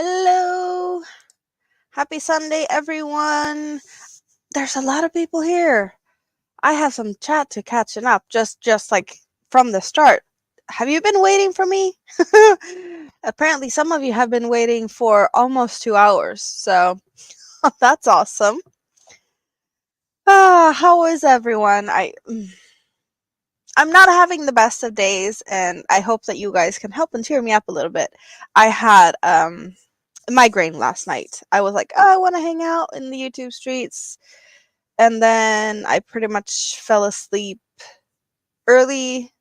Hello. Happy Sunday, everyone. There's a lot of people here. I have some chat to catching up just like from the start. Have you been waiting for me? Apparently some of you have been waiting for almost 2 hours. So, that's awesome. How is everyone? I'm not having the best of days, and I hope that you guys can help and cheer me up a little bit. I had migraine last night. I was like, oh, I want to hang out in the YouTube streets. And then I pretty much fell asleep early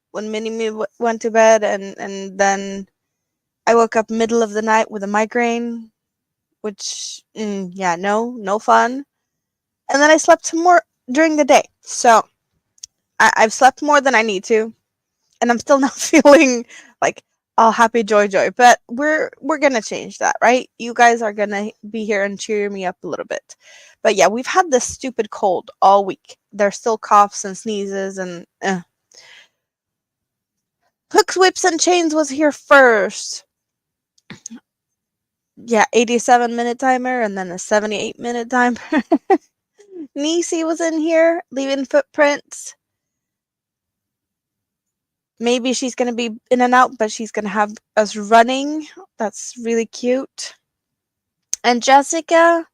when Mini-Me went to bed. And then I woke up middle of the night with a migraine, which, yeah, no fun. And then I slept more during the day. So I've slept more than I need to. And I'm still not feeling like all happy joy, but we're gonna change that, right? You guys are gonna be here and cheer me up a little bit. But yeah, we've had this stupid cold all week. There's still coughs and sneezes and Hooks, Whips, and Chains was here first. Yeah, 87-minute timer and then a 78-minute timer. Nisi was in here leaving footprints. Maybe she's going to be in and out, but she's going to have us running. That's really cute. And Jessica,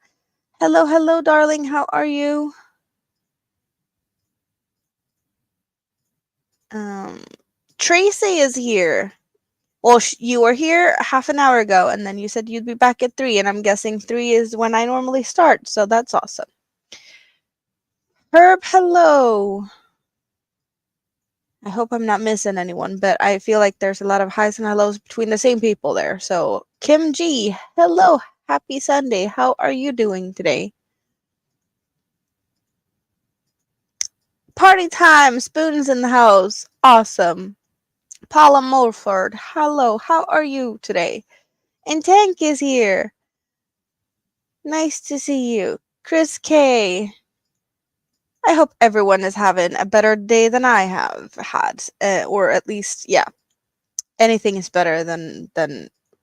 hello, darling. How are you? Tracy is here. Well, you were here half an hour ago, and then you said you'd be back at 3, and I'm guessing 3 is when I normally start, so that's awesome. Herb, hello. I hope I'm not missing anyone, but I feel like there's a lot of highs and hellos between the same people there. So, Kim G, hello. Happy Sunday. How are you doing today? Party time. Spoons in the house. Awesome. Paula Mulford, hello. How are you today? And Tank is here. Nice to see you. Chris K. I hope everyone is having a better day than I have had. Or at least, yeah. Anything is better than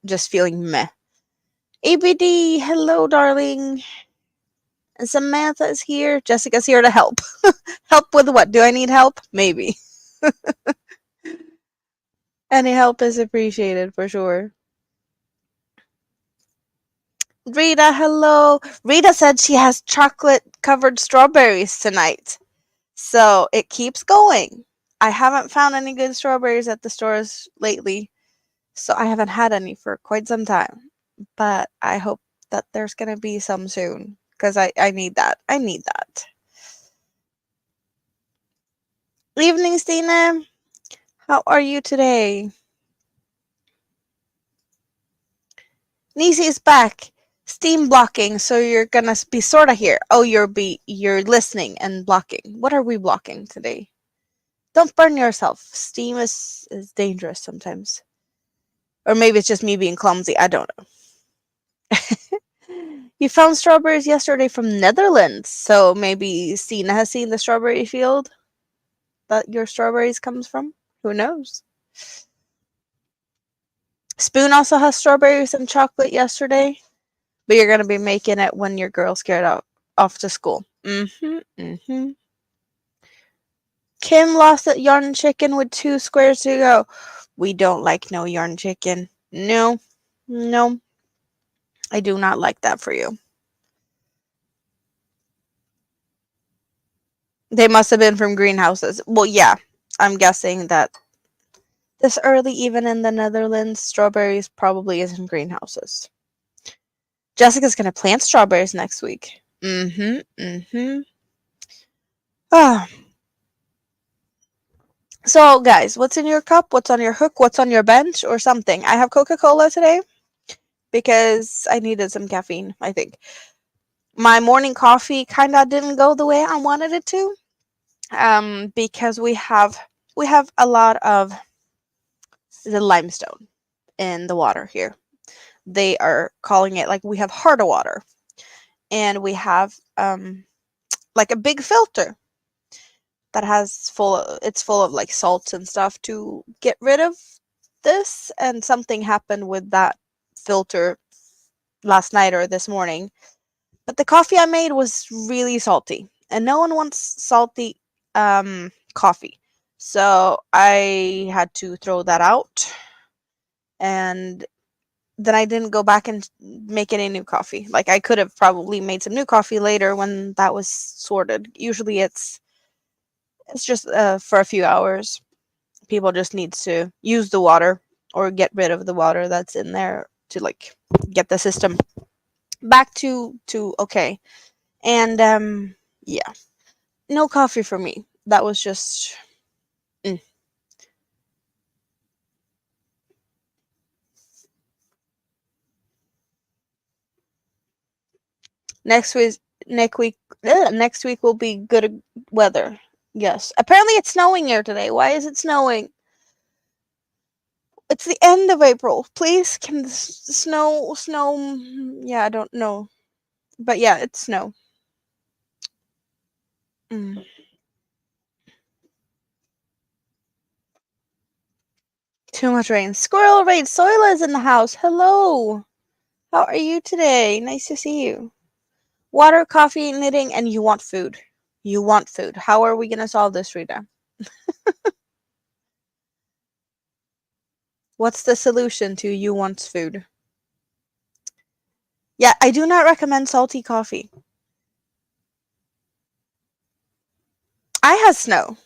just feeling meh. ABD, hello, darling. And Samantha is here. Jessica's here to help. Help with what? Do I need help? Maybe. Any help is appreciated for sure. Rita, hello. Rita said she has chocolate-covered strawberries tonight. So it keeps going. I haven't found any good strawberries at the stores lately. So I haven't had any for quite some time. But I hope that there's going to be some soon. Because I need that. I need that. Evening, Stina. How are you today? Nisi is back. Steam blocking, so you're gonna be sorta here. Oh, you're listening and blocking. What are we blocking today? Don't burn yourself. Steam is dangerous sometimes. Or maybe it's just me being clumsy. I don't know. You found strawberries yesterday from Netherlands, so maybe Sina has seen the strawberry field that your strawberries comes from. Who knows? Spoon also has strawberries and chocolate yesterday, but you're gonna be making it when your girl's get off to school. Kim lost at Yarn Chicken with 2 squares to go. We don't like no Yarn Chicken. No. I do not like that for you. They must have been from greenhouses. Well, yeah. I'm guessing that this early, even in the Netherlands, strawberries probably isn't greenhouses. Jessica's gonna plant strawberries next week. Ah. So, guys, what's in your cup? What's on your hook? What's on your bench? Or something? I have Coca-Cola today because I needed some caffeine, I think. My morning coffee kind of didn't go the way I wanted it to, because we have a lot of the limestone in the water here. They are calling it, like, we have harder water, and we have like a big filter that it's full of like salts and stuff to get rid of this, and something happened with that filter last night or this morning. But the coffee I made was really salty, and no one wants salty coffee. So I had to throw that out, and then I didn't go back and make any new coffee. Like, I could have probably made some new coffee later when that was sorted. Usually it's just for a few hours. People just need to use the water or get rid of the water that's in there to like get the system back to okay. And yeah, no coffee for me. That was just mm. Next week next week will be good weather. Yes. Apparently it's snowing here today. Why is it snowing? It's the end of April. Please, can the snow? Yeah, I don't know, but yeah, it's snow. Mm. Too much rain. Squirrel raid. Soila is in the house. Hello. How are you today? Nice to see you. Water, coffee, knitting, and you want food. You want food. How are we gonna solve this, Rita? What's the solution to you wants food? Yeah, I do not recommend salty coffee. I has snow.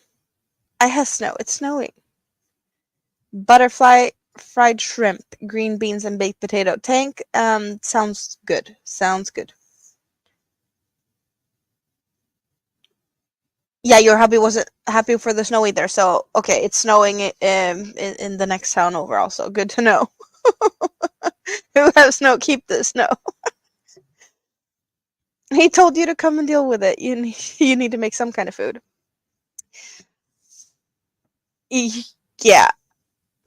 I has snow. It's snowing. Butterfly, fried shrimp, green beans, and baked potato. Tank, sounds good. Sounds good. Yeah, your hubby wasn't happy for the snow either. So, okay, it's snowing in the next town over also. Good to know. Who has snow, keep the snow. He told you to come and deal with it. You need to make some kind of food. Yeah.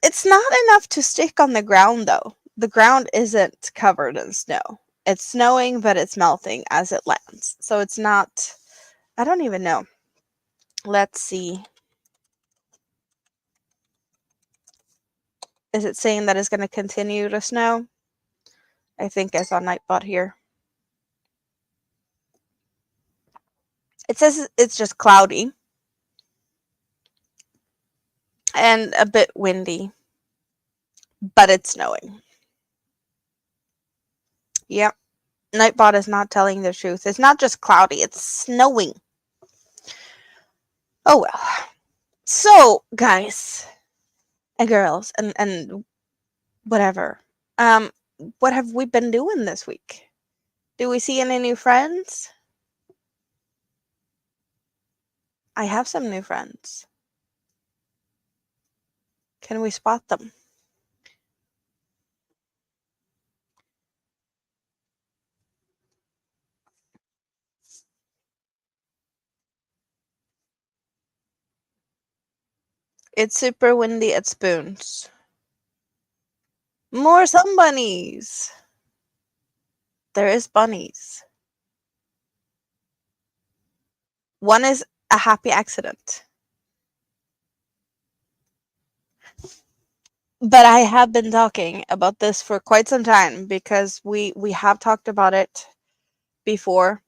It's not enough to stick on the ground, though. The ground isn't covered in snow. It's snowing, but it's melting as it lands. So it's not. I don't even know. Let's see. Is it saying that it's going to continue to snow? I think I saw Nightbot here. It says it's just cloudy and a bit windy, but it's snowing. Yep. Nightbot is not telling the truth. It's not just cloudy, it's snowing. Oh well. So, guys and girls and whatever. Um what have we been doing this week? Do we see any new friends? I have some new friends. Can we spot them? It's super windy at Spoons. More sun bunnies. There is bunnies. One is a happy accident. But I have been talking about this for quite some time because we have talked about it before,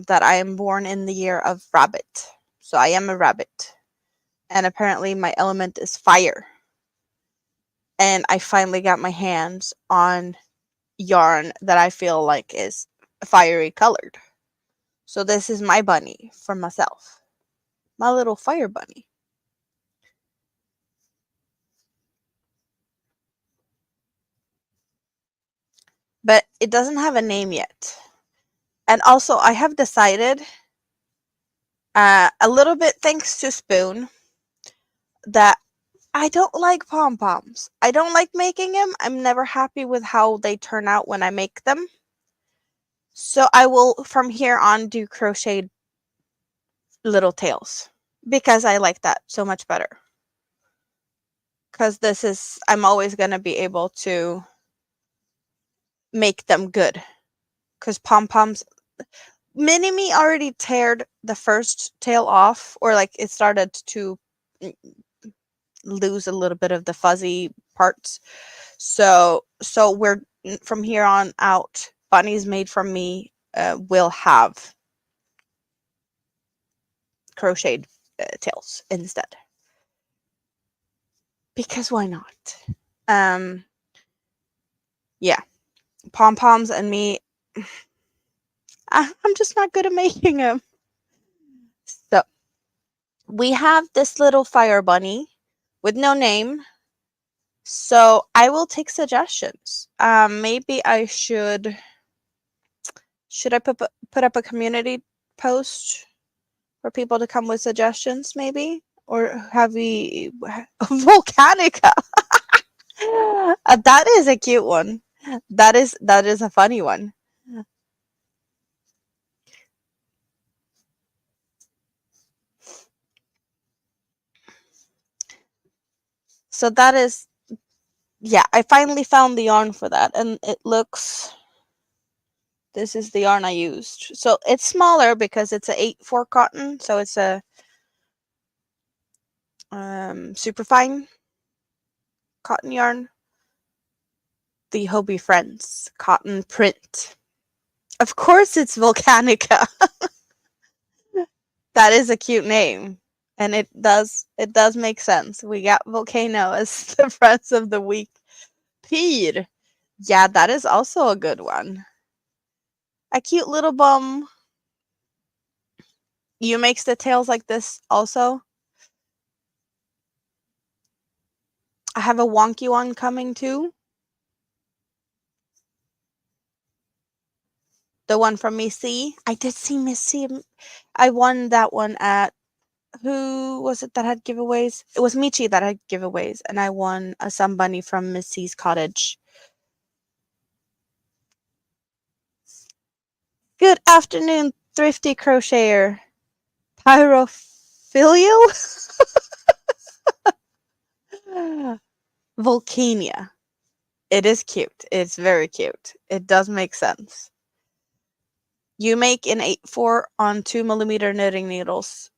that I am born in the year of rabbit. So I am a rabbit. And apparently my element is fire. And I finally got my hands on yarn that I feel like is fiery colored. So this is my bunny for myself. My little fire bunny. But it doesn't have a name yet. And also I have decided, a little bit thanks to Spoon, that I don't like pom poms. I don't like making them. I'm never happy with how they turn out when I make them. So I will, from here on, do crocheted little tails because I like that so much better. Because I'm always going to be able to make them good. Because pom poms, Mini Me already teared the first tail off, or like it started to lose a little bit of the fuzzy parts. So we're from here on out bunnies made from me will have crocheted tails instead. Because why not? Yeah. Pom-poms and me, I'm just not good at making them. So, we have this little fire bunny with no name. So, I will take suggestions. Maybe I should I put up a community post for people to come with suggestions, maybe? Or have we Volcanica? That is a cute one. That is a funny one. So that is, yeah, I finally found the yarn for that, and it looks, this is the yarn I used. So it's smaller because it's a 8/4 cotton, so it's a super fine cotton yarn. The Hobie Friends cotton print. Of course it's Volcanica. That is a cute name. And it does make sense. We got Volcano as the friends of the week. Peed. Yeah, that is also a good one. A cute little bum. You makes the tails like this also. I have a wonky one coming too. The one from Miss C. I did see Miss C. I won that one at, who was it that had giveaways? It was Michi that had giveaways, and I won a sun bunny from Miss C's cottage. Good afternoon, thrifty crocheter. Pyrophilial? Volcania. It is cute. It's very cute. It does make sense. You make an 8/4 on 2mm knitting needles.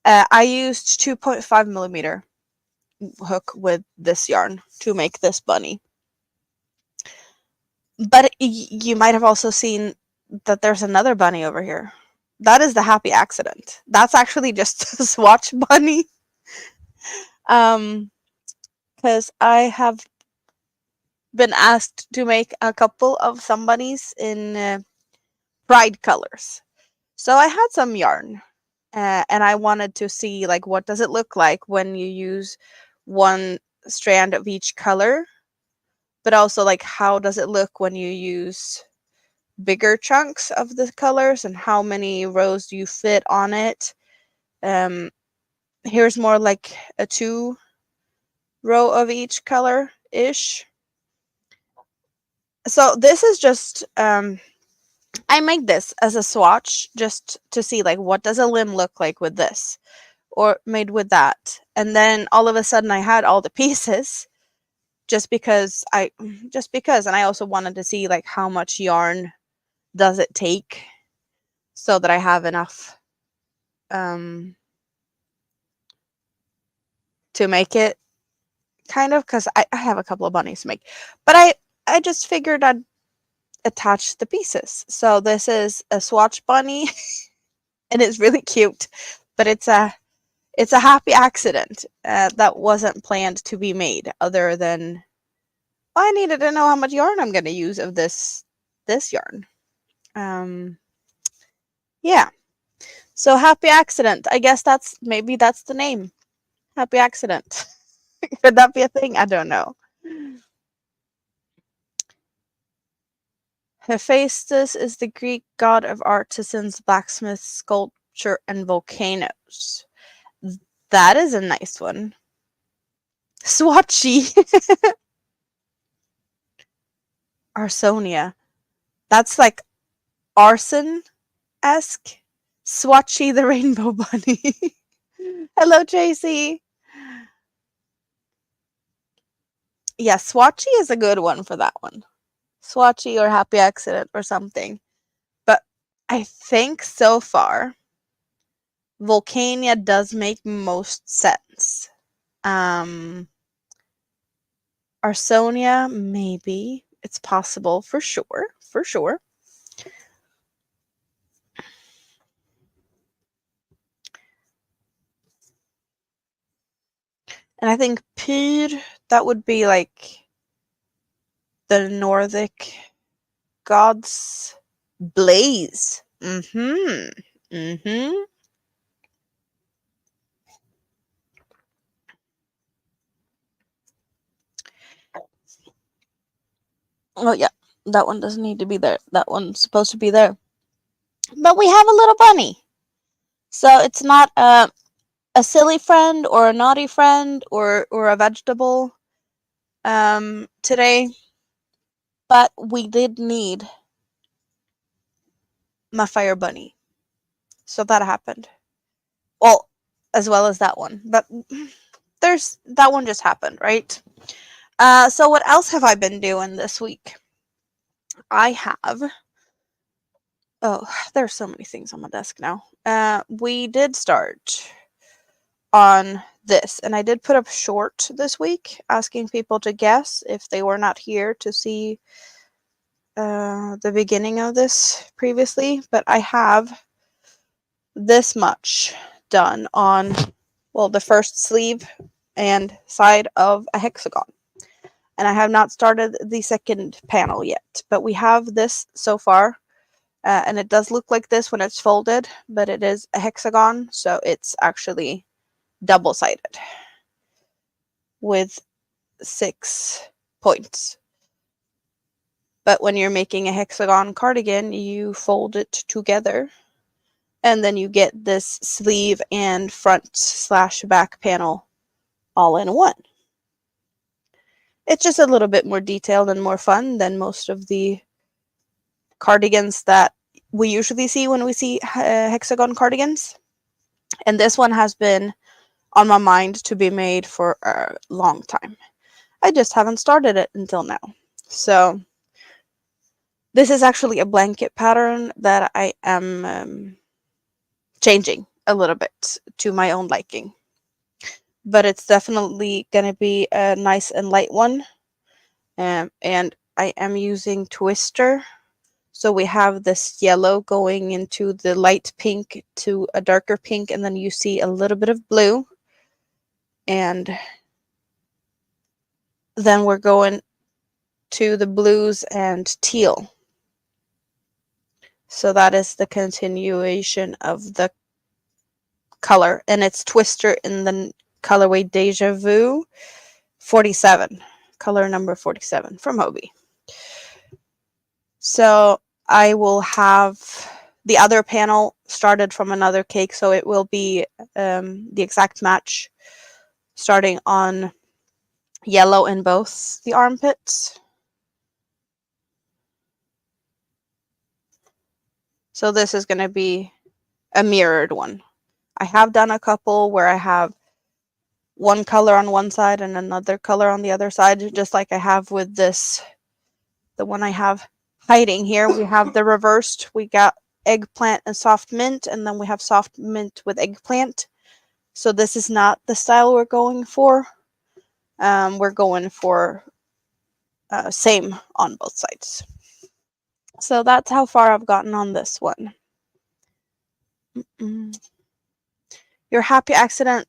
I used 2.5mm hook with this yarn to make this bunny. But you might have also seen that there's another bunny over here. That is the happy accident. That's actually just a swatch bunny. Because I have been asked to make a couple of some bunnies in pride colors. So I had some yarn, and I wanted to see, like, what does it look like when you use one strand of each color, but also, like, how does it look when you use bigger chunks of the colors, and how many rows do you fit on it. Here's more like a 2-row of each color ish. So this is just I make this as a swatch just to see, like, what does a limb look like with this or made with that. And then all of a sudden I had all the pieces just because and I also wanted to see, like, how much yarn does it take so that I have enough to make it, kind of, because I have a couple of bunnies to make. But I just figured I'd attach the pieces. So this is a swatch bunny and it's really cute, but it's a happy accident that wasn't planned to be made, other than I needed to know how much yarn I'm going to use of this yarn. Yeah. So happy accident. I guess maybe that's the name. Happy accident. Could that be a thing? I don't know. Hephaestus is the Greek god of artisans, blacksmiths, sculpture, and volcanoes. That is a nice one. Swatchy. Arsonia. That's like arson-esque. Swatchy the rainbow bunny. Hello, Tracy. Yeah, swatchy is a good one for that one. Swatchy or happy accident or something. But I think so far, Volcania does make most sense. Arsonia, maybe. It's possible for sure, for sure. And I think Pyr, that would be like the Nordic gods. Blaze. Mm-hmm. Mm-hmm. Oh yeah, that one doesn't need to be there. That one's supposed to be there. But we have a little bunny. So it's not a silly friend or a naughty friend or a vegetable today. But we did need my fire bunny. So that happened. Well, as well as that one. But there's that one just happened, right? So what else have I been doing this week? I have oh, there's so many things on my desk now. We did start on this, and I did put up a short this week asking people to guess if they were not here to see the beginning of this previously, but I have this much done on, well, the first sleeve and side of a hexagon. And I have not started the second panel yet, but we have this so far. And it does look like this when it's folded, but it is a hexagon, so it's actually double-sided with 6 points. But when you're making a hexagon cardigan, you fold it together, and then you get this sleeve and front/back panel all in one. It's just a little bit more detailed and more fun than most of the cardigans that we usually see when we see hexagon cardigans. And this one has been on my mind to be made for a long time. I just haven't started it until now. So this is actually a blanket pattern that I am changing a little bit to my own liking. But it's definitely going to be a nice and light one. And I am using Twister. So we have this yellow going into the light pink to a darker pink, and then you see a little bit of blue. And then we're going to the blues and teal. So that is the continuation of the color, and it's Twister in the colorway Deja Vu 47, color number 47 from Hobie. So I will have the other panel started from another cake, so it will be the exact match, starting on yellow in both the armpits. So this is going to be a mirrored one. I have done a couple where I have one color on one side and another color on the other side, just like I have with this, the one I have hiding here. We have the reversed. We got eggplant and soft mint, and then we have soft mint with eggplant. So this is not the style we're going for. We're going for same on both sides. So that's how far I've gotten on this one. Your happy accident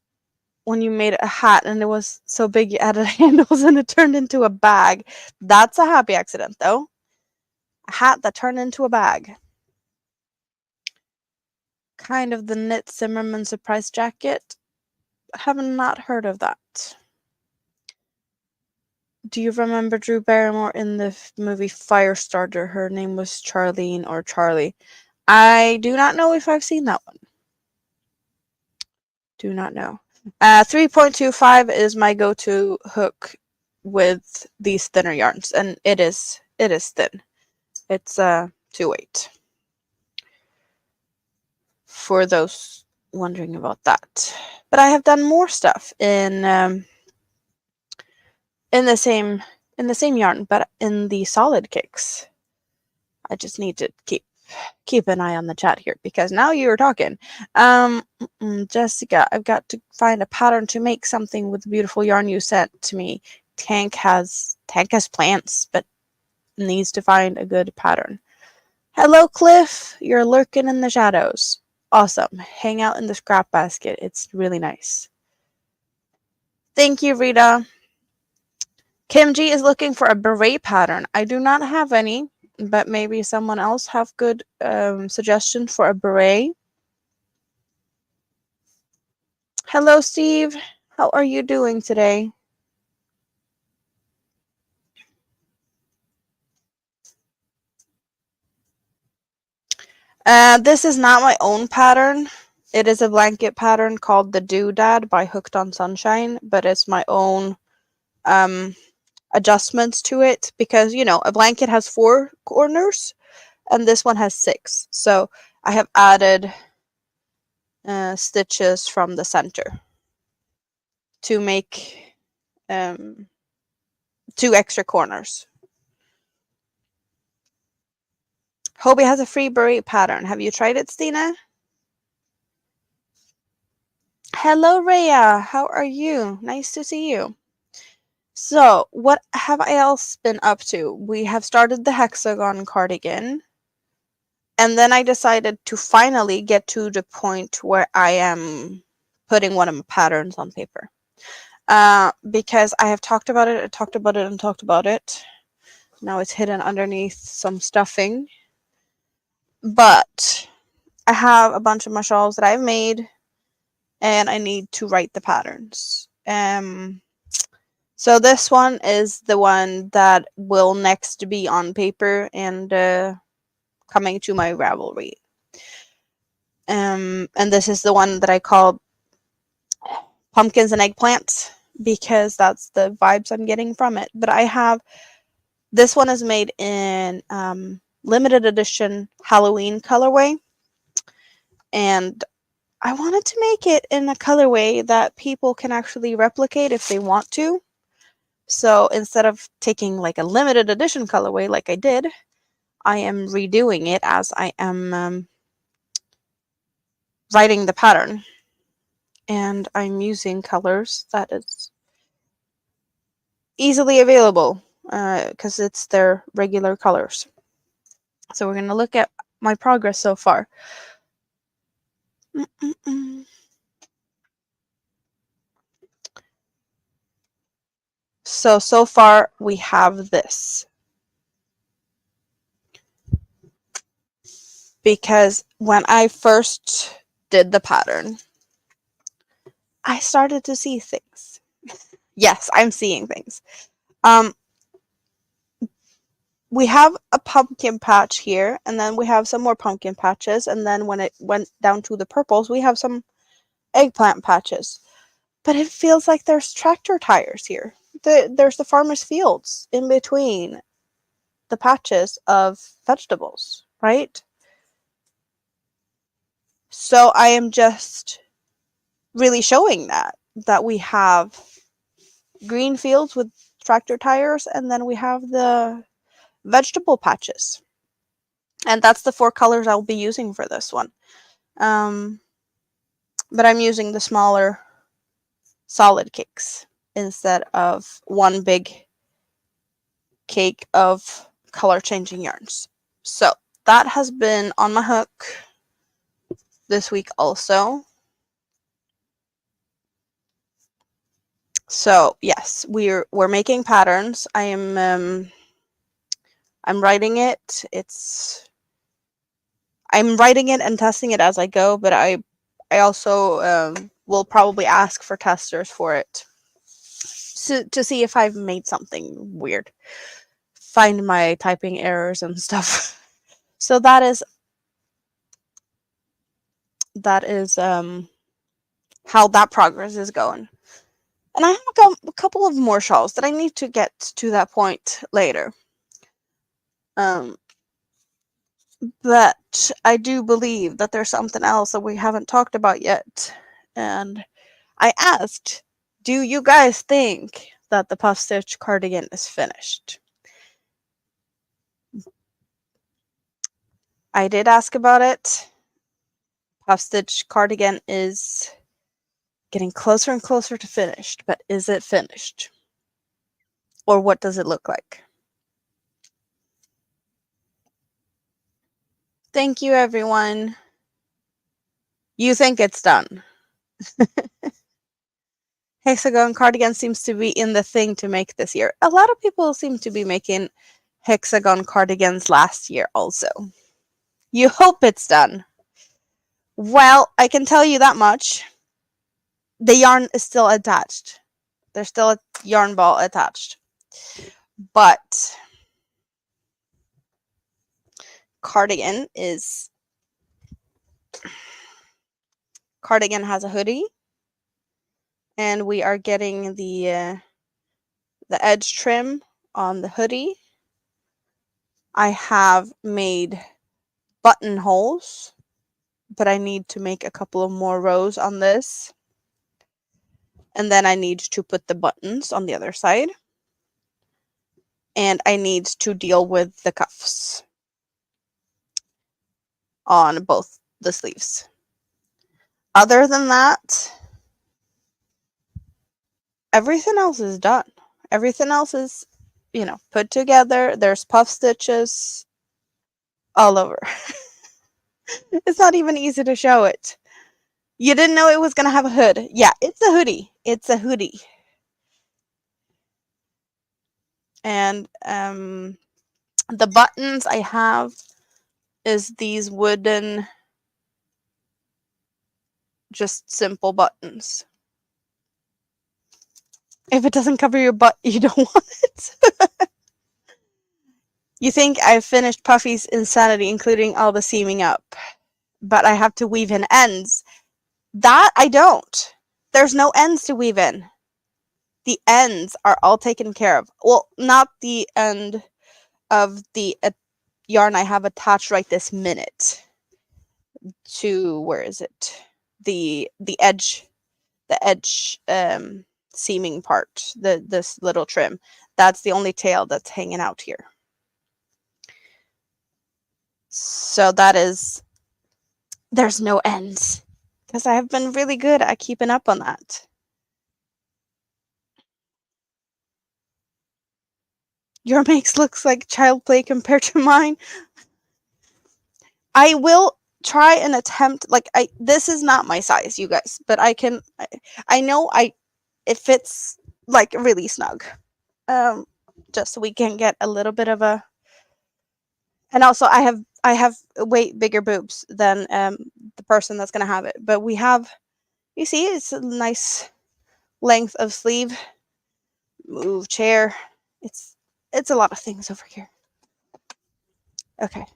when you made a hat and it was so big you added handles and it turned into a bag. That's a happy accident, though. A hat that turned into a bag. Kind of the knit Zimmerman surprise jacket. I have not heard of that. Do you remember Drew Barrymore in the movie Firestarter? Her name was Charlene or Charlie. I do not know if I've seen that one. Do not know. 3.25 is my go-to hook with these thinner yarns, and it is thin. It's 2/8. For those wondering about that. But I have done more stuff in the same yarn, but in the solid cakes. I just need to keep an eye on the chat here because now you're talking. Jessica, I've got to find a pattern to make something with the beautiful yarn you sent to me. Tank has plants, but needs to find a good pattern. Hello, Cliff. You're lurking in the shadows. Awesome. Hang out in the scrap basket. It's really nice. Thank you, Rita. Kim G is looking for a beret pattern. I do not have any, but maybe someone else have good suggestions for a beret. Hello, Steve. How are you doing today? This is not my own pattern. It is a blanket pattern called the Doodad by Hooked on Sunshine, but it's my own adjustments to it because, you know, a blanket has 4 corners and this one has 6. So I have added stitches from the center to make 2 extra corners. Hobie has a free beret pattern. Have you tried it, Stina? Hello, Rhea. How are you? Nice to see you. So, what have I else been up to? We have started the Hexagon cardigan. And then I decided to finally get to the point where I am putting one of my patterns on paper. Because I have talked about it, talked about it. Now it's hidden underneath some stuffing. But I have a bunch of my shawls that I've made, and I need to write the patterns. So this one is the one that will next be on paper and coming to my Ravelry. And this is the one that I call pumpkins and eggplants because that's the vibes I'm getting from it. But I have, this one is made in limited edition Halloween colorway. And I wanted to make it in a colorway that people can actually replicate if they want to. So instead of taking like a limited edition colorway like I did, I am redoing it as I am writing the pattern. And I'm using colors that is easily available because it's their regular colors. So we're going to look at my progress so far. So far we have this. Because when I first did the pattern, I started to see things. Yes, I'm seeing things. We have a pumpkin patch here, and then we have some more pumpkin patches, and then when it went down to the purples, we have some eggplant patches. But it feels like there's tractor tires here. There's the farmer's fields in between the patches of vegetables, right? So I am just really showing that we have green fields with tractor tires, and then we have the vegetable patches. And that's the 4 colors I'll be using for this one. But I'm using the smaller solid cakes instead of one big cake of color changing yarns. So that has been on my hook this week also. So yes, we're making patterns. I'm writing it. I'm writing it and testing it as I go, but I also will probably ask for testers for it to see if I've made something weird. Find my typing errors and stuff. So that is how that progress is going. And I have a couple of more shawls that I need to get to that point later. But I do believe that there's something else that we haven't talked about yet. And I asked, do you guys think that the Puffstitch cardigan is finished? I did ask about it. Puffstitch cardigan is getting closer and closer to finished, but is it finished? Or what does it look like? Thank you, everyone. You think it's done. Hexagon cardigan seems to be in the thing to make this year. A lot of people seem to be making Hexagon cardigans last year also. You hope it's done. Well, I can tell you that much. The yarn is still attached. There's still a yarn ball attached. But cardigan has a hoodie, and we are getting the edge trim on the hoodie. I have made buttonholes, but I need to make a couple of more rows on this. And then I need to put the buttons on the other side. And I need to deal with the cuffs on both the sleeves. Other than that, everything else is done. Everything else is, put together. There's puff stitches all over. It's not even easy to show it. You didn't know it was going to have a hood. Yeah, it's a hoodie. It's a hoodie. And the buttons I have is these wooden, just simple buttons. If it doesn't cover your butt, you don't want it. You think I've finished Puffy's insanity, including all the seaming up, but I have to weave in ends. That I don't. There's no ends to weave in. The ends are all taken care of. Well, not the end of the yarn I have attached right this minute to, where is it? The edge seaming part, this little trim. That's the only tail that's hanging out here. So there's no ends, because I have been really good at keeping up on that. Your makes looks like child play compared to mine. I will try and attempt, this is not my size, you guys, but I know it fits like really snug. Just so we can get a little bit of a, and also I have way bigger boobs than the person that's gonna have it, but we have, you see, it's a nice length of sleeve. Move chair. It's a lot of things over here. Okay,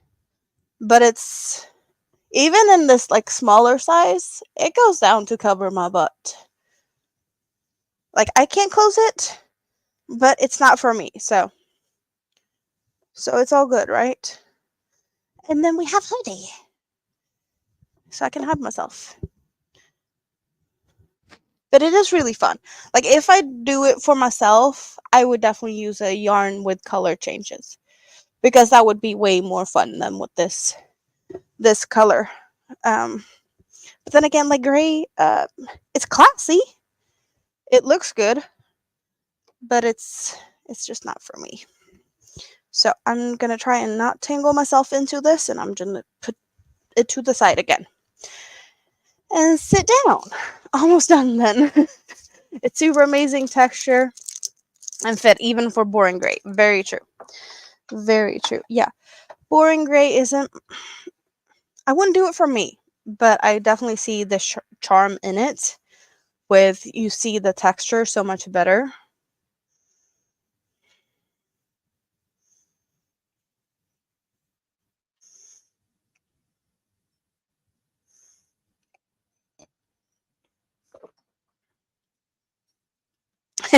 but it's, even in this smaller size, it goes down to cover my butt. I can't close it, but it's not for me, so it's all good, right? And then we have hoodie, so I can hide myself. But it is really fun. If I do it for myself, I would definitely use a yarn with color changes, because that would be way more fun than with this color. But then again, gray, it's classy. It looks good, but it's just not for me. So I'm gonna try and not tangle myself into this, and I'm gonna put it to the side again and sit down. Almost done then. It's super amazing texture and fit, even for boring gray. Very true. Very true. Yeah, boring gray isn't, I wouldn't do it for me, but I definitely see the charm in it. With, you see the texture so much better.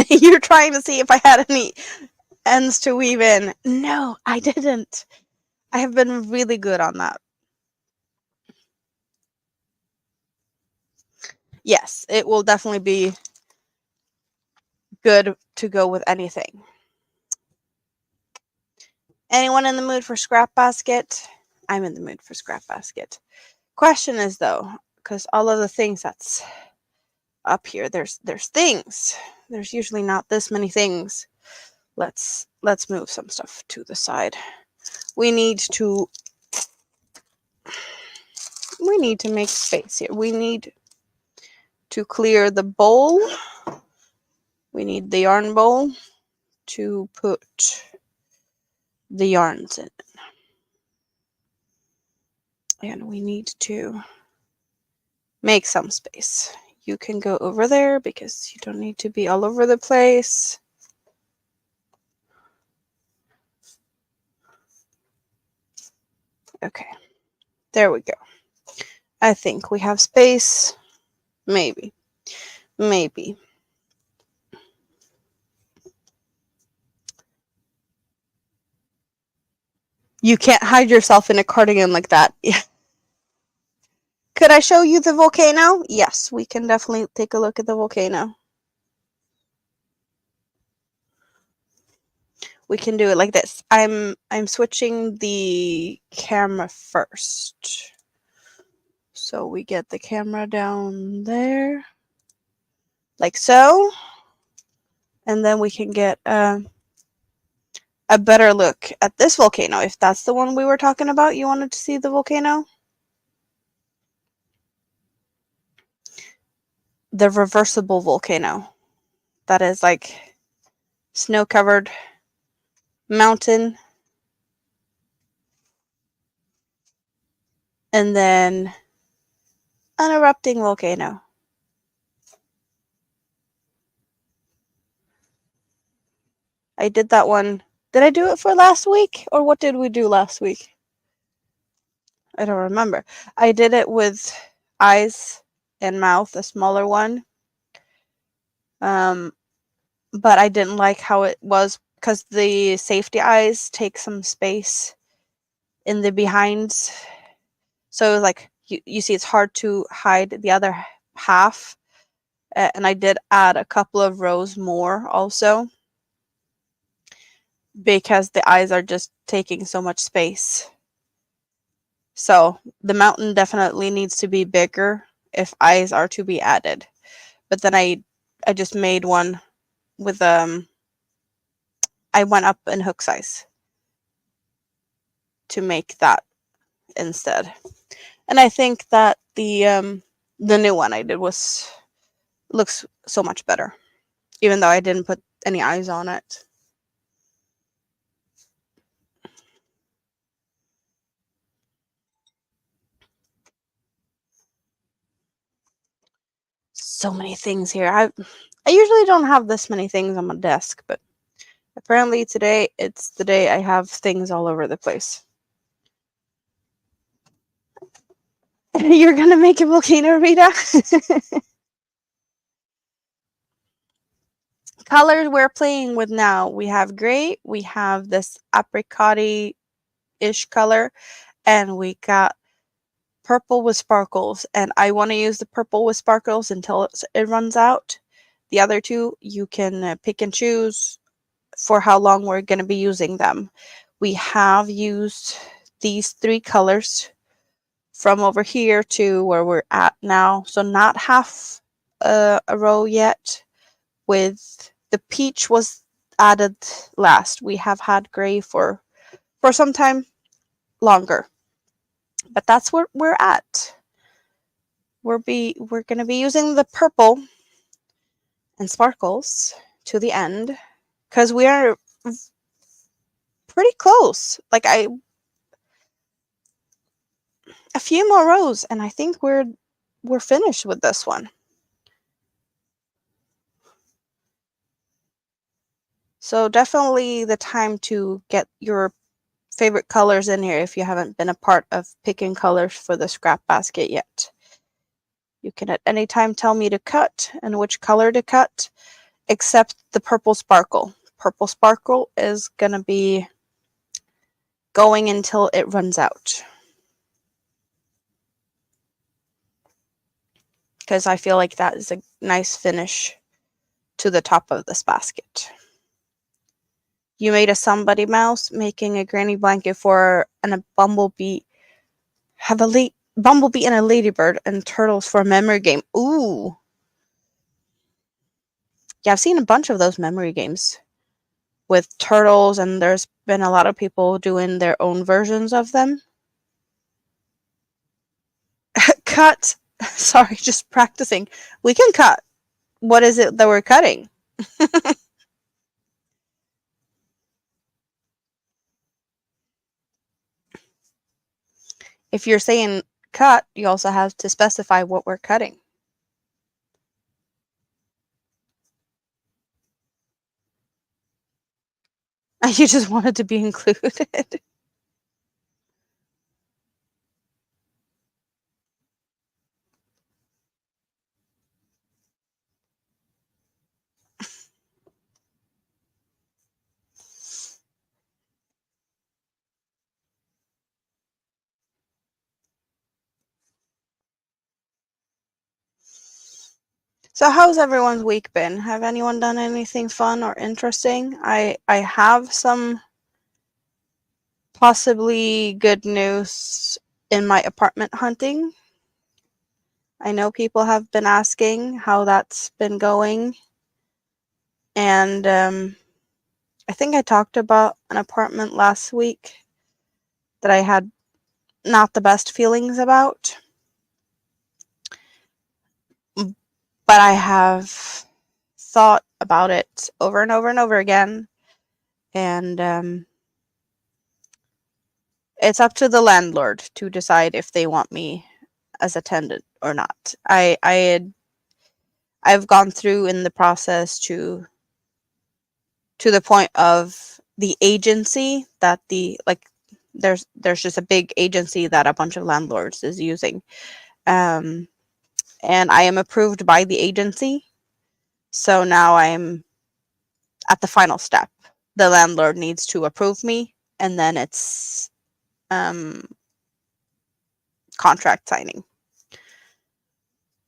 You're trying to see if I had any ends to weave in. No, I didn't. I have been really good on that. Yes, it will definitely be good to go with anything. Anyone in the mood for scrap basket? I'm in the mood for scrap basket. Question is, though, because all of the things that's up here, there's things. There's usually not this many things. Let's move some stuff to the side. We need to we need to make space here. We need to clear the bowl. We need the yarn bowl to put the yarns in. And we need to make some space. You can go over there because you don't need to be all over the place. Okay, there we go. I think we have space. Maybe. Maybe. You can't hide yourself in a cardigan like that. Could I show you the volcano? Yes, we can definitely take a look at the volcano. We can do it like this. I'm switching the camera first. So we get the camera down there. Like so. And then we can get a better look at this volcano. If that's the one we were talking about, you wanted to see the volcano? The reversible volcano. That is like snow-covered mountain. And then an erupting volcano. I did that one. Did I do it for last week? Or what did we do last week? I don't remember. I did it with eyes and mouth, a smaller one. But I didn't like how it was because the safety eyes take some space in the behinds. So it was like, you see, it's hard to hide the other half. And I did add a couple of rows more also, because the eyes are just taking so much space. So the mountain definitely needs to be bigger if eyes are to be added. But then I just made one with I went up in hook size to make that instead. And I think that the new one I did looks so much better, even though I didn't put any eyes on it. So many things here. I usually don't have this many things on my desk, but apparently today it's the day I have things all over the place. You're gonna make a volcano, Rita? Colors we're playing with now. We have gray, we have this apricot-ish color, and we got purple with sparkles. And I want to use the purple with sparkles until it runs out. The other two, you can pick and choose for how long we're going to be using them. We have used these three colors from over here to where we're at now. So not half a row yet. With the peach was added last. We have had gray for some time longer. But that's where we're at. We're going to be using the purple and sparkles to the end because we are pretty close. Like a few more rows, and I think we're finished with this one. So definitely the time to get your favorite colors in here if you haven't been a part of picking colors for the scrap basket yet. You can at any time tell me to cut and which color to cut, except the purple sparkle. Purple sparkle is going to be going until it runs out. Because I feel like that is a nice finish to the top of this basket. You made a somebody mouse, making a granny blanket for and a bumblebee. Have a bumblebee and a ladybird and turtles for a memory game. Ooh. Yeah, I've seen a bunch of those memory games with turtles, and there's been a lot of people doing their own versions of them. cut. Sorry, just practicing. We can cut. What is it that we're cutting? If you're saying cut, you also have to specify what we're cutting. You just wanted to be included. So how's everyone's week been? Have anyone done anything fun or interesting? I have some possibly good news in my apartment hunting. I know people have been asking how that's been going. And I think I talked about an apartment last week that I had not the best feelings about. But I have thought about it over and over and over again. And it's up to the landlord to decide if they want me as a tenant or not. I've gone through in the process to the point of the agency that there's just a big agency that a bunch of landlords is using. And I am approved by the agency. So now I'm at the final step. The landlord needs to approve me, and then it's contract signing.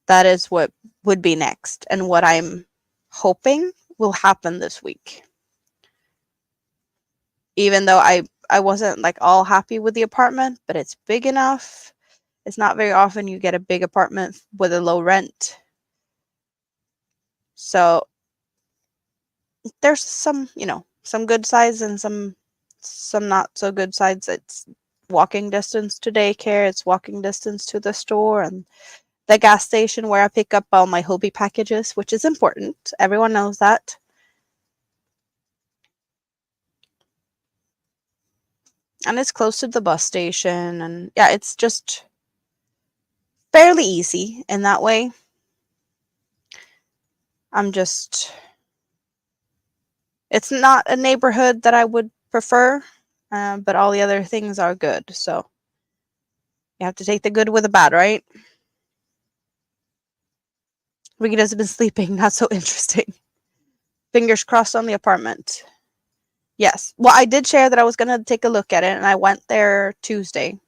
That is what would be next, and what I'm hoping will happen this week. Even though I wasn't like all happy with the apartment, but it's big enough. It's not very often you get a big apartment with a low rent. So there's some, some good sides and some not so good sides. It's walking distance to daycare, it's walking distance to the store and the gas station where I pick up all my hoodie packages, which is important. Everyone knows that. And it's close to the bus station, and yeah, it's just fairly easy in that way. It's not a neighborhood that I would prefer, but all the other things are good. So you have to take the good with the bad, right? Rita's been sleeping, not so interesting. Fingers crossed on the apartment. Yes. Well, I did share that I was going to take a look at it, and I went there Tuesday.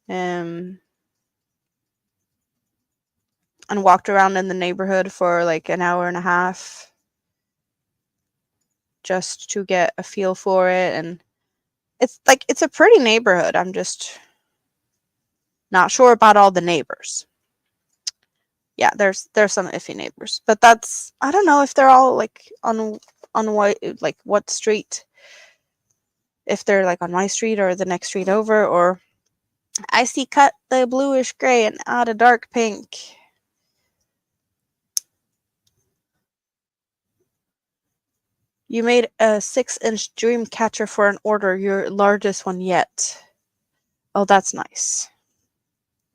And walked around in the neighborhood for like an hour and a half just to get a feel for it. And it's a pretty neighborhood. I'm just not sure about all the neighbors. Yeah, there's some iffy neighbors, but I don't know if they're all like on what street, if they're like on my street or the next street over, or I see cut the bluish gray and add a dark pink. You made a 6-inch dream catcher for an order, your largest one yet. Oh, that's nice.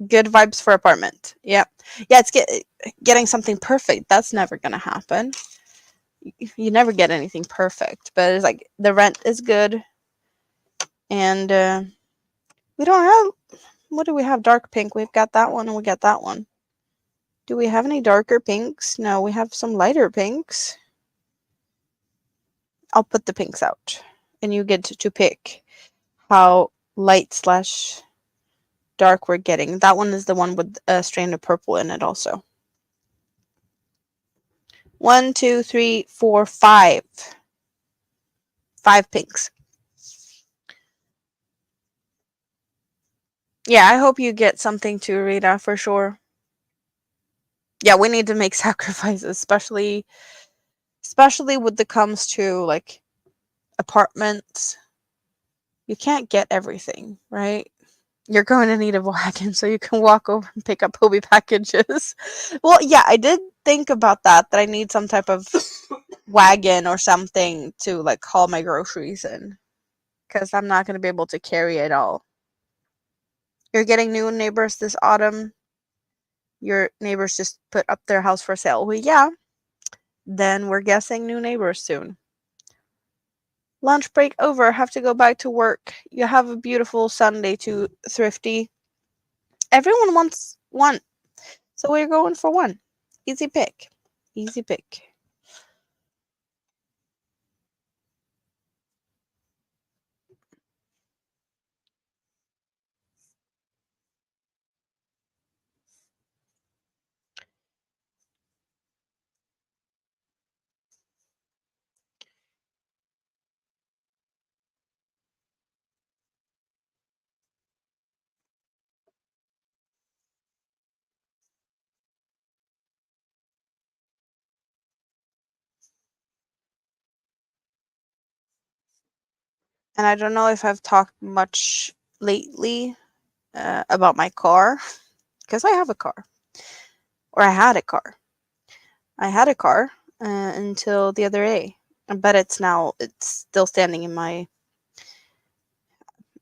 Good vibes for apartment. Yep. Yeah, it's getting something perfect. That's never gonna happen. You never get anything perfect, but it's like the rent is good, and we don't have. What do we have? Dark pink. We've got that one, and we got that one. Do we have any darker pinks? No, we have some lighter pinks. I'll put the pinks out, and you get to pick how light / dark we're getting. That one is the one with a strand of purple in it also. 1, 2, 3, 4, 5. 5 pinks. Yeah, I hope you get something too, Rita, for sure. Yeah, we need to make sacrifices, especially when it comes to like apartments. You can't get everything, right? You're going to need a wagon so you can walk over and pick up Hobie packages. Well, yeah, I did think about that I need some type of wagon or something to like haul my groceries in, because I'm not going to be able to carry it all. You're getting new neighbors this autumn. Your neighbors just put up their house for sale. Well, yeah, then we're guessing new neighbors soon. Lunch break over. Have to go back to work. You have a beautiful Sunday too, Thrifty. Everyone wants one, so we're going for one. Easy pick. Easy pick. And I don't know if I've talked much lately about my car, because I have a car, or I had a car. I had a car until the other day, but it's still standing in my,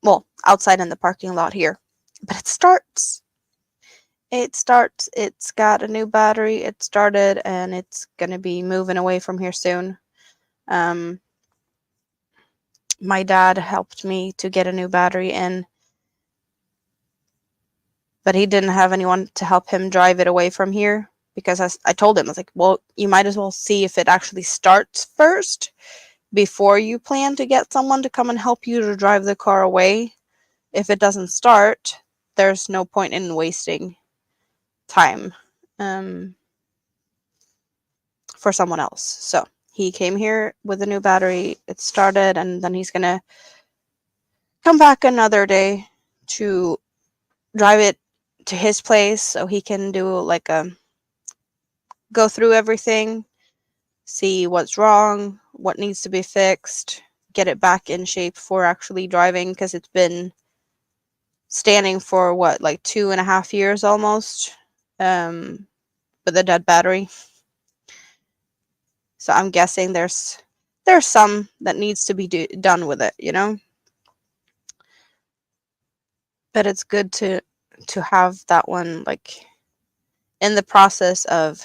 well, outside in the parking lot here. But it starts. It starts. It's got a new battery. It started, and it's gonna be moving away from here soon. Um, my dad helped me to get a new battery in, but he didn't have anyone to help him drive it away from here, because I told him, I was like, well, you might as well see if it actually starts first before you plan to get someone to come and help you to drive the car away. If it doesn't start, there's no point in wasting time for someone else. So he came here with a new battery. It started, and then he's gonna come back another day to drive it to his place so he can do like a go through everything, see what's wrong, what needs to be fixed, get it back in shape for actually driving, because it's been standing for what, like 2.5 years almost, with a dead battery. So I'm guessing there's some that needs to be done with it, you know. But it's good to have that one like in the process of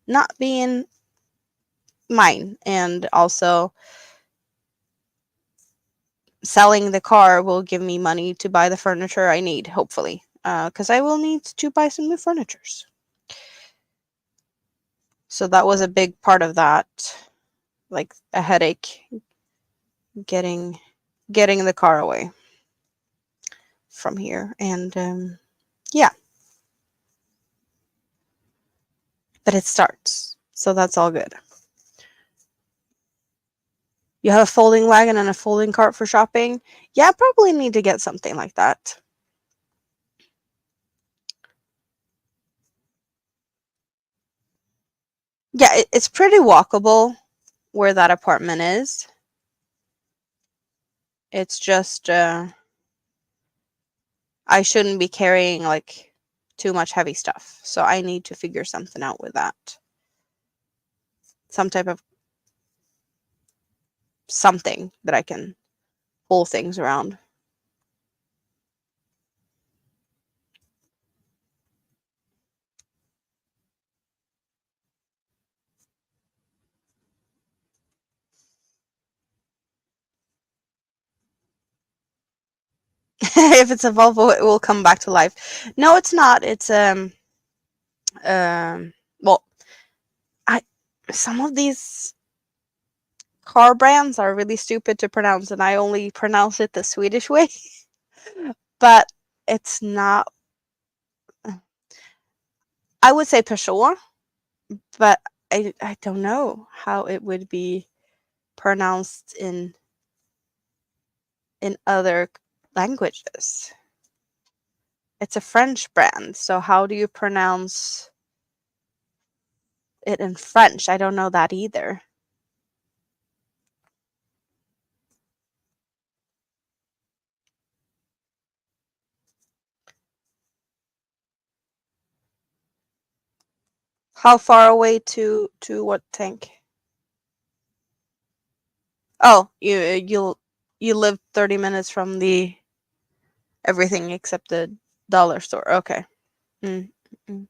not being mine, and also selling the car will give me money to buy the furniture I need, hopefully, because I will need to buy some new furnitures. So that was a big part of that, like a headache, getting the car away from here. And yeah, but it starts, so that's all good. You have a folding wagon and a folding cart for shopping? Yeah, I probably need to get something like that. Yeah, it's pretty walkable where that apartment is. It's just I shouldn't be carrying like too much heavy stuff. So I need to figure something out with that. Some type of something that I can pull things around. If it's a Volvo, it will come back to life. No, it's not. It's well, I some of these car brands are really stupid to pronounce, and I only pronounce it the Swedish way. But it's not. I would say Peugeot, but I don't know how it would be pronounced in other languages. It's a French brand, so how do you pronounce it in French? I don't know that either. How far away to what tank? Oh, you live 30 minutes from the everything except the dollar store. Okay. Mm, mm.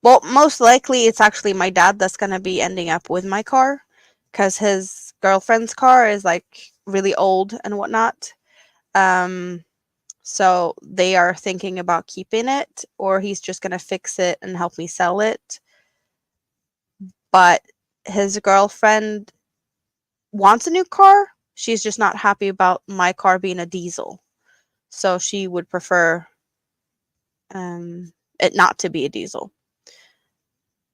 Well, most likely it's actually my dad that's gonna be ending up with my car, because his girlfriend's car is like really old and whatnot. Um, so they are thinking about keeping it, or he's just gonna fix it and help me sell it. But his girlfriend wants a new car. She's just not happy about my car being a diesel. So she would prefer it not to be a diesel.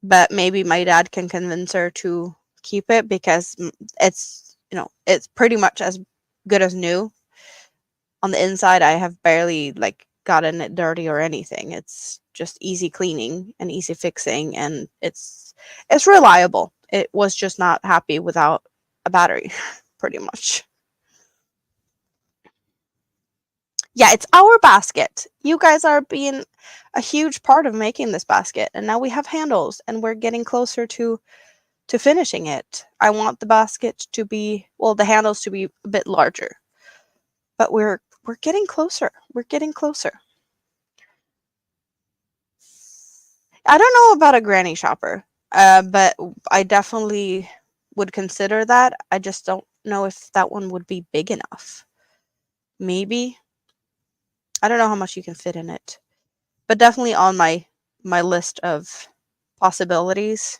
But maybe my dad can convince her to keep it because it's pretty much as good as new. On the inside, I have barely like gotten it dirty or anything. It's just easy cleaning and easy fixing, and it's reliable. It was just not happy without a battery, pretty much. Yeah, it's our basket. You guys are being a huge part of making this basket, and now we have handles, and we're getting closer to finishing it. I want the basket to be, well, the handles to be a bit larger, but we're getting closer. We're getting closer. I don't know about a granny shopper, but I definitely would consider that. I just don't know if that one would be big enough. Maybe. I don't know how much you can fit in it, but definitely on my list of possibilities.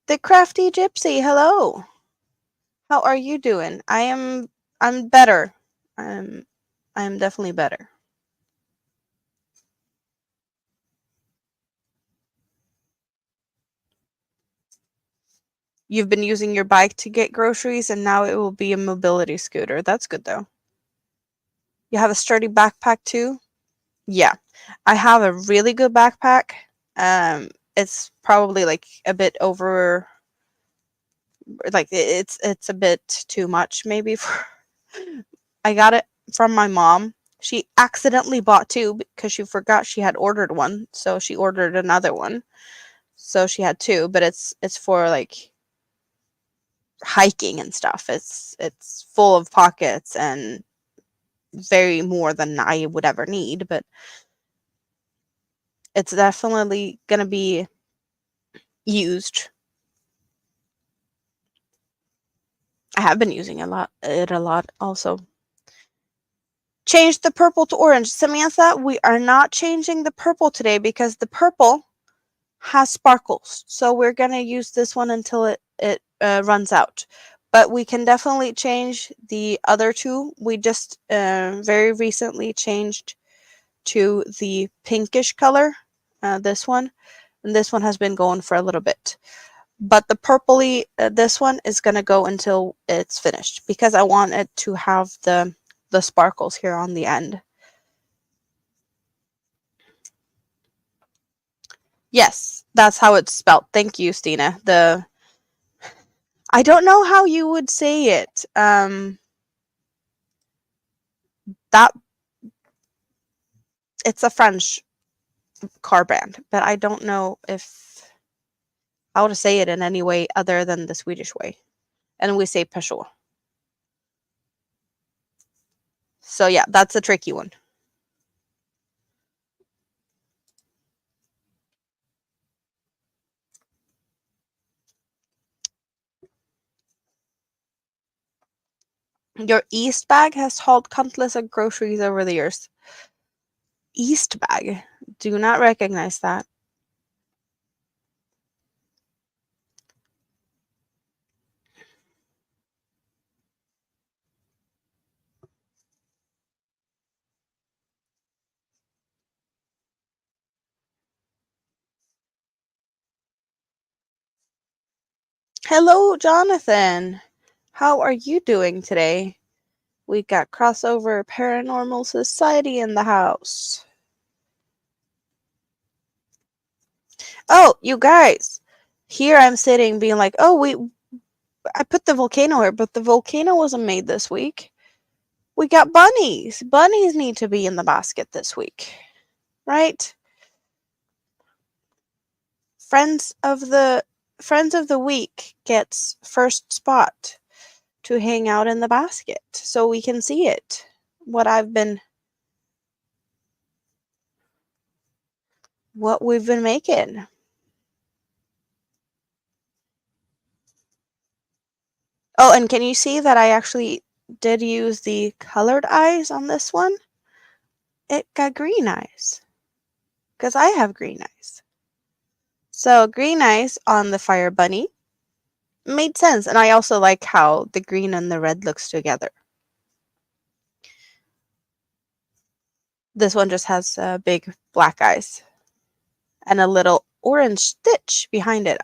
The crafty gypsy, hello. How are you doing? I'm better. I'm definitely better. You've been using your bike to get groceries, and now it will be a mobility scooter. That's good though. You have a sturdy backpack too? Yeah. I have a really good backpack. It's probably like a bit over, like it's a bit too much maybe for I got it from my mom. She accidentally bought two because she forgot she had ordered one, so she ordered another one. So she had two, but it's for like hiking and stuff. It's full of pockets and very more than I would ever need, but it's definitely gonna be used. I have been using it a lot also. Change the purple to orange. Samantha, we are not changing the purple today because the purple has sparkles. So we're going to use this one until it runs out. But we can definitely change the other two. We just very recently changed to the pinkish color, this one. And this one has been going for a little bit. But the purpley, this one is going to go until it's finished because I want it to have the sparkles here on the end. Yes, that's how it's spelled. Thank you, Stina. I don't know how you would say it. That it's a French car brand, but I don't know if how to say it in any way other than the Swedish way. And we say Peugeot. So yeah, that's a tricky one. Your East bag has hauled countless of groceries over the years. East bag? Do not recognize that. Hello, Jonathan. How are you doing today? We got crossover paranormal society in the house. Oh, you guys. Here I'm sitting being like, "Oh, I put the volcano here, but the volcano wasn't made this week." We got bunnies. Bunnies need to be in the basket this week, right? Friends of the week gets first spot to hang out in the basket so we can see it. What we've been making. Oh, and can you see that I actually did use the colored eyes on this one? It got green eyes. Because I have green eyes. So green eyes on the fire bunny made sense. And I also like how the green and the red looks together. This one just has big black eyes and a little orange stitch behind it.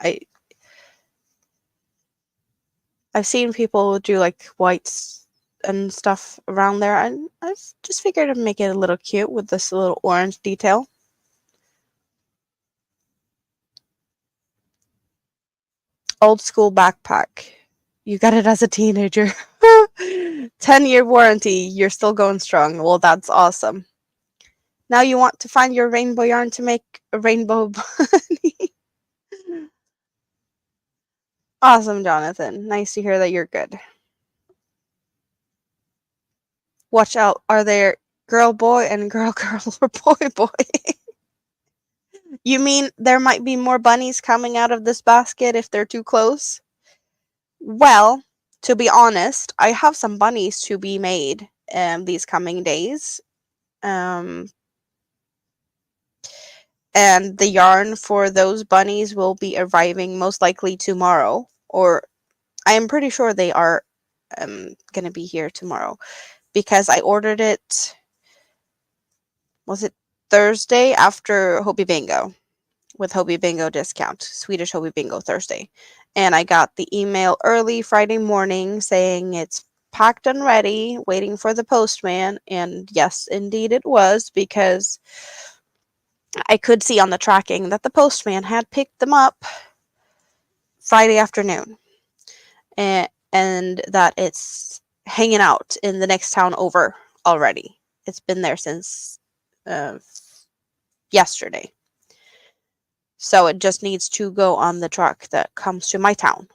I've seen people do like whites and stuff around there, and I just figured to make it a little cute with this little orange detail. Old school backpack. You got it as a teenager. 10-year warranty. You're still going strong. Well, that's awesome. Now you want to find your rainbow yarn to make a rainbow bunny. Awesome, Jonathan. Nice to hear that you're good. Watch out. Are there girl boy and girl girl or boy boy? You mean there might be more bunnies coming out of this basket if they're too close? Well, to be honest, I have some bunnies to be made these coming days. And the yarn for those bunnies will be arriving most likely tomorrow, or I am pretty sure they are going to be here tomorrow because I ordered it, was it Thursday after Hobby Bingo, with Hobby Bingo discount, Swedish Hobby Bingo Thursday. And I got the email early Friday morning saying it's packed and ready, waiting for the postman. And yes, indeed it was, because I could see on the tracking that the postman had picked them up Friday afternoon, and that it's hanging out in the next town over already. It's been there since yesterday. So it just needs to go on the truck that comes to my town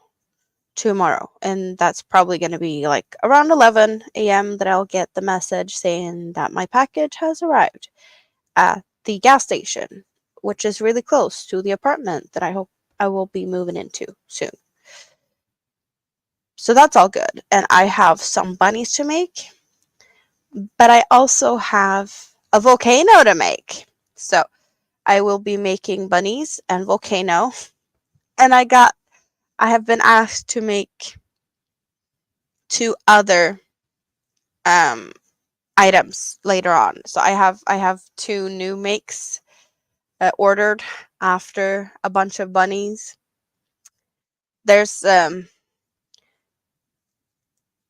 tomorrow. And that's probably going to be like around 11 a.m. that I'll get the message saying that my package has arrived at the gas station, which is really close to the apartment that I hope I will be moving into soon. So that's all good. And I have some bunnies to make, but I also have a volcano to make. So I will be making bunnies and volcano. And I have been asked to make 2 other items later on. So I have 2 new makes ordered after a bunch of bunnies. There's going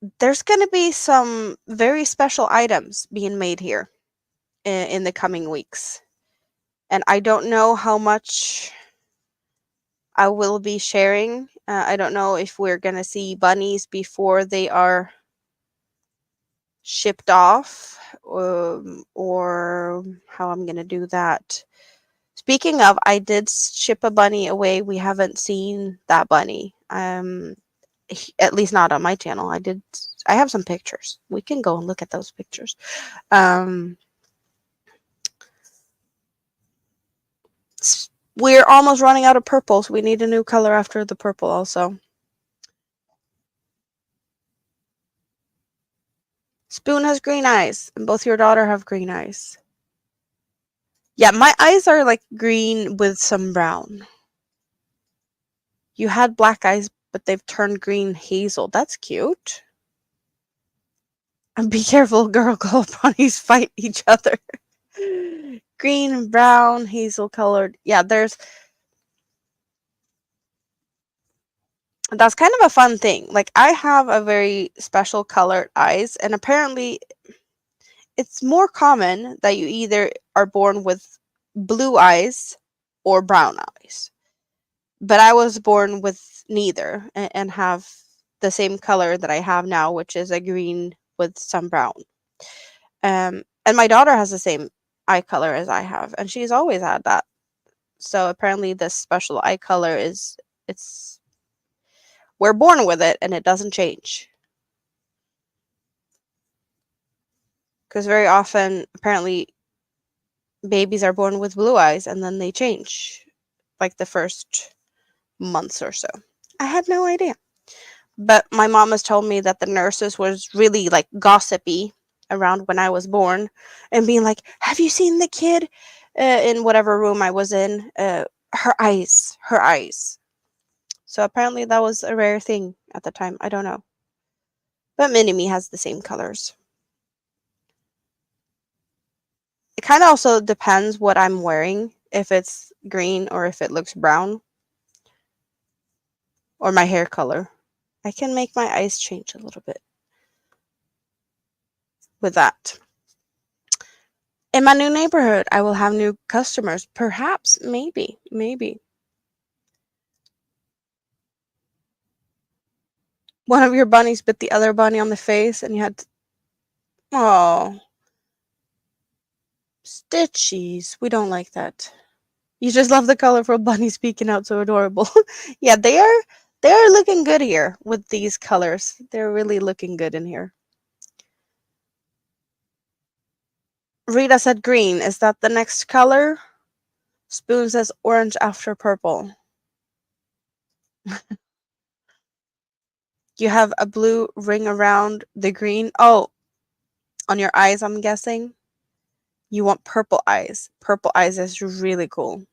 to be some very special items being made here in the coming weeks. And I don't know how much I will be sharing. I don't know if we're going to see bunnies before they are shipped off, or how I'm going to do that. Speaking of, I did ship a bunny away. We haven't seen that bunny. At least not on my channel. I have some pictures. We can go and look at those pictures. We're almost running out of purple, so we need a new color after the purple also. Spoon has green eyes, and both your daughter have green eyes. Yeah, my eyes are like green with some brown. You had black eyes, but they've turned green hazel. That's cute. And be careful, girl bunnies fight each other. Green, brown, hazel colored. Yeah, that's kind of a fun thing. Like, I have a very special colored eyes, and apparently it's more common that you either are born with blue eyes or brown eyes. But I was born with neither and have the same color that I have now, which is a green with some brown. And my daughter has the same eye color as I have, and she's always had that. So apparently this special eye color it's we're born with it and it doesn't change. Because very often, apparently, babies are born with blue eyes and then they change, like the first months or so. I had no idea. But my mom has told me that the nurses was really like gossipy around when I was born and being like, "Have you seen the kid in whatever room I was in? Her eyes, her eyes." So apparently that was a rare thing at the time. I don't know. But Mini-Me has the same colors. It kind of also depends what I'm wearing, if it's green or if it looks brown, or my hair color. I can make my eyes change a little bit with that. In my new neighborhood, I will have new customers. Perhaps, maybe, maybe. One of your bunnies bit the other bunny on the face and you had to... Oh, Stitchies. We don't like that. You just love the colorful bunnies peeking out, so adorable. Yeah, they are looking good here with these colors. They're really looking good in here. Rita said green. Is that the next color? Spoon says orange after purple. You have a blue ring around the green. Oh, on your eyes, I'm guessing. You want purple eyes. Purple eyes is really cool.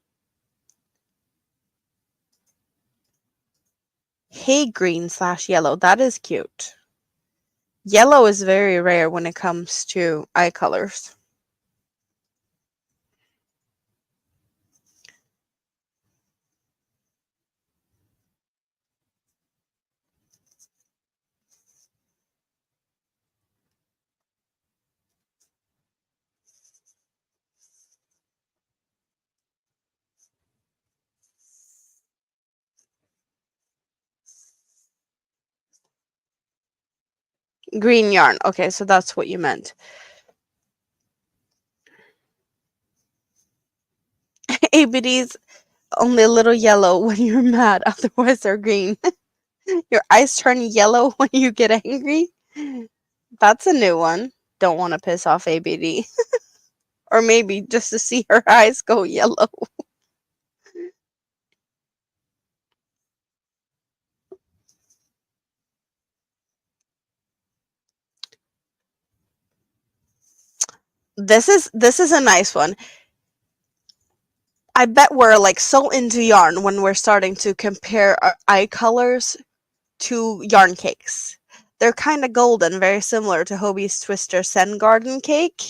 Hey, green/yellow. That is cute. Yellow is very rare when it comes to eye colors. Green yarn. Okay, so that's what you meant. ABD's only a little yellow when you're mad, otherwise they're green. Your eyes turn yellow when you get angry? That's a new one. Don't want to piss off ABD. Or maybe just to see her eyes go yellow. This is a nice one. I bet we're like so into yarn when we're starting to compare our eye colors to yarn cakes. They're kind of golden, very similar to Hobie's Twister Sen Garden cake.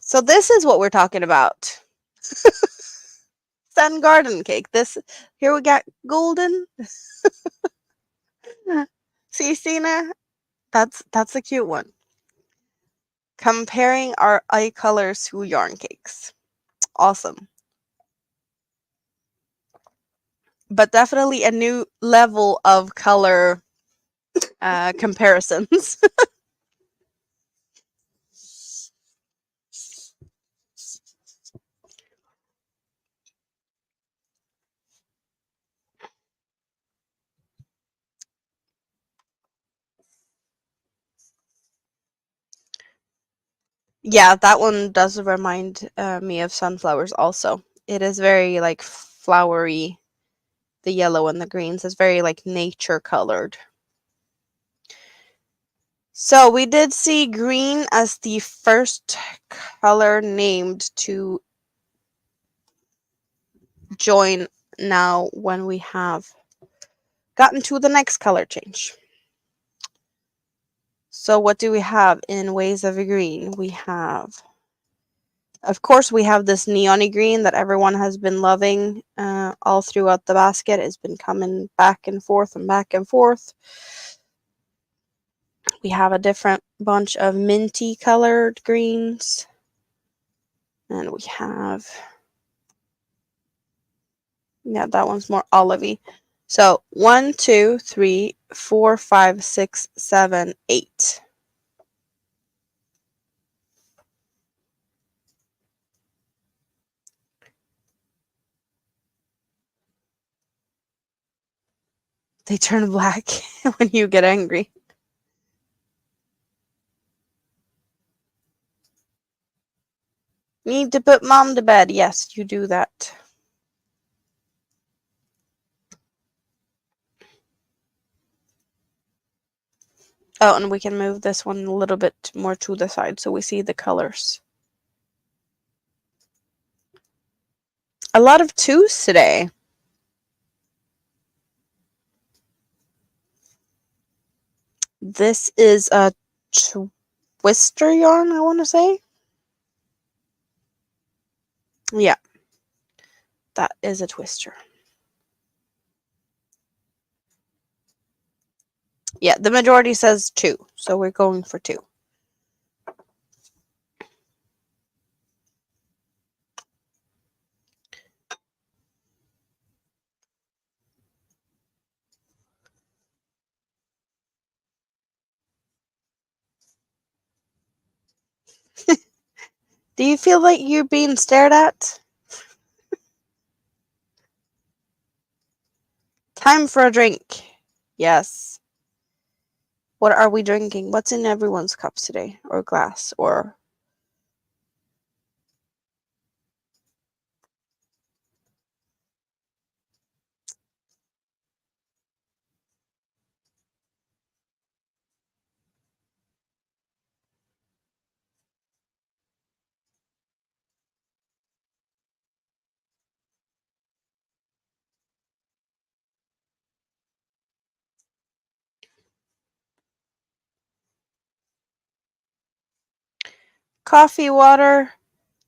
So this is what we're talking about. Sen Garden cake. This here we got golden. See, Sina? That's a cute one. Comparing our eye colors to yarn cakes. Awesome. But definitely a new level of color comparisons. Yeah, that one does remind me of sunflowers also. It is very like flowery. The yellow and the greens is very like nature colored. So we did see green as the first color named to join now when we have gotten to the next color change. So what do we have in ways of green? We have, of course, we have this neon green that everyone has been loving all throughout the basket. It's been coming back and forth and back and forth. We have a different bunch of minty colored greens. And we have, yeah, that one's more olivey. So 1, 2, 3, 4, 5, 6, 7, 8. They turn black when you get angry. Need to put mom to bed. Yes, you do that. Oh, and we can move this one a little bit more to the side so we see the colors. A lot of 2s today. This is a twister yarn, I want to say. Yeah, that is a twister. Yeah, the majority says 2, so we're going for 2. Do you feel like you're being stared at? Time for a drink. Yes. What are we drinking? What's in everyone's cups today? Or glass? Or coffee, water,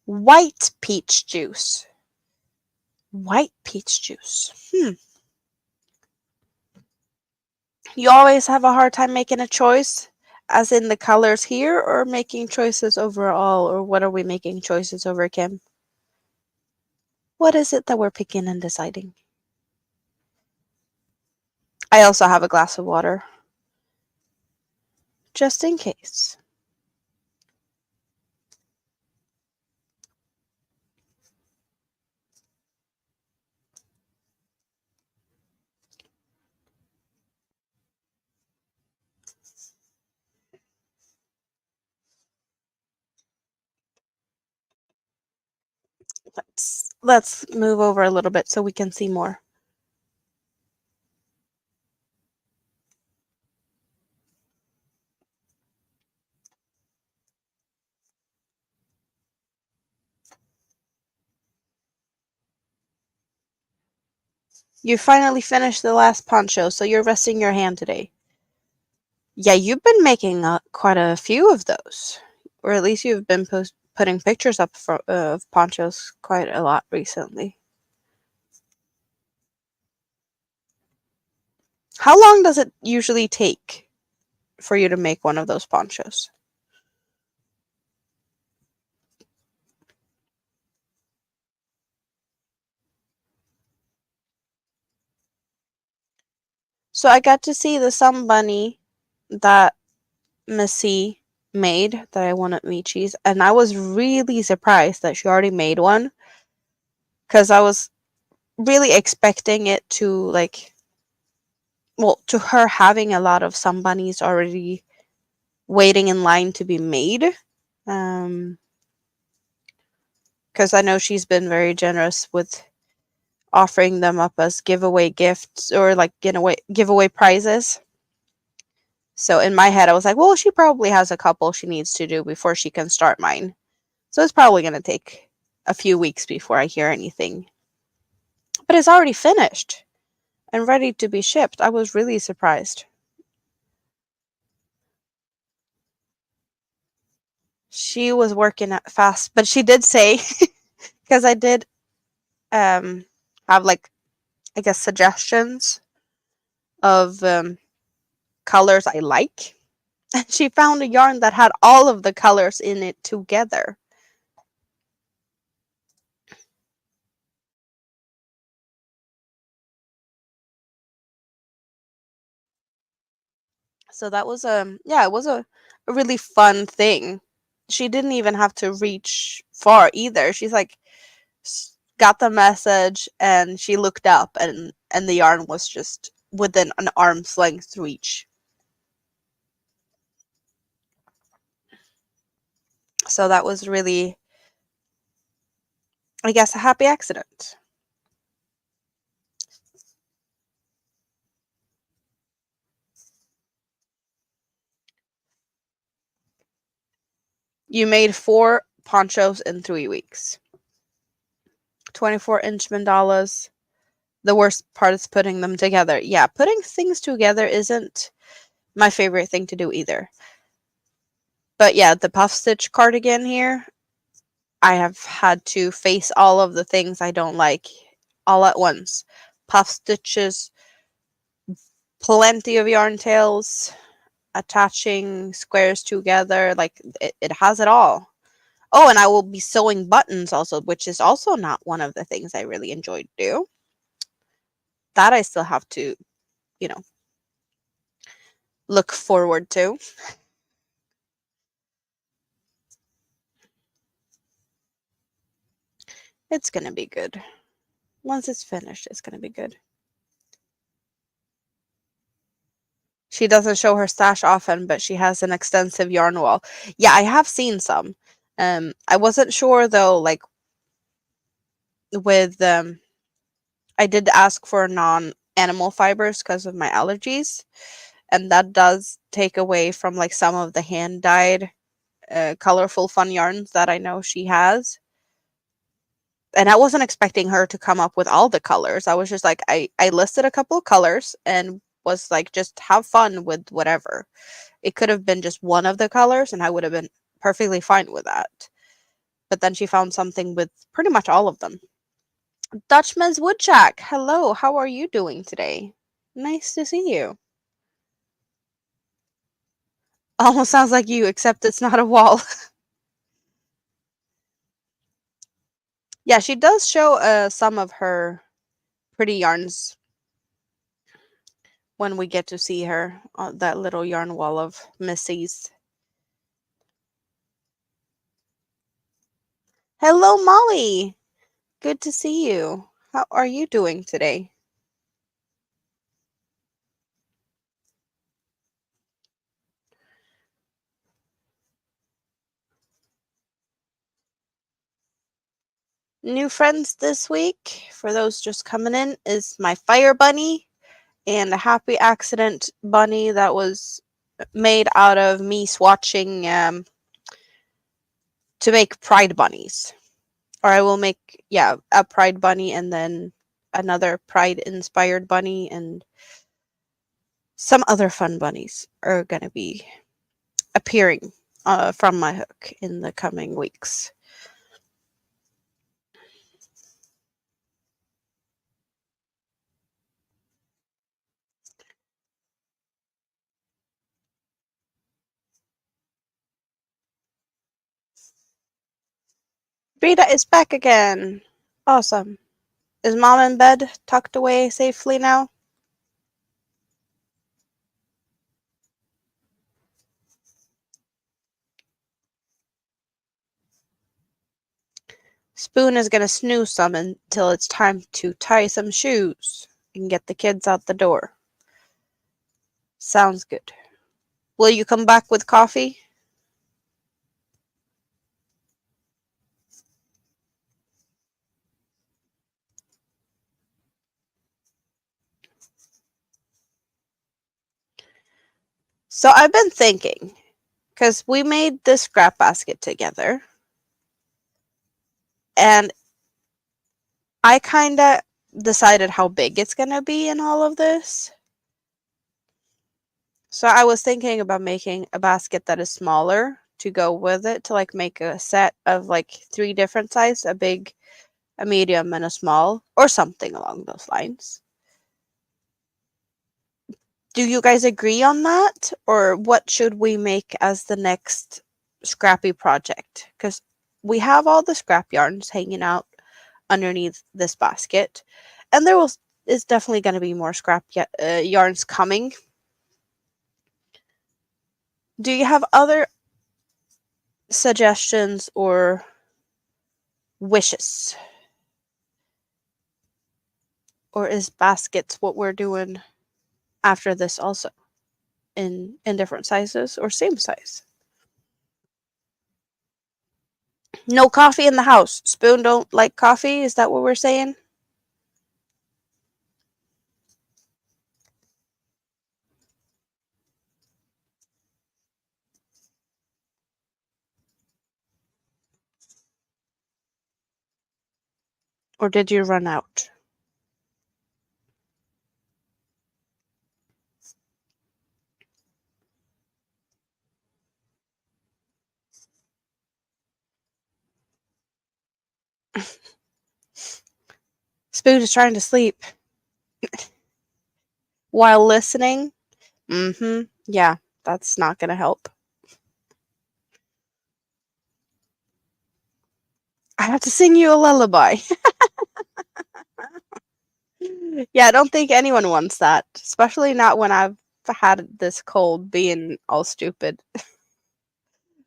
white peach juice. White peach juice. You always have a hard time making a choice, as in the colors here, or making choices overall, or what are we making choices over, Kim? What is it that we're picking and deciding? I also have a glass of water, just in case. Let's move over a little bit so we can see more. You finally finished the last poncho, so you're resting your hand today. Yeah, you've been making quite a few of those, or at least you've been putting pictures up of ponchos quite a lot recently. How long does it usually take for you to make one of those ponchos? So I got to see the sun bunny that Missy made that I won at Michi's, and I was really surprised that she already made one, because I was really expecting it to, like, well, to her having a lot of sun bunnies already waiting in line to be made. Because I know she's been very generous with offering them up as giveaway gifts, or like giveaway prizes. So in my head, I was like, well, she probably has a couple she needs to do before she can start mine. So it's probably going to take a few weeks before I hear anything. But it's already finished and ready to be shipped. I was really surprised. She was working fast, but she did say, because I did have, like, I guess, suggestions of colors I like. And she found a yarn that had all of the colors in it together. So that was yeah, it was a really fun thing. She didn't even have to reach far either. She's like got the message and she looked up and the yarn was just within an arm's length reach. So that was really, I guess, a happy accident. You made 4 ponchos in 3 weeks. 24-inch mandalas. The worst part is putting them together. Yeah, putting things together isn't my favorite thing to do either. But yeah, the Puffstitch cardigan here, I have had to face all of the things I don't like all at once. Puff stitches, plenty of yarn tails, attaching squares together. Like it has it all. Oh, and I will be sewing buttons also, which is also not one of the things I really enjoy to do. That I still have to, you know, look forward to. It's going to be good. Once it's finished, it's going to be good. She doesn't show her stash often, but she has an extensive yarn wall. Yeah, I have seen some. I wasn't sure though, like with I did ask for non-animal fibers because of my allergies, and that does take away from like some of the hand-dyed colorful fun yarns that I know she has. And I wasn't expecting her to come up with all the colors. I was just like I listed a couple of colors and was like just have fun with whatever. It could have been just one of the colors and I would have been perfectly fine with that. But then she found something with pretty much all of them. Dutchman's Woodchuck, hello, how are you doing today? Nice to see you. Almost sounds like you, except it's not a wall. Yeah, she does show some of her pretty yarns when we get to see her on that little yarn wall of Missy's. Hello, Molly. Good to see you. How are you doing today? New friends this week, for those just coming in, is my fire bunny and a happy accident bunny that was made out of me swatching to make pride bunnies. Or I will make, yeah, a pride bunny and then another pride inspired bunny and some other fun bunnies are going to be appearing from my hook in the coming weeks. Rita is back again. Awesome. Is mom in bed, tucked away safely now? Spoon is going to snooze some until it's time to tie some shoes and get the kids out the door. Sounds good. Will you come back with coffee? So I've been thinking, because we made this scrap basket together, and I kind of decided how big it's going to be in all of this. So I was thinking about making a basket that is smaller to go with it, to like make a set of like 3 different sizes, a big, a medium, and a small, or something along those lines. Do you guys agree on that? Or what should we make as the next scrappy project? Because we have all the scrap yarns hanging out underneath this basket. And there is definitely going to be more scrap yarns coming. Do you have other suggestions or wishes? Or is baskets what we're doing after this also? In different sizes or same size? No coffee in the house. Spoon don't like coffee? Is that what we're saying? Or did you run out? Spoon is trying to sleep while listening. Mm-hmm. Yeah, that's not gonna help. I have to sing you a lullaby. Yeah, I don't think anyone wants that, especially not when I've had this cold being all stupid.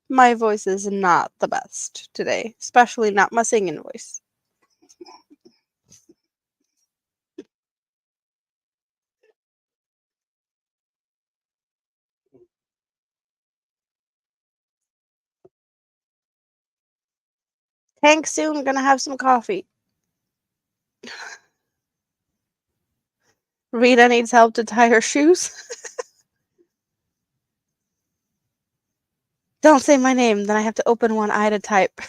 My voice is not the best today, especially not my singing voice. Hank soon gonna have some coffee. Rita needs help to tie her shoes. Don't say my name, then I have to open one eye to type.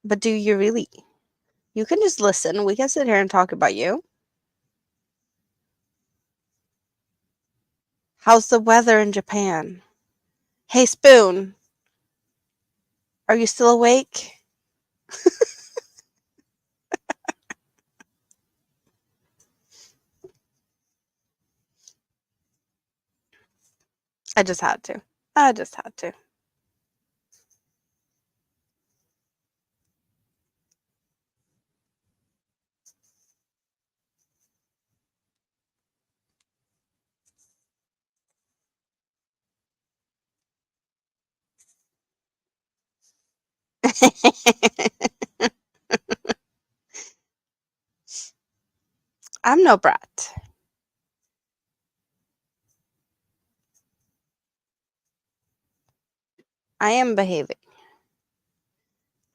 But do you really? You can just listen. We can sit here and talk about you. How's the weather in Japan? Hey, Spoon, are you still awake? I just had to. I just had to. I'm no brat. I am behaving.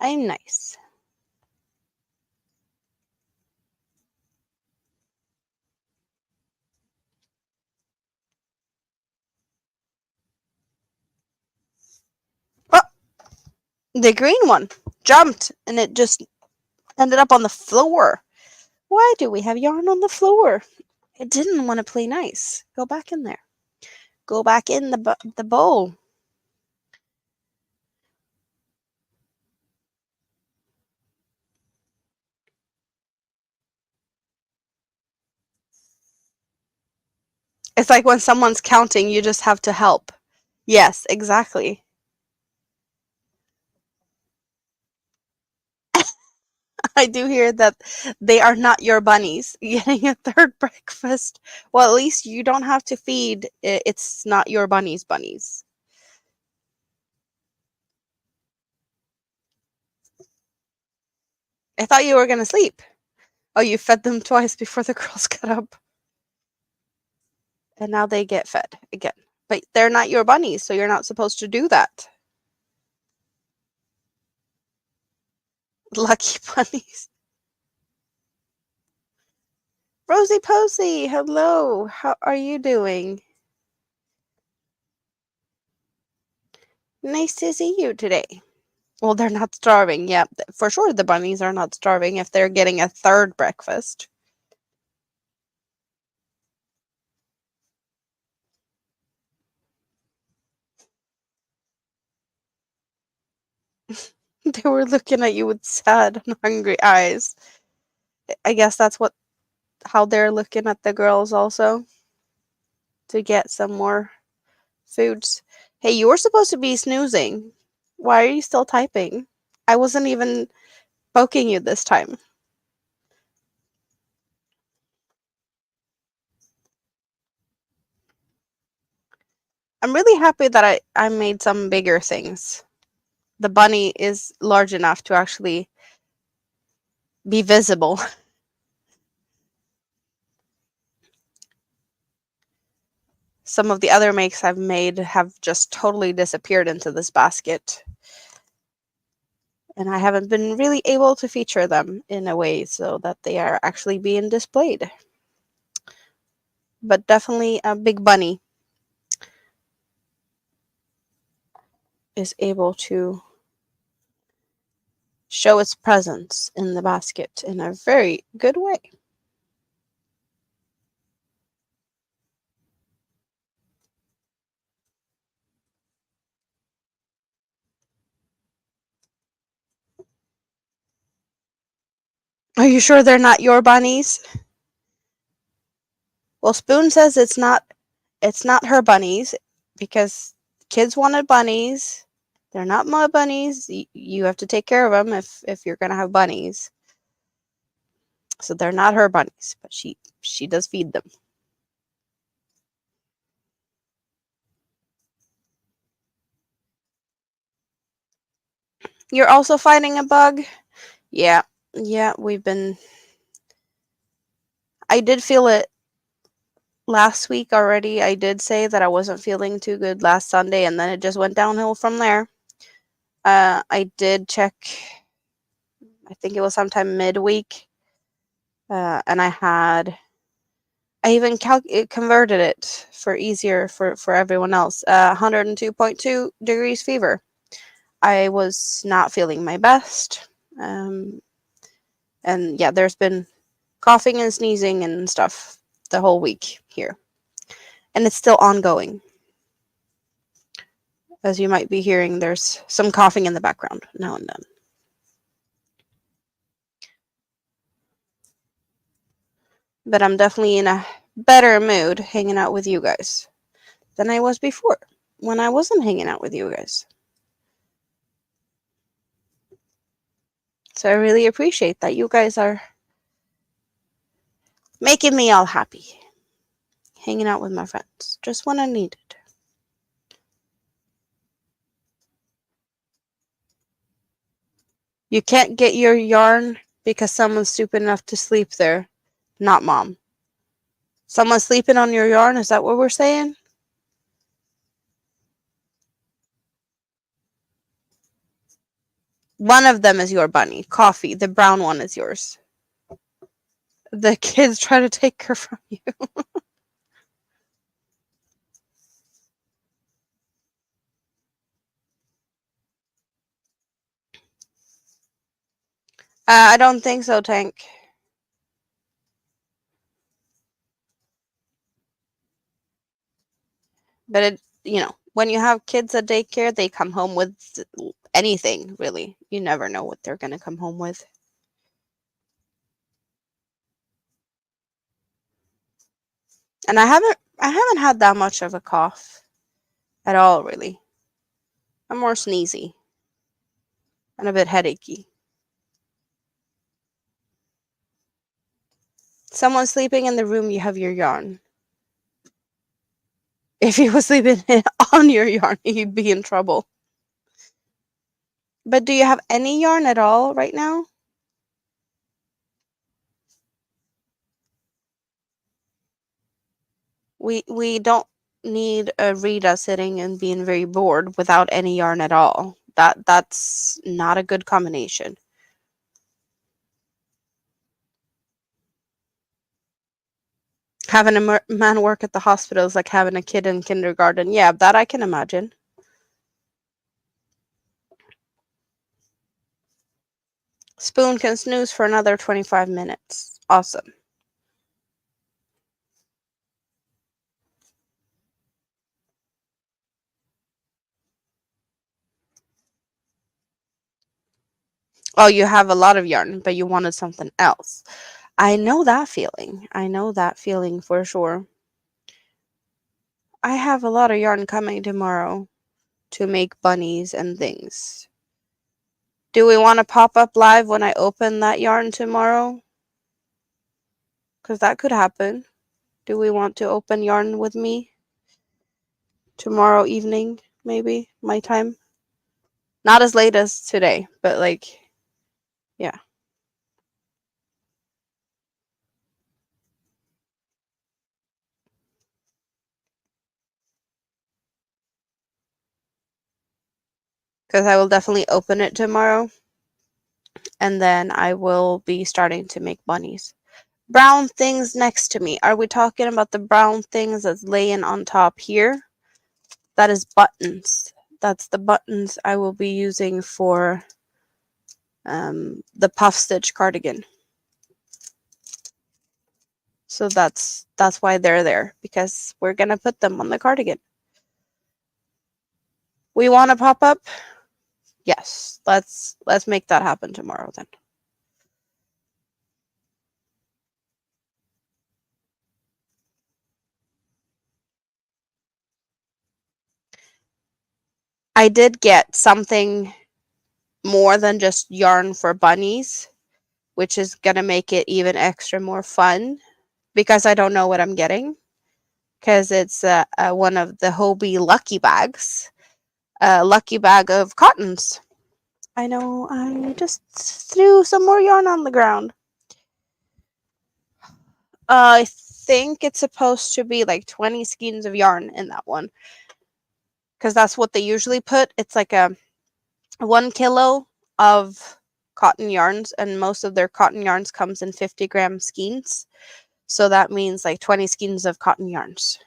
I am nice. Oh, the green one jumped and it just ended up on the floor. Why do we have yarn on the floor? It didn't want to play nice. Go back in there. Go back in the bowl. It's like when someone's counting, you just have to help. Yes, exactly. I do hear that they are not your bunnies. Getting a third breakfast. Well, at least you don't have to feed. It's not your bunnies. I thought you were gonna sleep. Oh, you fed them twice before the girls got up. And now they get fed again. But they're not your bunnies, so you're not supposed to do that. Lucky bunnies. Rosie Posey, hello. How are you doing? Nice to see you today. Well, they're not starving. Yeah, for sure the bunnies are not starving if they're getting a third breakfast. They were looking at you with sad and hungry eyes. I guess that's what how they're looking at the girls also to get some more foods. Hey, you were supposed to be snoozing. Why are you still typing? I wasn't even poking you this time. I'm really happy that I made some bigger things. The bunny is large enough to actually be visible. Some of the other makes I've made have just totally disappeared into this basket, and I haven't been really able to feature them in a way so that they are actually being displayed. But definitely a big bunny is able to show its presence in the basket in a very good way. Are you sure they're not your bunnies? Well, Spoon says it's not her bunnies because kids wanted bunnies. They're not my bunnies. You have to take care of them if you're gonna have bunnies. So they're not her bunnies, but she does feed them. You're also fighting a bug? Yeah. Yeah, I did feel it last week already. I did say that I wasn't feeling too good last Sunday, and then it just went downhill from there. I did check, I think it was sometime midweek, and I even converted it for easier for everyone else. 102.2 degrees fever. I was not feeling my best. Um, and yeah, there's been coughing and sneezing and stuff the whole week here. And it's still ongoing. As you might be hearing, there's some coughing in the background now and then. But I'm definitely in a better mood hanging out with you guys than I was before when I wasn't hanging out with you guys. So I really appreciate that you guys are making me all happy. Hanging out with my friends. Just when I need it. You can't get your yarn because someone's stupid enough to sleep there. Not mom. Someone's sleeping on your yarn? Is that what we're saying? One of them is your bunny. Coffee. The brown one is yours. The kids try to take her from you. I don't think so, Tank. But when you have kids at daycare, they come home with anything, really. You never know what they're going to come home with. And I haven't had that much of a cough at all, really. I'm more sneezy and a bit headachy. Someone sleeping in the room, you have your yarn. If he was sleeping on your yarn, he'd be in trouble. But do you have any yarn at all right now? We don't need a Rita sitting and being very bored without any yarn at all. That's not a good combination. Having a man work at the hospital is like having a kid in kindergarten. Yeah, that I can imagine. Spoon can snooze for another 25 minutes. Awesome. Oh, you have a lot of yarn, but you wanted something else. I know that feeling. I know that feeling for sure. I have a lot of yarn coming tomorrow to make bunnies and things. Do we want to pop up live when I open that yarn tomorrow? Because that could happen. Do we want to open yarn with me tomorrow evening, maybe, my time. Not as late as today, but like, yeah. Because I will definitely open it tomorrow. And then I will be starting to make bunnies. Brown things next to me. Are we talking about the brown things that's laying on top here? That is buttons. That's the buttons I will be using for the Puffstitch cardigan. So that's why they're there, because we're gonna put them on the cardigan. We want to pop up? Yes. Let's make that happen tomorrow then. I did get something more than just yarn for bunnies, which is gonna make it even extra more fun, because I don't know what I'm getting, because it's one of the Hobie lucky bags, a lucky bag of cottons. I know, I just threw some more yarn on the ground. I think it's supposed to be like 20 skeins of yarn in that one, because that's what they usually put. It's like a 1 kilo of cotton yarns, and most of their cotton yarns comes in 50-gram skeins. So that means like 20 skeins of cotton yarns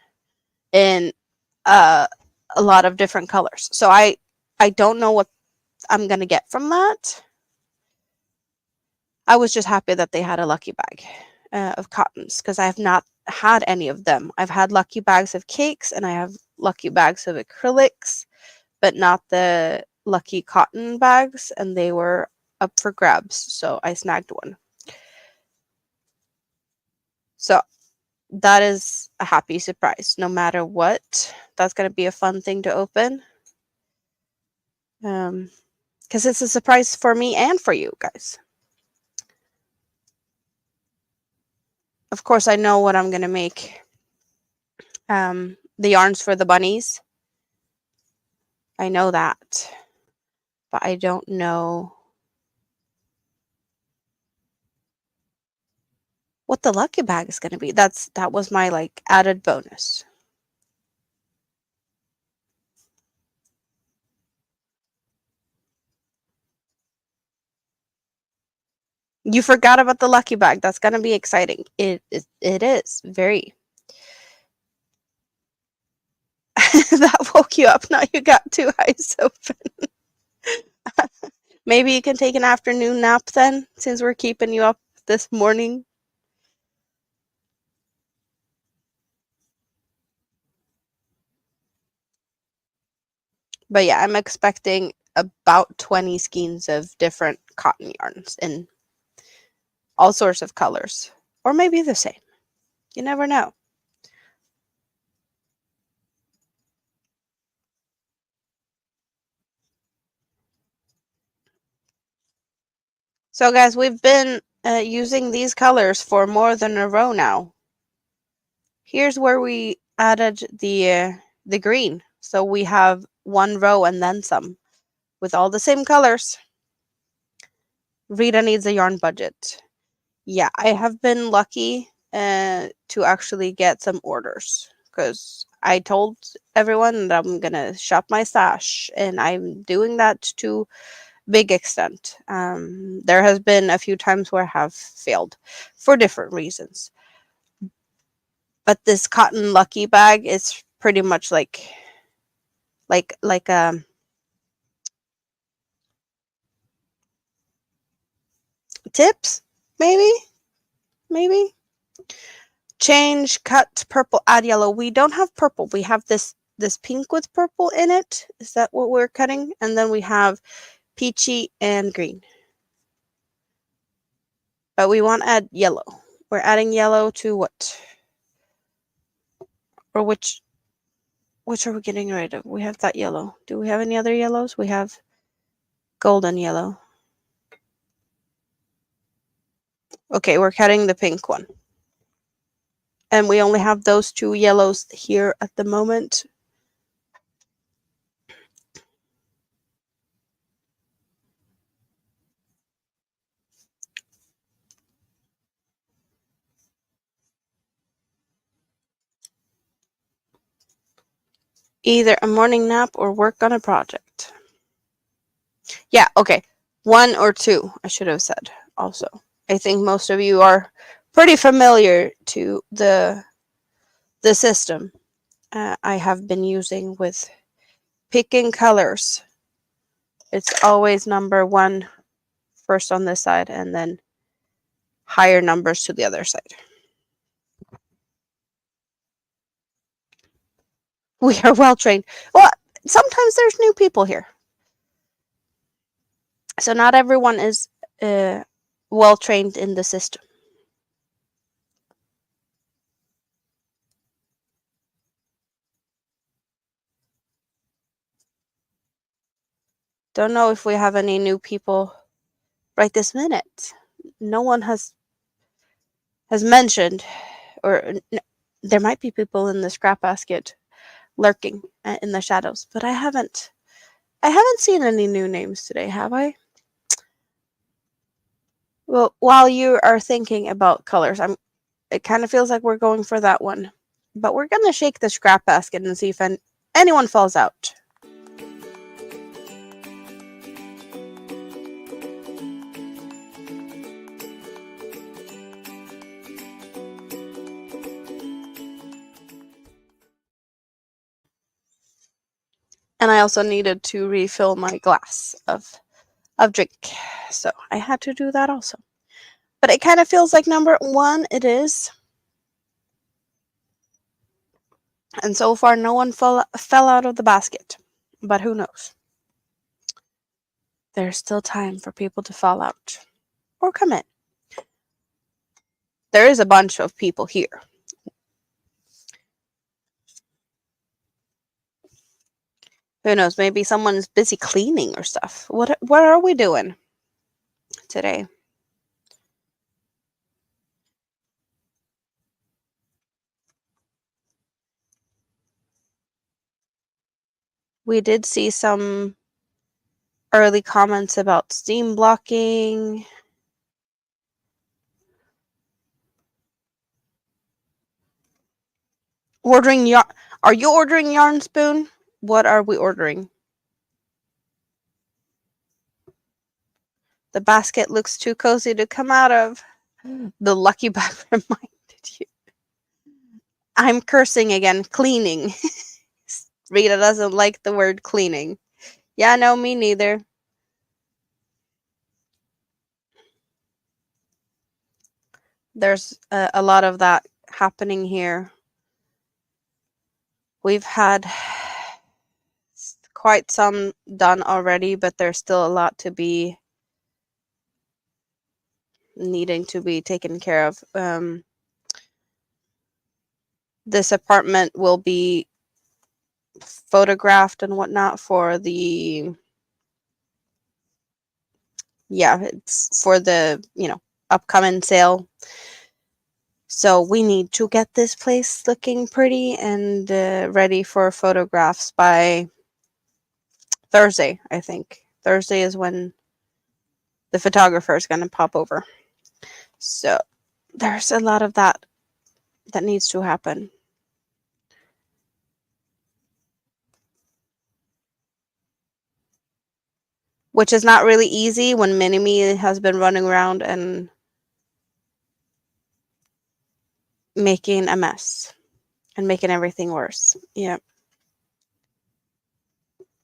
in a lot of different colors. So I don't know what I'm gonna get from that. I was just happy that they had a lucky bag of cottons, because I have not had any of them. I've had lucky bags of cakes and I have lucky bags of acrylics, but not the lucky cotton bags, and they were up for grabs, so I snagged one. So that is a happy surprise. No matter what, that's going to be a fun thing to open. Because it's a surprise for me and for you guys. Of course, I know what I'm going to make. The yarns for the bunnies. I know that. But I don't know what the lucky bag is going to be. That was my like added bonus. You forgot about the lucky bag. That's going to be exciting. It is very. That woke you up. Now you got 2 eyes open. Maybe you can take an afternoon nap then, since we're keeping you up this morning. But yeah, I'm expecting about 20 skeins of different cotton yarns in all sorts of colors. Or maybe the same. You never know. So guys, we've been using these colors for more than a row now. Here's where we added the green. So we have 1 row and then some with all the same colors. Rita needs a yarn budget. Yeah, I have been lucky to actually get some orders, because I told everyone that I'm gonna shop my stash, and I'm doing that to big extent. There has been a few times where I have failed for different reasons, but this cotton lucky bag is pretty much like tips, maybe change, cut, purple, add yellow. We don't have purple. We have this pink with purple in it. Is that what we're cutting? And then we have peachy and green. But we want to add yellow. We're adding yellow to what? Or which are we getting rid of? We have that yellow. Do we have any other yellows? We have golden yellow. Okay, we're cutting the pink one. And we only have those 2 yellows here at the moment. Either a morning nap or work on a project. Yeah, okay. 1 or 2, I should have said also. I think most of you are pretty familiar to the system I have been using with picking colors. It's always number 1 first on this side and then higher numbers to the other side. We are well trained. Well, sometimes there's new people here. So not everyone is well trained in the system. Don't know if we have any new people right this minute. No one has mentioned, or there might be people in the scrap basket lurking in the shadows, but I haven't seen any new names today, have I? Well, while you are thinking about colors, it kind of feels like we're going for that one. But we're going to shake the scrap basket and see if anyone falls out. And I also needed to refill my glass of drink. So I had to do that also. But it kind of feels like number 1 it is. And so far no one fell out of the basket. But who knows? There's still time for people to fall out or come in. There is a bunch of people here. Who knows? Maybe someone's busy cleaning or stuff. What are we doing today? We did see some early comments about steam blocking. Ordering yarn. Are you ordering yarn spoon? What are we ordering? The basket looks too cozy to come out of. The lucky bag reminded you. I'm cursing again. Cleaning. Rita doesn't like the word cleaning. Yeah, no, me neither. There's a lot of that happening here. We've had quite some done already, but there's still a lot to be needing to be taken care of. This apartment will be photographed and whatnot for the it's for the upcoming sale. So we need to get this place looking pretty and ready for photographs by Thursday. I think Thursday is when the photographer is going to pop over. So there's a lot of that needs to happen. Which is not really easy when Mini-Me has been running around and making a mess and making everything worse. Yeah.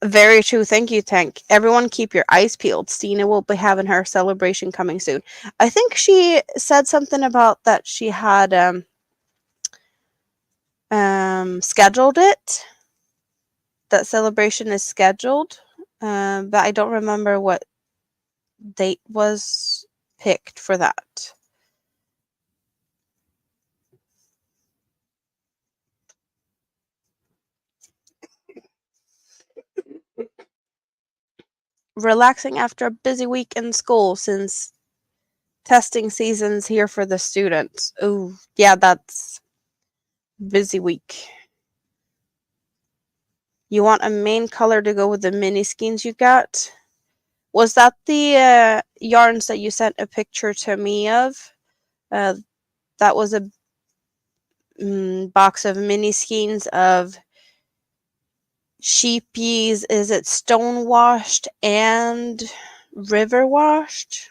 Very true. Thank you, Tank. Everyone keep your eyes peeled. Stina will be having her celebration coming soon. I think she said something about that she had scheduled it. That celebration is scheduled. But I don't remember what date was picked for that. Relaxing after a busy week in school since testing season's here for the students. Oh, yeah, that's busy week. You want a main color to go with the mini skeins you got? Was that the yarns that you sent a picture to me of? That was a box of mini skeins of Sheepies, is it stone washed and river washed?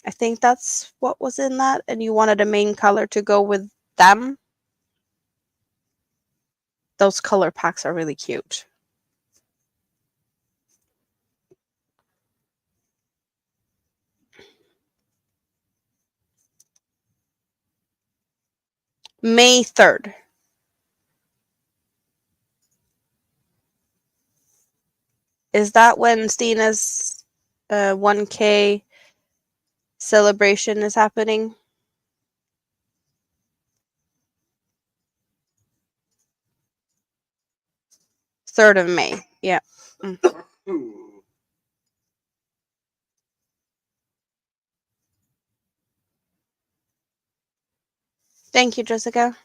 I think that's what was in that. And you wanted a main color to go with them. Those color packs are really cute. May 3rd. Is that when Stina's 1K celebration is happening? 3rd of May. Yeah. Mm. Thank you, Jessica.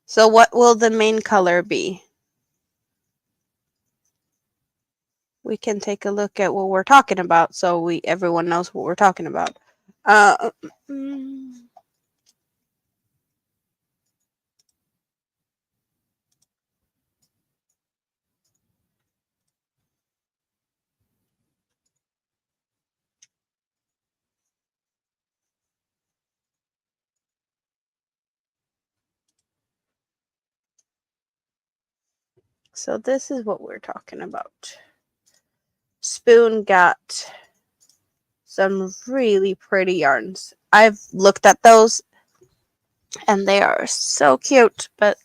So what will the main color be? We can take a look at what we're talking about so everyone knows what we're talking about. Mm, so this is what we're talking about. Spoon got some really pretty yarns. I've looked at those and they are so cute, but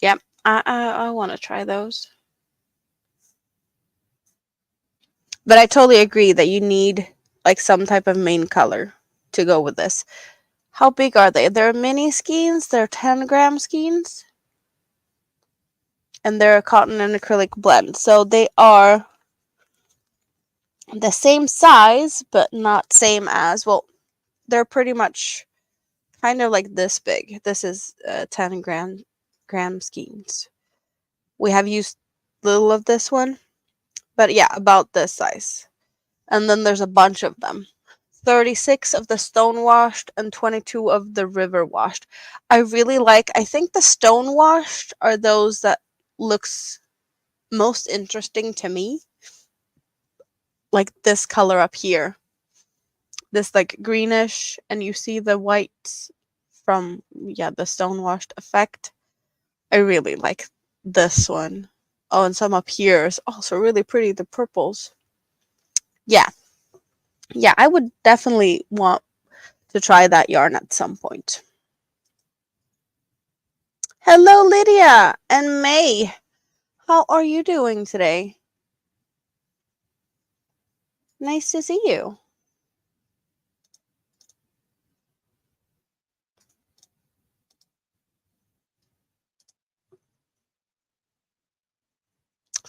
yeah, I want to try those. But I totally agree that you need like some type of main color to go with this. How big are they? They're mini skeins. They're 10-gram skeins. And they're a cotton and acrylic blend. So they are the same size, but not same as, well, they're pretty much kind of like this big. This is 10-gram skeins. We have used little of this one, but yeah, about this size. And then there's a bunch of them. 36 of the stone washed and 22 of the river washed. I think the stone washed are those that looks most interesting to me. Like this color up here. This like greenish, and you see the whites from the stone washed effect. I really like this one. Oh, and some up here is also really pretty, the purples. Yeah. Yeah, I would definitely want to try that yarn at some point. Hello, Lydia and May. How are you doing today? Nice to see you.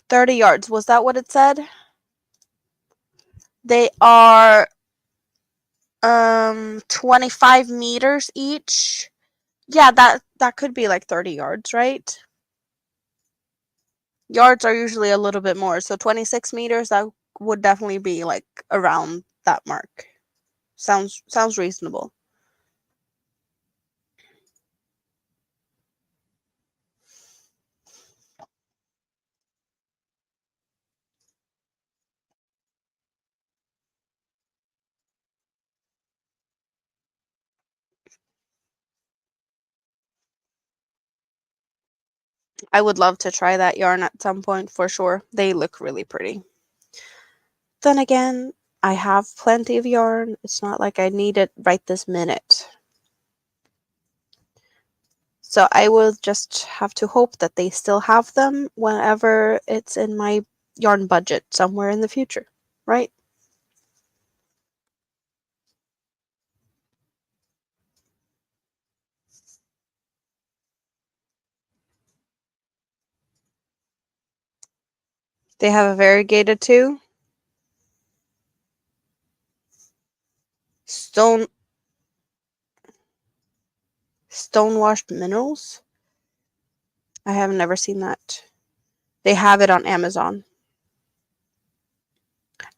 $30 yards. Was that what it said? They are 25 meters each. Yeah, that could be like 30 yards, right? Yards are usually a little bit more. So 26 meters, that would definitely be like around that mark. Sounds reasonable. I would love to try that yarn at some point for sure. They look really pretty. Then again, I have plenty of yarn. It's not like I need it right this minute. So I will just have to hope that they still have them whenever it's in my yarn budget somewhere in the future, right? They have a variegated too. Stone washed minerals. I have never seen that. They have it on Amazon.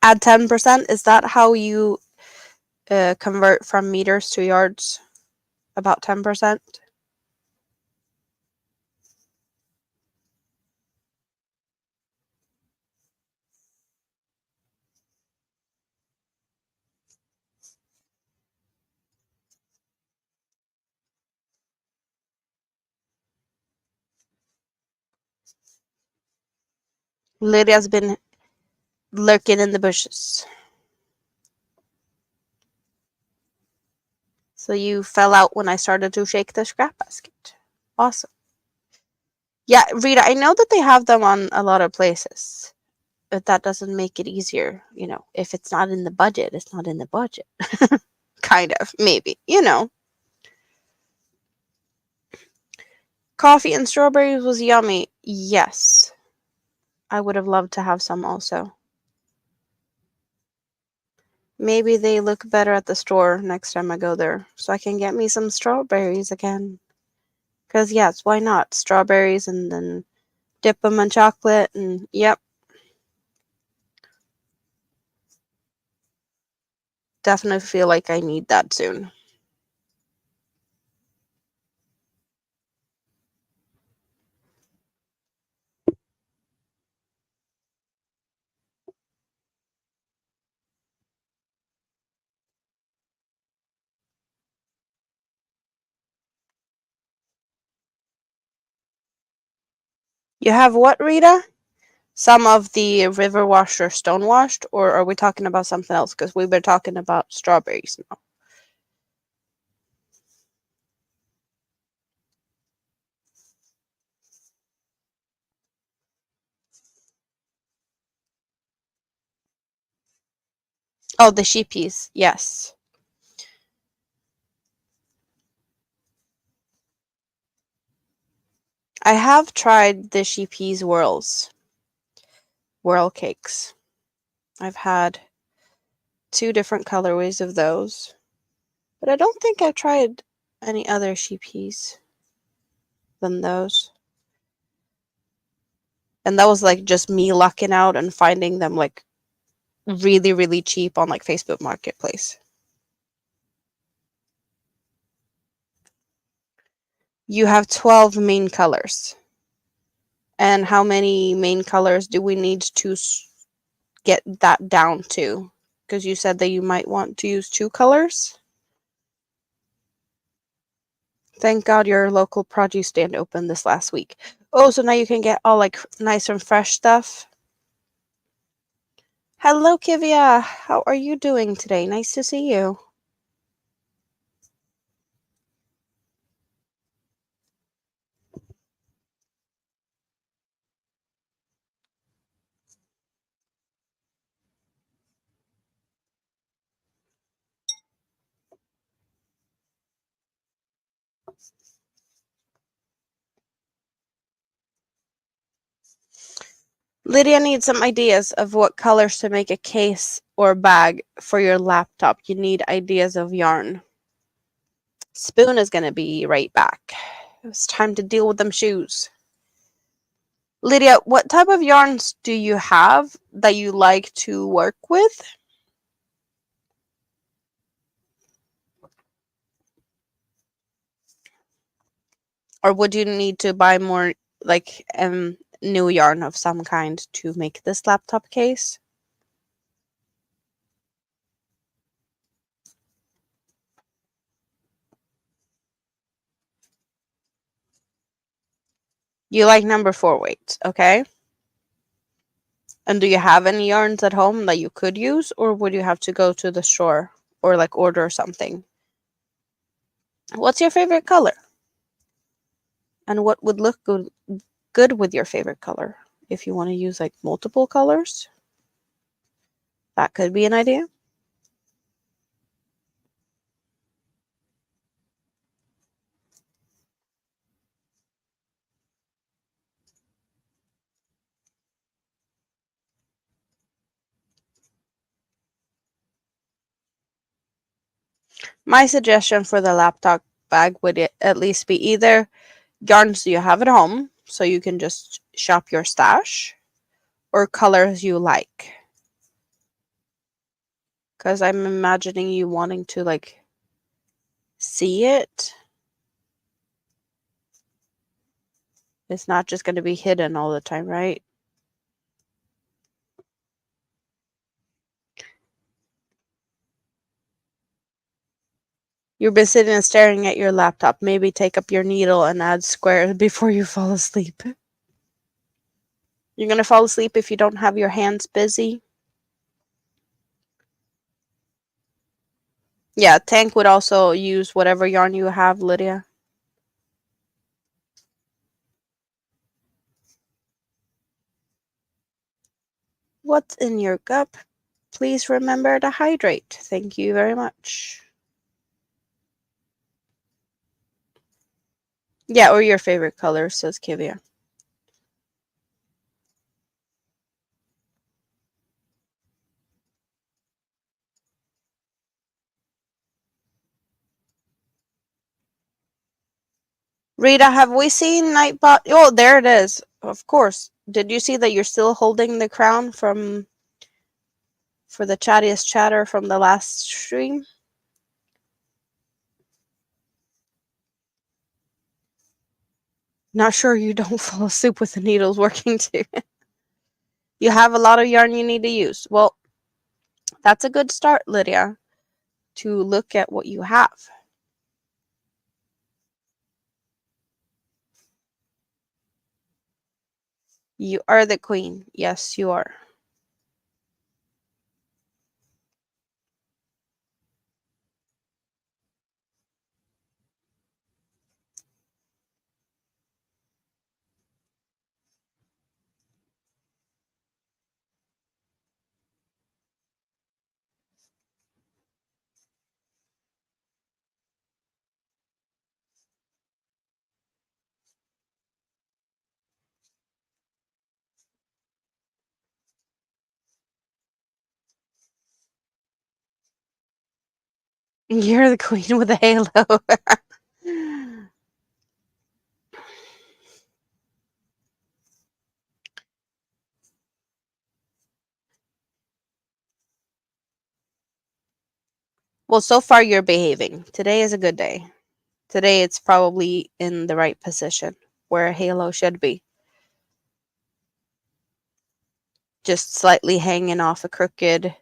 Add 10%. Is that how you convert from meters to yards, about 10%. Lydia's been lurking in the bushes. So you fell out when I started to shake the scrap basket. Awesome. Yeah, Rita, I know that they have them on a lot of places, but that doesn't make it easier. If it's not in the budget, it's not in the budget. Kind of, maybe, Coffee and strawberries was yummy. Yes. I would have loved to have some also. Maybe they look better at the store next time I go there, so I can get me some strawberries again. Because, yes, why not? Strawberries and then dip them in chocolate and, yep. Definitely feel like I need that soon. You have what, Rita? Some of the river washed or stone washed, or are we talking about something else? Because we've been talking about strawberries now. Oh, the sheepies. Yes. I have tried the sheepies whirl cakes. I've had 2 different colorways of those, but I don't think I've tried any other sheepies than those. And that was like just me lucking out and finding them like really, really cheap on like Facebook Marketplace. You have 12 main colors. And how many main colors do we need to get that down to? Because you said that you might want to use 2 colors. Thank God your local produce stand opened this last week. Oh, so now you can get all like nice and fresh stuff. Hello, Kivia. How are you doing today? Nice to see you. Lydia needs some ideas of what colors to make a case or bag for your laptop. You need ideas of yarn. Spoon is going to be right back. It's time to deal with them shoes. Lydia, what type of yarns do you have that you like to work with? Or would you need to buy more like new yarn of some kind to make this laptop case? You like number 4 weights, okay? And do you have any yarns at home that you could use, or would you have to go to the store or like order something? What's your favorite color? And what would look good with your favorite color? If you want to use like multiple colors, that could be an idea. My suggestion for the laptop bag would at least be either yarns you have at home, so you can just shop your stash, or colors you like. Because I'm imagining you wanting to, like, see it. It's not just going to be hidden all the time, right? You've been sitting and staring at your laptop. Maybe take up your needle and add squares before you fall asleep. You're going to fall asleep if you don't have your hands busy. Yeah, Tank would also use whatever yarn you have, Lydia. What's in your cup? Please remember to hydrate. Thank you very much. Yeah, or your favorite color, says Kivia. Rita, have we seen Nightbot? Oh, there it is. Of course. Did you see that you're still holding the crown for the chattiest chatter from the last stream? Not sure you don't fall asleep with the needles working too. You have a lot of yarn you need to use. Well, that's a good start, Lydia, to look at what you have. You are the queen. Yes, you are. You're the queen with a halo. Well, so far you're behaving. Today is a good day. Today it's probably in the right position where a halo should be. Just slightly hanging off a crooked,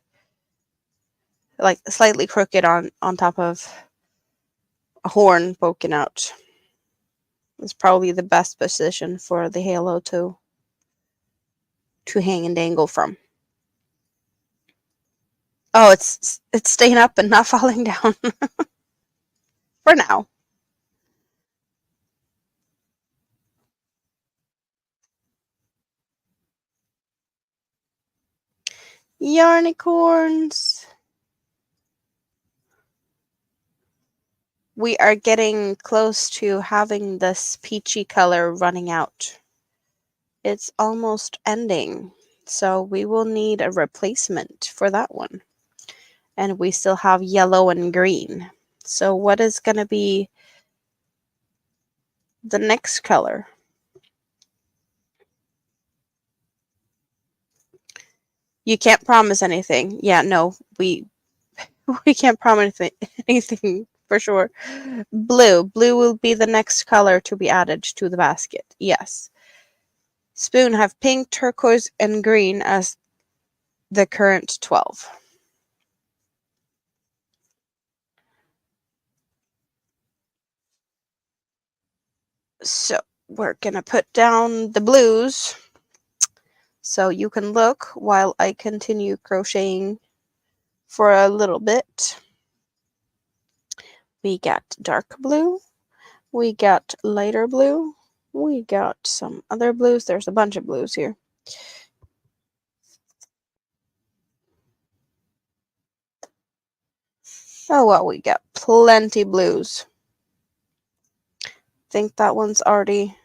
like slightly crooked on top of a horn poking out. It's probably the best position for the halo to hang and dangle from. Oh, it's staying up and not falling down for now. Yarnicorns. We are getting close to having this peachy color running out. It's almost ending, so we will need a replacement for that one. And we still have yellow and green. So what is going to be the next color? You can't promise anything. Yeah, no, we can't promise anything for sure. Blue will be the next color to be added to the basket. Yes. Spoon have pink, turquoise, and green as the current 12. So we're gonna put down the blues so you can look while I continue crocheting for a little bit. We got dark blue, we got lighter blue, we got some other blues. There's a bunch of blues here. Oh well, we got plenty blues. Think that one's already...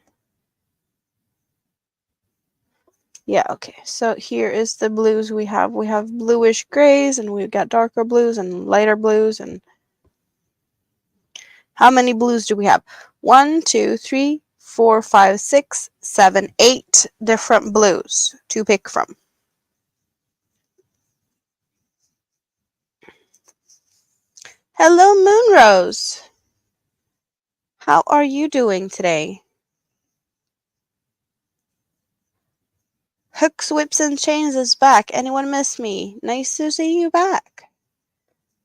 Yeah, okay. So here is the blues we have. We have bluish grays, and we've got darker blues and lighter blues. And how many blues do we have? 1, 2, 3, 4, 5, 6, 7, 8 different blues to pick from. Hello, Moonrose. How are you doing today? Hooks, Whips, and Chains is back. Anyone miss me? Nice to see you back.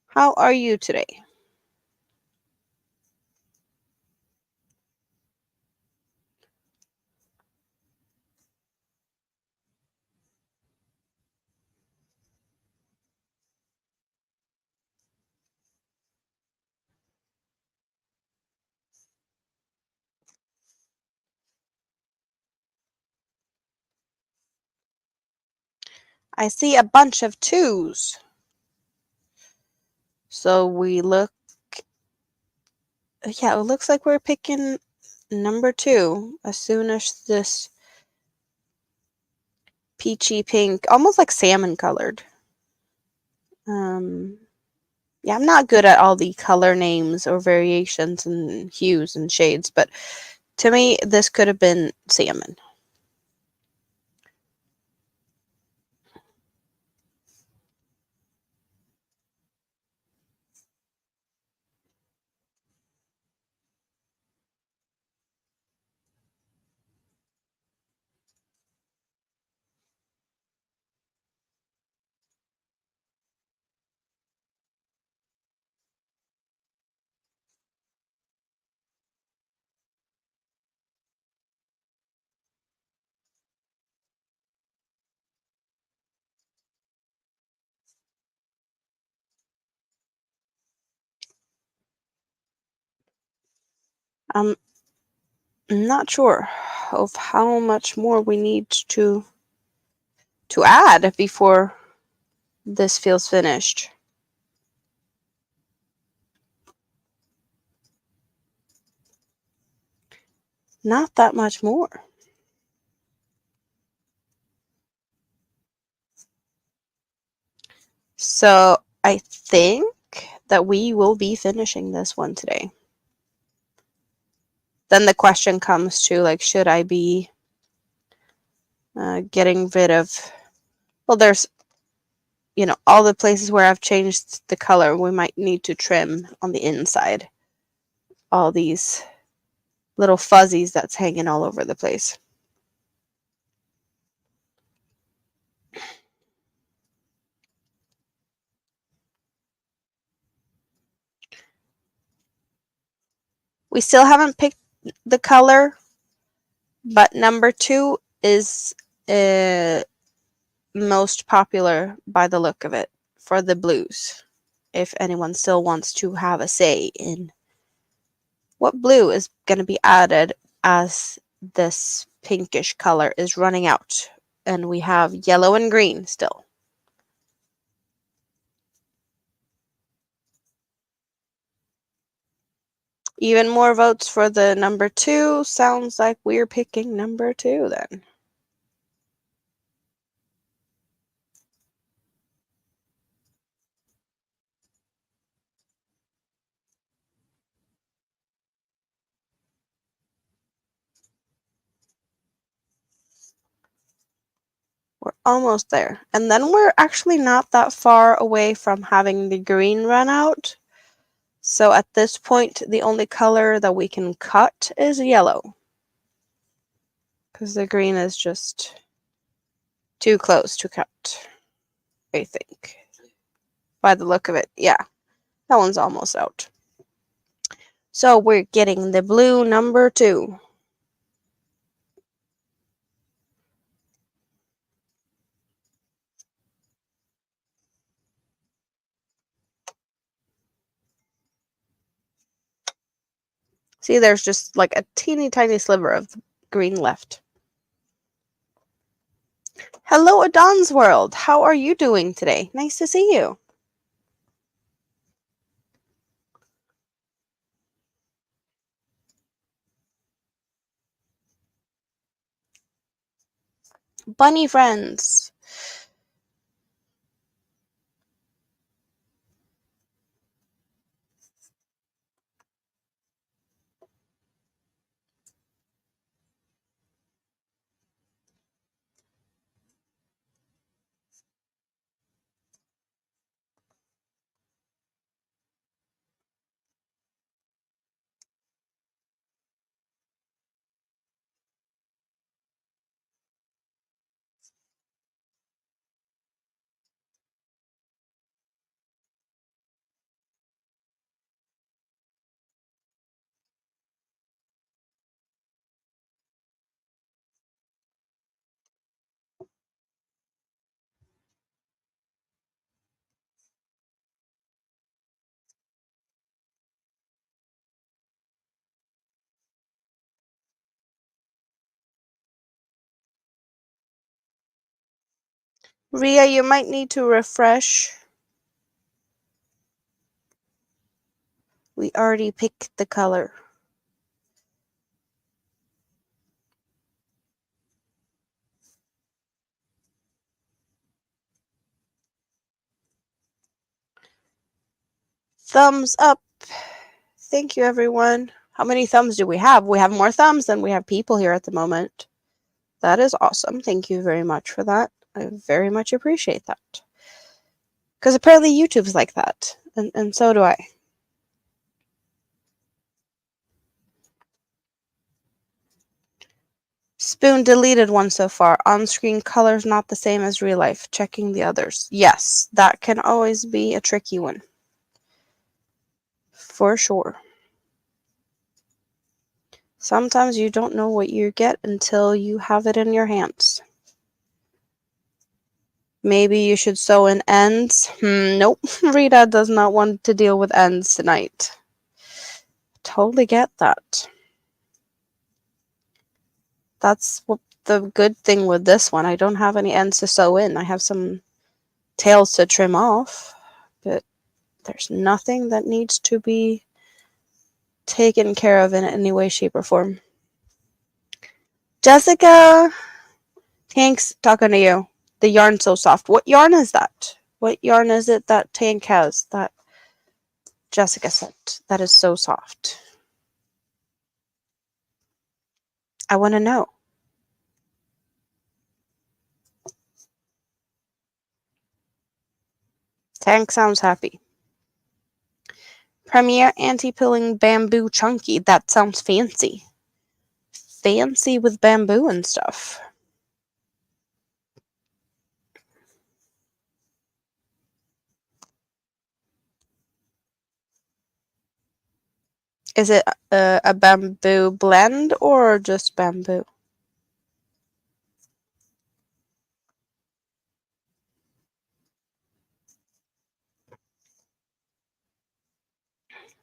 How are you today? I see a bunch of twos. So we look, yeah, it looks like we're picking number 2 as soon as this peachy pink, almost like salmon colored. Yeah, I'm not good at all the color names or variations and hues and shades, but to me, this could have been salmon. I'm not sure of how much more we need to add before this feels finished. Not that much more. So I think that we will be finishing this one today. Then the question comes to, like, should I be getting rid of, well, there's, all the places where I've changed the color, we might need to trim on the inside. All these little fuzzies that's hanging all over the place. We still haven't picked the color, but number 2 is most popular by the look of it for the blues. If anyone still wants to have a say in what blue is going to be added as this pinkish color is running out. And we have yellow and green still. Even more votes for the number 2. Sounds like we're picking number 2 then. We're almost there. And then we're actually not that far away from having the green run out. So at this point, the only color that we can cut is yellow. Because the green is just too close to cut, I think. By the look of it, yeah. That one's almost out. So we're getting the blue number 2. See, there's just like a teeny tiny sliver of green left. Hello, Adon's World. How are you doing today? Nice to see you. Bunny friends. Ria, you might need to refresh. We already picked the color. Thumbs up. Thank you, everyone. How many thumbs do we have? We have more thumbs than we have people here at the moment. That is awesome. Thank you very much for that. I very much appreciate that. Because apparently YouTube's like that. And so do I. Spoon deleted one so far. On-screen colors not the same as real life. Checking the others. Yes, that can always be a tricky one. For sure. Sometimes you don't know what you get until you have it in your hands. Maybe you should sew in ends. Nope. Rita does not want to deal with ends tonight. Totally get that. That's the good thing with this one. I don't have any ends to sew in. I have some tails to trim off, but there's nothing that needs to be taken care of in any way, shape, or form. Jessica! Tank's talking to you. The yarn's so soft. What yarn is that? What yarn is it that Tank has that Jessica said? That is so soft. I want to know. Tank sounds happy. Premier Anti-Pilling Bamboo Chunky. That sounds fancy. Fancy with bamboo and stuff. Is it a bamboo blend or just bamboo?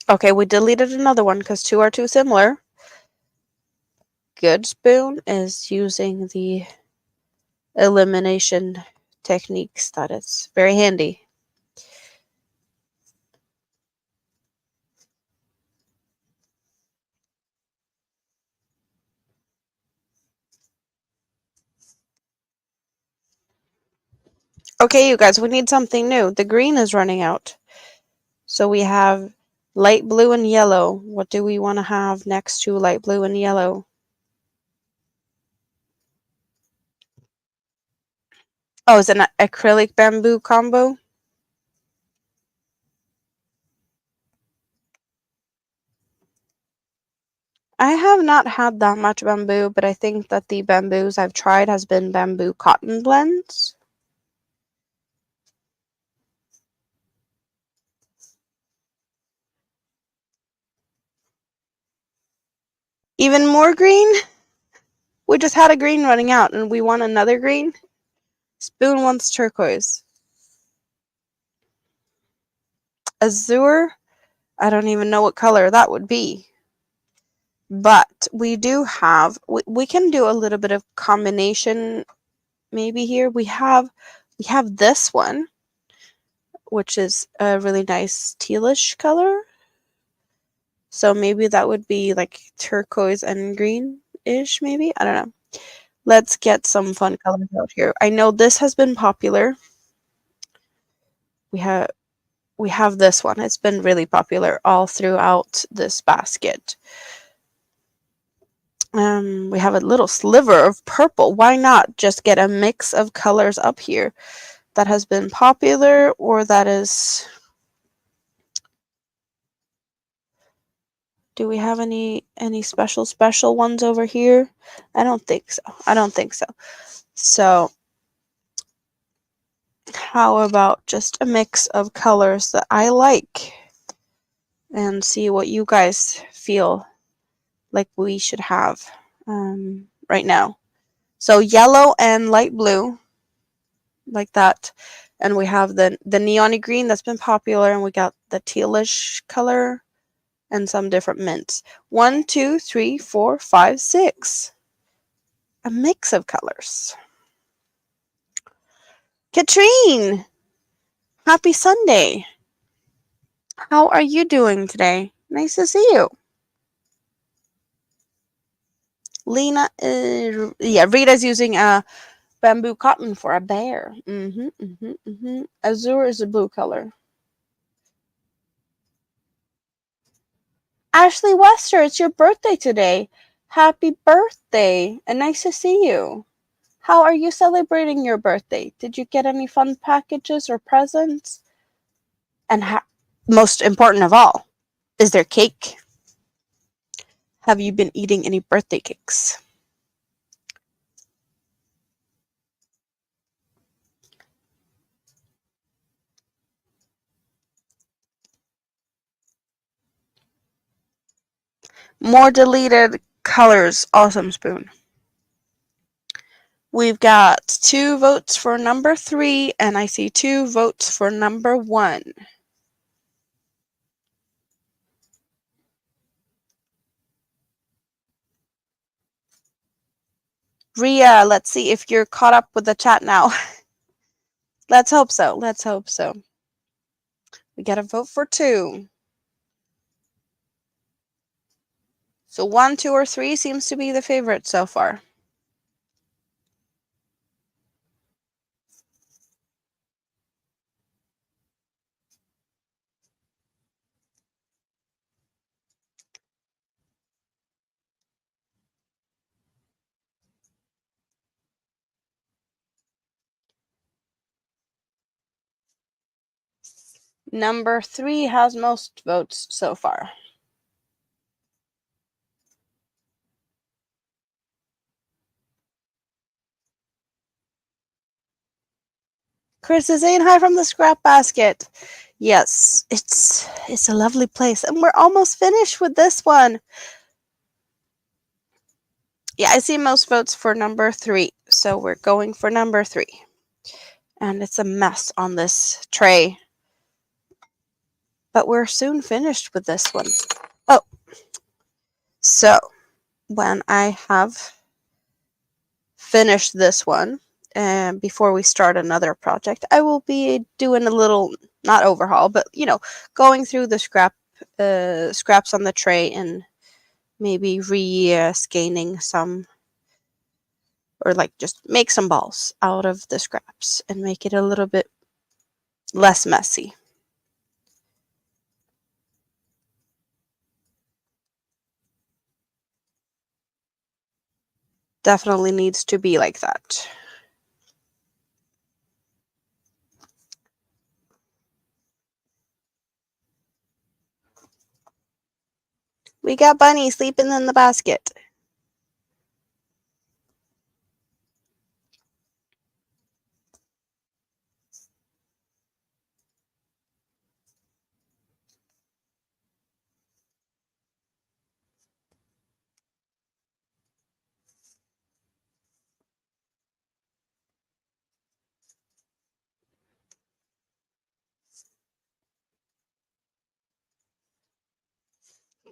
Okay, we deleted another one because two are too similar. Good Spoon is using the elimination techniques. That is very handy. Okay, you guys, we need something new. The green is running out. So we have light blue and yellow. What do we want to have next to light blue and yellow? Oh, is it an acrylic bamboo combo? I have not had that much bamboo, but I think that the bamboos I've tried has been bamboo cotton blends. Even more green? We just had a green running out and we want another green? Spoon wants turquoise. Azure? I don't even know what color that would be. But we do have, we can do a little bit of combination maybe here. We have this one, which is a really nice tealish color. So maybe that would be like turquoise and green-ish, maybe? I don't know. Let's get some fun colors out here. I know this has been popular. We have this one. It's been really popular all throughout this basket. We have a little sliver of purple. Why not just get a mix of colors up here that has been popular or that is... Do we have any special ones over here? I don't think so. I don't think so. So how about just a mix of colors that I like and see what you guys feel like we should have right now. So yellow and light blue, like that. And we have the neon green that's been popular, and we got the tealish color and some different mints. 1, 2, 3, 4, 5, 6. A mix of colors. Katrine, happy Sunday. How are you doing today? Nice to see you. Lena, yeah, Rita's using a bamboo cotton for a bear. Azure is a blue color. Ashley Wester, it's your birthday today. Happy birthday, and nice to see you. How are you celebrating your birthday? Did you get any fun packages or presents? And most important of all, is there cake? Have you been eating any birthday cakes? More deleted colors. Awesome spoon. We've got 2 votes for number 3, and I see 2 votes for number 1. Ria, let's see if you're caught up with the chat now. Let's hope so. Let's hope so. We got a vote for 2. So 1, 2, or 3 seems to be the favorite so far. Number 3 has most votes so far. Chris is saying hi from the scrap basket. Yes, it's a lovely place, and we're almost finished with this one. Yeah, I see most votes for number 3, so we're going for number 3. And it's a mess on this tray, but we're soon finished with this one. Oh, so when I have finished this one, and before we start another project, I will be doing a little, not overhaul, but going through the scraps on the tray and maybe scanning some, or like just make some balls out of the scraps and make it a little bit less messy. Definitely needs to be like that. We got Bunny sleeping in the basket.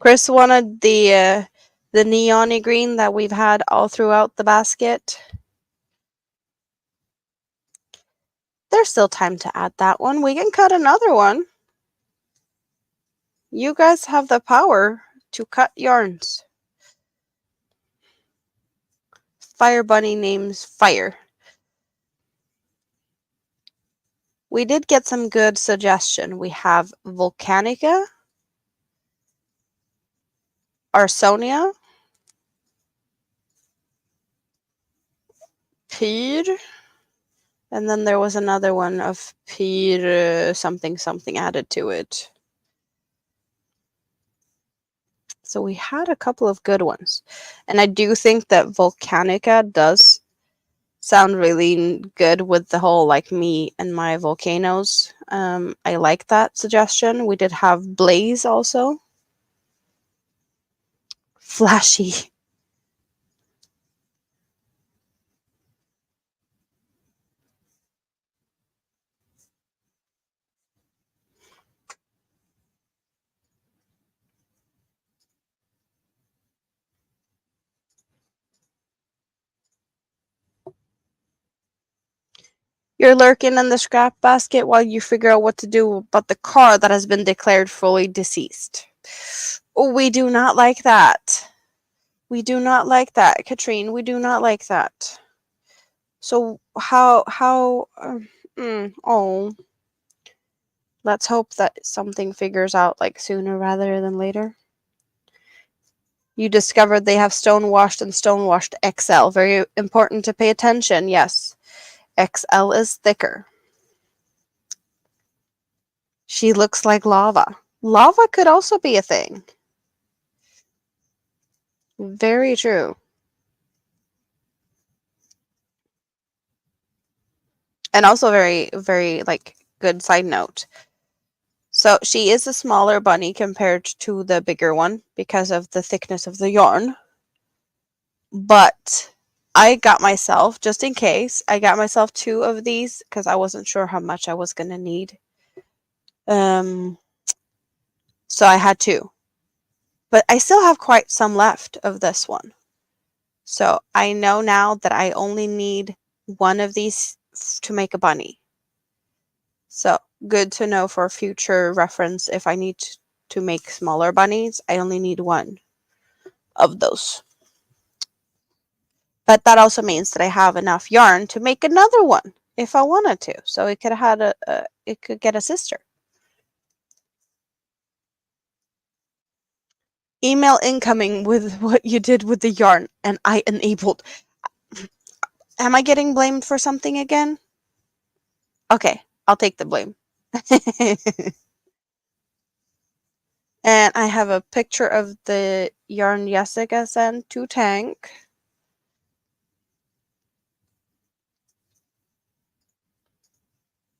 Chris wanted the neon green that we've had all throughout the basket. There's still time to add that one. We can cut another one. You guys have the power to cut yarns. Fire Bunny names Fire. We did get some good suggestion. We have Volcanica, Arsonia, Pyr, and then there was another one of Pyr something added to it. So we had a couple of good ones. And I do think that Volcanica does sound really good with the whole like me and my volcanoes. I like that suggestion. We did have Blaze also. Flashy. You're lurking in the scrap basket while you figure out what to do about the car that has been declared fully deceased. Oh, we do not like that. We do not like that, Katrine. We do not like that. So oh, let's hope that something figures out like sooner rather than later. You discovered they have stonewashed and stonewashed XL. Very important to pay attention. Yes, XL is thicker. She looks like lava. Lava could also be a thing. Very true. And also very, very like good side note. So she is a smaller bunny compared to the bigger one because of the thickness of the yarn. But I got myself, just in case, I got myself 2 of these because I wasn't sure how much I was going to need. So I had 2. But I still have quite some left of this one. So I know now that I only need 1 of these to make a bunny. So good to know for future reference. If I need to make smaller bunnies, I only need 1 of those. But that also means that I have enough yarn to make another one if I wanted to. So it could have had it could get a sister. Email incoming with what you did with the yarn, and I enabled. Am I getting blamed for something again? Okay, I'll take the blame. And I have a picture of the yarn Jessica sent to Tank.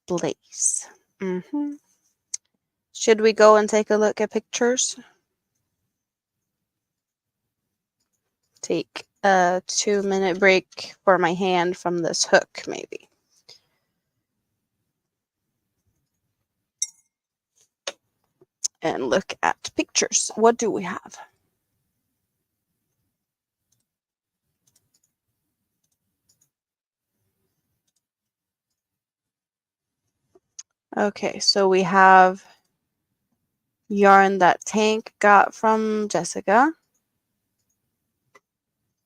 Blaze. Should we go and take a look at pictures? Take a 2-minute break for my hand from this hook, maybe. And look at pictures. What do we have? Okay, so we have yarn that Tank got from Jessica.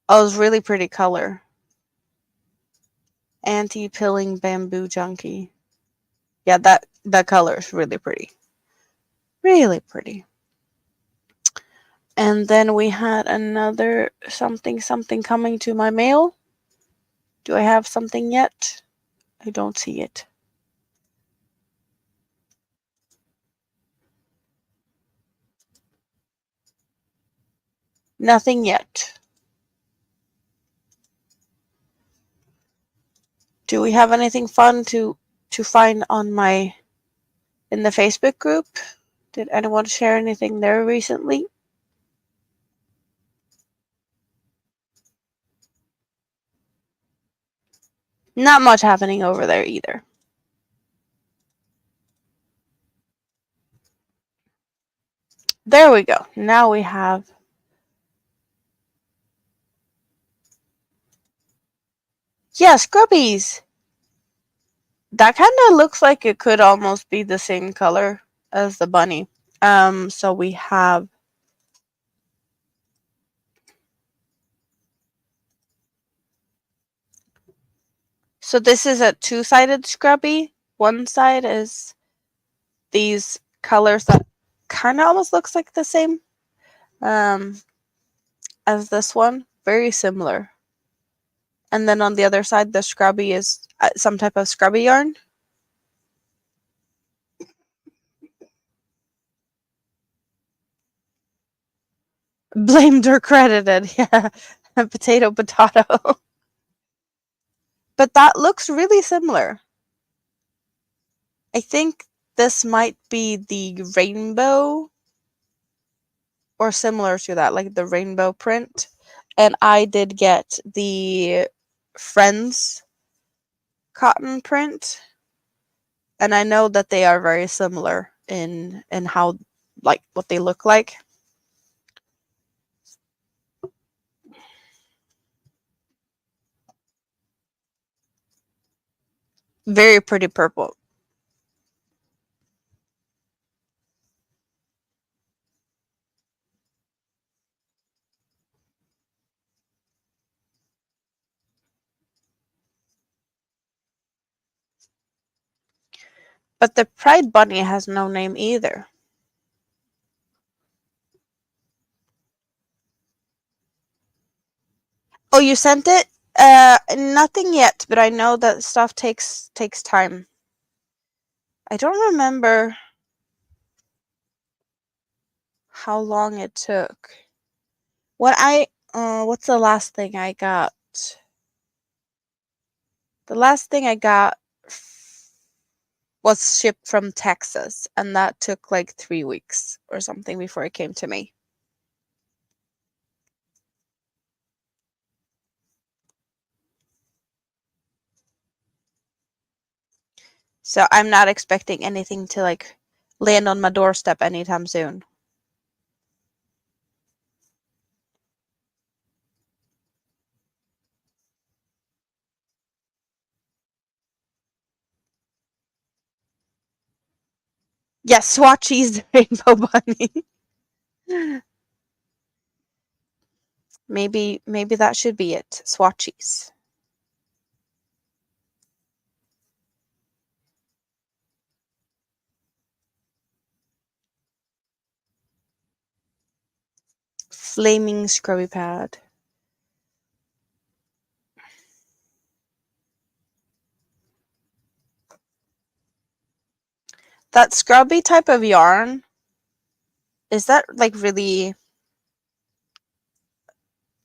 Oh, it's really pretty color. Anti-pilling bamboo junkie. Yeah, that color is really pretty. Really pretty. And then we had another something coming to my mail. Do I have something yet? I don't see it. Nothing yet. Do we have anything fun to find on in the Facebook group? Did anyone share anything there recently? Not much happening over there either. There we go. Now we have. Yeah, scrubbies. That kind of looks like it could almost be the same color as the bunny. So we have. So this is a 2-sided scrubby. One side is these colors that kind of almost looks like the same as this one. Very similar. And then on the other side, the scrubby is some type of scrubby yarn. Blamed or credited. Yeah. Potato. But that looks really similar. I think this might be the rainbow or similar to that, like the rainbow print. And I did get the Friends cotton print. And I know that they are very similar in how, like, what they look like. Very pretty purple. But the Pride Bunny has no name either. Oh, you sent it? Nothing yet, but I know that stuff takes time. I don't remember how long it took. What's the last thing I got? The last thing I got was shipped from Texas, and that took like 3 weeks or something before it came to me. So I'm not expecting anything to like land on my doorstep anytime soon. Yes, Swatchy's Rainbow Bunny. Maybe that should be it. Swatchies. Flaming scrubby pad. That scrubby type of yarn, is that like really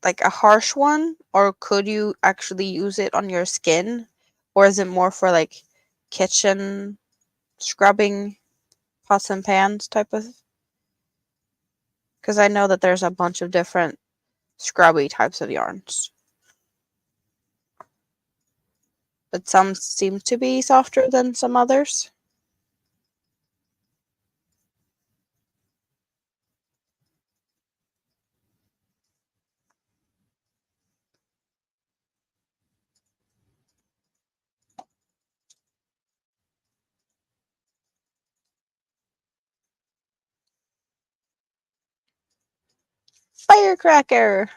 like a harsh one, or could you actually use it on your skin, or is it more for like kitchen scrubbing, pots and pans type of? Because I know that there's a bunch of different scrubby types of yarns, but some seem to be softer than some others. Firecracker!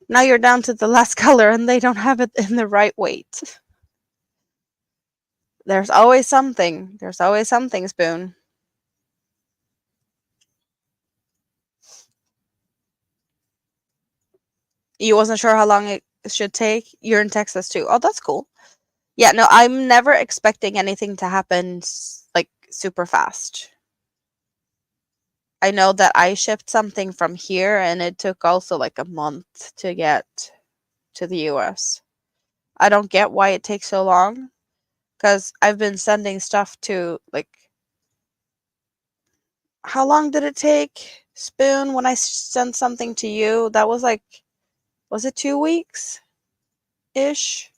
Now you're down to the last color and they don't have it in the right weight. There's always something. There's always something, Spoon. You wasn't sure how long it should take? You're in Texas too. Oh, that's cool. Yeah, no, I'm never expecting anything to happen like super fast. I know that I shipped something from here and it took also like a month to get to the US. I don't get why it takes so long because I've been sending stuff to like, how long did it take, Spoon, when I sent something to you? That was like, was it 2 weeks ish?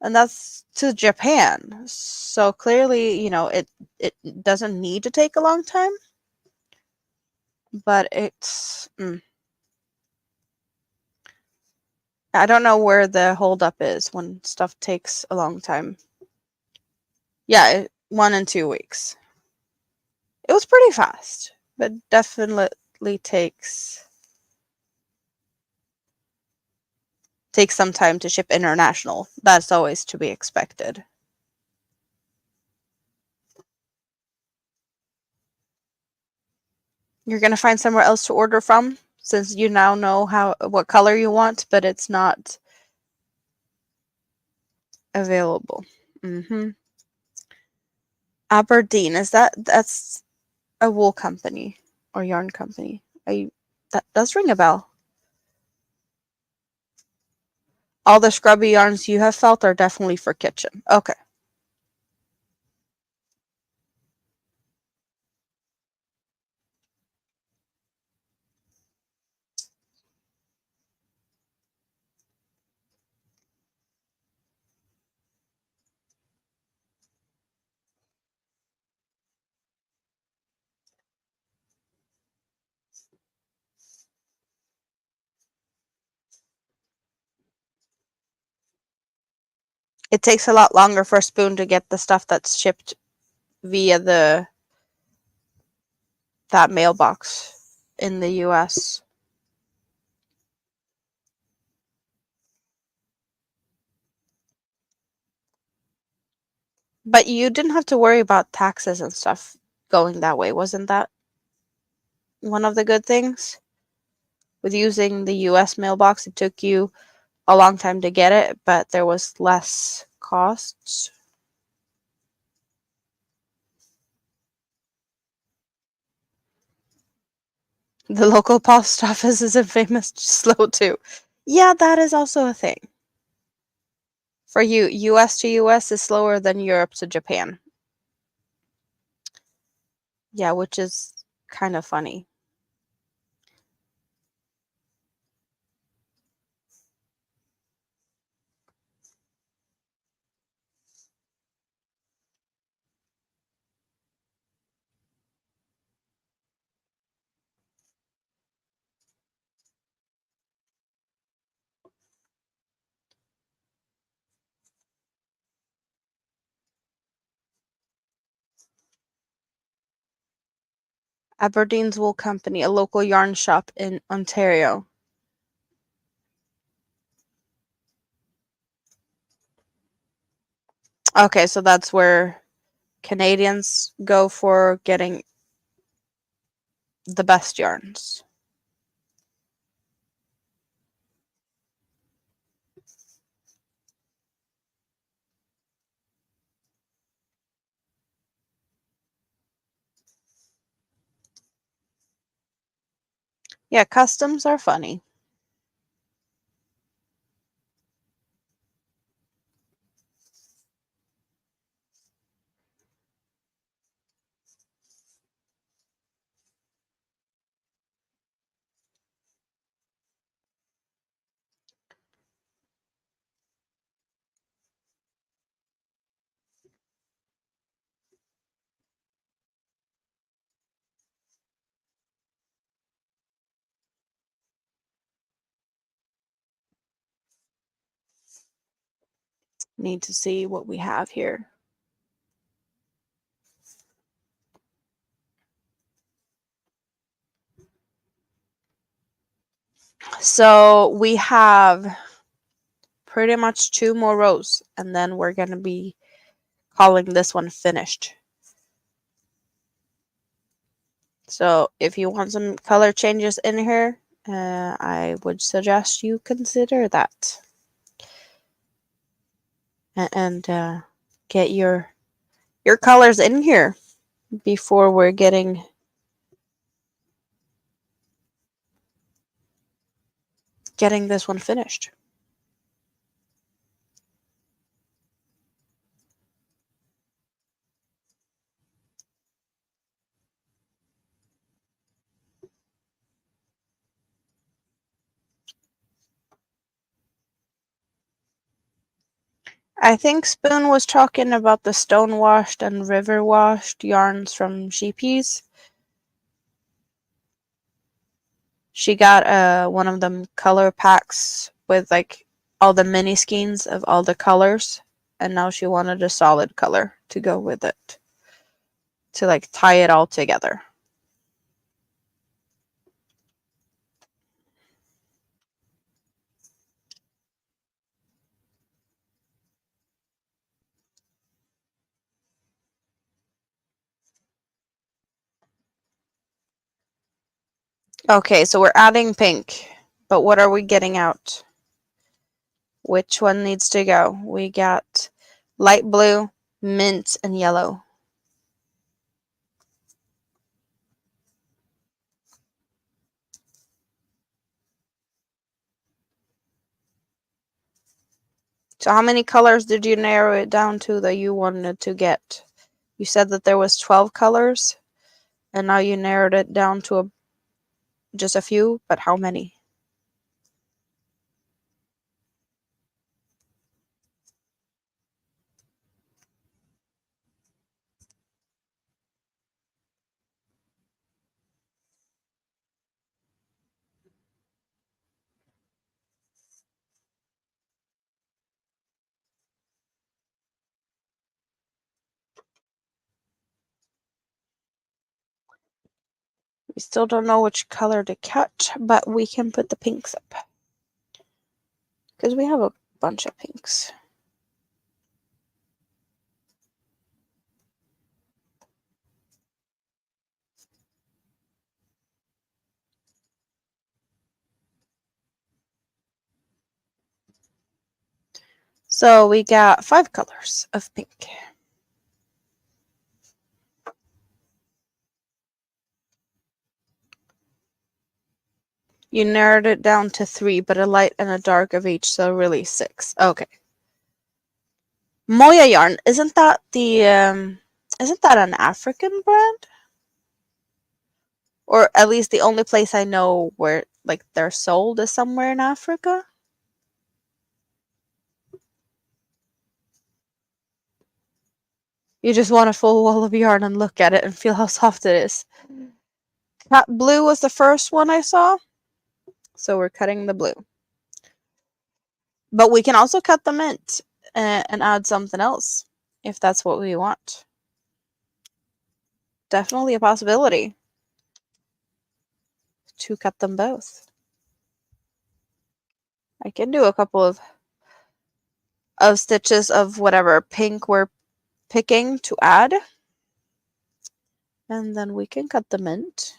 And that's to Japan. So clearly, it doesn't need to take a long time, but I don't know where the holdup is when stuff takes a long time. Yeah, 1 and 2 weeks. It was pretty fast, but definitely takes some time to ship international. That's always to be expected. You're gonna find somewhere else to order from since you now know what color you want, but it's not available. Aberdeen, that's a wool company or yarn company? I That does ring a bell. All the scrubby yarns you have felt are definitely for kitchen. Okay. It takes a lot longer for Spoon to get the stuff that's shipped via that mailbox in the US. But you didn't have to worry about taxes and stuff going that way. Wasn't that one of the good things? With using the US mailbox, it took you a long time to get it, but there was less costs. The local post office is infamous slow too. Yeah, that is also a thing. For you, US to US is slower than Europe to Japan. Yeah, which is kind of funny. Aberdeen's Wool Company, a local yarn shop in Ontario. Okay, so that's where Canadians go for getting the best yarns. Yeah, customs are funny. Need to see what we have here. So we have pretty much 2 more rows, and then we're going to be calling this one finished. So if you want some color changes in here, I would suggest you consider that. And get your colors in here before we're getting this one finished. I think Spoon was talking about the stone washed and river washed yarns from Sheepies. She got one of them color packs with like all the mini skeins of all the colors, and now she wanted a solid color to go with it to like tie it all together. Okay, so we're adding pink, but what are we getting out? Which one needs to go? We got light blue, mint, and yellow. So how many colors did you narrow it down to that you wanted to get? You said that there was 12 colors, and now you narrowed it down to just a few, but how many? We still don't know which color to cut, but we can put the pinks up. Because we have a bunch of pinks. So we got 5 colors of pink. You narrowed it down to 3, but a light and a dark of each, so really 6. Okay. Moya yarn, isn't that an African brand? Or at least the only place I know where like they're sold is somewhere in Africa? You just want a full wall of yarn and look at it and feel how soft it is. Cat blue was the first one I saw, so we're cutting the blue. But we can also cut the mint and add something else if that's what we want. Definitely a possibility to cut them both. I can do a couple of stitches of whatever pink we're picking to add. And then we can cut the mint.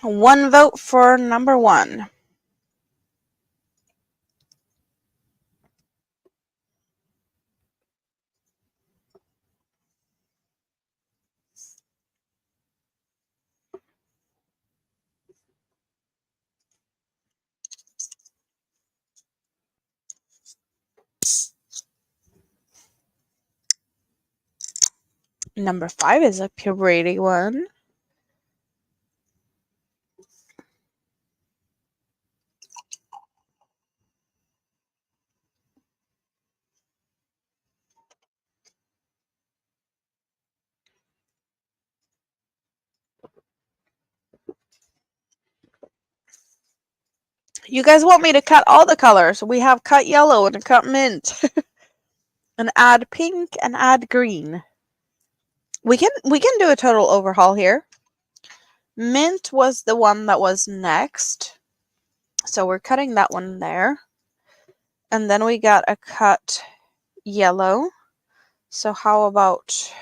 One vote for number 1. Number 5 is a pretty one. You guys want me to cut all the colors? We have cut yellow and cut mint. And add pink and add green. We can do a total overhaul here. Mint was the one that was next. So we're cutting that one there. And then we got a cut yellow. So how about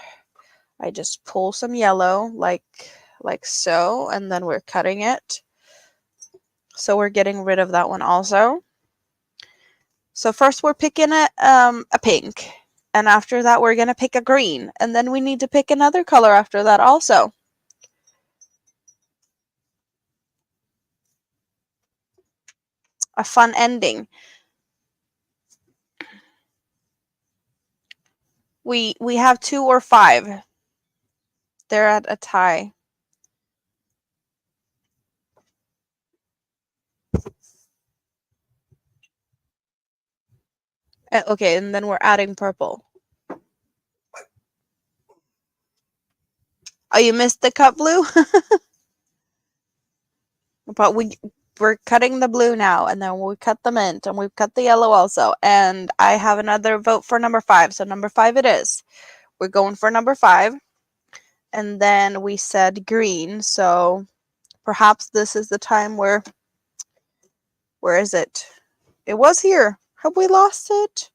I just pull some yellow like so, and then we're cutting it. So we're getting rid of that one also. So first we're picking a pink, and after that we're gonna pick a green, and then we need to pick another color after that also. A fun ending. We have 2 or 5. They're at a tie. Okay, and then we're adding purple. Oh, you missed the cut blue? But we're cutting the blue now, and then we cut the mint, and we've cut the yellow also. And I have another vote for number 5. So number 5 it is. We're going for number 5. And then we said green, so perhaps this is the time where is it? It was here. Have we lost it?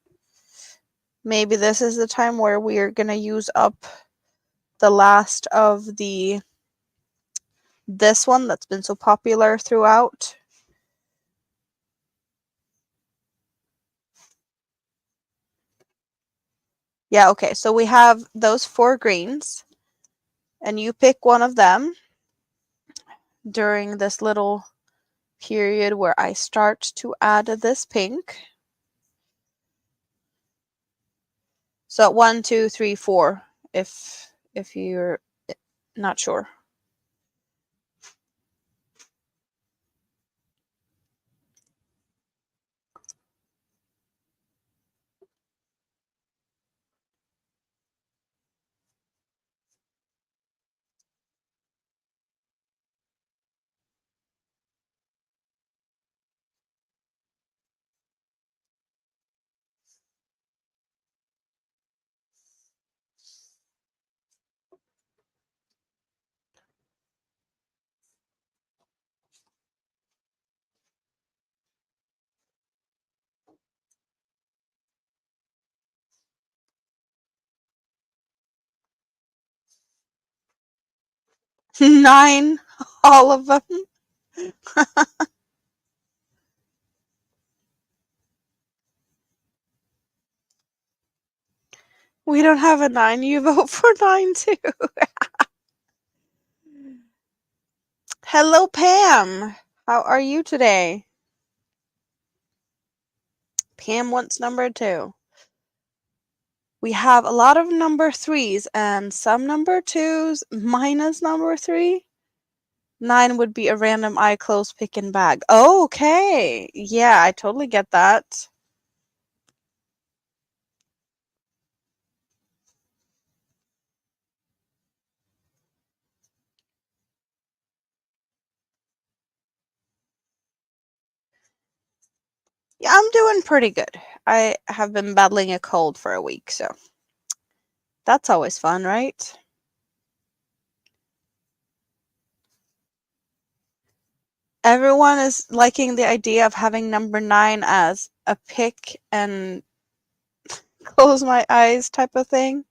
Maybe this is the time where we are going to use up the last of this one that's been so popular throughout. Yeah, okay. So we have those 4 greens, and you pick one of them during this little period where I start to add this pink. So 1, 2, 3, 4, if you're not sure. 9, all of them. We don't have a 9. You vote for 9 too. Hello, Pam. How are you today? Pam wants number 2. We have a lot of number 3s and some number 2s. Minus number 3. 9 would be a random eye close pick and bag. Okay. Yeah, I totally get that. Yeah, I'm doing pretty good. I have been battling a cold for a week, so that's always fun, right? Everyone is liking the idea of having number 9 as a pick and close my eyes type of thing.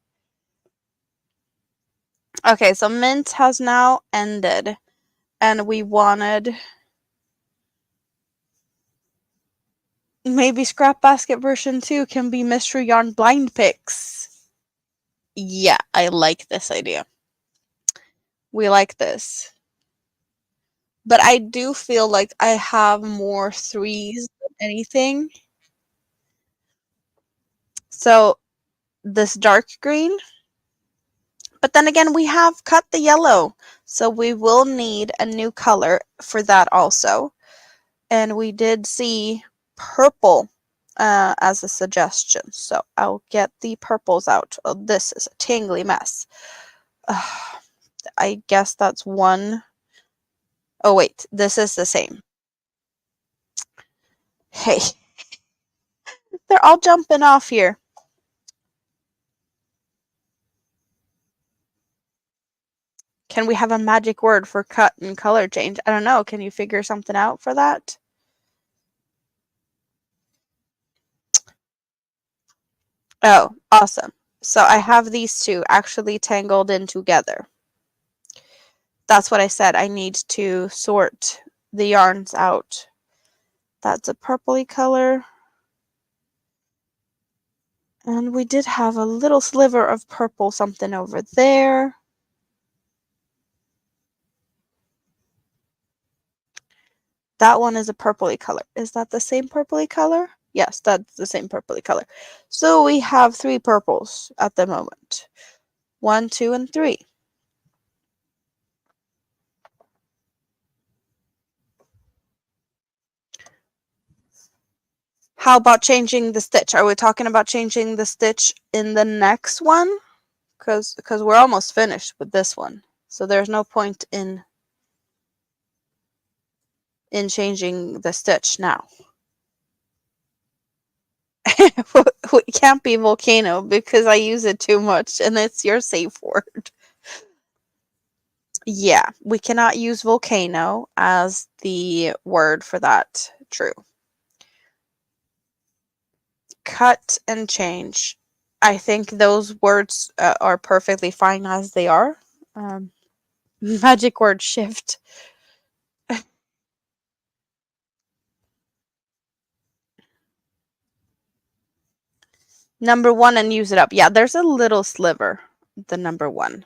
Okay, so Mint has now ended, and we wanted maybe Scrap Basket version 2 can be Mystery Yarn blind picks. Yeah, I like this idea. We like this. But I do feel like I have more 3s than anything. So this dark green. But then again, we have cut the yellow. So we will need a new color for that also. And we did see purple as a suggestion. So I'll get the purples out. Oh, this is a tangly mess. I guess that's one. Oh, wait. This is the same. Hey. They're all jumping off here. Can we have a magic word for cut and color change? I don't know. Can you figure something out for that? Oh, awesome. So I have these two actually tangled in together. That's what I said. I need to sort the yarns out. That's a purpley color. And we did have a little sliver of purple something over there. That one is a purpley color. Is that the same purpley color? Yes, that's the same purpley color. So we have 3 purples at the moment. 1, 2, and 3. How about changing the stitch? Are we talking about changing the stitch in the next one? Because we're almost finished with this one. So there's no point in changing the stitch now. It can't be Volcano because I use it too much and it's your safe word. Yeah, we cannot use Volcano as the word for that. True. Cut and change. I think those words are perfectly fine as they are. Magic word shift. Number 1 and use it up. Yeah, there's a little sliver. The number 1.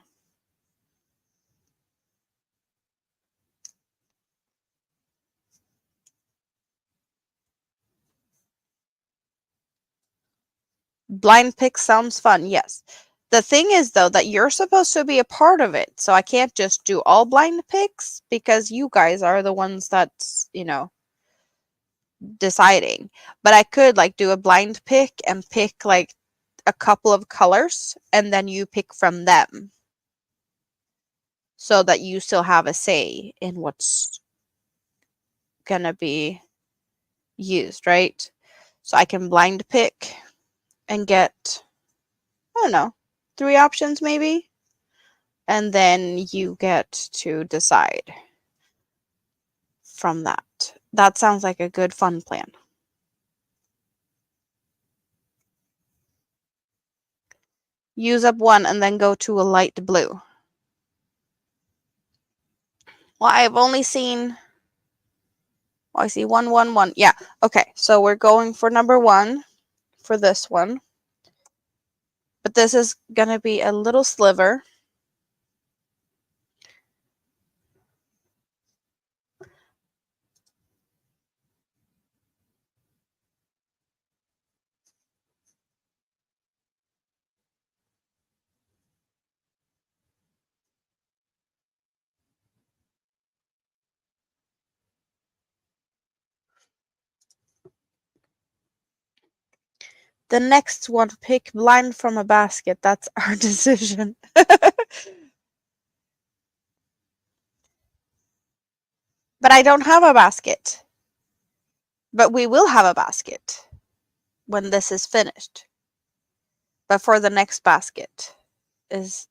Blind pick sounds fun. Yes. The thing is, though, that you're supposed to be a part of it. So I can't just do all blind picks because you guys are the ones that's, deciding. But I could like do a blind pick and pick like a couple of colors and then you pick from them so that you still have a say in what's gonna be used, right? So I can blind pick and get, I don't know, 3 options maybe. And then you get to decide from that. That sounds like a good fun plan. Use up 1 and then go to a light blue. Well, I've only seen... Oh, I see 111. Yeah. Okay. So we're going for number 1 for this one. But this is going to be a little sliver. The next one, pick blind from a basket. That's our decision. But I don't have a basket. But we will have a basket when this is finished. But for the next basket is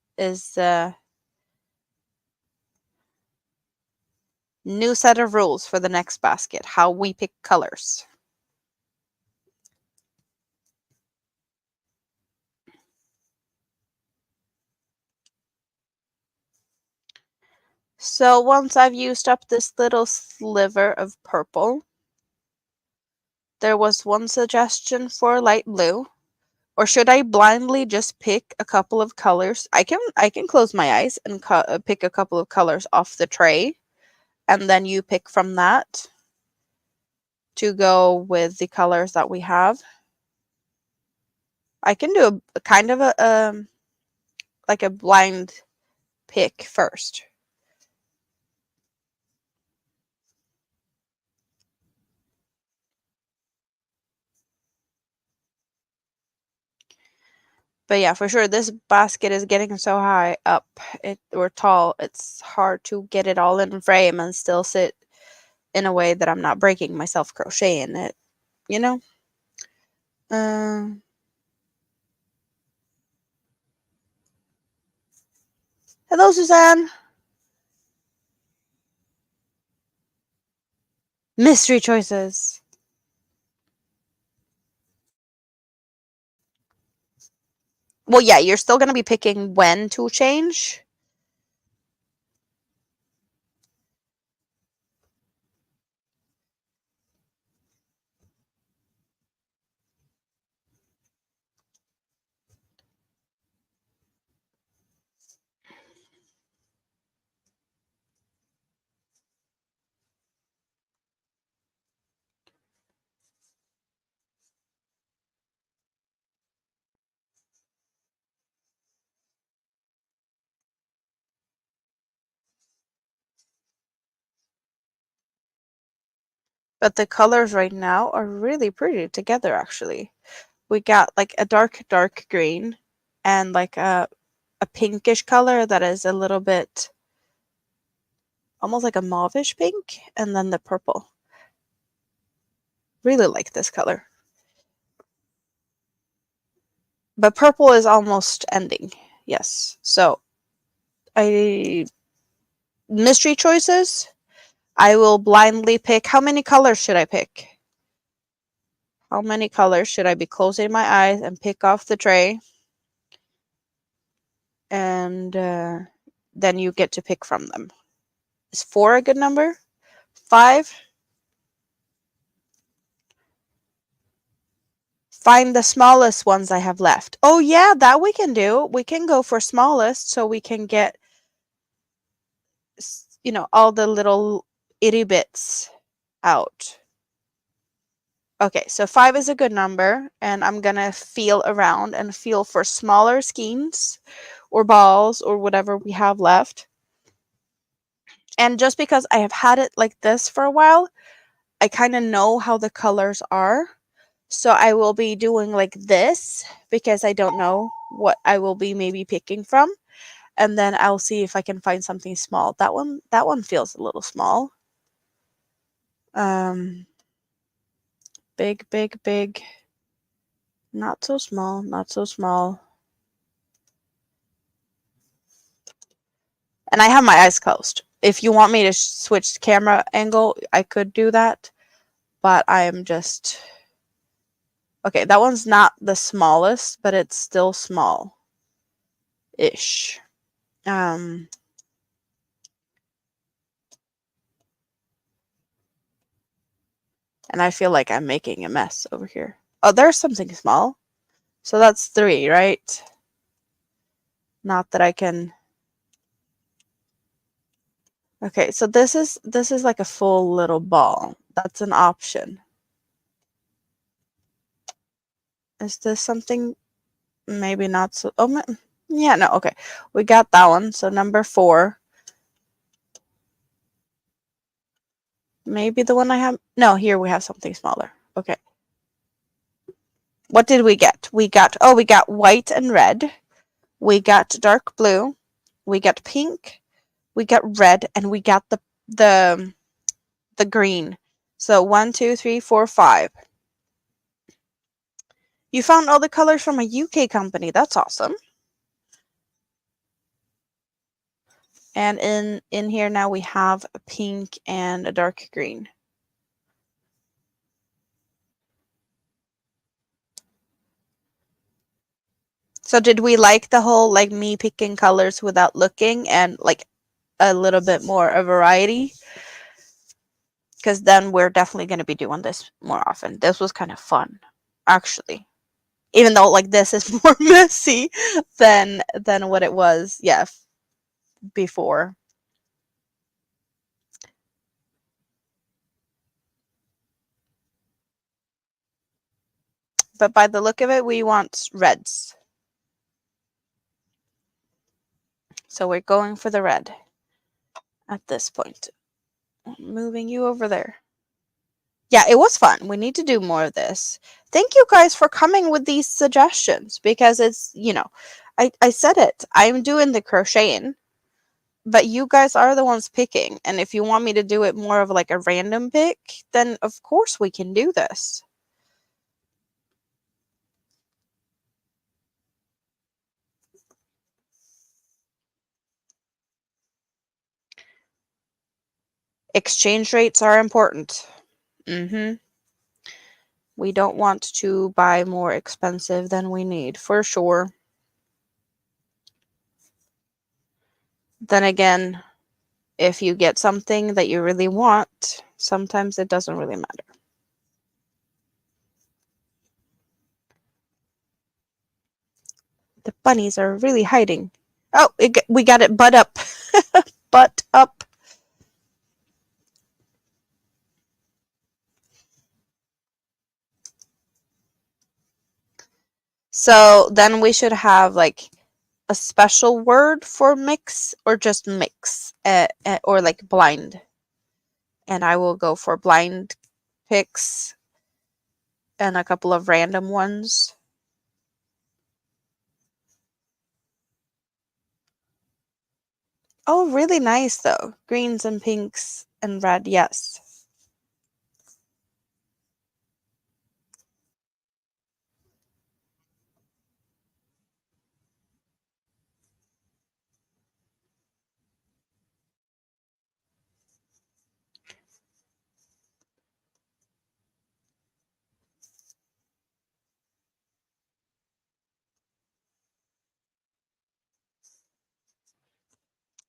new set of rules for the next basket, how we pick colors. So once I've used up this little sliver of purple, there was one suggestion for light blue. Or should I blindly just pick a couple of colors? I can close my eyes and pick a couple of colors off the tray, and then you pick from that to go with the colors that we have. I can do a kind of a like a blind pick first. But yeah, for sure, this basket is getting so high up, or tall, it's hard to get it all in frame and still sit in a way that I'm not breaking myself crocheting it, you know? Hello, Suzanne. Mystery choices. Well, yeah, you're still going to be picking when to change. But the colors right now are really pretty together, actually. We got like a dark green and like a pinkish color that is a little bit almost like a mauvish pink, and then the purple. Really like this color. But purple is almost ending. Yes. So mystery choices. I will blindly pick. How many colors should I pick? How many colors should I be closing my eyes and pick off the tray? And then you get to pick from them. Is 4 a good number? 5? Find the smallest ones I have left. Oh yeah, that we can do. We can go for smallest so we can get, all the little itty bits out. Okay, so 5 is a good number, and I'm gonna feel around and feel for smaller skeins or balls or whatever we have left. And just because I have had it like this for a while, I kind of know how the colors are. So I will be doing like this because I don't know what I will be maybe picking from. And then I'll see if I can find something small. That one feels a little small. Big, big, big. Not so small, not so small. And I have my eyes closed. If you want me to switch camera angle, I could do that. But I am just... Okay, that one's not the smallest, but it's still small-ish. And I feel like I'm making a mess over here. Oh, there's something small. So that's 3, right? Not that I can... Okay, so this is like a full little ball. That's an option. Is this something? Maybe not so... Oh, yeah, no, okay. We got that one. So number 4. Maybe the one I have... No, here we have something smaller. Okay. What did we get? We got white and red. We got dark blue. We got pink. We got red, and we got the green. So 1, 2, 3, 4, 5. You found all the colors from a UK company. That's awesome. And in here now we have a pink and a dark green. So did we like the whole like me picking colors without looking and like a little bit more of variety? Because then we're definitely going to be doing this more often. This was kind of fun, actually. Even though like this is more messy than what it was, yeah, before. But by the look of it, we want reds. So we're going for the red at this point. Moving you over there. Yeah, it was fun. We need to do more of this. Thank you guys for coming with these suggestions because it's, I said it. I'm doing the crocheting, but you guys are the ones picking. And if you want me to do it more of like a random pick, then of course we can do this. Exchange rates are important. We don't want to buy more expensive than we need, for sure. Then again, if you get something that you really want, sometimes it doesn't really matter. The bunnies are really hiding. Oh, we got it butt up. Butt up. So then we should have like a special word for mix or just mix or like blind. And I will go for blind picks and a couple of random ones. Oh, really nice though. Greens and pinks and red, yes.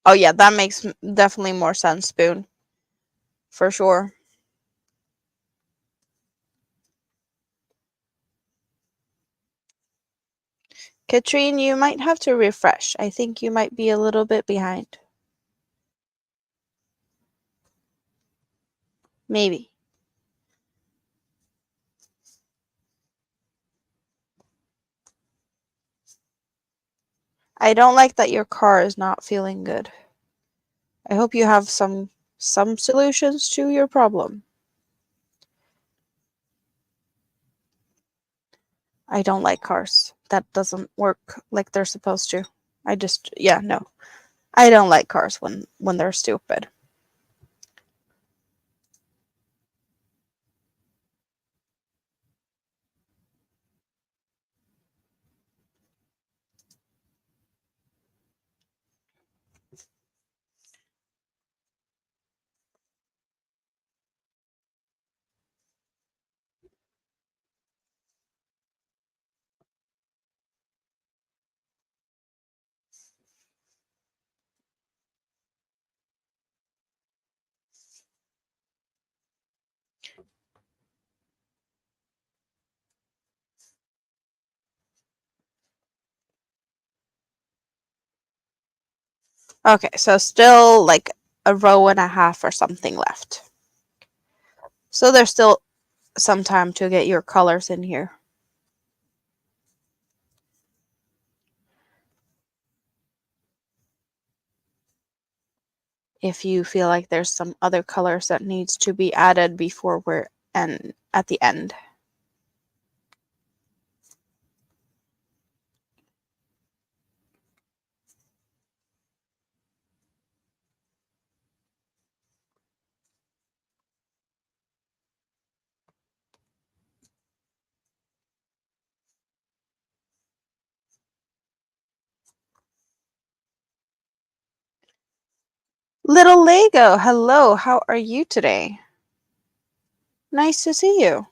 Oh yeah, that makes definitely more sense, Spoon. For sure. Katrine, you might have to refresh. I think you might be a little bit behind. Maybe. I don't like that your car is not feeling good. I hope you have some solutions to your problem. I don't like cars. That doesn't work like they're supposed to. Yeah, no. I don't like cars when they're stupid. Okay, so still like a row and a half or something left. So there's still some time to get your colors in here. If you feel like there's some other colors that needs to be added before we're at the end. Little Lego, hello, how are you today? Nice to see you.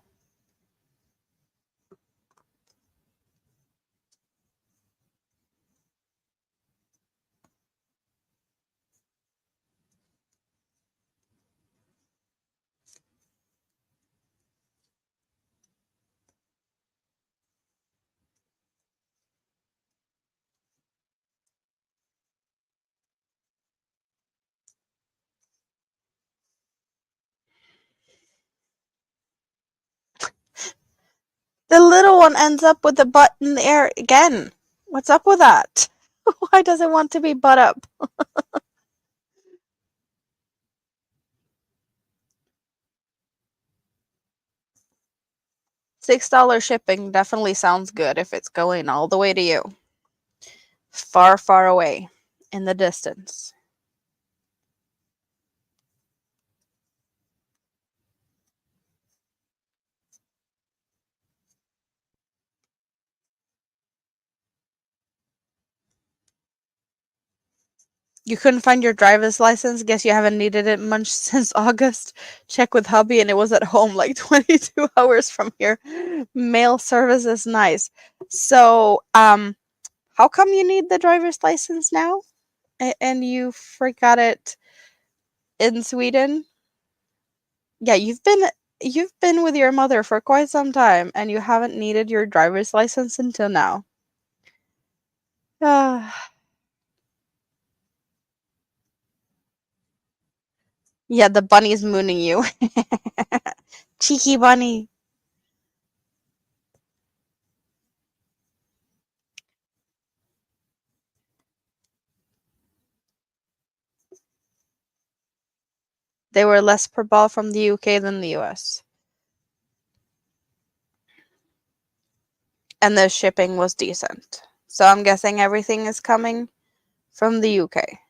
The little one ends up with the butt in the air again. What's up with that? Why does it want to be butt up? $6 shipping definitely sounds good if it's going all the way to you. Far, far away in the distance. You couldn't find your driver's license? Guess you haven't needed it much since August. Check with hubby and it was at home like 22 hours from here. Mail service is nice. So, how come you need the driver's license now? And you forgot it in Sweden? Yeah, you've been with your mother for quite some time and you haven't needed your driver's license until now. Ah, yeah, the bunny's mooning you. Cheeky bunny. They were less per ball from the UK than the US. And the shipping was decent. So I'm guessing everything is coming from the UK.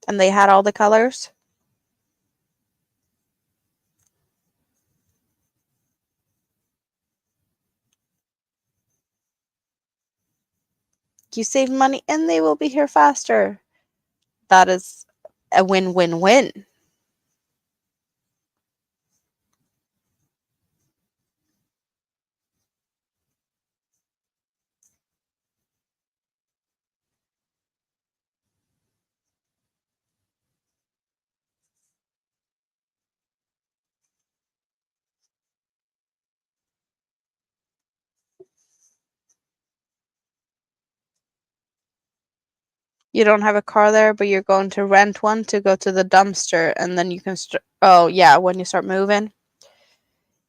And they had all the colors. You save money and they will be here faster. That is a win-win-win. You don't have a car there, but you're going to rent one to go to the dumpster and then you can oh, yeah, when you start moving.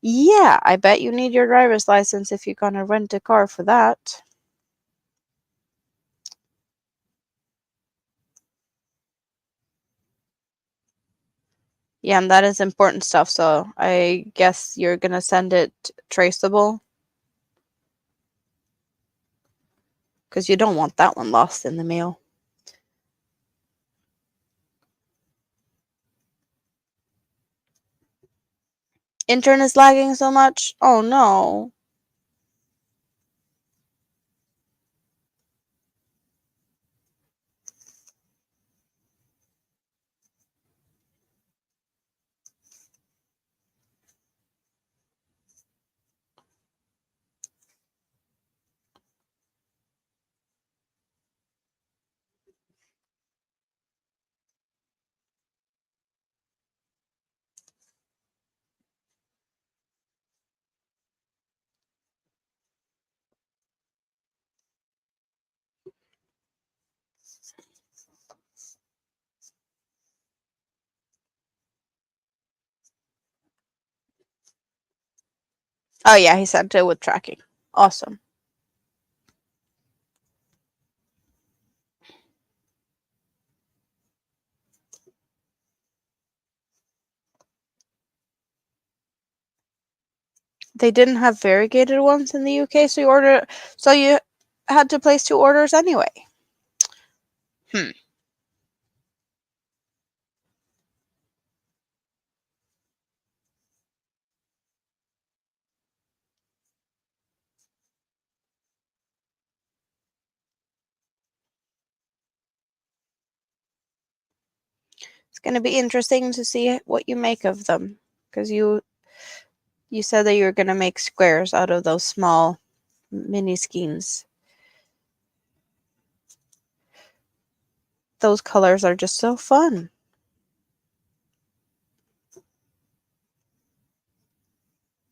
Yeah, I bet you need your driver's license if you're gonna rent a car for that. Yeah, and that is important stuff, so I guess you're gonna send it traceable because you don't want that one lost in the mail. Intern is lagging so much? Oh no. Oh yeah, he sent it with tracking. Awesome. They didn't have variegated ones in the UK, so you had to place 2 orders anyway. Hmm. It's going to be interesting to see what you make of them, because you said that you were going to make squares out of those small mini skeins. Those colors are just so fun.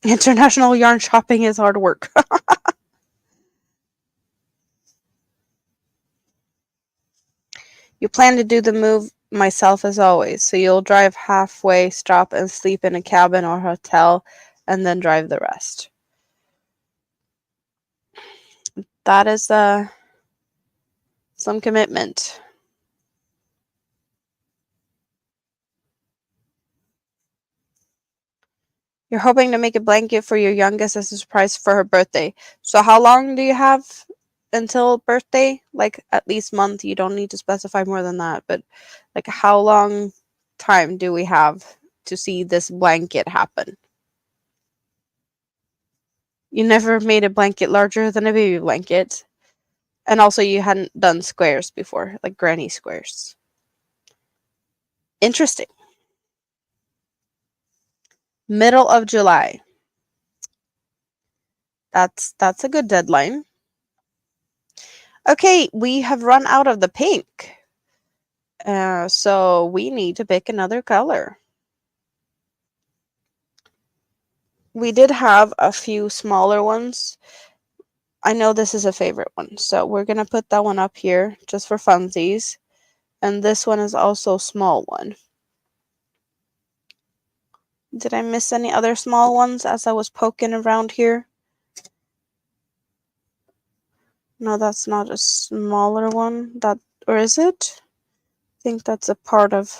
International yarn shopping is hard work. You plan to do the move myself as always, so you'll drive halfway, stop and sleep in a cabin or hotel, and then drive the rest. That is some commitment. You're hoping to make a blanket for your youngest as a surprise for her birthday. So how long do you have until birthday? Like at least month. You don't need to specify more than that, but like how long time do we have to see this blanket happen? You never made a blanket larger than a baby blanket. And also you hadn't done squares before, like granny squares. Interesting. Middle of July. That's a good deadline. Okay, we have run out of the pink. So we need to pick another color. We did have a few smaller ones. I know this is a favorite one, so we're going to put that one up here just for funsies. And this one is also a small one. Did I miss any other small ones as I was poking around here? No, that's not a smaller one. Or is it? I think that's a part of...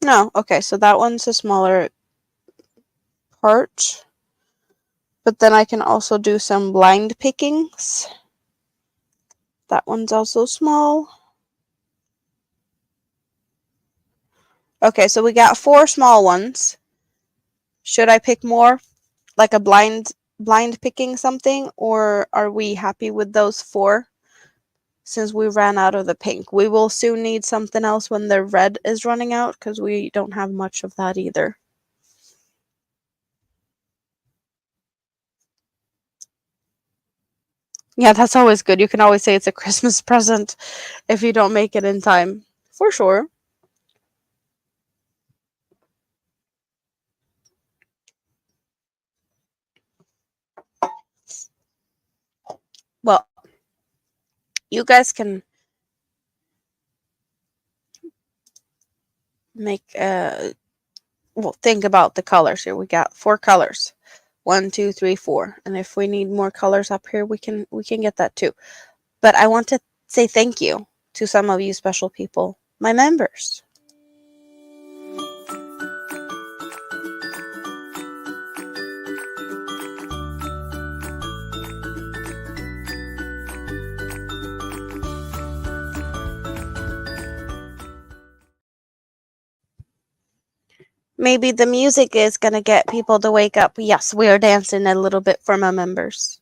No, okay, so that one's a smaller part. But then I can also do some blind pickings. That one's also small. Okay, so we got 4 small ones. Should I pick more? Like a blind picking something? Or are we happy with those 4? Since we ran out of the pink. We will soon need something else when the red is running out, because we don't have much of that either. Yeah, that's always good. You can always say it's a Christmas present if you don't make it in time. For sure. Well, you guys can make think about the colors here. We got 4 colors. 1, 2, 3, 4. And if we need more colors up here, we can get that too. But I want to say thank you to some of you special people, my members. Maybe the music is going to get people to wake up. Yes, we are dancing a little bit for my members.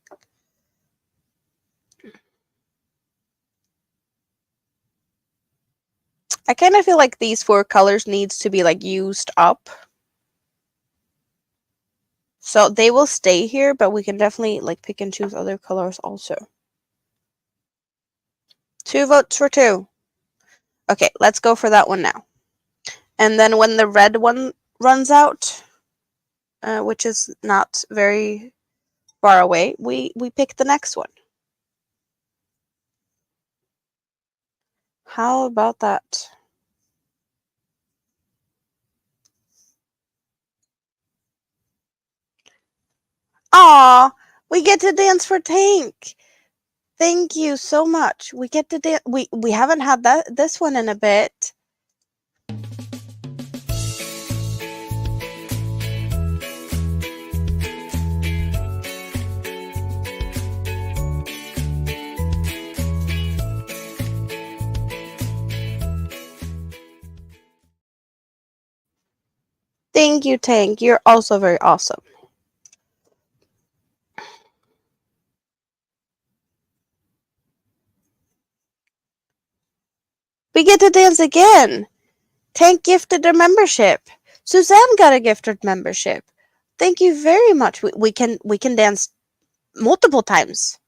I kind of feel like these 4 colors needs to be like used up. So they will stay here, but we can definitely like pick and choose other colors also. 2 votes for 2. Okay, let's go for that one now. And then when the red one runs out, which is not very far away, we pick the next one. How about that? Aw, we get to dance for Tank. Thank you so much. We get to dance. We haven't had this one in a bit. Thank you, Tank. You're also very awesome. We get to dance again. Tank gifted a membership. Suzanne got a gifted membership. Thank you very much. We can dance multiple times.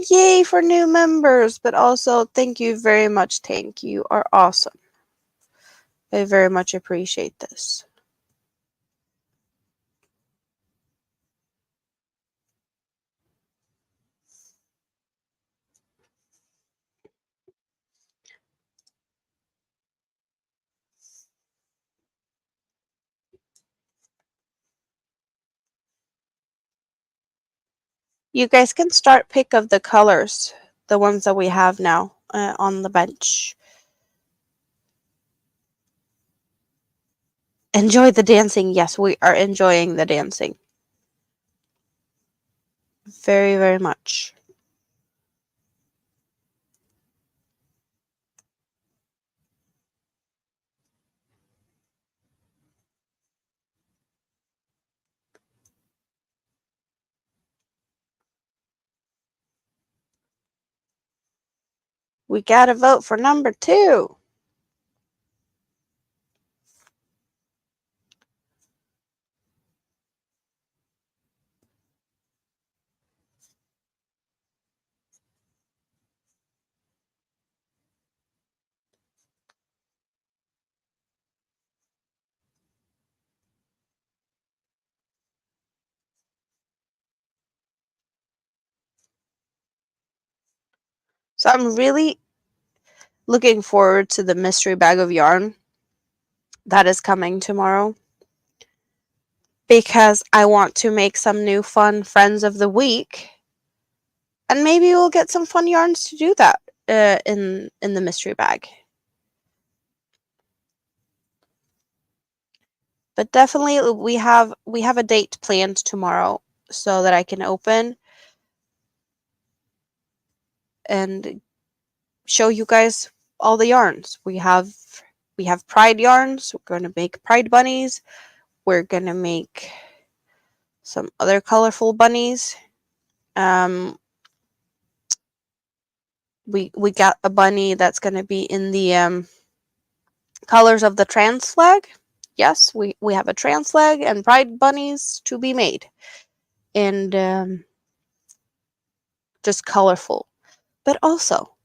Yay for new members, but also thank you very much, Tank. You are awesome. I very much appreciate this. You guys can start pick of the colors, the ones that we have now on the bench. Enjoy the dancing. Yes, we are enjoying the dancing. Very, very much. We gotta vote for number 2. So I'm really looking forward to the mystery bag of yarn that is coming tomorrow, because I want to make some new fun friends of the week, and maybe we'll get some fun yarns to do that in the mystery bag. But definitely we have a date planned tomorrow so that I can open and show you guys all the yarns. We have pride yarns. We're going to make pride bunnies. We're going to make some other colorful bunnies. We got a bunny that's going to be in the colors of the trans flag. Yes, we have a trans flag and pride bunnies to be made. And just colorful. But also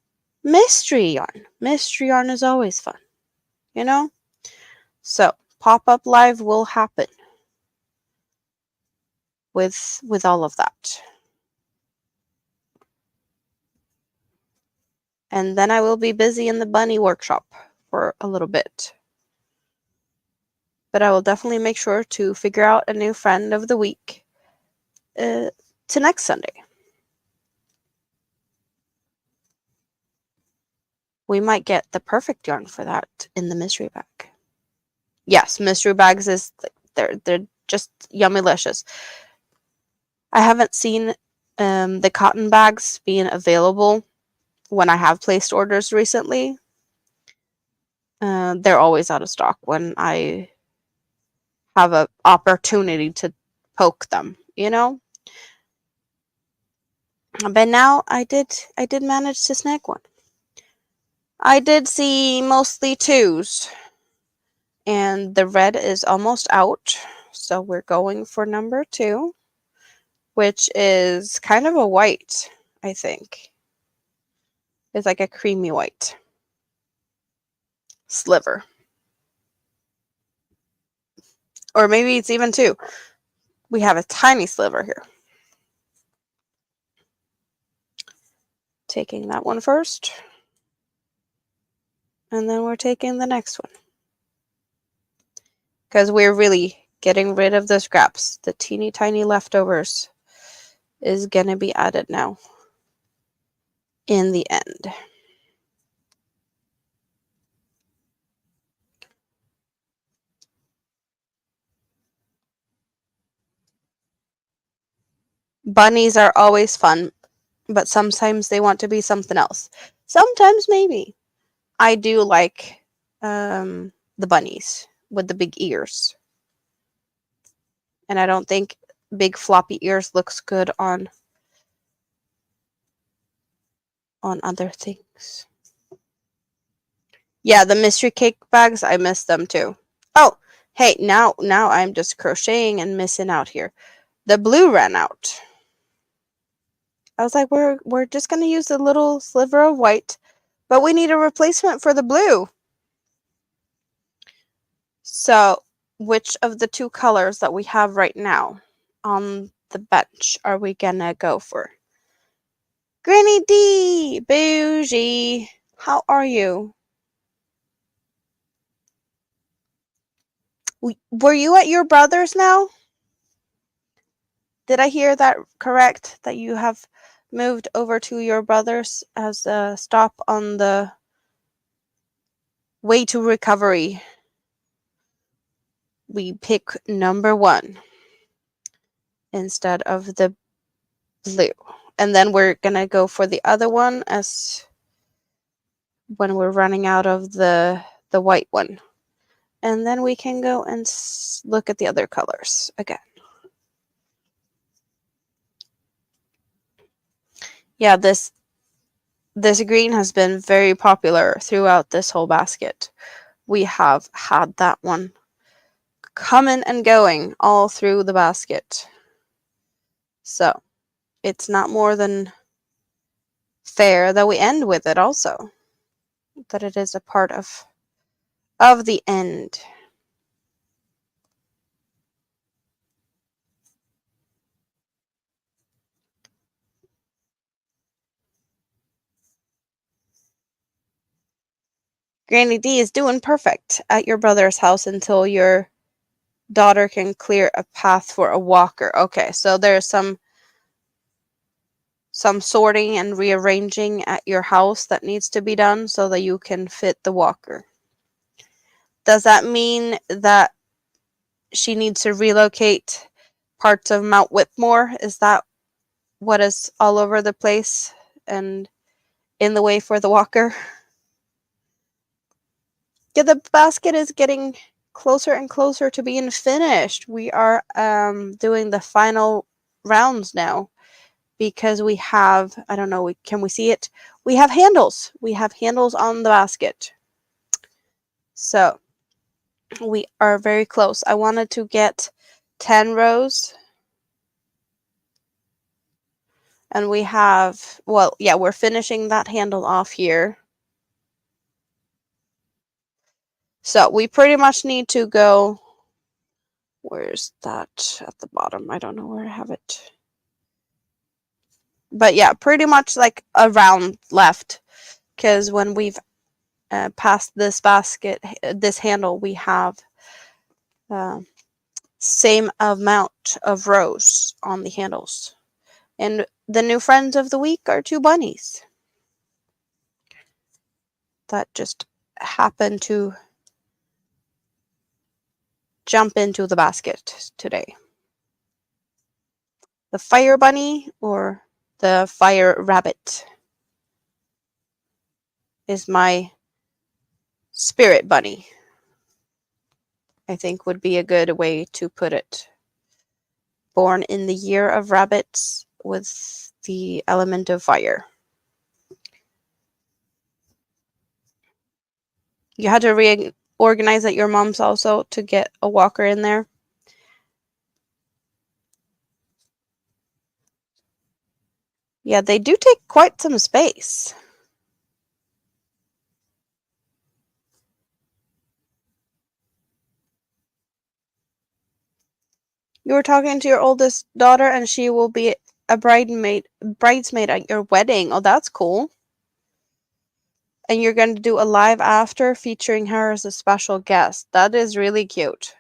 mystery yarn. Mystery yarn is always fun, you know? So pop-up live will happen with all of that. And then I will be busy in the bunny workshop for a little bit. But I will definitely make sure to figure out a new friend of the week to next Sunday. We might get the perfect yarn for that in the mystery bag. Yes, mystery bags is they're just yummylicious. I haven't seen the cotton bags being available when I have placed orders recently. They're always out of stock when I have an opportunity to poke them, you know? But now I did manage to snag one. I did see mostly 2s, and the red is almost out, so we're going for number 2, which is kind of a white, I think. It's like a creamy white sliver. Or maybe it's even 2. We have a tiny sliver here. Taking that one first. And then we're taking the next one. Because we're really getting rid of the scraps. The teeny tiny leftovers is going to be added now in the end. Bunnies are always fun, but sometimes they want to be something else. Sometimes maybe. I do like the bunnies with the big ears. And I don't think big floppy ears looks good on other things. Yeah, the mystery cake bags, I miss them too. Oh, hey, now I'm just crocheting and missing out here. The blue ran out. I was like, we're just gonna use a little sliver of white, but we need a replacement for the blue. So, which of the two colors that we have right now on the bench are we gonna go for? Granny D, bougie, how are you? Were you at your brother's now? Did I hear that correct? That you have moved over to your brother's as a stop on the way to recovery? We pick number 1 instead of the blue. And then we're gonna go for the other one as when we're running out of the white one. And then we can go and look at the other colors again. Yeah, this green has been very popular throughout this whole basket. We have had that one coming and going all through the basket. So it's not more than fair that we end with it also. That it is a part of the end. Granny D is doing perfect at your brother's house until your daughter can clear a path for a walker. Okay, so there's some sorting and rearranging at your house that needs to be done so that you can fit the walker. Does that mean that she needs to relocate parts of Mount Whitmore? Is that what is all over the place and in the way for the walker? Yeah, the basket is getting closer and closer to being finished. We are doing the final rounds now because we have, I don't know, can we see it? We have handles. We have handles on the basket. So we are very close. I wanted to get 10 rows. And we have, well, yeah, we're finishing that handle off here. So we pretty much need to go, where's that at the bottom? I don't know where I have it. But yeah, pretty much like a round left. Because when we've passed this basket, this handle, we have same amount of rows on the handles. And the new friends of the week are 2 bunnies. That just happened to jump into the basket today. The fire bunny or the fire rabbit is my spirit bunny, I think would be a good way to put it. Born in the year of rabbits with the element of fire. You had to reorganize at your mom's also to get a walker in there. Yeah, they do take quite some space. You were talking to your oldest daughter and she will be a bridesmaid at your wedding. Oh, that's cool. And you're going to do a live after featuring her as a special guest. That is really cute.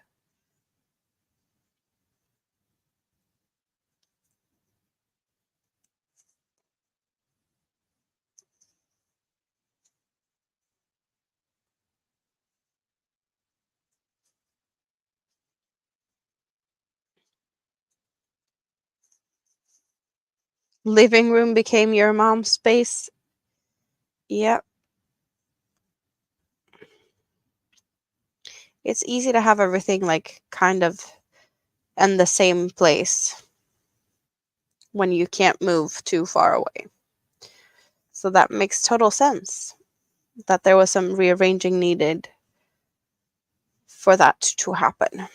Living room became your mom's space. Yep. It's easy to have everything like kind of in the same place when you can't move too far away. So that makes total sense that there was some rearranging needed for that to happen.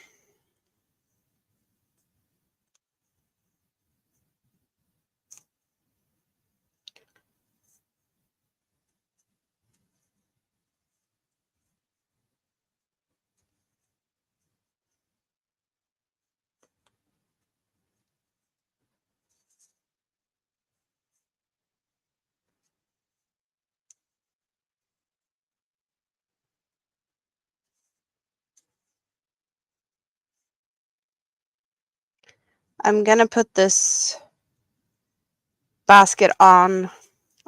I'm going to put this basket on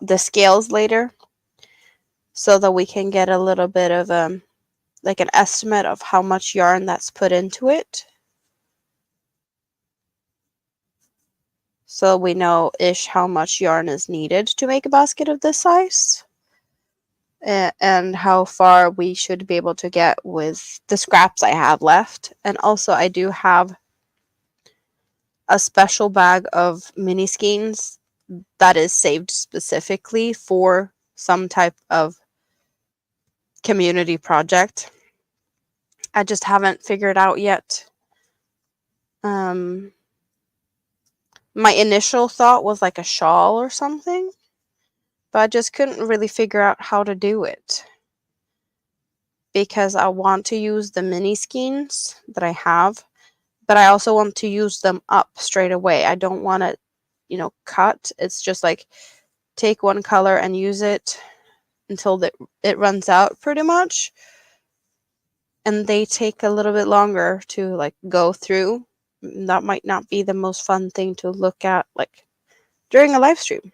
the scales later so that we can get a little bit of like an estimate of how much yarn that's put into it. So we know ish how much yarn is needed to make a basket of this size. And how far we should be able to get with the scraps I have left. And also I do have a special bag of mini skeins that is saved specifically for some type of community project. I just haven't figured out yet. My initial thought was like a shawl or something, but I just couldn't really figure out how to do it because I want to use the mini skeins that I have, but I also want to use them up straight away. I don't want to, cut. It's just like take one color and use it until it runs out pretty much. And they take a little bit longer to like go through. That might not be the most fun thing to look at like during a live stream.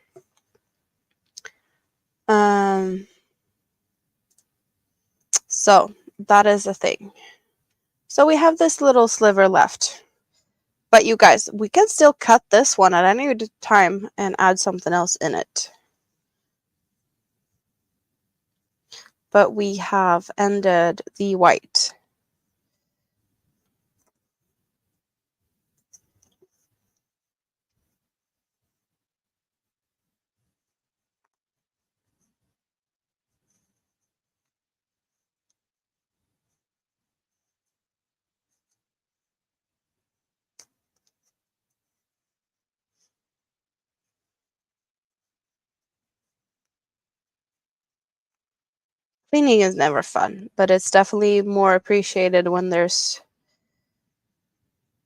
So that is a thing. So we have this little sliver left. But you guys, we can still cut this one at any time and add something else in it. But we have ended the white. Cleaning is never fun, but it's definitely more appreciated when there's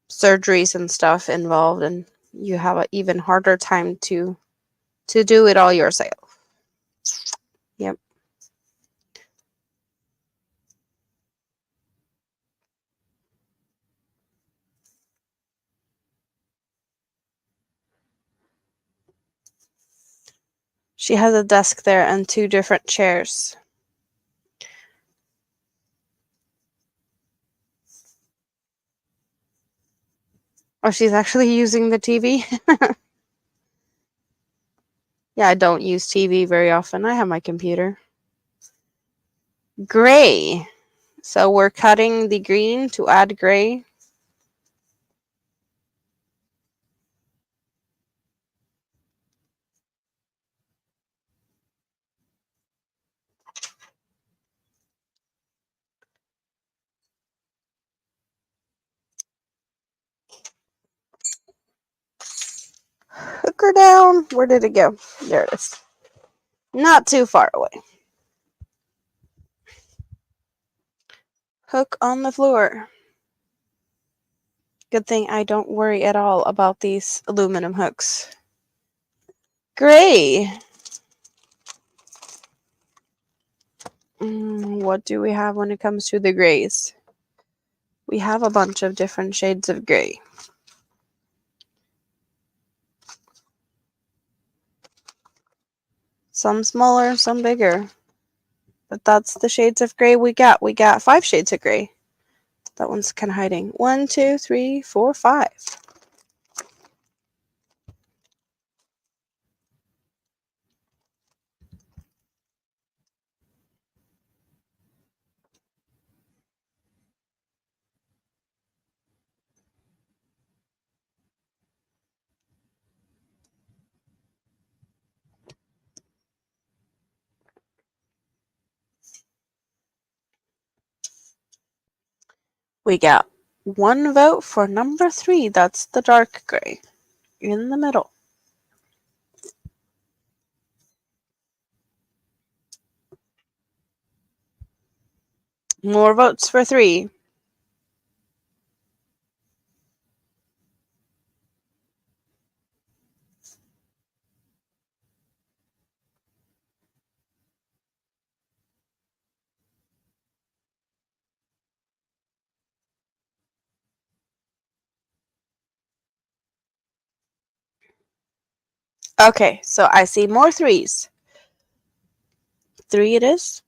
surgeries and stuff involved and you have an even harder time to do it all yourself. Yep. She has a desk there and 2 different chairs. Oh, she's actually using the TV? Yeah, I don't use TV very often. I have my computer. Gray. So we're cutting the green to add gray. Hook her down. Where did it go? There it is. Not too far away. Hook on the floor. Good thing I don't worry at all about these aluminum hooks. Gray. What do we have when it comes to the grays? We have a bunch of different shades of gray. Some smaller, some bigger. But that's the shades of gray we got. We got 5 shades of gray. That one's kind of hiding. 1, 2, 3, 4, 5. We got 1 vote for number 3. That's the dark gray in the middle. More votes for 3. Okay, so I see more 3s. 3 it is.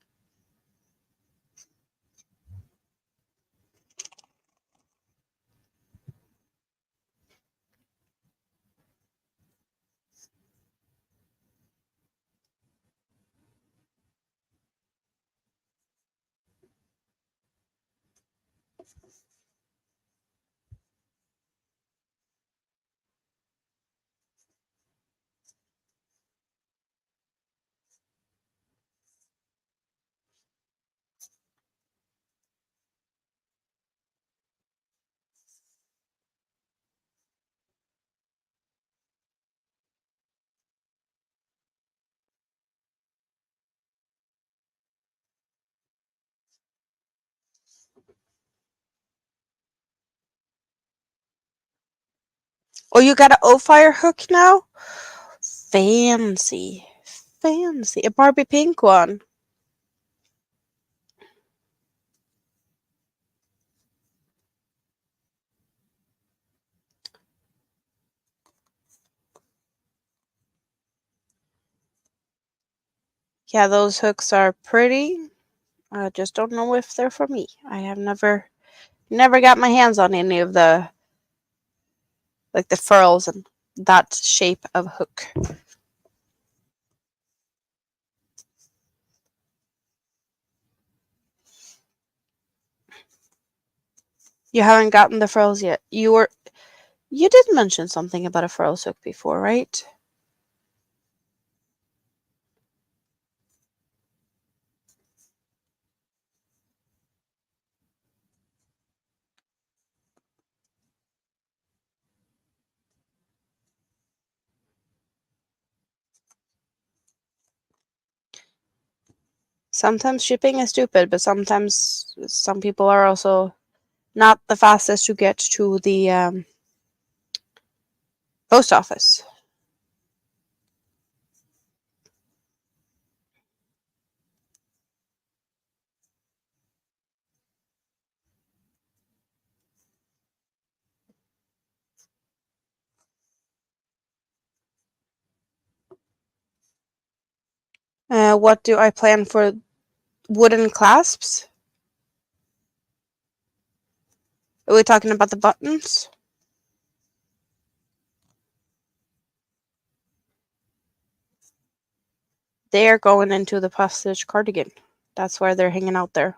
Oh, you got an O-Fire hook now? Fancy. Fancy. A Barbie pink one. Yeah, those hooks are pretty. I just don't know if they're for me. I have never got my hands on any of the like the furls and that shape of hook. You haven't gotten the furls yet. You did mention something about a furls hook before, right? Sometimes shipping is stupid, but sometimes some people are also not the fastest to get to the post office. What do I plan for wooden clasps? Are we talking about the buttons? They are going into the Puffstitch cardigan. That's why they're hanging out there.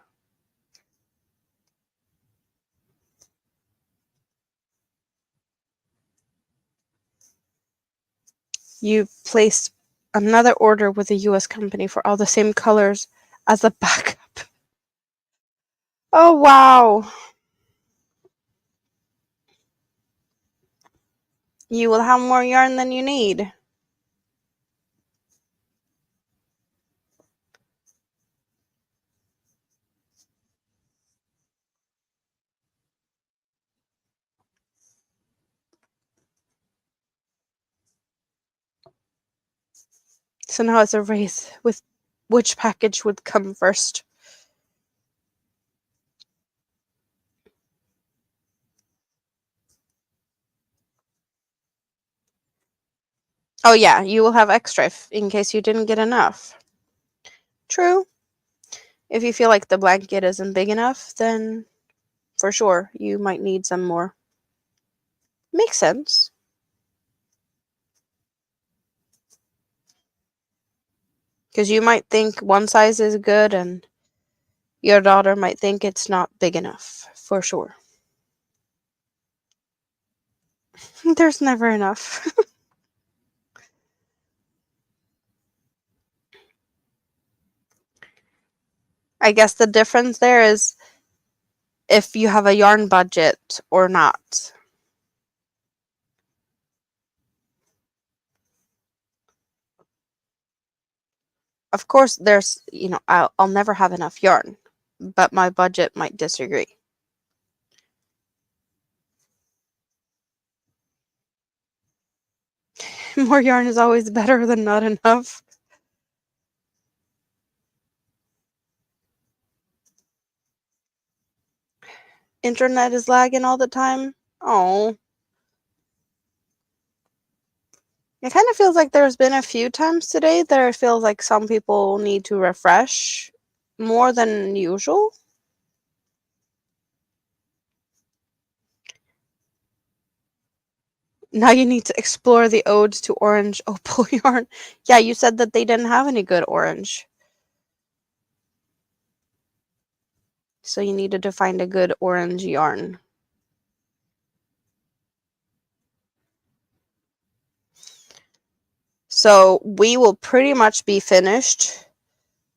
You placed another order with a US company for all the same colors as the backup. Oh, wow. You will have more yarn than you need. So now it's a race with which package would come first. Oh yeah, you will have extra in case you didn't get enough. True. If you feel like the blanket isn't big enough, then for sure you might need some more. Makes sense. Because you might think one size is good and your daughter might think it's not big enough. For sure. There's never enough. I guess the difference there is if you have a yarn budget or not. Of course, I'll never have enough yarn, but my budget might disagree. More yarn is always better than not enough. Internet is lagging all the time. Oh, it kind of feels like there's been a few times today that it feels like some people need to refresh more than usual. Now you need to explore the odes to orange opal yarn. Yeah, you said that they didn't have any good orange. So you needed to find a good orange yarn. So we will pretty much be finished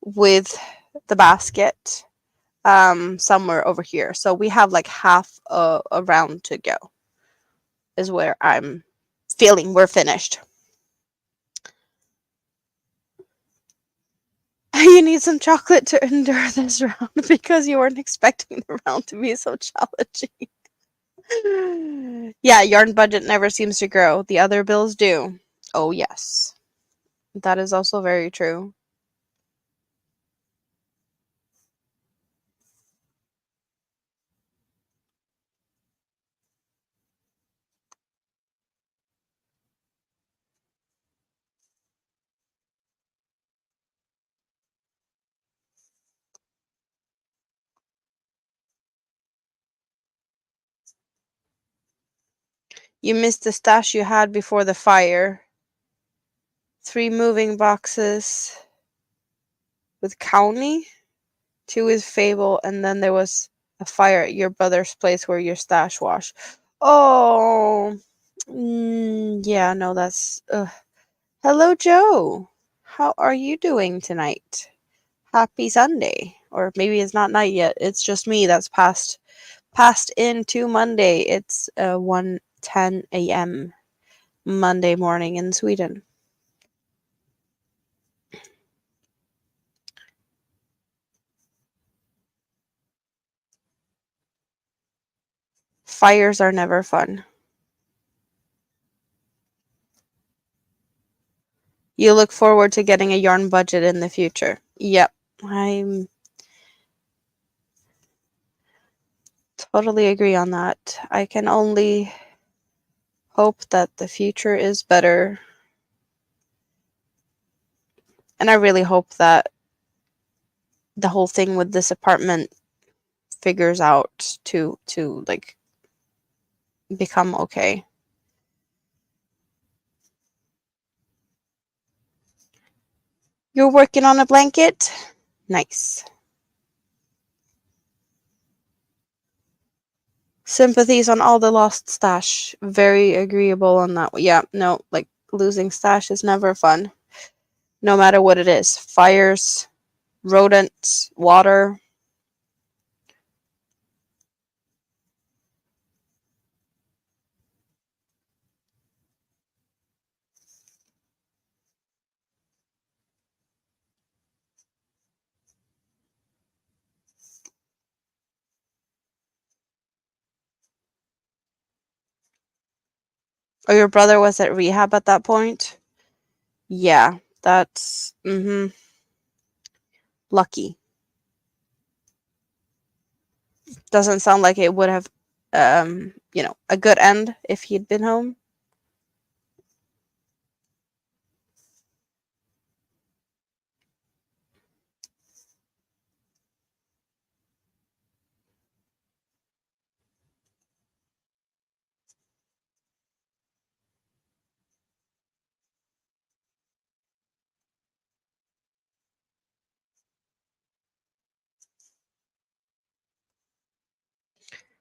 with the basket somewhere over here. So we have like half a round to go is where I'm feeling we're finished. You need some chocolate to endure this round because you weren't expecting the round to be so challenging. Yeah, yarn budget never seems to grow. The other bills do. Oh, yes. That is also very true. You missed the stash you had before the fire. 3 moving boxes with County, 2 with Fable, and then there was a fire at your brother's place where your stash was. Oh, yeah, no, that's. Hello, Joe. How are you doing tonight? Happy Sunday. Or maybe it's not night yet. It's just me that's passed into Monday. It's 1:10 a.m. Monday morning in Sweden. Fires are never fun. You look forward to getting a yarn budget in the future. Yep, I'm totally agree on that. I can only hope that the future is better. And I really hope that the whole thing with this apartment figures out to like become okay. You're working on a blanket? Nice. Sympathies on all the lost stash. Very agreeable on that. Yeah, no, like losing stash is never fun. No matter what it is. Fires, rodents, water. Oh, your brother was at rehab at that point? Yeah, That's lucky. Doesn't sound like it would have, a good end if he'd been home.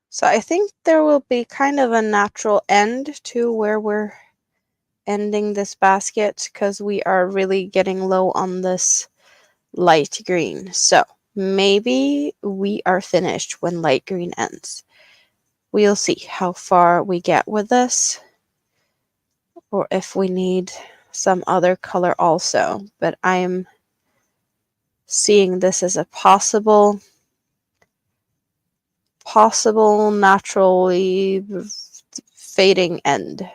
So I think there will be kind of a natural end to where we're ending this basket because we are really getting low on this light green. So maybe we are finished when light green ends. We'll see how far we get with this, or if we need some other color also. But I'm seeing this as a possible naturally fading end.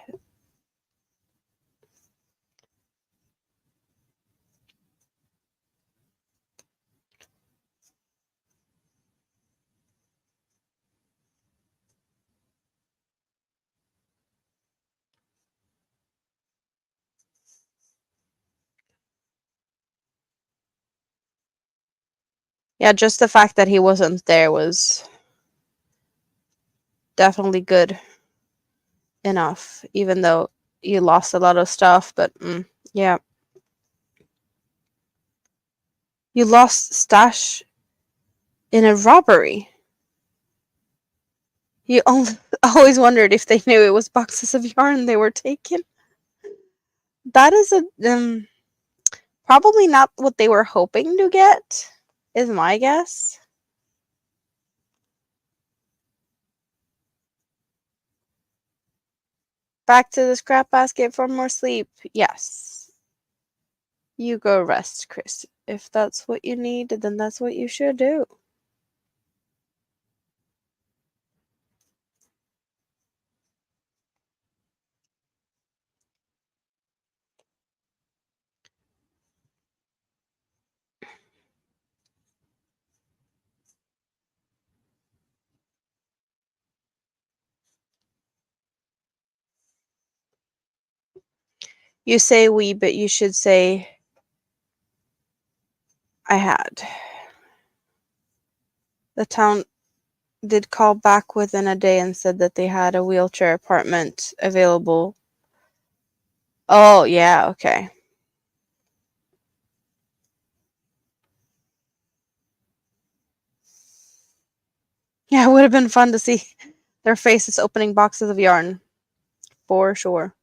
Yeah, just the fact that he wasn't there was definitely good enough, even though you lost a lot of stuff. But yeah, you lost stash in a robbery. You only, always wondered if they knew it was boxes of yarn they were taking. That is a probably not what they were hoping to get, is my guess. Back to the scrap basket for more sleep. Yes. You go rest, Chris. If that's what you need, then that's what you should do. You say we, but you should say I had. The town did call back within a day and said that they had a wheelchair apartment available. Oh, yeah, okay. Yeah, it would have been fun to see their faces opening boxes of yarn. For sure.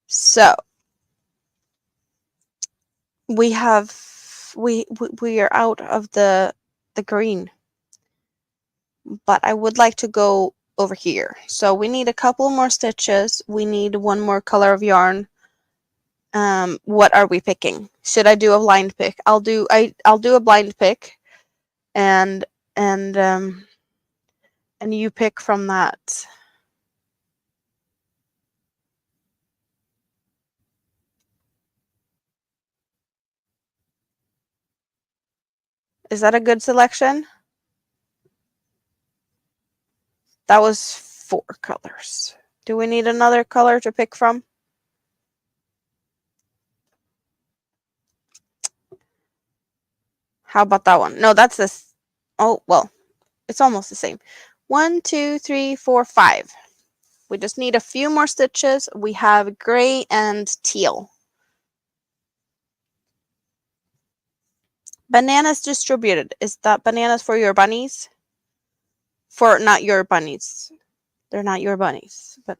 So, we have we are out of the green, but I would like to go over here. So we need a couple more stitches. We need one more color of yarn. What are we picking? Should I do a blind pick? I'll do a blind pick, and and um and you pick from that. Is that a good selection? That was 4 colors. Do we need another color to pick from? How about that one? No, that's this. Oh, well, it's almost the same. 1, 2, 3, 4, 5. We just need a few more stitches. We have gray and teal. Bananas distributed. Is that bananas for your bunnies? For not your bunnies. They're not your bunnies, but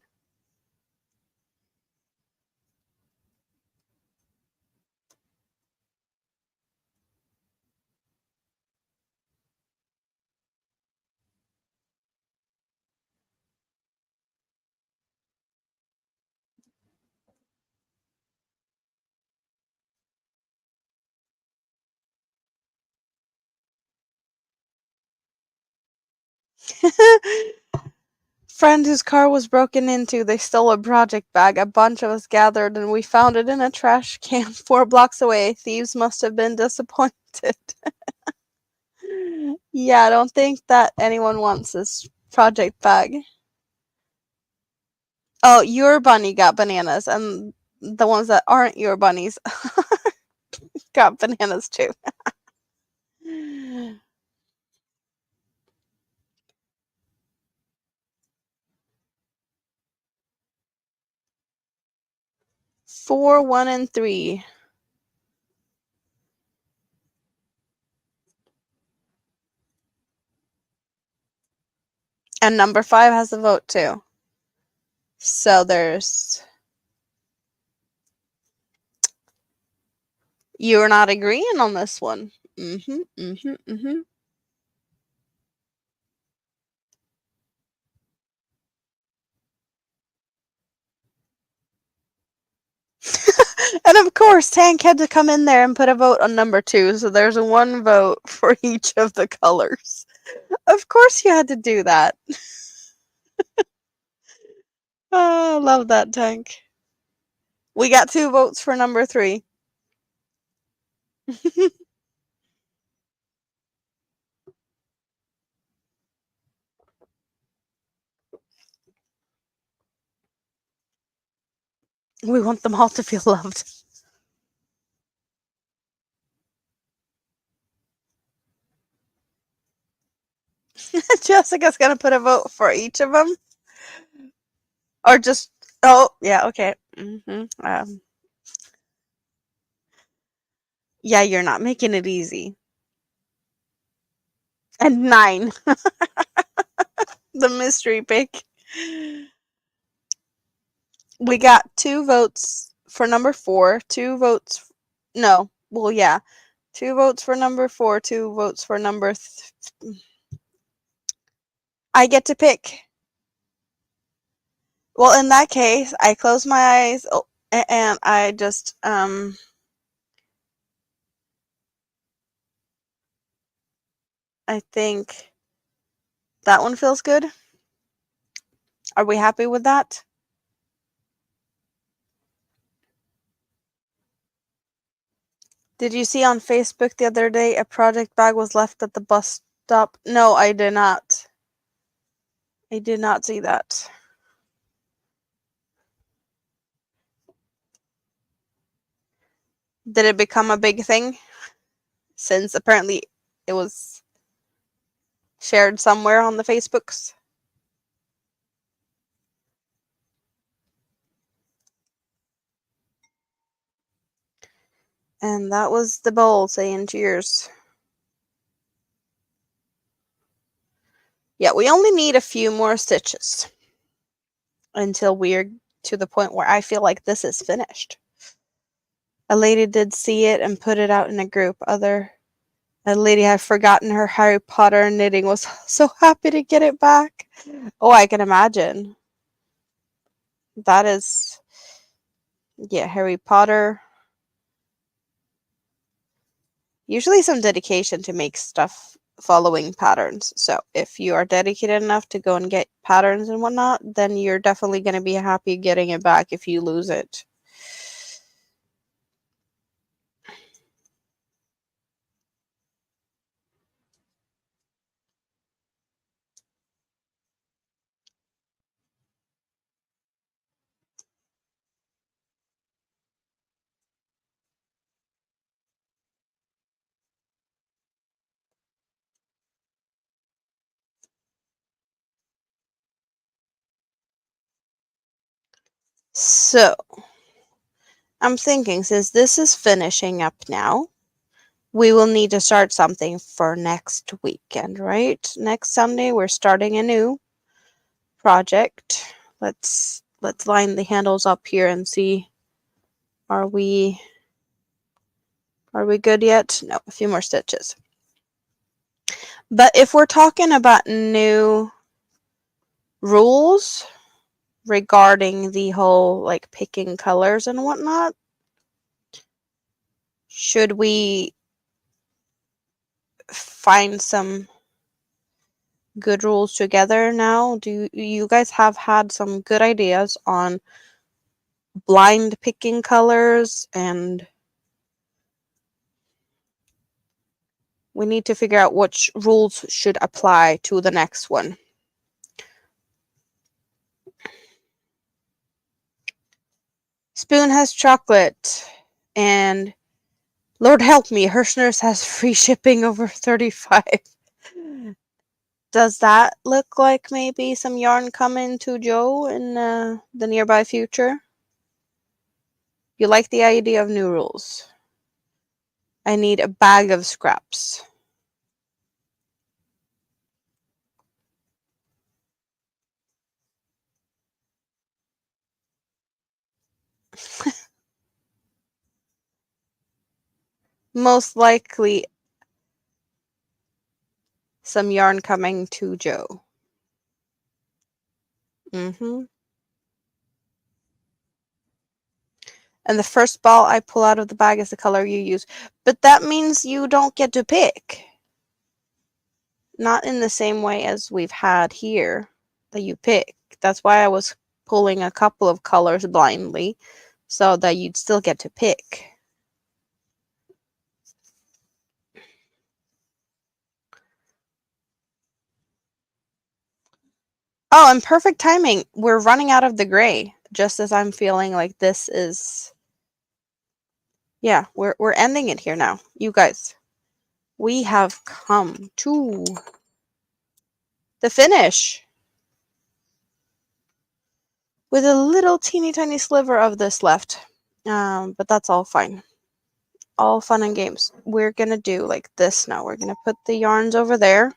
friend whose car was broken into. They stole a project bag. A bunch of us gathered and we found it in a trash can 4 blocks away. Thieves must have been disappointed. Yeah, I don't think that anyone wants this project bag. Oh, your bunny got bananas, and the ones that aren't your bunnies got bananas too. 4, 1, and 3. And number 5 has a vote too. So there's. You're not agreeing on this one. Mm-hmm. And of course, Tank had to come in there and put a vote on number 2, so there's 1 vote for each of the colors. Of course you had to do that. Oh, I love that, Tank. We got 2 votes for number 3. We want them all to feel loved. Jessica's gonna put a vote for each of them? Or just. Oh, yeah, okay. Yeah, you're not making it easy. And 9. The mystery pick. We got 2 votes for number 4, 2 votes. No, well, yeah. 2 votes for number 4, 2 votes for number. I get to pick. Well, in that case, I close my eyes and I just. I think that one feels good. Are we happy with that? Did you see on Facebook the other day a project bag was left at the bus stop? No, I did not. I did not see that. Did it become a big thing? Since apparently it was shared somewhere on the Facebooks. And that was the bowl saying cheers. Yeah, we only need a few more stitches until we're to the point where I feel like this is finished. A lady did see it and put it out in a group. A lady had forgotten her Harry Potter knitting, was so happy to get it back. Oh, I can imagine. That is, yeah, Harry Potter. Usually some dedication to make stuff following patterns. So if you are dedicated enough to go and get patterns and whatnot, then you're definitely going to be happy getting it back if you lose it. So I'm thinking, since this is finishing up now, we will need to start something for next weekend, right? Next Sunday, we're starting a new project. Let's line the handles up here and see. Are we good yet? No, a few more stitches. But if we're talking about new rules regarding the whole like picking colors and whatnot, should we find some good rules together now? Do you guys have had some good ideas on blind picking colors? And we need to figure out which rules should apply to the next one. Spoon has chocolate, and Lord help me, Hirschner's has free shipping over 35. Does that look like maybe some yarn coming to Joe in the nearby future? You like the idea of new rules? I need a bag of scraps. Most likely some yarn coming to Joe. And the first ball I pull out of the bag is the color you use. But that means you don't get to pick. Not in the same way as we've had here, that you pick. That's why I was pulling a couple of colors blindly, so that you'd still get to pick. Oh, and perfect timing. We're running out of the gray, just as I'm feeling like this is... Yeah, we're ending it here now. You guys, we have come to the finish. With a little teeny tiny sliver of this left. But that's all fine. All fun and games. We're gonna do like this now. We're gonna put the yarns over there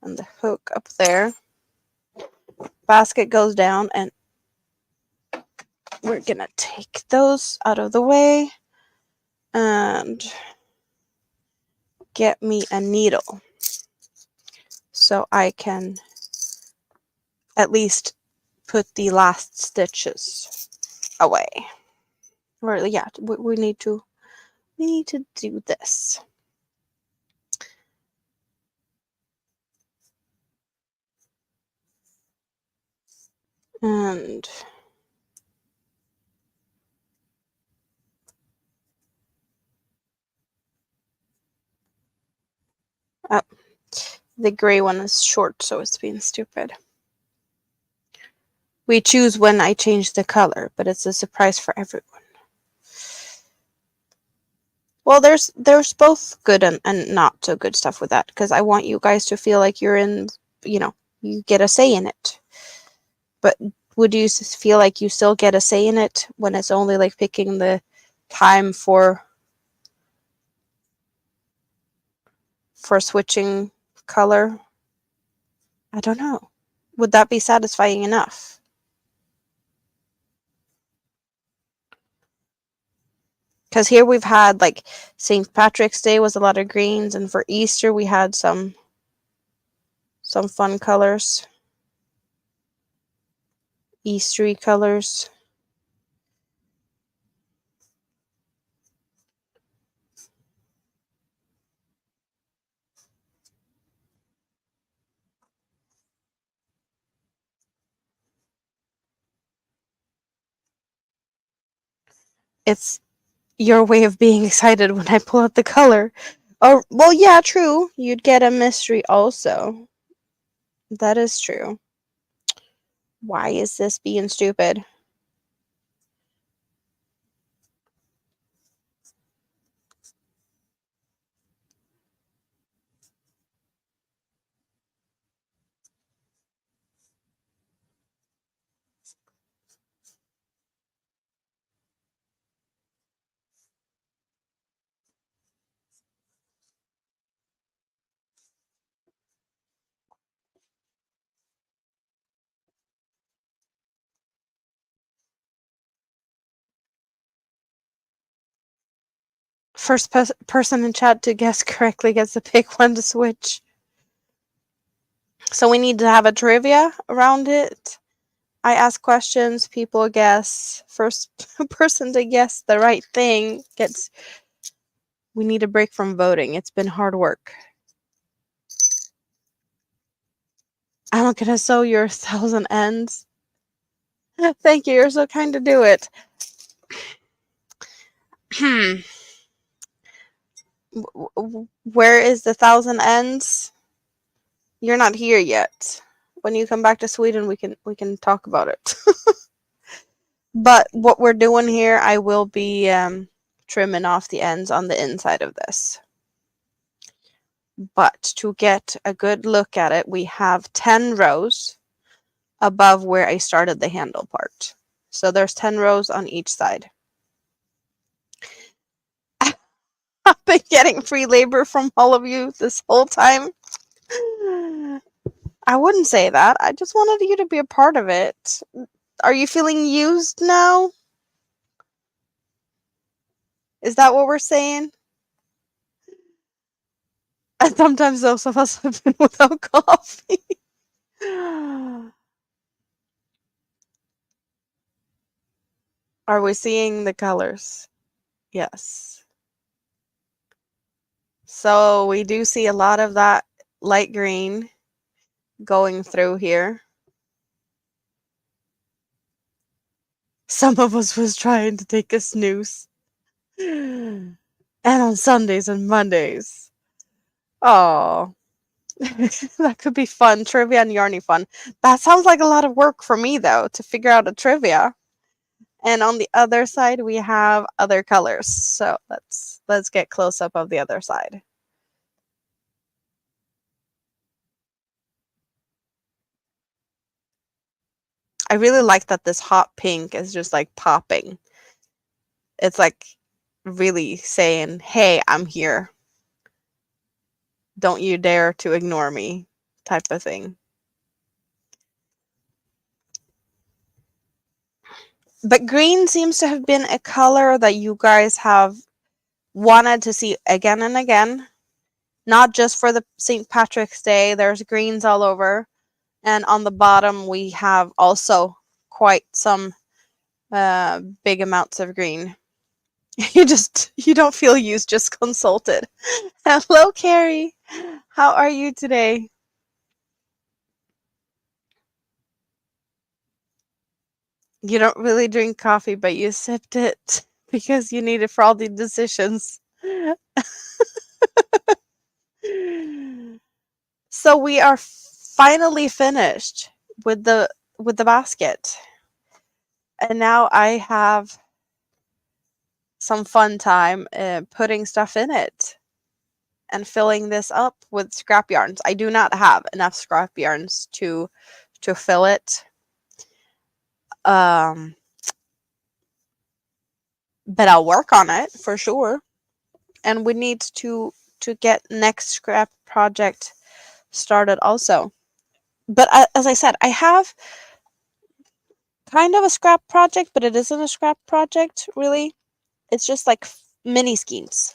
and the hook up there. Basket goes down, and we're gonna take those out of the way and get me a needle so I can at least put the last stitches away. Or yeah, we need to do this. And oh, the gray one is short, so it's being stupid. We choose when I change the color, but it's a surprise for everyone. Well, there's both good and not so good stuff with that, because I want you guys to feel like you're in, you get a say in it. But would you feel like you still get a say in it when it's only like picking the time for switching color? I don't know. Would that be satisfying enough? Because here we've had like St. Patrick's Day was a lot of greens, and for Easter we had some fun colors. Eastery colors. It's your way of being excited when I pull out the color. Oh, well, yeah, true. You'd get a mystery also. That is true. Why is this being stupid? First person in chat to guess correctly gets to pick one to switch. So we need to have a trivia around it. I ask questions, people guess. First person to guess the right thing gets... We need a break from voting. It's been hard work. I'm gonna sew your 1,000 ends. Thank you, you're so kind to do it. Where is the 1,000 ends? You're not here yet. When you come back to Sweden, we can talk about it. But what we're doing here, I will be trimming off the ends on the inside of this. But to get a good look at it, we have 10 rows above where I started the handle part. So there's 10 rows on each side. I've been getting free labor from all of you this whole time. I wouldn't say that. I just wanted you to be a part of it. Are you feeling used now? Is that what we're saying? And sometimes those of us have been without coffee. Are we seeing the colors? Yes. So we do see a lot of that light green going through here. Some of us was trying to take a snooze. And on Sundays and Mondays. Oh, that could be fun. Trivia and Yarny fun. That sounds like a lot of work for me, though, to figure out a trivia. And on the other side, we have other colors. So let's get close up of the other side. I really like that this hot pink is just like popping. It's like really saying, hey, I'm here. Don't you dare to ignore me, type of thing. But green seems to have been a color that you guys have wanted to see again and again. Not just for the St. Patrick's Day. There's greens all over. And on the bottom, we have also quite some big amounts of green. You don't feel used, just consulted. Hello, Carrie. How are you today? You don't really drink coffee, but you sipped it because you need it for all the decisions. So we are finally finished with the basket. And now I have some fun time putting stuff in it and filling this up with scrap yarns. I do not have enough scrap yarns to fill it. But I'll work on it for sure. And we need to get next scrap project started also. But as I said, I have kind of a scrap project, but it isn't a scrap project really. It's just like mini skeins.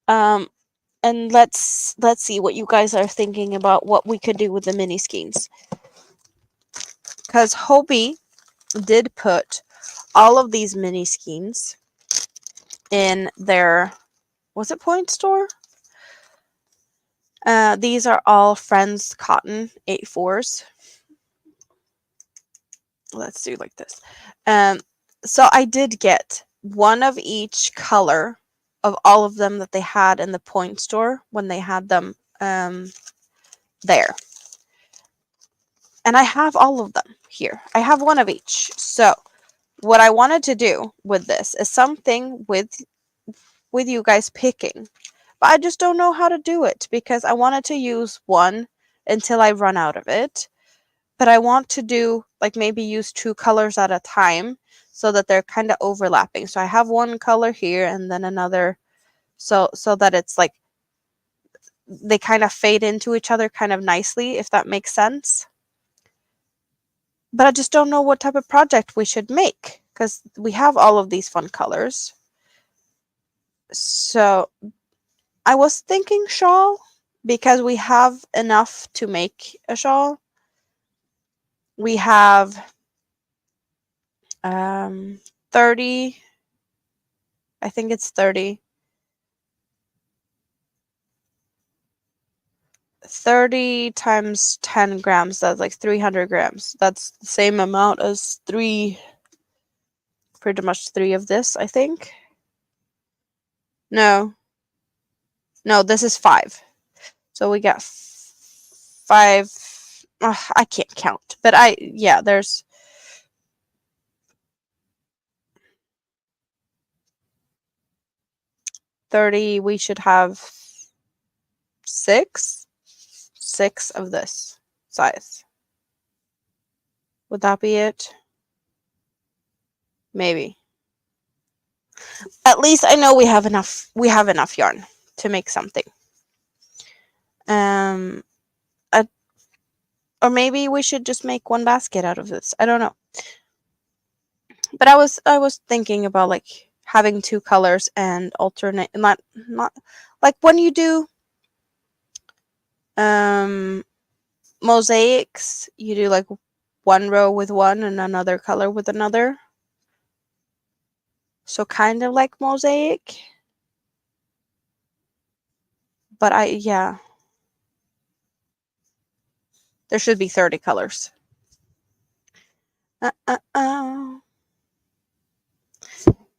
And let's see what you guys are thinking about what we could do with the mini skeins. Because Hobie did put all of these mini skeins in their, was it point store? These are all Friends Cotton 8/4s. Let's do like this. So I did get one of each color of all of them that they had in the point store when they had them there. And I have all of them here. I have one of each. So what I wanted to do with this is something with you guys picking. But I just don't know how to do it because I wanted to use one until I run out of it. But I want to do like maybe use 2 colors at a time so that they're kind of overlapping. So I have one color here and then another so that it's like they kind of fade into each other kind of nicely, if that makes sense. But I just don't know what type of project we should make because we have all of these fun colors. So I was thinking shawl because we have enough to make a shawl. We have 30, I think it's 30. 30 times 10 grams, that's like 300 grams. That's the same amount as pretty much 3 of this, I think. No, this is 5. So we got 5. I can't count, but yeah, there's 30. We should have 6 of this size. Would that be it? Maybe. At least I know we have enough yarn to make something. Or maybe we should just make one basket out of this. I don't know. But I was thinking about like having 2 colors and alternate, not like when you do mosaics, you do like one row with one and another color with another. So kind of like mosaic. But yeah. There should be 30 colors.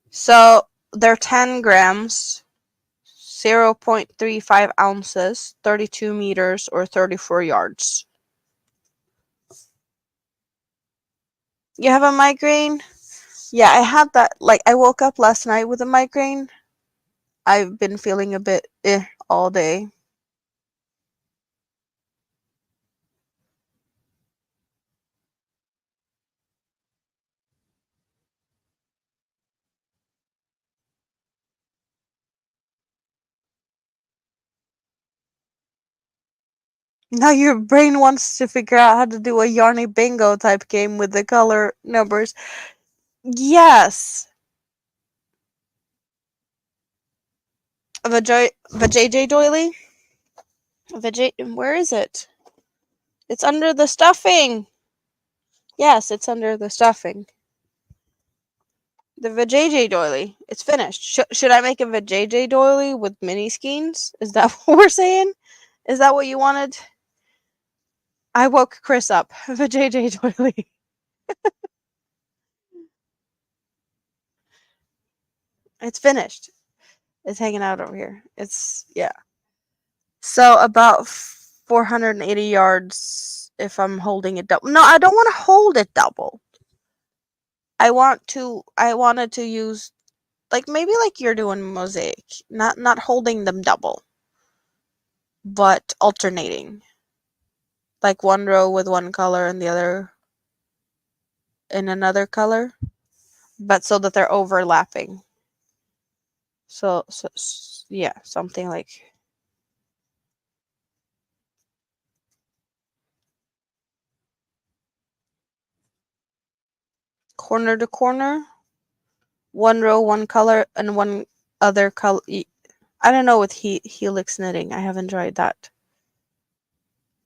So they're 10 grams, 0.35 ounces, 32 meters, or 34 yards. You have a migraine? Yeah, I had that. Like, I woke up last night with a migraine. I've been feeling a bit all day. Now your brain wants to figure out how to do a Yarny Bingo type game with the color numbers. Yes. JJ doily? Where is it? It's under the stuffing. Yes, it's under the stuffing. The vajayjay doily. It's finished. Should I make a vajayjay doily with mini skeins? Is that what we're saying? Is that what you wanted? I woke Chris up. Vajayjay doily. It's finished. It's hanging out over here. Yeah. So about 480 yards if I'm holding it double. No, I don't want to hold it double. I wanted to use like maybe like you're doing mosaic, not holding them double, but alternating. Like one row with one color and the other in another color, but so that they're overlapping. So yeah, something like corner to corner, one row, one color, and one other color. I don't know with helix knitting. I haven't tried that.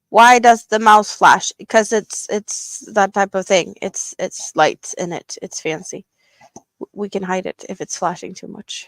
Why does the mouse flash? Because it's that type of thing. It's lights in it. It's fancy. We can hide it if it's flashing too much.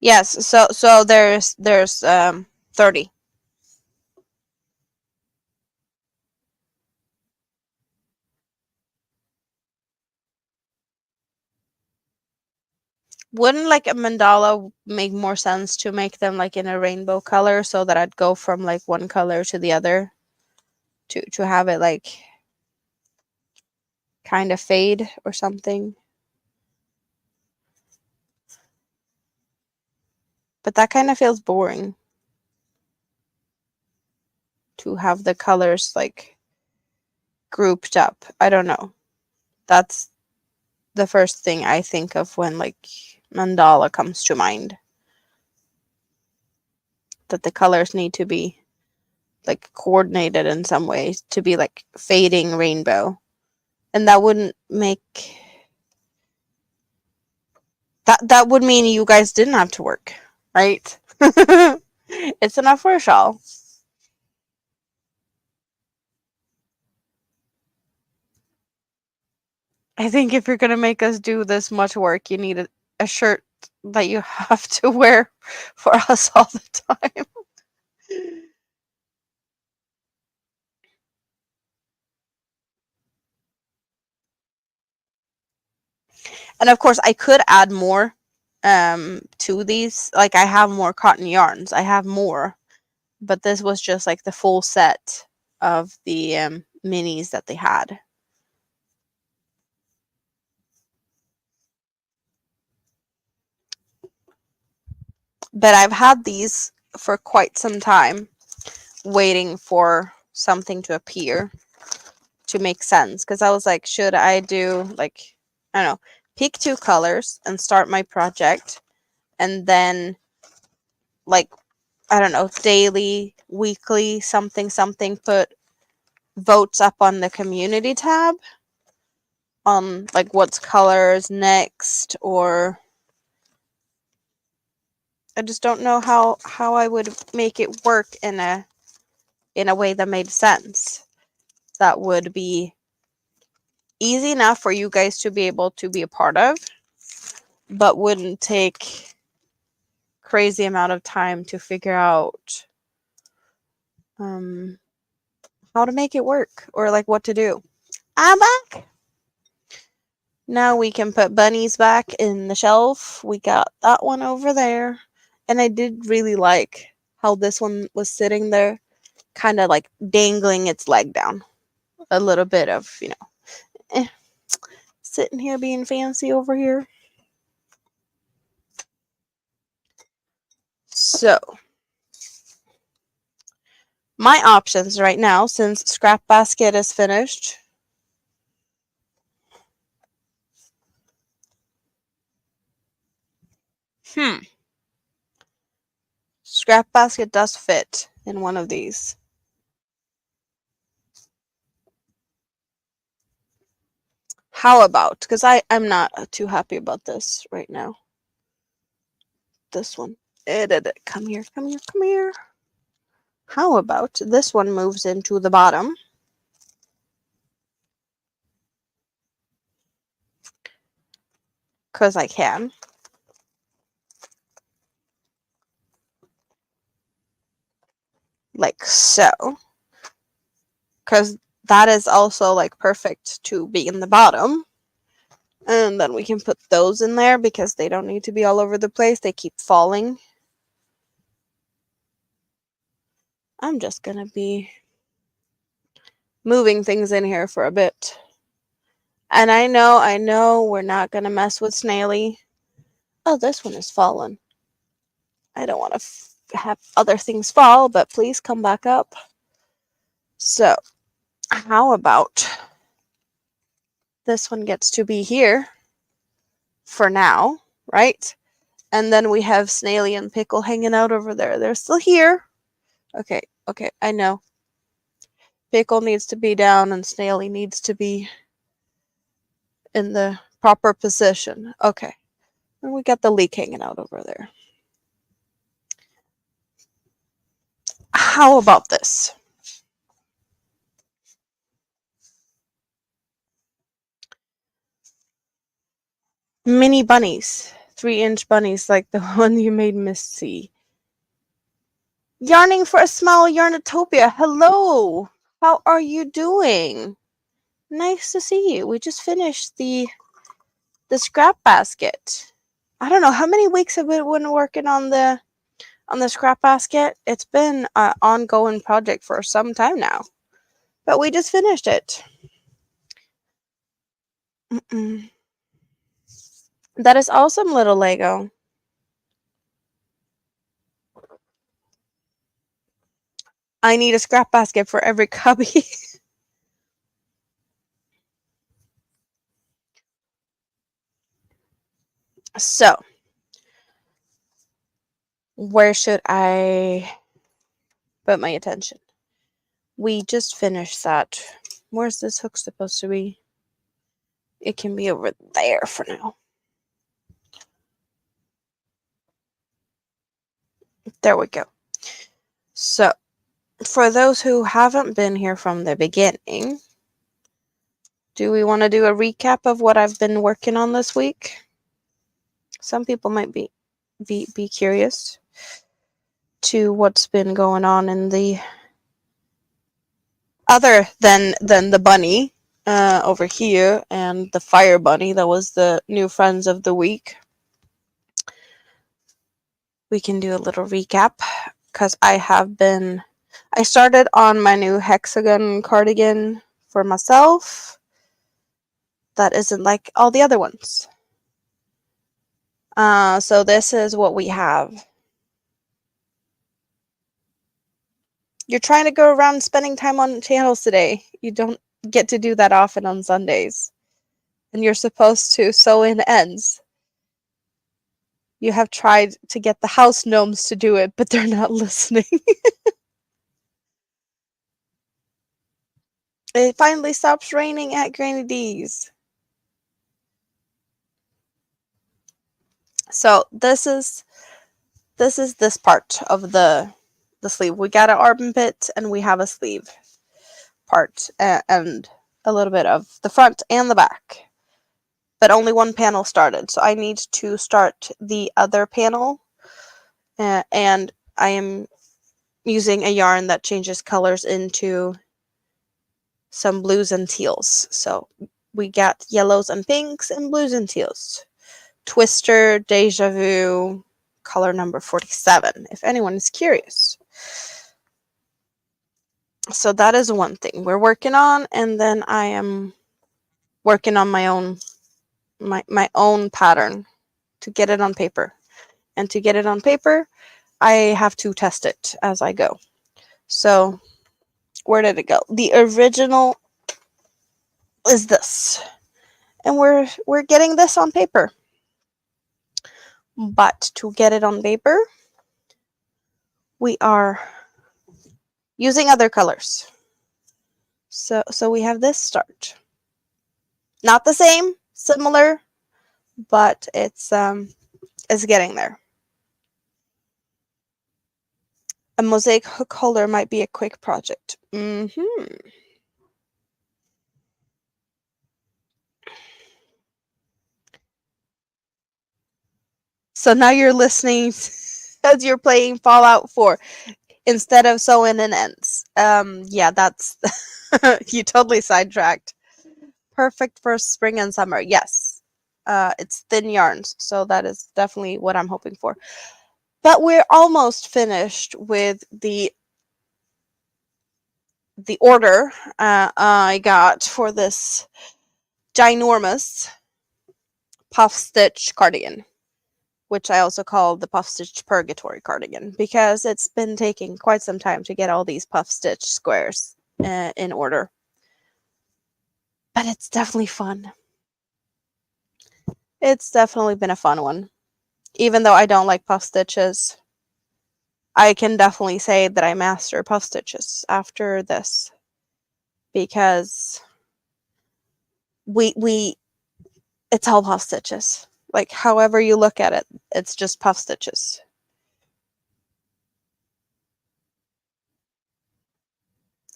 Yes, so there's 30. Wouldn't like a mandala make more sense to make them like in a rainbow color so that I'd go from like one color to the other to have it like kind of fade or something? But that kind of feels boring to have the colors like grouped up. I don't know. That's the first thing I think of when like mandala comes to mind. That the colors need to be like coordinated in some ways to be like fading rainbow And that wouldn't make that would mean you guys didn't have to work, right? It's enough for a shawl. I think if you're gonna make us do this much work, you need a shirt that you have to wear for us all the time. And of course, I could add more to these. Like I have more cotton yarns. I have more, but this was just like the full set of the minis that they had. But I've had these for quite some time, waiting for something to appear to make sense. Because I was like, should I do like, I don't know, pick two colors and start my project, and then like, I don't know, daily, weekly, something, something, put votes up on the community tab on like what's colors next, or I just don't know how I would make it work in a way that made sense. That would be easy enough for you guys to be able to be a part of, but wouldn't take crazy amount of time to figure out um how to make it work or like what to do. I'm back. Now we can put bunnies back in the shelf. We got that one over there. And I did really like how this one was sitting there, kind of like dangling its leg down. A little bit of, eh, sitting here being fancy over here. So, my options right now, since Scrap Basket is finished. Scrap Basket does fit in one of these. How about, because I'm not too happy about this right now. This one. Come here, come here, come here. How about this one moves into the bottom? Because I can. Like so. Because that is also like perfect to be in the bottom. And then we can put those in there because they don't need to be all over the place. They keep falling. I'm just going to be moving things in here for a bit. And I know we're not going to mess with Snaily. Oh, this one is fallen. I don't want to have other things fall, but please come back up. So, how about this one gets to be here for now, right? And then we have Snaily and Pickle hanging out over there. They're still here. Okay, I know. Pickle needs to be down and Snaily needs to be in the proper position. Okay. And we got the leak hanging out over there. How about this? Mini bunnies. 3-inch bunnies like the one you made Miss C. Yarning for a Smile, Yarnatopia. Hello. How are you doing? Nice to see you. We just finished the scrap basket. I don't know how many weeks have we been working on the scrap basket. It's been an ongoing project for some time now, but we just finished it. That is awesome, little Lego. I need a scrap basket for every cubby. So, where should I put my attention? We just finished that. Where's this hook supposed to be? It can be over there for now. There we go. So, for those who haven't been here from the beginning, do we want to do a recap of what I've been working on this week? Some people might be curious to what's been going on in the other than the bunny over here and the fire bunny that was the new friends of the week. We can do a little recap because I started on my new Hexagon cardigan for myself that isn't like all the other ones. So this is what we have. You're trying to go around spending time on channels today. You don't get to do that often on Sundays. And you're supposed to sew in ends. You have tried to get the house gnomes to do it, but they're not listening. It finally stops raining at Granny D's. So this is this part of the sleeve. We got an armpit and we have a sleeve part and a little bit of the front and the back. But only one panel started, so I need to start the other panel. And I am using a yarn that changes colors into some blues and teals. So we got yellows and pinks and blues and teals. Twister, Deja Vu, color number 47, if anyone is curious. So that is one thing we're working on, and then I am working on my own pattern to get it on paper. And to get it on paper, I have to test it as I go. So where did it go? The original is this. And we're getting this on paper. But to get it on paper, we are using other colors. So we have this start. Not the same, similar, but it's getting there. A mosaic hook holder might be a quick project. So now you're listening as you're playing Fallout 4 instead of sewing in ends. Yeah, that's you totally sidetracked. Perfect for spring and summer. Yes. It's thin yarns, so that is definitely what I'm hoping for. But we're almost finished with the order I got for this ginormous Puffstitch cardigan, which I also call the Puffstitch Purgatory cardigan, because it's been taking quite some time to get all these Puffstitch squares in order. But it's definitely fun. It's definitely been a fun one. Even though I don't like puff stitches, I can definitely say that I master puff stitches after this, because it's all puff stitches. Like, however you look at it, it's just puff stitches.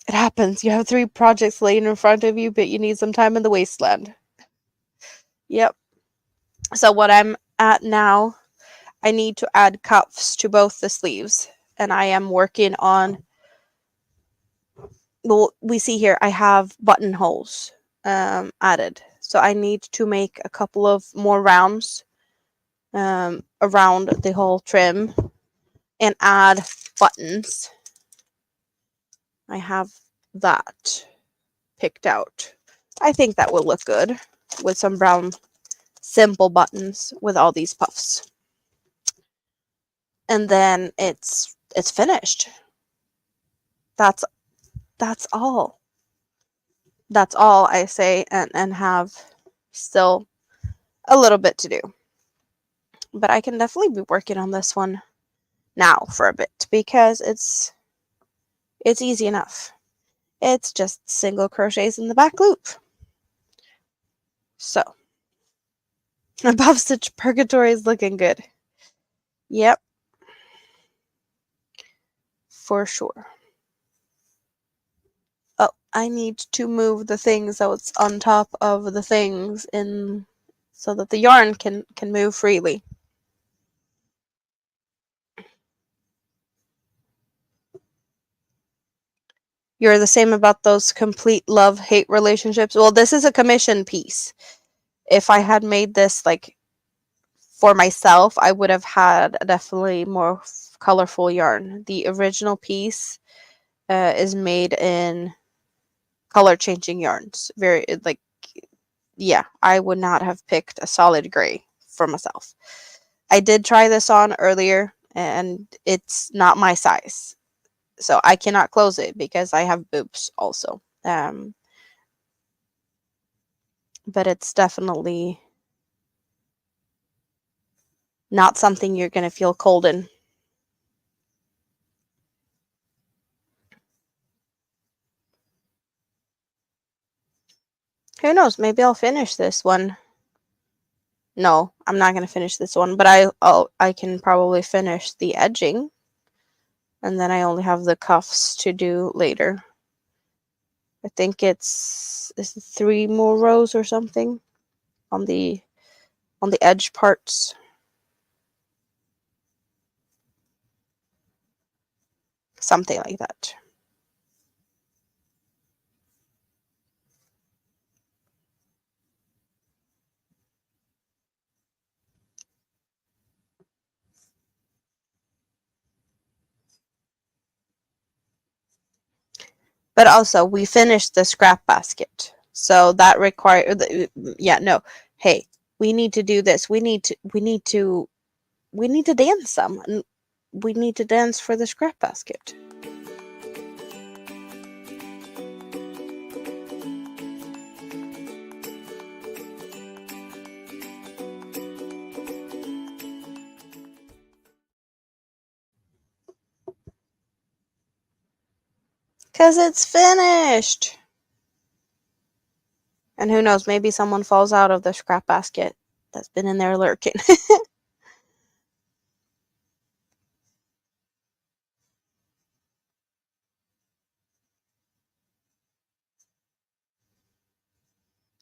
It happens. You have 3 projects laying in front of you, but you need some time in the wasteland. Yep. So what I'm at now, I need to add cuffs to both the sleeves, and I am working on, well, we see here I have buttonholes added, so I need to make a couple of more rounds around the whole trim and add buttons. I have that picked out. I think that will look good with some brown simple buttons with all these puffs. And then it's finished. That's all. That's all I say, and have still a little bit to do. But I can definitely be working on this one now for a bit, because it's easy enough. It's just single crochets in the back loop. So, Puffstitch Purgatory is looking good. Yep. For sure. Oh, I need to move the things so it's on top of the things in so that the yarn can move freely. You're the same about those complete love-hate relationships. Well, this is a commission piece. If I had made this like for myself, I would have had definitely more colorful yarn. The original piece is made in color changing yarns. Very like, yeah, I would not have picked a solid gray for myself. I did try this on earlier and it's not my size. So I cannot close it because I have boobs also. But it's definitely not something you're going to feel cold in. Who knows? Maybe I'll finish this one. No, I'm not going to finish this one, but I can probably finish the edging. And then I only have the cuffs to do later. I think it's 3 more rows or something on the edge parts. Something like that. But also, we finished the scrap basket. So that required, yeah, no. Hey, we need to do this. We need to dance some. And we need to dance for the scrap basket. Because it's finished. And who knows, maybe someone falls out of the scrap basket that's been in there lurking.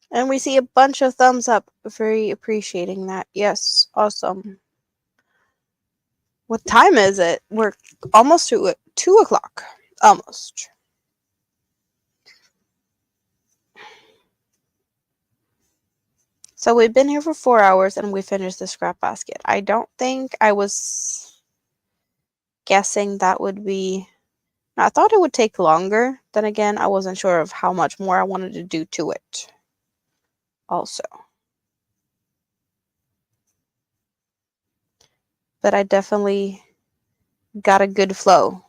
And we see a bunch of thumbs up. Very appreciating that. Yes, awesome. What time is it? We're almost to 2 o'clock. Almost. So we've been here for 4 hours and we finished the scrap basket. I don't think I was guessing that would be... I thought it would take longer. Then again, I wasn't sure of how much more I wanted to do to it. Also. But I definitely got a good flow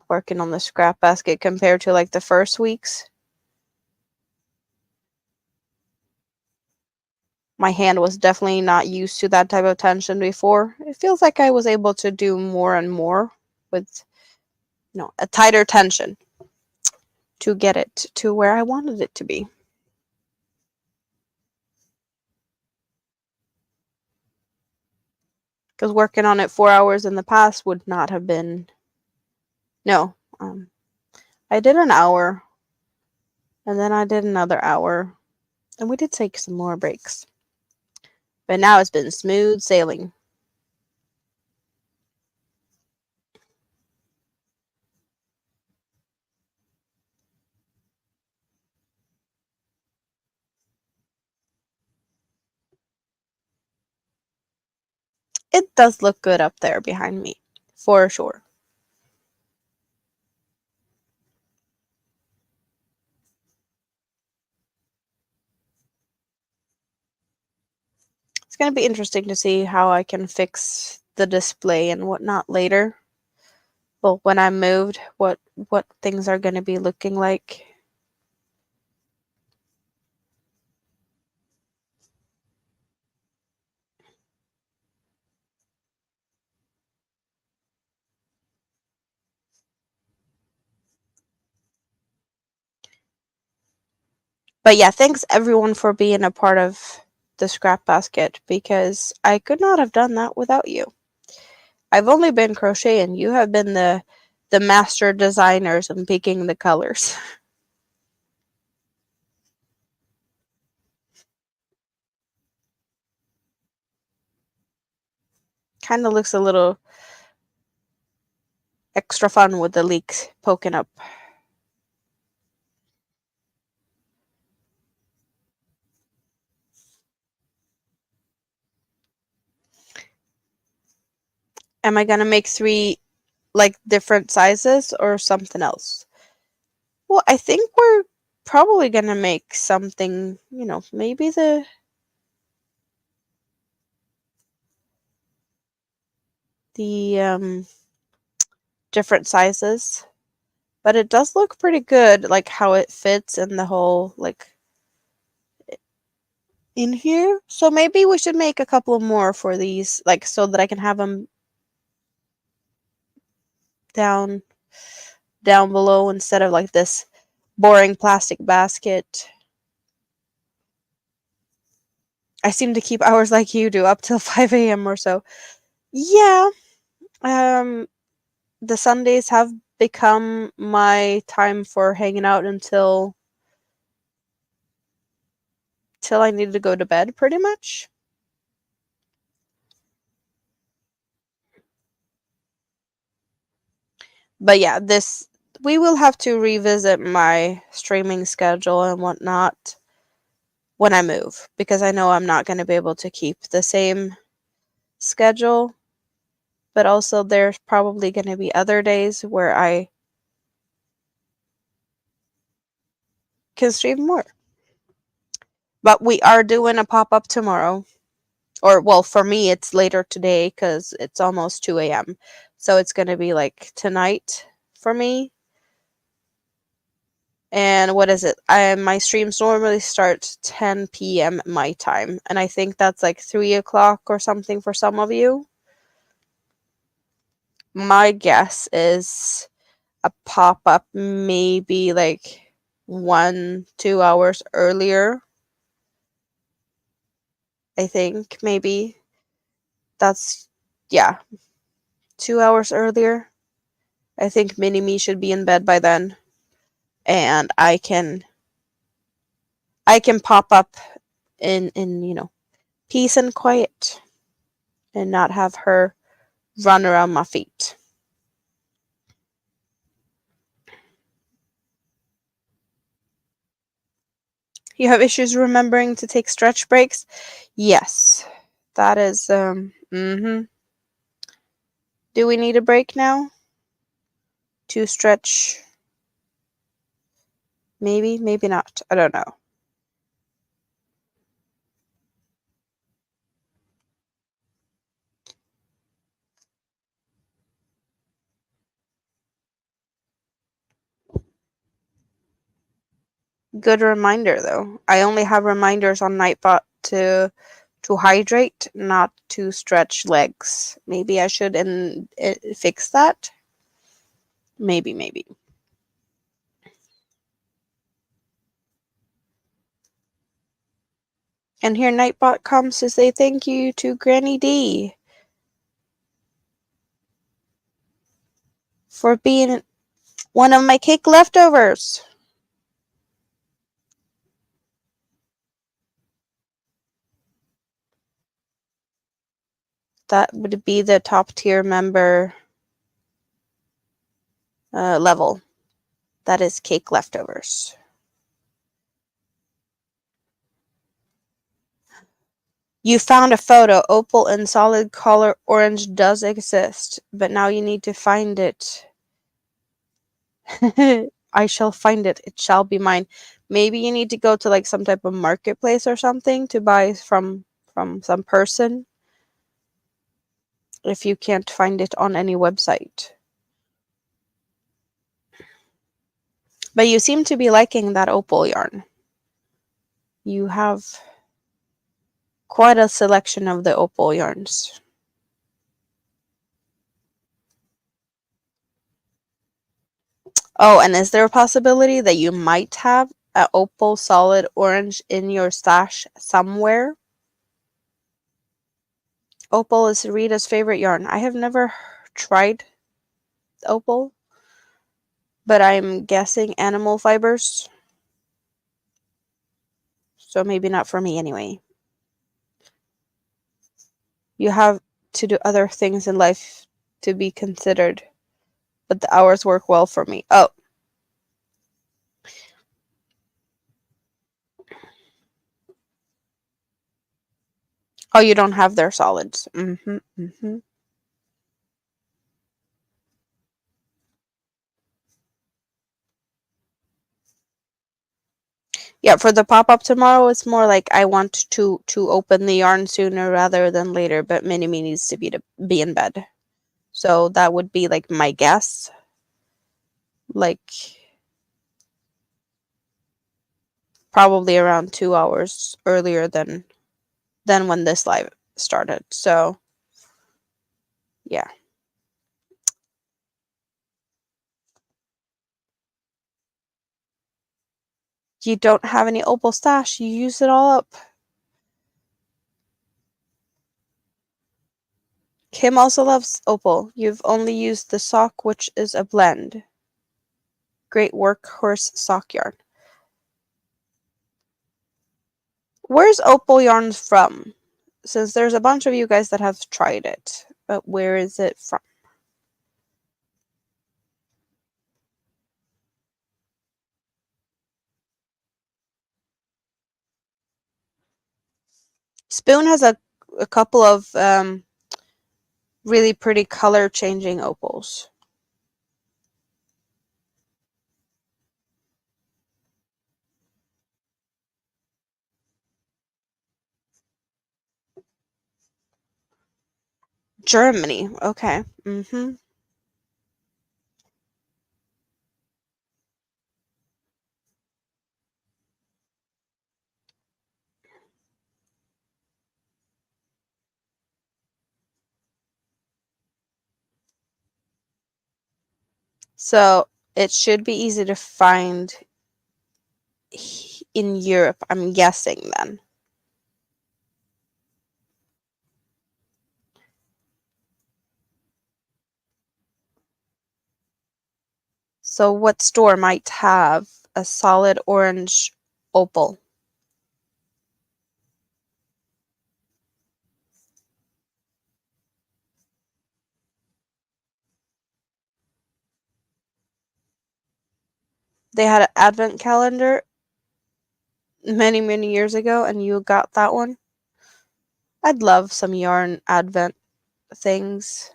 working on the scrap basket compared to like the first weeks. My hand was definitely not used to that type of tension before. It feels like I was able to do more and more with, a tighter tension to get it to where I wanted it to be. Because working on it 4 hours in the past would not have been... No. I did an hour. And then I did another hour. And we did take some more breaks. But now it's been smooth sailing. It does look good up there behind me. For sure. It's going to be interesting to see how I can fix the display and whatnot later. Well, when I'm moved, what things are going to be looking like. But yeah, thanks everyone for being a part of the scrap basket because I could not have done that without you. I've only been crocheting. You have been the master designers and picking the colors. Kind of looks a little extra fun with the leaks poking up. Am I gonna make three like different sizes or something else? Well, I think we're probably gonna make something, maybe the different sizes. But it does look pretty good, like how it fits in the whole like in here. So maybe we should make a couple more for these, like so that I can have them down down below instead of like this boring plastic basket. I seem to keep hours like you do, up till 5 a.m. or so. Yeah, um, the Sundays have become my time for hanging out until till I need to go to bed, pretty much. But yeah, this we will have to revisit my streaming schedule and whatnot when I move because I know I'm not going to be able to keep the same schedule. But also, there's probably going to be other days where I can stream more. But we are doing a pop up tomorrow. Or, well, for me, it's later today because it's almost 2 a.m. So it's going to be like tonight for me. And what is it? My streams normally start 10 p.m. my time. And I think that's like 3 o'clock or something for some of you. My guess is a pop up maybe like 1, 2 hours earlier. I think maybe that's, yeah, 2 hours earlier. I think Mini Me should be in bed by then. And I can pop up in peace and quiet and not have her run around my feet. You have issues remembering to take stretch breaks? Yes. That is Do we need a break now? To stretch? Maybe, maybe not. I don't know. Good reminder though. I only have reminders on Nightbot to hydrate, not to stretch legs. Maybe I should fix that. Maybe, maybe. And here Nightbot comes to say thank you to Granny D for being one of my cake leftovers. That would be the top tier member level. That is cake leftovers. You found a photo. Opal in solid color orange does exist, but now you need to find it. I shall find it. It shall be mine. Maybe you need to go to like some type of marketplace or something to buy from some person if you can't find it on any website. But you seem to be liking that opal yarn. You have quite a selection of the opal yarns. Oh, and is there a possibility that you might have a opal solid orange in your stash somewhere? Opal is Rita's favorite yarn. I have never tried opal, but I'm guessing animal fibers. So maybe not for me anyway. You have to do other things in life to be considered, but the hours work well for me. Oh, you don't have their solids. Yeah, for the pop-up tomorrow, it's more like I want to open the yarn sooner rather than later, but Mini-Me needs to be in bed. So that would be like my guess. Like probably around 2 hours earlier than when this live started. So yeah. You don't have any opal stash, you use it all up. Kim also loves opal. You've only used the sock, which is a blend. Great workhorse sock yarn. Where's opal yarns from? Since there's a bunch of you guys that have tried it, but where is it from? Spoon has a couple of really pretty color changing opals. Germany. Okay. So it should be easy to find in Europe, I'm guessing then. So what store might have a solid orange opal? They had an advent calendar many, many years ago, and you got that one? I'd love some yarn advent things.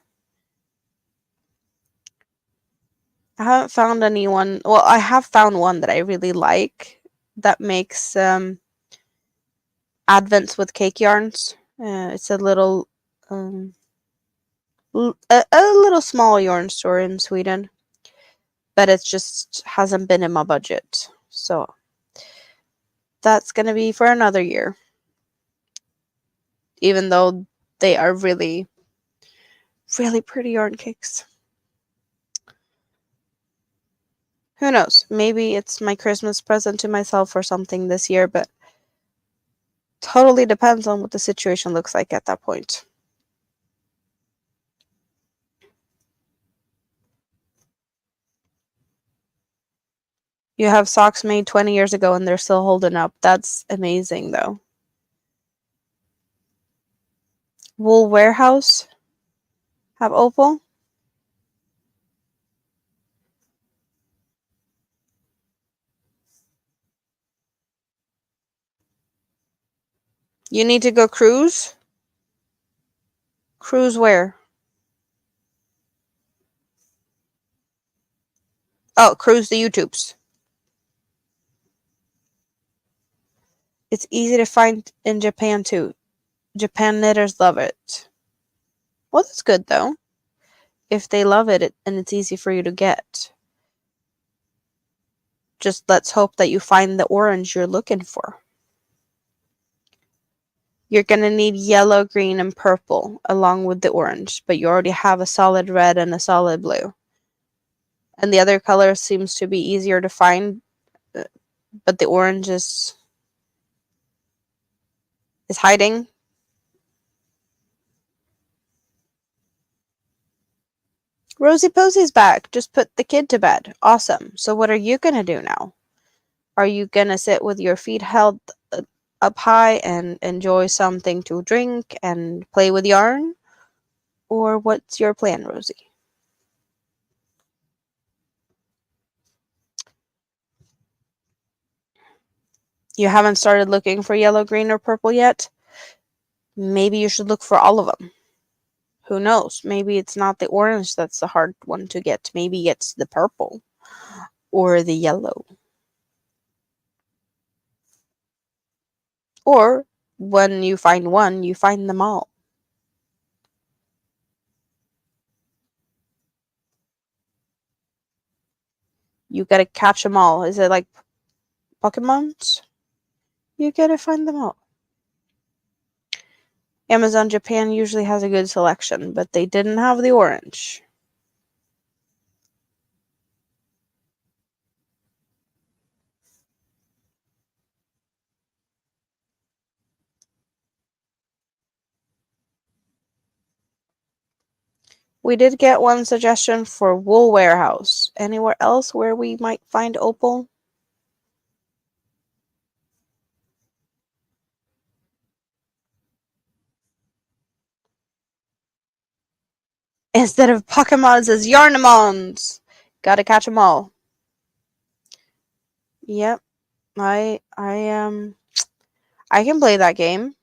I haven't found anyone. Well, I have found one that I really like that makes advents with cake yarns. It's a little a little small yarn store in Sweden, but it just hasn't been in my budget. So that's gonna be for another year. Even though they are really, really pretty yarn cakes. Who knows? Maybe it's my Christmas present to myself or something this year, but totally depends on what the situation looks like at that point. You have socks made 20 years ago and they're still holding up. That's amazing, though. Wool Warehouse have opal? You need to go cruise? Cruise where? Oh, cruise the YouTubes. It's easy to find in Japan too. Japan knitters love it. Well, that's good though. If they love it and it's easy for you to get. Just let's hope that you find the orange you're looking for. You're going to need yellow, green, and purple along with the orange, but you already have a solid red and a solid blue. And the other color seems to be easier to find but the orange is hiding. Rosie Posey's back. Just put the kid to bed. Awesome. So what are you gonna do now? Are you gonna sit with your feet held up high and enjoy something to drink and play with yarn? Or what's your plan, Rosie? You haven't started looking for yellow, green, or purple yet? Maybe you should look for all of them. Who knows? Maybe it's not the orange that's the hard one to get. Maybe it's the purple or the yellow. Or when you find one, you find them all. You gotta catch them all. Is it like Pokemons? You gotta find them all. Amazon Japan usually has a good selection, but they didn't have the orange. We did get one suggestion for Wool Warehouse. Anywhere else where we might find opal? Instead of Pokemons, it's Yarnamons. Gotta catch them all. Yep, I can play that game.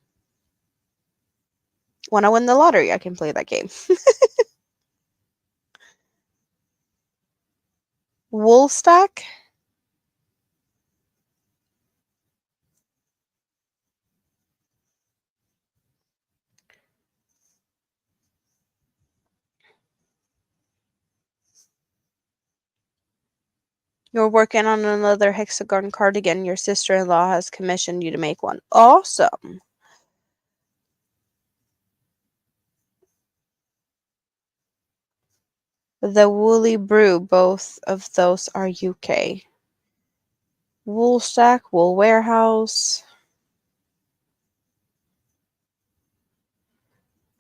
When I win the lottery, I can play that game. Wool stack? You're working on another Hexagon cardigan. Your sister-in-law has commissioned you to make one. Awesome. The Woolly Brew, both of those are UK. Wool stack, Wool Warehouse.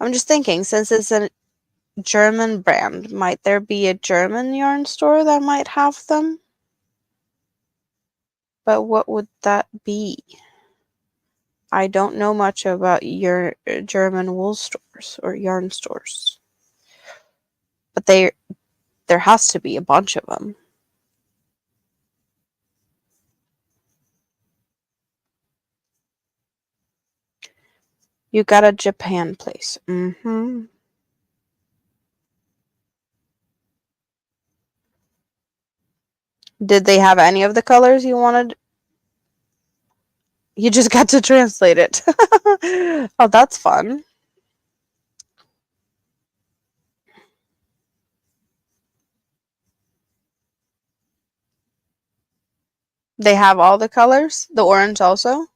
I'm just thinking, since it's a German brand, might there be a German yarn store that might have them? But what would that be? I don't know much about your German wool stores or yarn stores. But there has to be a bunch of them. You got a Japan place. Mm-hmm. Did they have any of the colors you wanted? You just got to translate it. Oh, that's fun. They have all the colors? The orange also?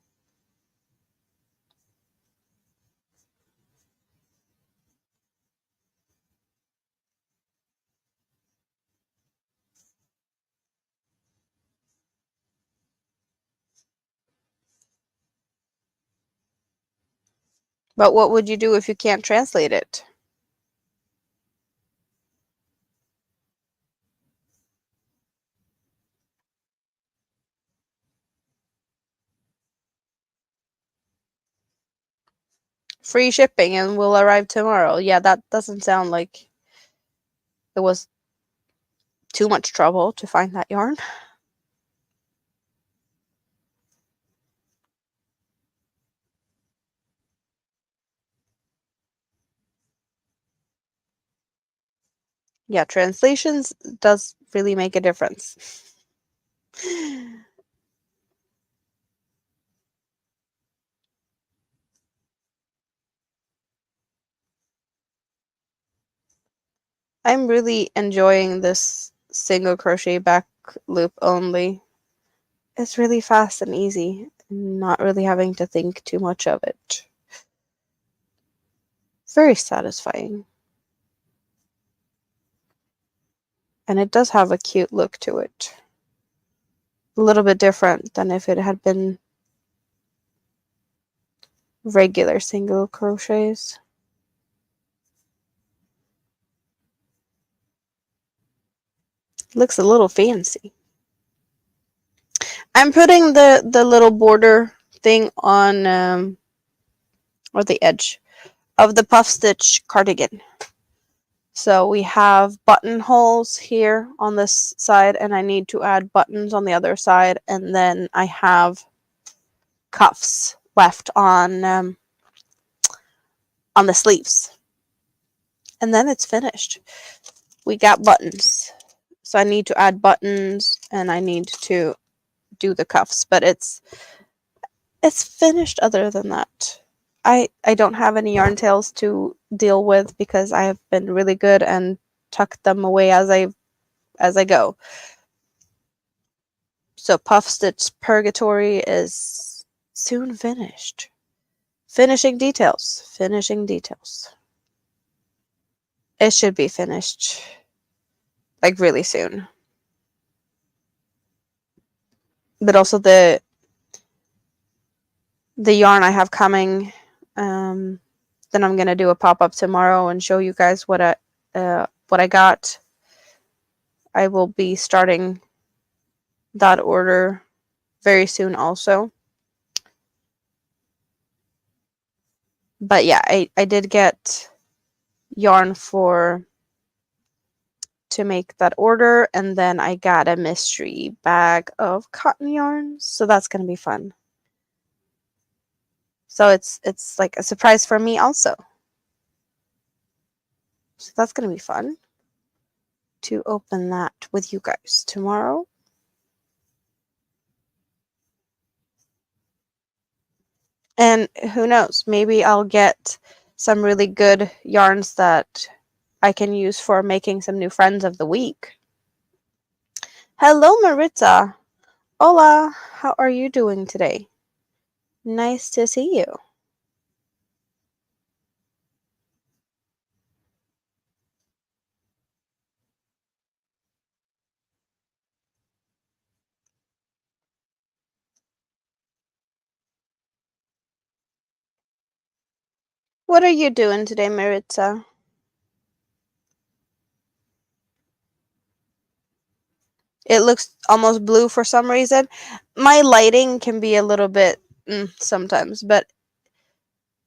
But what would you do if you can't translate it? Free shipping and will arrive tomorrow. Yeah, that doesn't sound like it was too much trouble to find that yarn. Yeah, translations does really make a difference. I'm really enjoying this single crochet back loop only. It's really fast and easy, not really having to think too much of it. Very satisfying. And it does have a cute look to it. a little bit different than if it had been regular single crochets. Looks a little fancy. I'm putting the little border thing on or the edge of the Puffstitch cardigan. So we have buttonholes here on this side, and I need to add buttons on the other side, and then I have cuffs left on the sleeves, and then it's finished. We got buttons, so I need to add buttons, and I need to do the cuffs, but it's finished. Other than that, I don't have any yarn tails to deal with because I have been really good and tucked them away as I go. So Puffstitch Purgatory is soon finished. Finishing details. It should be finished like really soon. But also the yarn I have coming, then I'm gonna do a pop-up tomorrow and show you guys what I got. I will be starting that order very soon also. But yeah, I did get yarn to make that order, and then I got a mystery bag of cotton yarns, so that's gonna be fun. So it's like a surprise for me also. So that's gonna be fun to open that with you guys tomorrow. And who knows, maybe I'll get some really good yarns that I can use for making some new friends of the week. Hello, Maritza. Hola, how are you doing today? Nice to see you. What are you doing today, Maritza? It looks almost blue for some reason. My lighting can be a little bit sometimes, but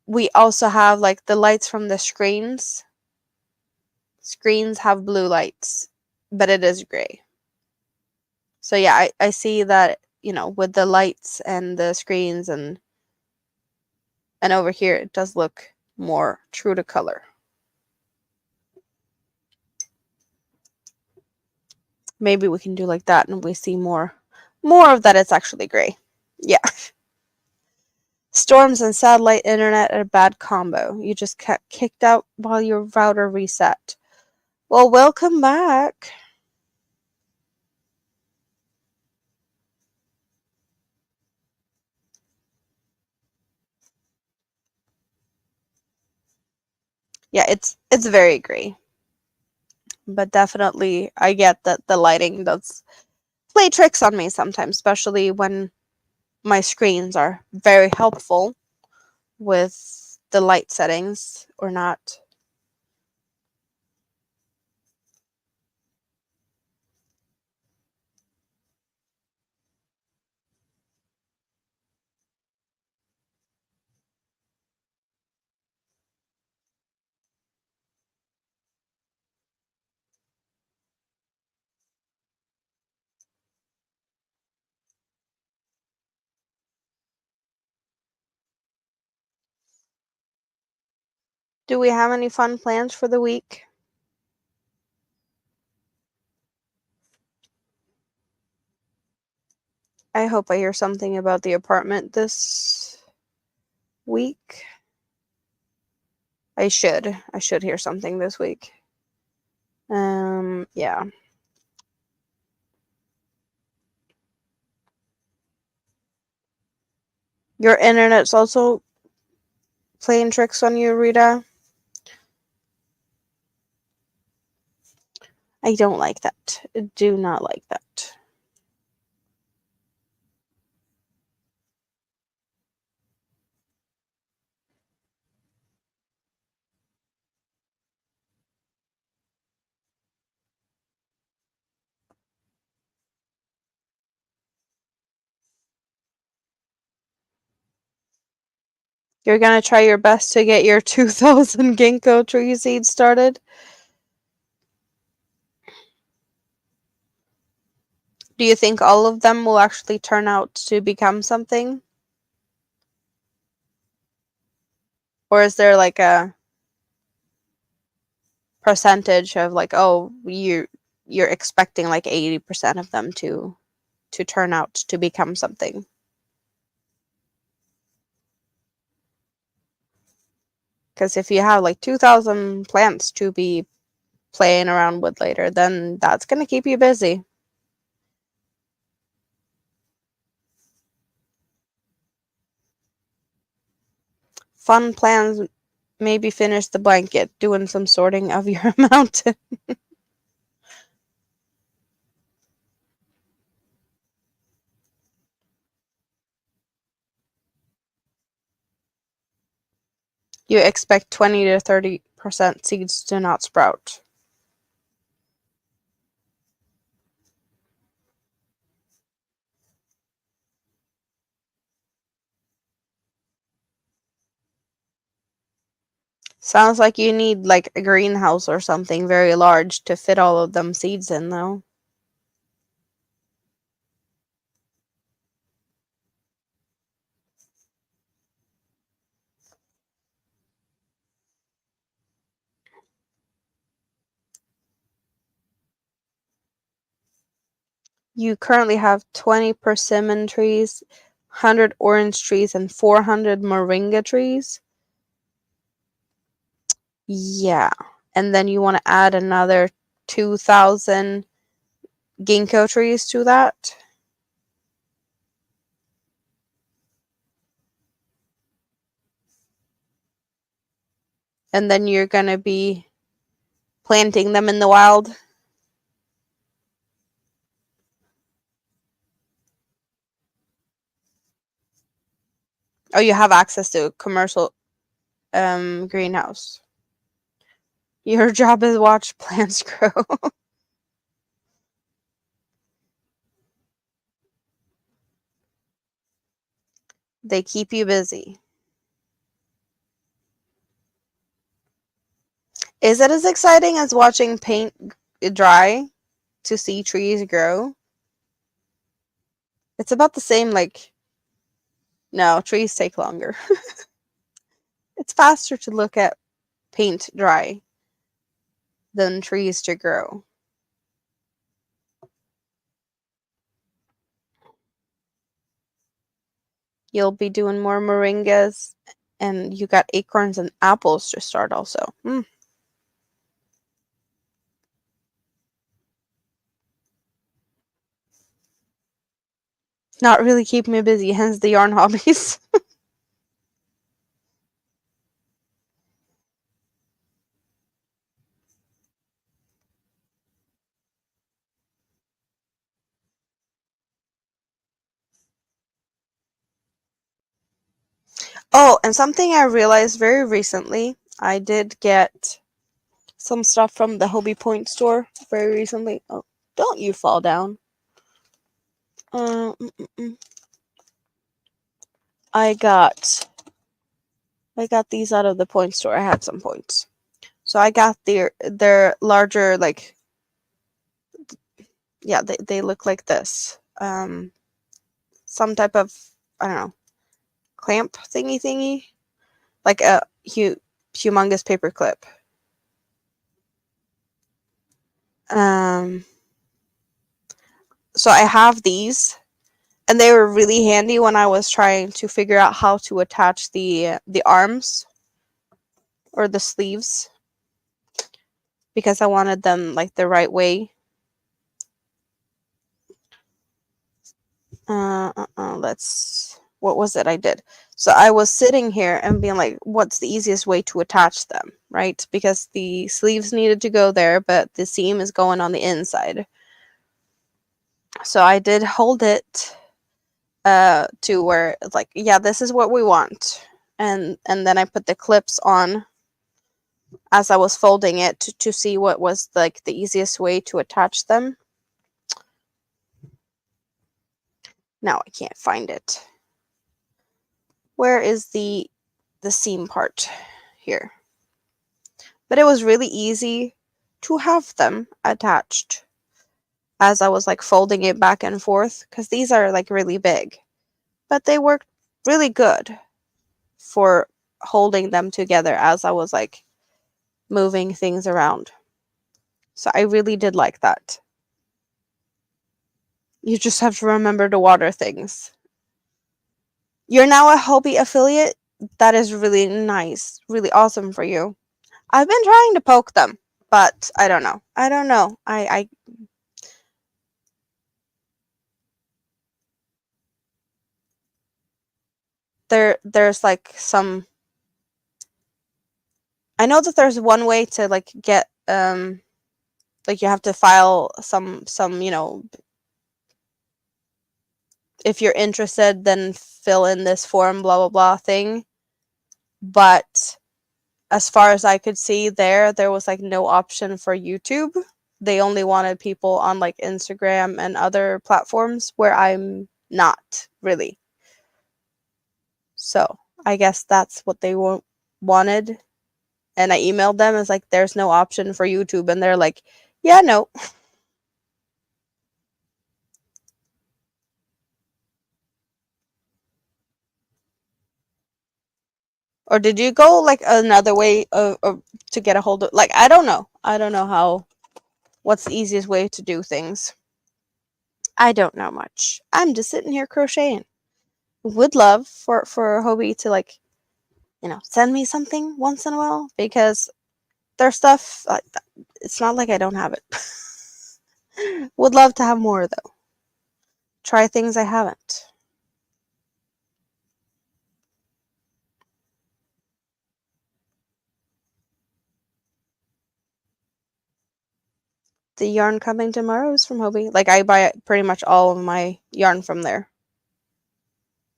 we also have like the lights from the screens. Screens have blue lights, but it is gray. So yeah, I see that, with the lights and the screens and over here it does look more true to color. Maybe we can do like that and we see more of that it's actually gray. Yeah. Storms and satellite internet are a bad combo. You just got kicked out while your router reset. Well, welcome back. Yeah, it's very gray. But definitely I get that the lighting does play tricks on me sometimes, especially when my screens are very helpful with the light settings or not. Do we have any fun plans for the week? I hope I hear something about the apartment this week. I should hear something this week. Yeah. Your internet's also playing tricks on you, Rita. I don't like that. I do not like that. You're gonna try your best to get your 2,000 ginkgo tree seeds started? Do you think all of them will actually turn out to become something? Or is there like a percentage of like, oh, you're expecting like 80% of them to turn out to become something? Because if you have like 2,000 plants to be playing around with later, then that's going to keep you busy. Fun plans, maybe finish the blanket, doing some sorting of your mountain. You expect 20 to 30% seeds to not sprout. Sounds like you need like a greenhouse or something very large to fit all of them seeds in, though. You currently have 20 persimmon trees, 100 orange trees, and 400 moringa trees. Yeah. And then you want to add another 2,000 ginkgo trees to that. And then you're going to be planting them in the wild. Oh, you have access to a commercial greenhouse. Your job is watch plants grow. They keep you busy. Is it as exciting as watching paint dry to see trees grow? It's about the same, like, no, trees take longer. It's faster to look at paint dry than trees to grow. You'll be doing more moringas, and you got acorns and apples to start also. Not really keeping me busy, hence the yarn hobbies. Oh, and something I realized very recently, I did get some stuff from the Hobie Point store very recently. Oh, don't you fall down. Uh, mm, mm, mm. I got these out of the point store. I had some points. So I got their larger, like, yeah, they look like this. Some type of, I don't know, clamp thingy, like a humongous paper clip. So I have these, and they were really handy when I was trying to figure out how to attach the arms or the sleeves, because I wanted them like the right way. What was it I did? So I was sitting here and being like, what's the easiest way to attach them, right? Because the sleeves needed to go there, but the seam is going on the inside. So I did hold it to where it's like, yeah, this is what we want. And then I put the clips on as I was folding it to see what was like the easiest way to attach them. Now I can't find it. Where is the the seam part here. But it was really easy to have them attached as I was like folding it back and forth, because these are like really big. But they worked really good for holding them together as I was like moving things around. So I really did like that. You just have to remember to water things. You're now a Hobie affiliate? That is really nice. Really awesome for you. I've been trying to poke them, but I don't know. I don't know. There's like some, I know that there's one way to like get like you have to file some if you're interested, then fill in this form, blah blah blah thing. But as far as I could see, there was like no option for YouTube. They only wanted people on like Instagram and other platforms where I'm not really. So I guess that's what they wanted. And I emailed them. It's like, there's no option for YouTube. And they're like, yeah, no. Or did you go like another way to get a hold of, like, I don't know. I don't know what's the easiest way to do things. I don't know much. I'm just sitting here crocheting. Would love for Hobie to like, send me something once in a while, because their stuff, it's not like I don't have it. Would love to have more though. Try things I haven't. The yarn coming tomorrow is from Hobie. Like, I buy pretty much all of my yarn from there.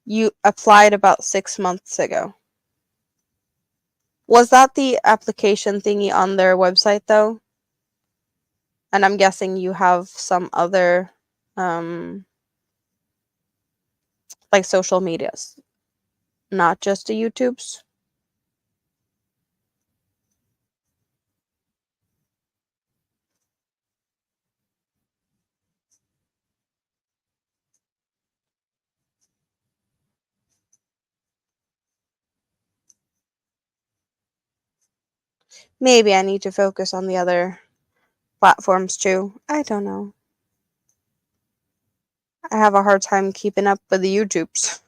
You applied about 6 months ago. Was that the application thingy on their website though? And I'm guessing you have some other like social medias, not just the YouTubes. Maybe I need to focus on the other platforms too. I don't know. I have a hard time keeping up with the YouTubes.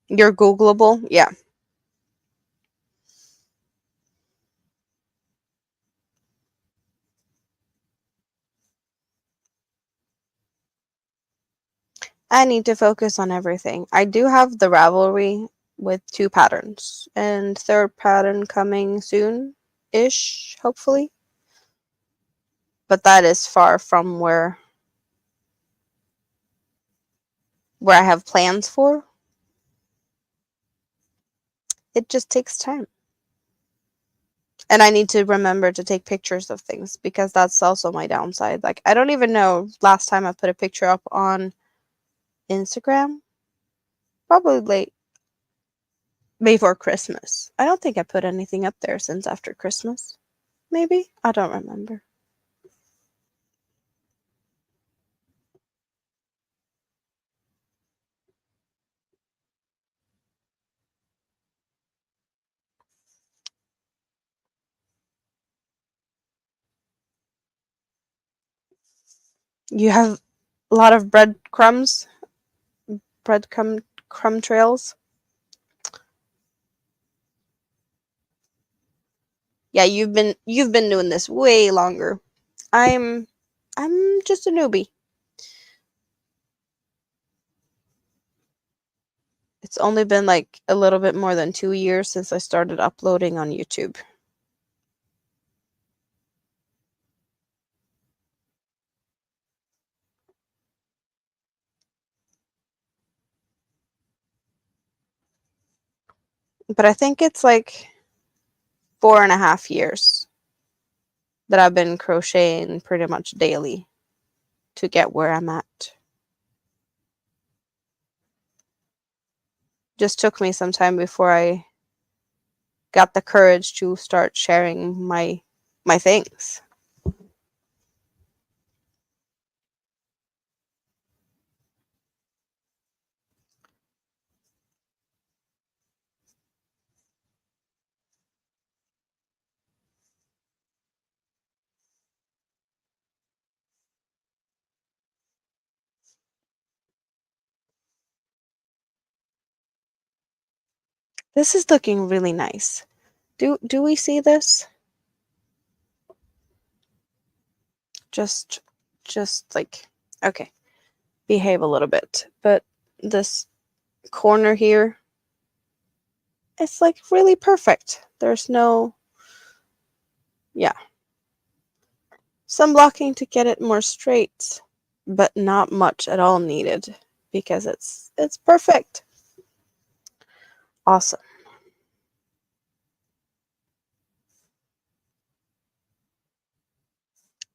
You're Googleable? Yeah. I need to focus on everything. I do have the Ravelry with 2 patterns, and 3rd pattern coming soon-ish, hopefully. But that is far from where I have plans for. It just takes time. And I need to remember to take pictures of things, because that's also my downside. Like, I don't even know last time I put a picture up on Instagram. Probably late before Christmas. I don't think I put anything up there since after Christmas. Maybe? I don't remember. You have a lot of crumb trails. Yeah, you've been doing this way longer. I'm just a newbie. It's only been like a little bit more than 2 years since I started uploading on YouTube. But I think it's like 4.5 years. that I've been crocheting pretty much daily to get where I'm at. Just took me some time before I got the courage to start sharing my things. This is looking really nice. Do we see this? Just like, okay, behave a little bit. But this corner here, it's like really perfect. There's no, yeah, some blocking to get it more straight, but not much at all needed because it's perfect. Awesome.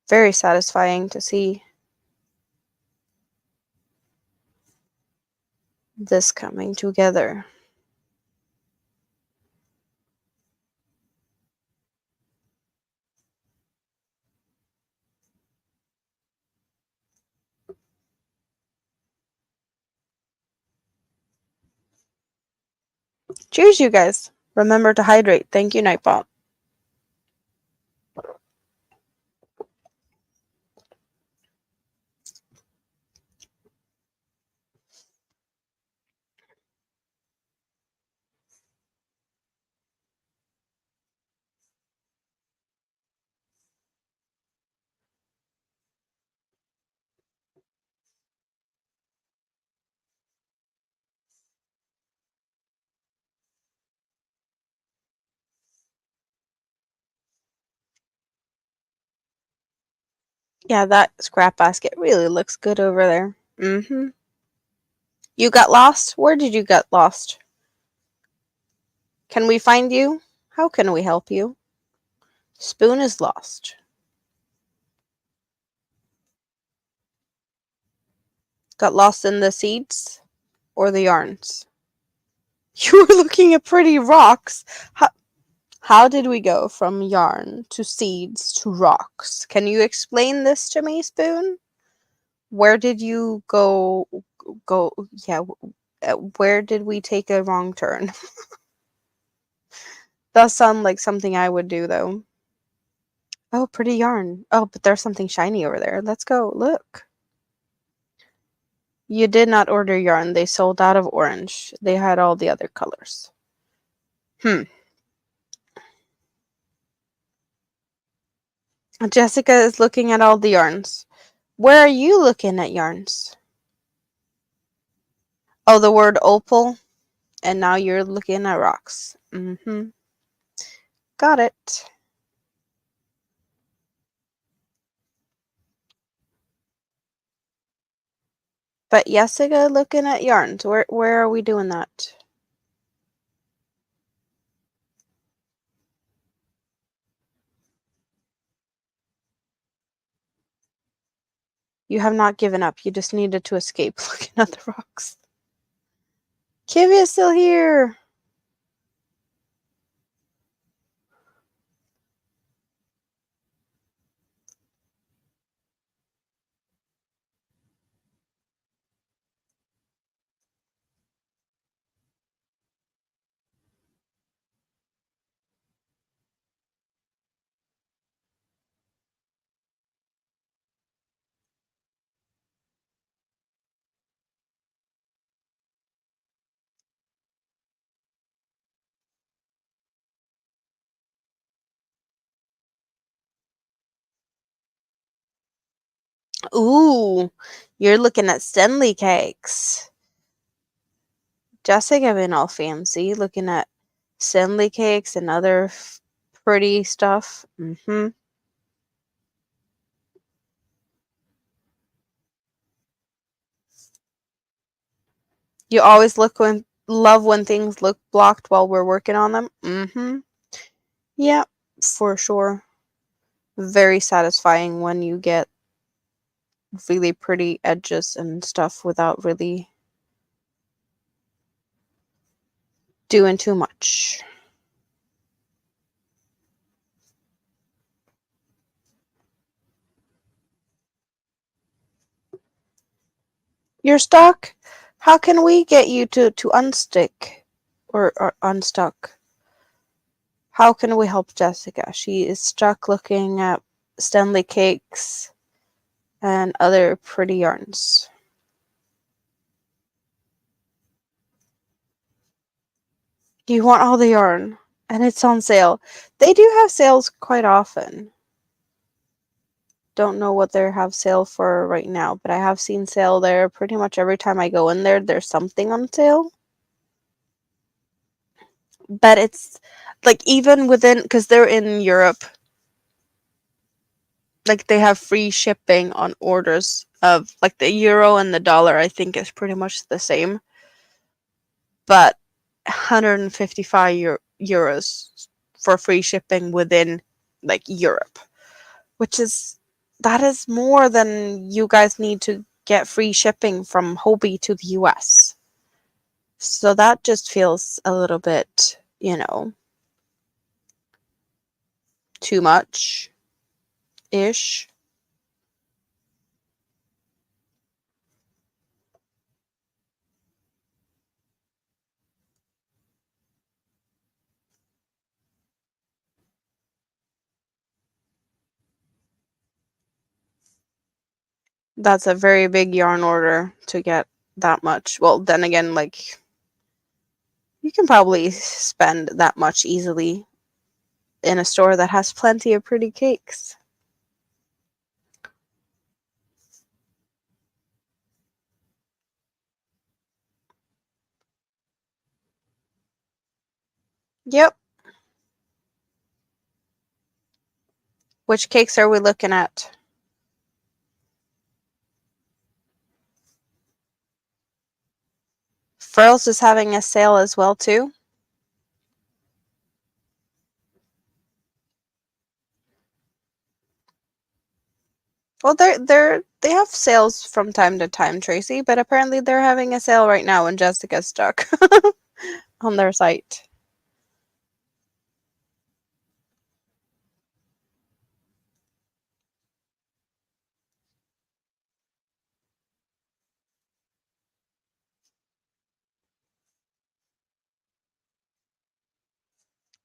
Very satisfying to see this coming together. Cheers, you guys. Remember to hydrate. Thank you, Nightbot. Yeah, that scrap basket really looks good over there. Mm-hmm. You got lost? Where did you get lost? Can we find you? How can we help you? Spoon is lost. Got lost in the seeds or the yarns? You were looking at pretty rocks. How did we go from yarn to seeds to rocks? Can you explain this to me, Spoon? Where did you go? Yeah, where did we take a wrong turn? Does sound like something I would do, though. Oh, pretty yarn. Oh, but there's something shiny over there. Let's go. Look. You did not order yarn. They sold out of orange. They had all the other colors. Jessica is looking at all the yarns. Where are you looking at yarns? Oh, the word opal. And now you're looking at rocks. Mm-hmm. Got it. But Jessica looking at yarns. Where are we doing that? You have not given up. You just needed to escape looking at the rocks. Kivy is still here. Ooh, you're looking at Stanley cakes. Jessica been all fancy, looking at Stanley cakes and other pretty stuff. Mm-hmm. You always love when things look blocked while we're working on them. Mm-hmm. Yeah, for sure. very satisfying when you get really pretty edges and stuff without really doing too much. You're stuck? How can we get you to unstick or unstuck? How can we help Jessica? She is stuck looking at Stanley cakes and other pretty yarns. You want all the yarn, and it's on sale. They do have sales quite often. Don't know what they have sale for right now, but I have seen sale there pretty much every time I go in there. There's something on sale. But it's like even within, because they're in Europe, like they have free shipping on orders of like the euro and the dollar, I think is pretty much the same. But 155 euros for free shipping within like Europe, which is that is more than you guys need to get free shipping from Hobie to the US. So that just feels a little bit, too much ish. That's a very big yarn order to get that much. Well, then again, like you can probably spend that much easily in a store that has plenty of pretty cakes. Yep. Which cakes are we looking at? Furls is having a sale as well too. Well, they have sales from time to time, Tracy, but apparently they're having a sale right now and Jessica's stuck on their site.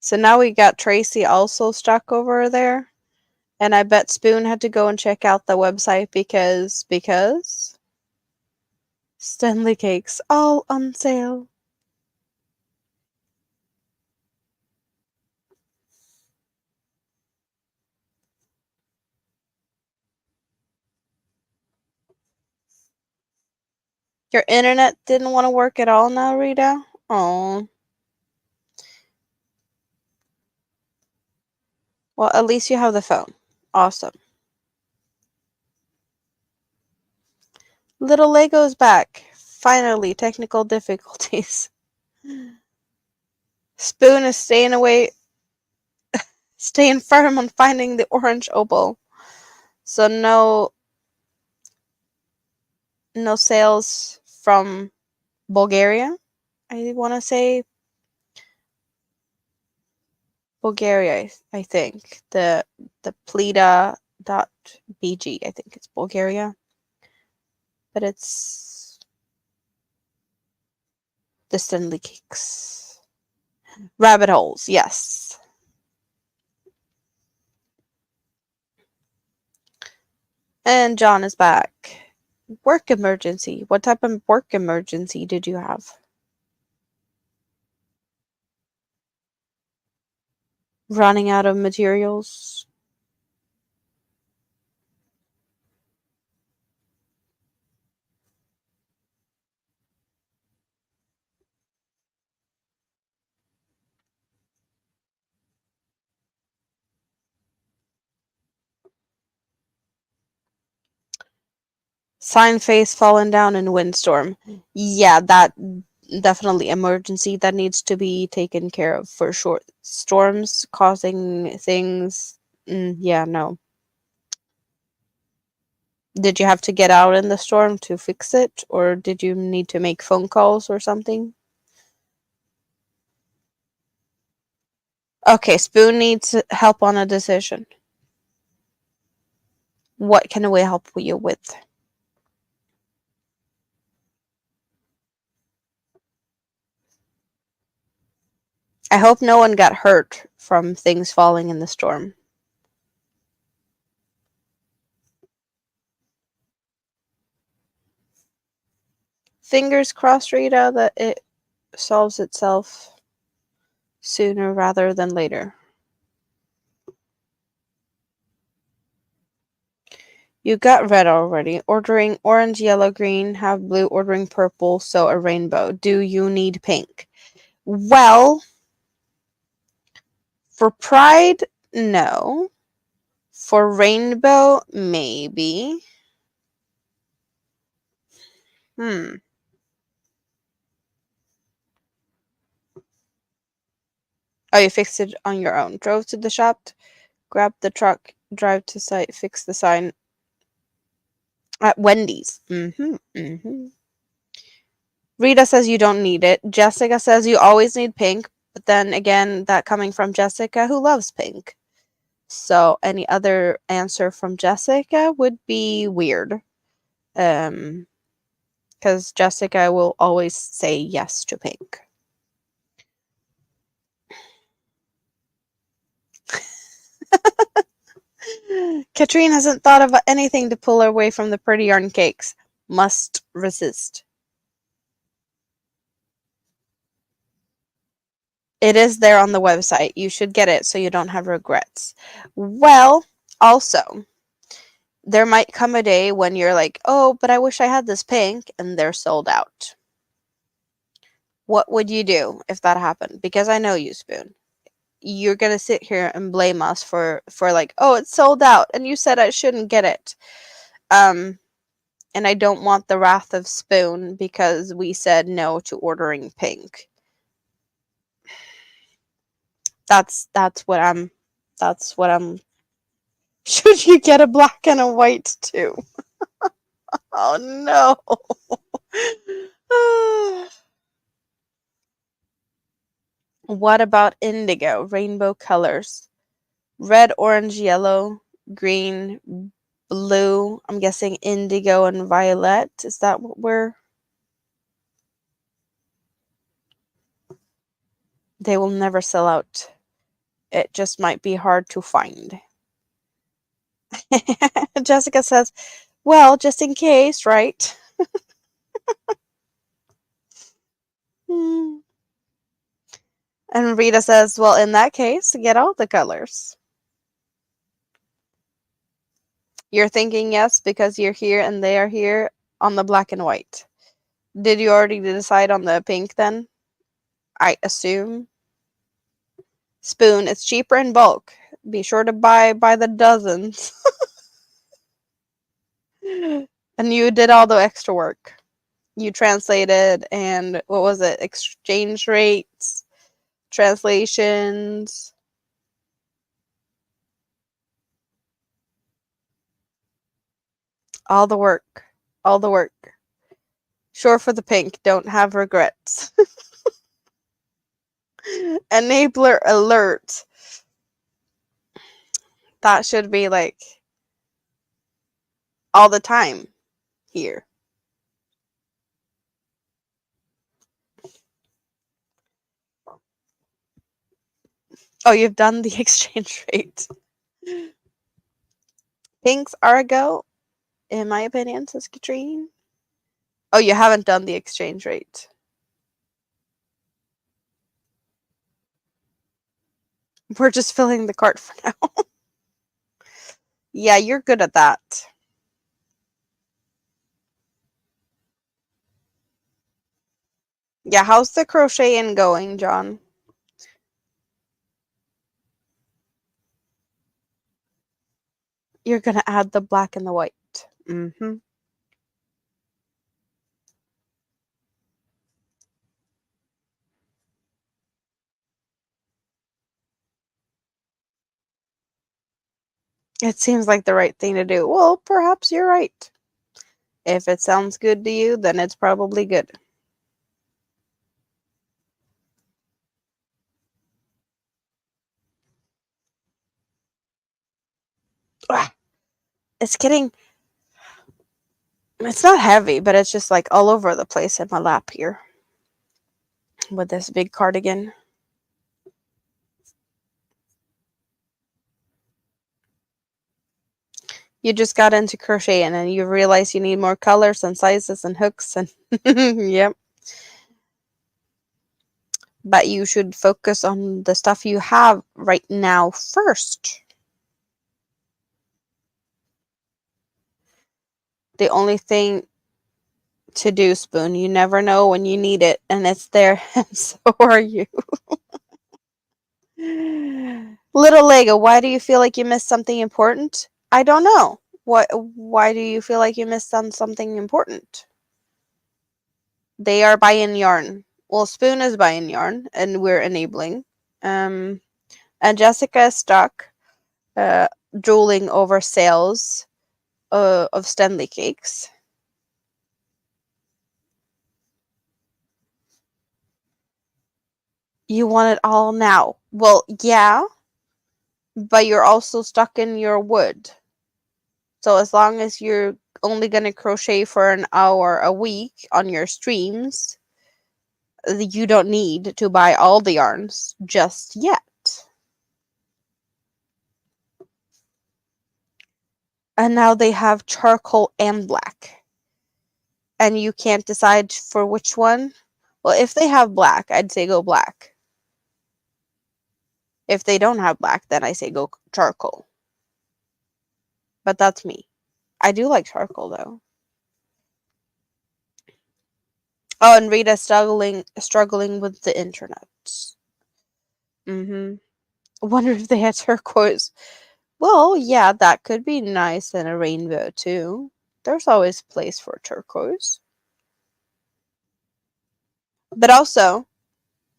So now we got Tracy also stuck over there. And I bet Spoon had to go and check out the website because Stanley cakes all on sale. Your internet didn't want to work at all now, Rita? Oh. Well, at least you have the phone. Awesome. Little Lego's back. Finally, technical difficulties. Spoon is staying firm on finding the orange opal. So no sales from Bulgaria. I want to say Bulgaria, I think. The Plita.bg, I think it's Bulgaria. But it's the Stanley Cakes. Rabbit holes, yes. And John is back. Work emergency. What type of work emergency did you have? Running out of materials? Sign face fallen down in windstorm. Yeah, that definitely emergency that needs to be taken care of for sure. Storms causing things. Yeah, no. Did you have to get out in the storm to fix it, or did you need to make phone calls or something? Okay, Spoon needs help on a decision. What can we help you with? I hope no one got hurt from things falling in the storm. Fingers crossed, Rita, that it solves itself sooner rather than later. You got red already. Ordering orange, yellow, green, have blue, ordering purple, so a rainbow. Do you need pink? Well, for pride, no. For rainbow, maybe. Hmm. Oh, you fixed it on your own. Drove to the shop, grabbed the truck, drive to site, fix the sign at Wendy's. Rita says you don't need it. Jessica says you always need pink, but then again, that coming from Jessica who loves pink. So any other answer from Jessica would be weird. Um, because Jessica will always say yes to pink. Katrine hasn't thought of anything to pull her away from the pretty yarn cakes. Must resist. It is there on the website. You should get it so you don't have regrets. Well, also, there might come a day when you're like, oh, but I wish I had this pink, and they're sold out. What would you do if that happened? Because I know you, Spoon. You're gonna sit here and blame us for like, oh, it's sold out, and you said I shouldn't get it. And I don't want the wrath of Spoon because we said no to ordering pink. That's what I'm. Should you get a black and a white too? Oh no. What about indigo? Rainbow colors. Red, orange, yellow, green, blue. I'm guessing indigo and violet. Is that what we're. They will never sell out. It just might be hard to find. Jessica says, well, just in case, right? Hmm. And Rita says, well, in that case, get all the colors. You're thinking yes because you're here and they are here on the black and white. Did you already decide on the pink then? I assume. Spoon, it's cheaper in bulk. Be sure to buy by the dozens. And you did all the extra work. You translated and what was it? Exchange rates, translations, all the work. All the work. Sure for the pink, don't have regrets. Enabler alert. That should be like all the time here. Oh, you've done the exchange rate. Pinks are a go, in my opinion, says Katrine. Oh, you haven't done the exchange rate. We're just filling the cart for now. Yeah, you're good at that. Yeah, how's the crocheting going, John? You're gonna add the black and the white. Mm-hmm. It seems like the right thing to do. Well, perhaps you're right. If it sounds good to you, then it's probably good. Ah, it's getting, it's not heavy, but it's just like all over the place in my lap here with this big cardigan. You just got into crocheting and you realize you need more colors and sizes and hooks and yep. But you should focus on the stuff you have right now first. The only thing to do, Spoon, you never know when you need it and it's there and so are you. Little Lego, why do you feel like you missed something important? I don't know. Why do you feel like you missed on something important? They are buying yarn. Well, Spoon is buying yarn and we're enabling. Um and Jessica is stuck uh drooling over sales of Stanley cakes. You want it all now. Well, yeah, but you're also stuck in your wood. So as long as you're only going to crochet for an hour a week on your streams, you don't need to buy all the yarns just yet. And now they have charcoal and black. And you can't decide for which one. Well, if they have black, I'd say go black. If they don't have black, then I say go charcoal. But that's me. I do like charcoal though. Oh, and Rita's struggling with the internet. Mhm. Wonder if they had turquoise. Well, yeah, that could be nice in a rainbow too. There's always place for turquoise. But also,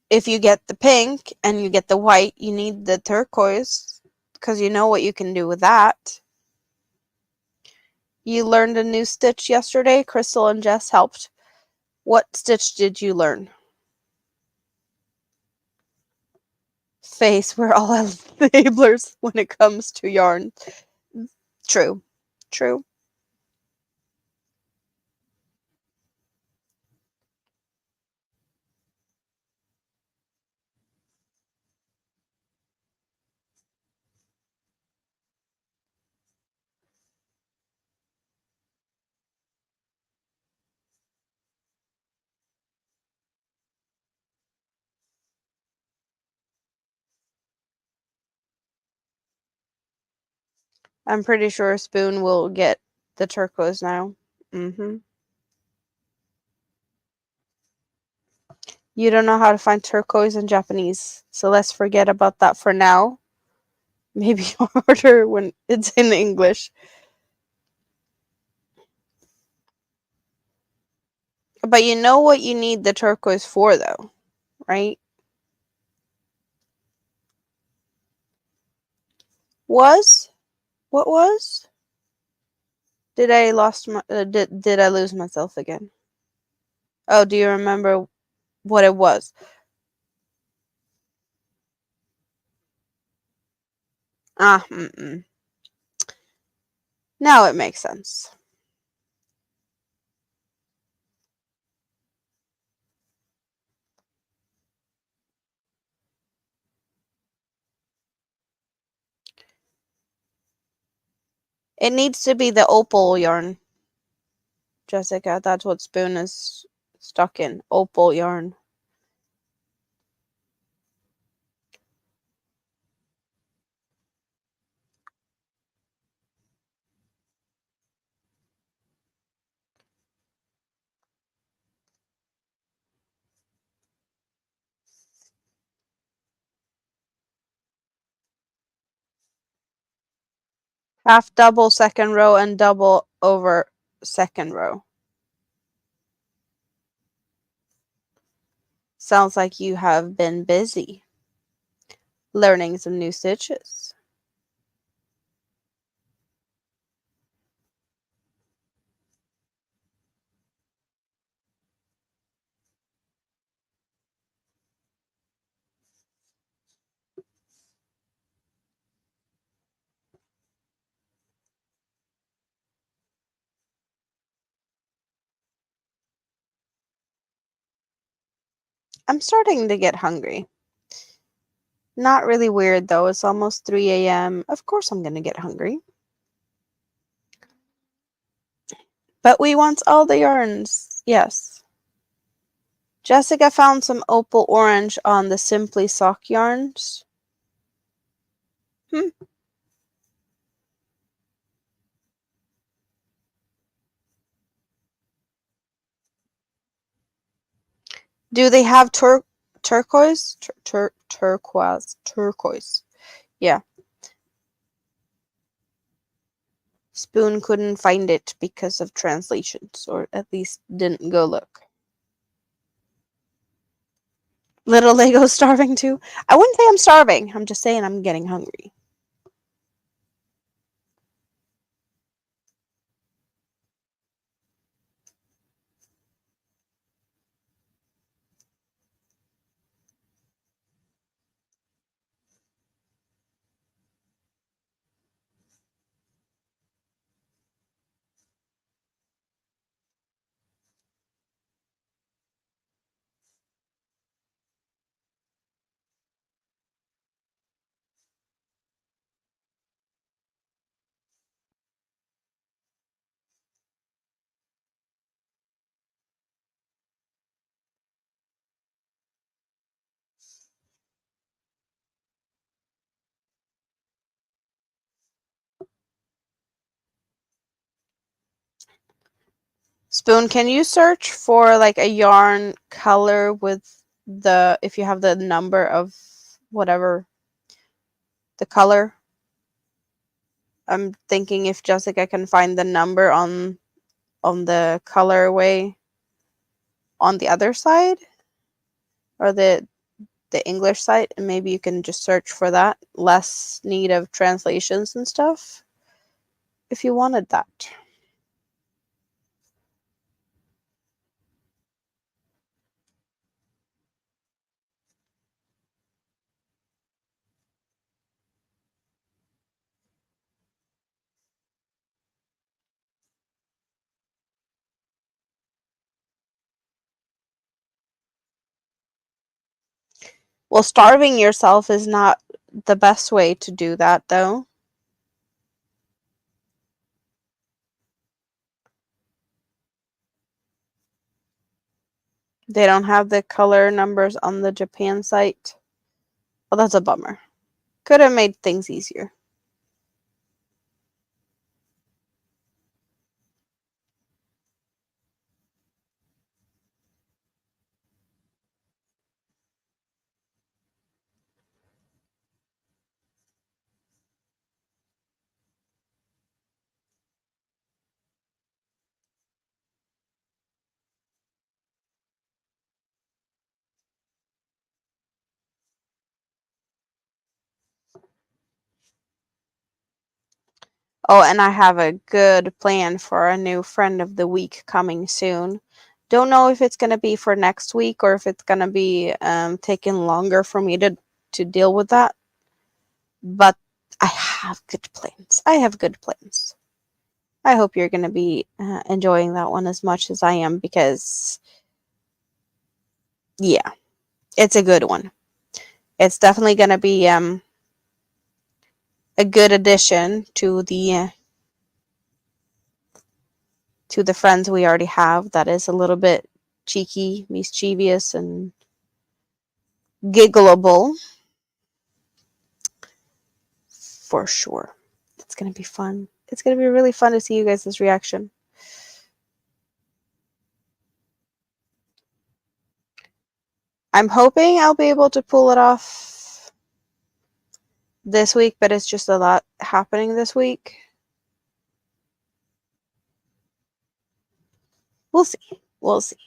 if you get the pink and you get the white, you need the turquoise because you know what you can do with that. You learned a new stitch yesterday. Crystal and Jess helped. What stitch did you learn? Face, we're all enablers when it comes to yarn. True. True. I'm pretty sure Spoon will get the turquoise now. Mm-hmm. You don't know how to find turquoise in Japanese, so let's forget about that for now. Maybe order when it's in English. But you know what you need the turquoise for, though, right? Was? What was? Did I lose myself again? Oh, do you remember what it was? Ah, mm-mm. Now it makes sense. It needs to be the opal yarn, Jessica. That's what Spoon is stuck in. Opal yarn. Half double second row and double over second row. Sounds like you have been busy learning some new stitches. I'm starting to get hungry. Not really weird though. It's almost 3 a.m. Of course I'm gonna get hungry. But we want all the yarns. Yes. Jessica found some opal orange on the Simply Sock yarns. Hmm. Do they have turquoise? Turquoise. Turquoise. Yeah. Spoon couldn't find it because of translations, or at least didn't go look. Little Lego's starving too. I wouldn't say I'm starving. I'm just saying I'm getting hungry. Spoon, can you search for like a yarn color with the, if you have the number of whatever the color? I'm thinking if Jessica can find the number on the colorway on the other side, or the English site, and maybe you can just search for that. Less need of translations and stuff if you wanted that. Well, starving yourself is not the best way to do that, though. They don't have the color numbers on the Japan site. Well, that's a bummer. Could have made things easier. Oh, and I have a good plan for a new friend of the week coming soon. Don't know if it's going to be for next week or if it's going to be taking longer for me to deal with that. But I have good plans. I have good plans. I hope you're going to be enjoying that one as much as I am because, yeah, it's a good one. It's definitely going to be a good addition to the friends we already have that is a little bit cheeky, mischievous, and giggleable for sure. It's going to be fun. It's going to be really fun to see you guys' reaction. I'm hoping I'll be able to pull it off this week, but it's just a lot happening this week. We'll see. We'll see.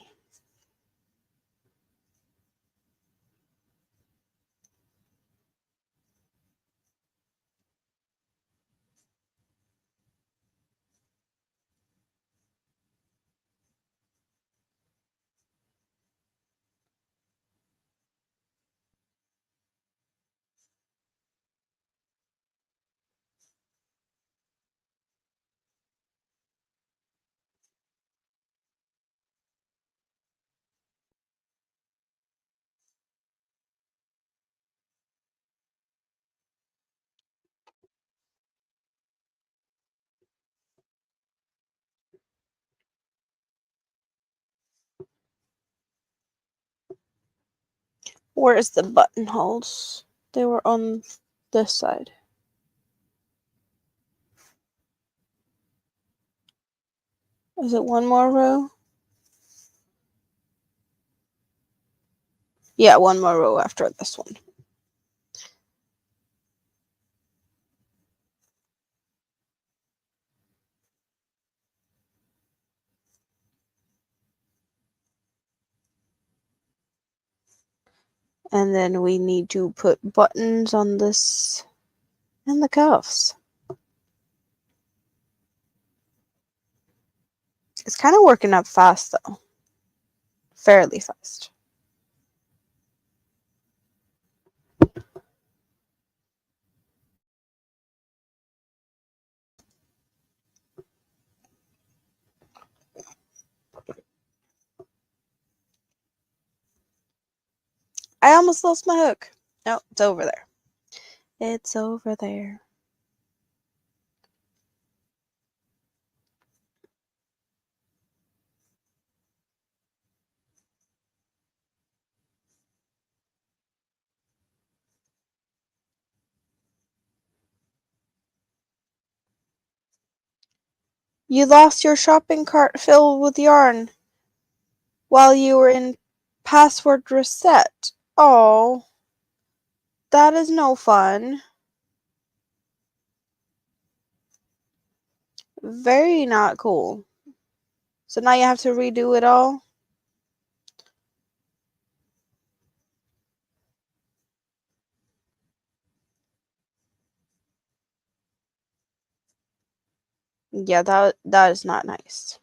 Where's the buttonholes? They were on this side. Is it one more row? Yeah, one more row after this one. And then we need to put buttons on this and the cuffs. It's kind of working up fast though. Fairly fast. I almost lost my hook. No, it's over there. It's over there. You lost your shopping cart filled with yarn while you were in password reset. Oh, that is no fun. Very not cool. So now you have to redo it all? Yeah, that is not nice.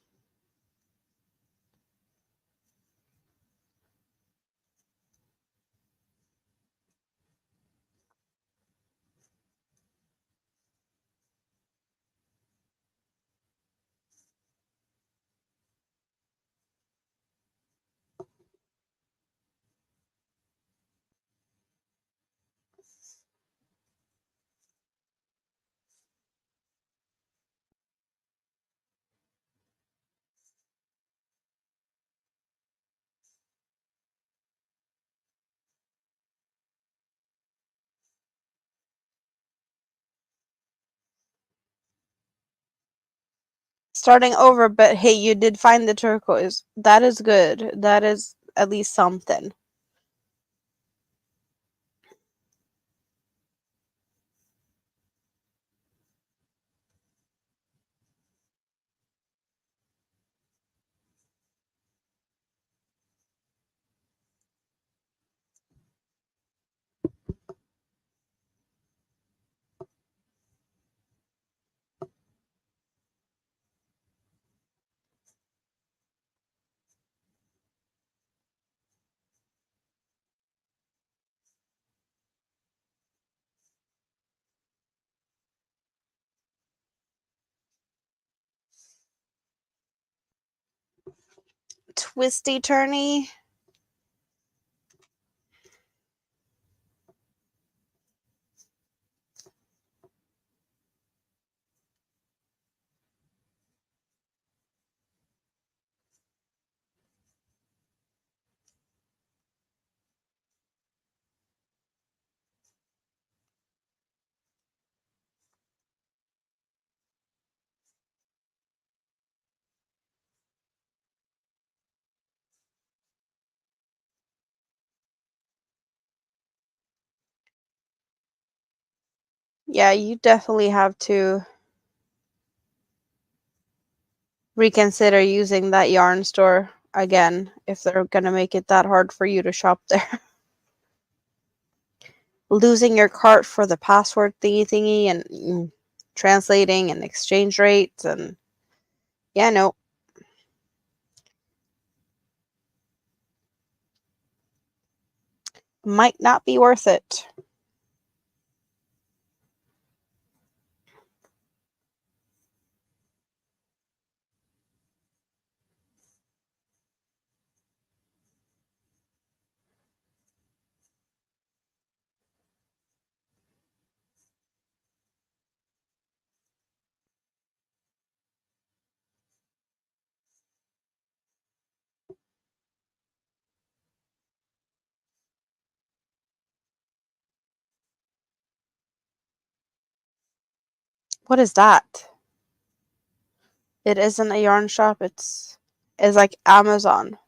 Starting over, but hey, you did find the turquoise. That is good. That is at least something. Twisty turny. Yeah, you definitely have to reconsider using that yarn store again if they're gonna make it that hard for you to shop there. Losing your cart for the password thingy and translating and exchange rates and yeah, no. Might not be worth it. What is that? It isn't a yarn shop. It's like Amazon,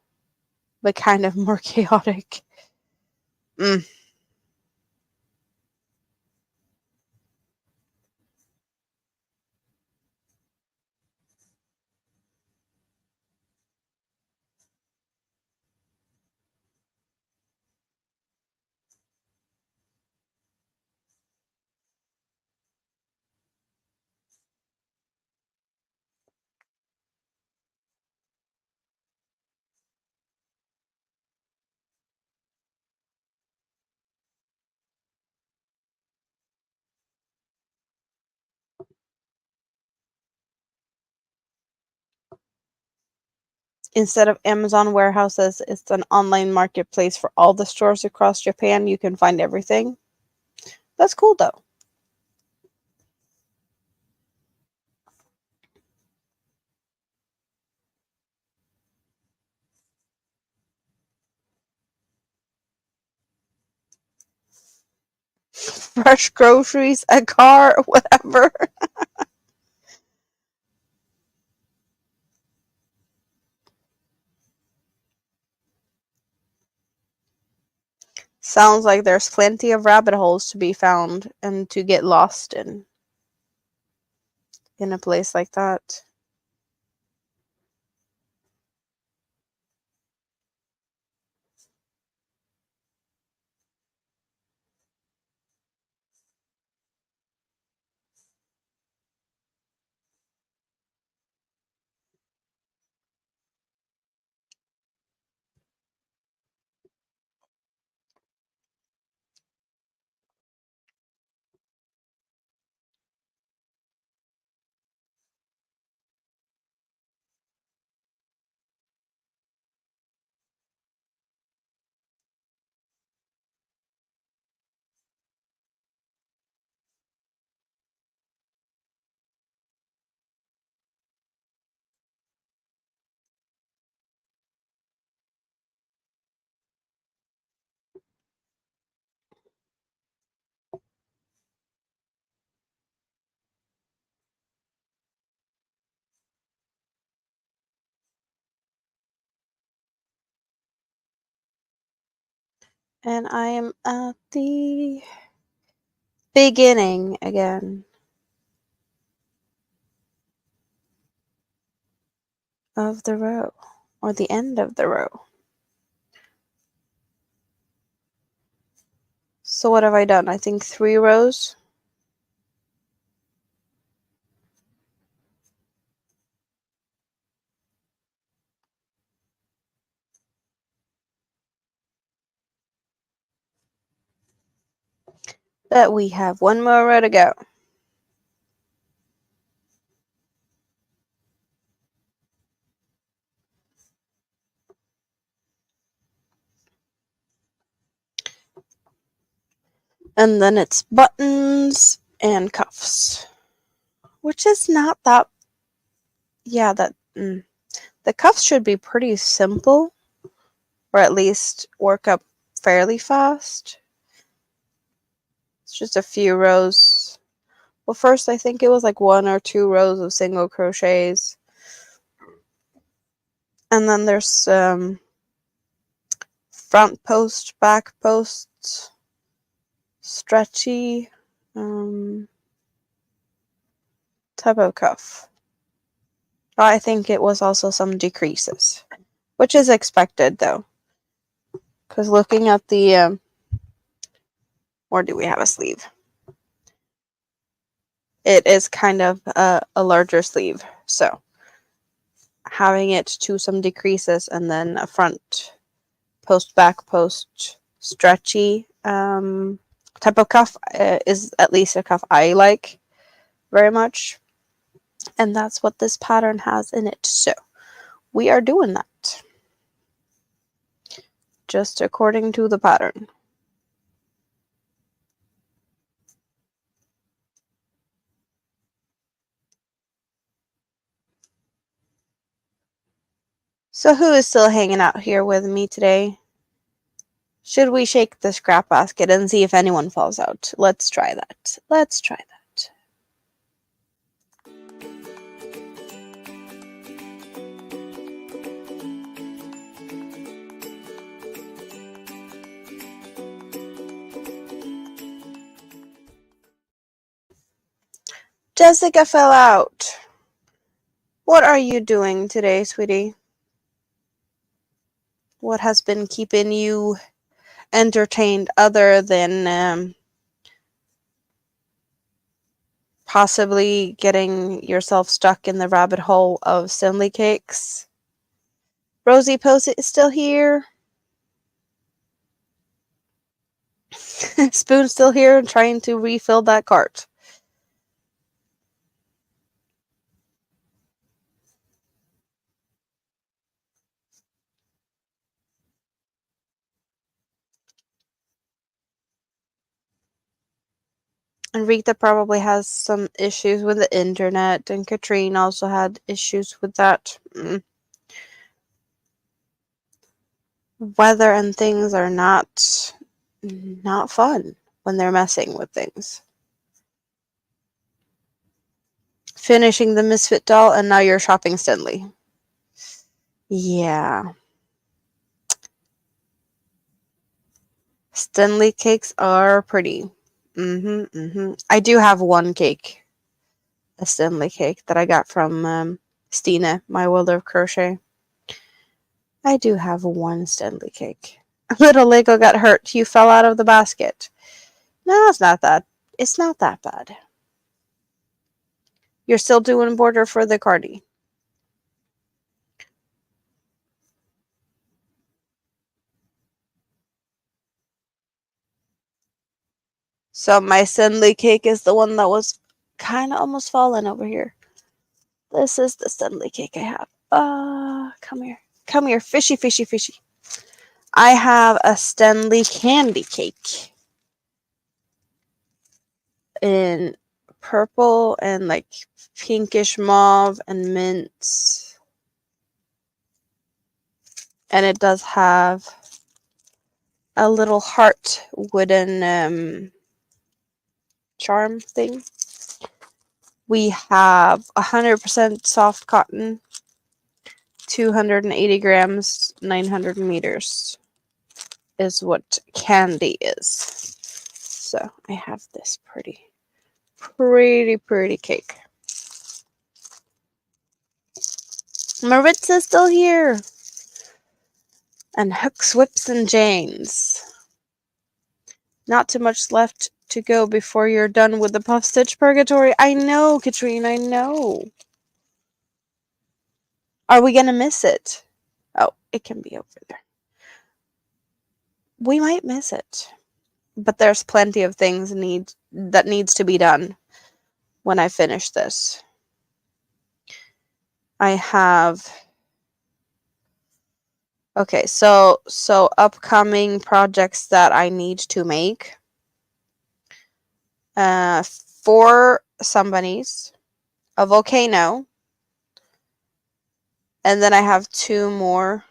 but kind of more chaotic. Instead of Amazon warehouses, it's an online marketplace for all the stores across Japan. You can find everything. That's cool though. Fresh groceries, a car, whatever. Sounds like there's plenty of rabbit holes to be found and to get lost in a place like that. And I am at the beginning again of the row, or the end of the row. So what have I done? I think 3 rows. But we have 1 more row to go. And then it's buttons and cuffs, which is not that, yeah, the cuffs should be pretty simple, or at least work up fairly fast. It's just a few rows. Well, first I think it was like 1 or 2 rows of single crochets. And then there's front post, back post, stretchy type of cuff. I think it was also some decreases, which is expected though, because looking at the or do we have a sleeve? It is kind of a larger sleeve, so having it to some decreases and then a front post, back post, stretchy type of cuff is at least a cuff I like very much, and that's what this pattern has in it. So we are doing that just according to the pattern. So who is still hanging out here with me today? Should we shake the scrap basket and see if anyone falls out? Let's try that. Let's try that. Jessica fell out. What are you doing today, sweetie? What has been keeping you entertained other than possibly getting yourself stuck in the rabbit hole of Stanley cakes? Rosie Posit is still here. Spoon's still here and trying to refill that cart. And Rita probably has some issues with the internet, and Katrine also had issues with that. Weather and things are not fun when they're messing with things. Finishing the Misfit doll, and now you're shopping Stanley. Yeah. Stanley cakes are pretty. I do have one cake, a Stanley cake that I got from Stina, my world of crochet. I do have one Stanley cake. Little Lego got hurt. You fell out of the basket. No, it's not that. It's not that bad. You're still doing border for the Cardi. So my Stanley cake is the one that was kind of almost fallen over here. This is the Stanley cake I have. Come here. Come here. Fishy, fishy, fishy. I have a Stanley candy cake in purple and like pinkish mauve and mint. And it does have a little heart wooden charm thing. We have 100% soft cotton, 280 grams, 900 meters is what candy is. So I have this pretty cake. Maritza's still here. And hooks, whips, and chains. Not too much left to go before you're done with the Puffstitch Purgatory. I know, Katrine, I know. Are we gonna miss it? Oh, it can be over there. We might miss it. But there's plenty of things that needs to be done when I finish this. I have okay, so upcoming projects that I need to make. 4 somebodies, a volcano, and then I have 2 more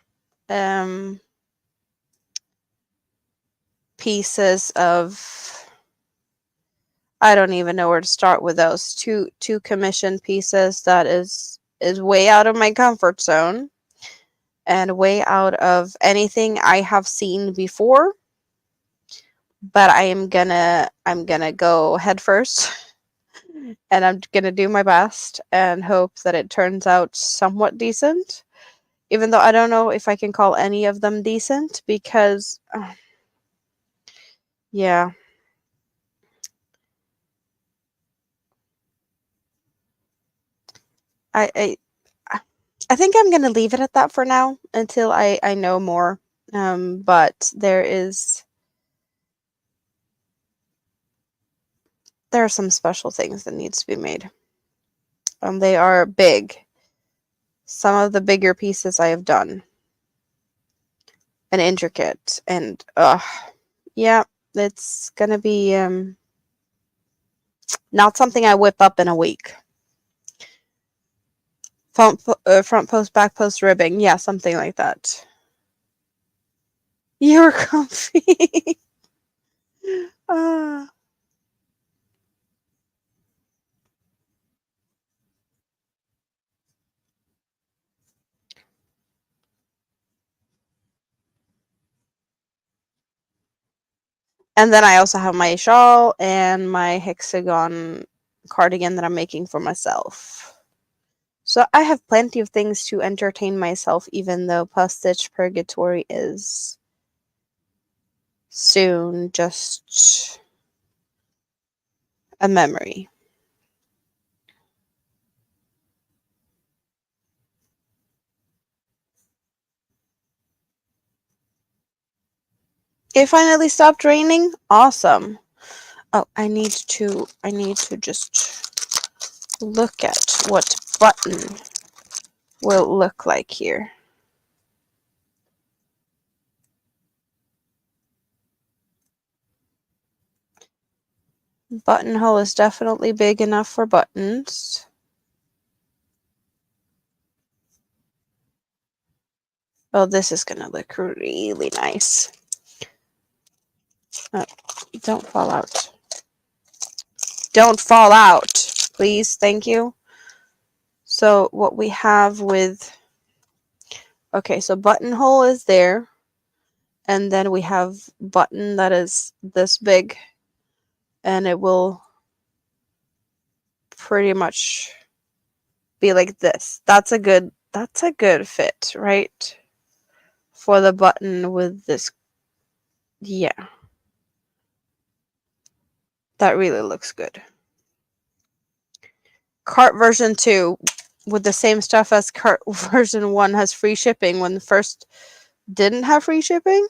pieces of, I don't even know where to start with those. Two commissioned pieces that is way out of my comfort zone and way out of anything I have seen before. But I'm gonna go head first and I'm gonna do my best and hope that it turns out somewhat decent. Even though I don't know if I can call any of them decent because yeah. I think I'm gonna leave it at that for now until I know more. But there are some special things that needs to be made. They are big. Some of the bigger pieces I have done. And intricate. And yeah, it's gonna be not something I whip up in a week. Front post, back post ribbing. Yeah, something like that. You're comfy. Ah. And then I also have my shawl and my Hexagon cardigan that I'm making for myself. So I have plenty of things to entertain myself, even though Puffstitch Purgatory is soon just a memory. It finally stopped raining. Awesome. Oh, I need to just look at what button will look like here. Buttonhole is definitely big enough for buttons. Oh, this is gonna look really nice. Oh, don't fall out. Don't fall out, please. Thank you. So what we have with, okay, so buttonhole is there, and then we have button that is this big, and it will pretty much be like this. That's a good fit, right? For the button with this, yeah, that really looks good. Cart version 2 with the same stuff as cart version 1 has free shipping when the first didn't have free shipping.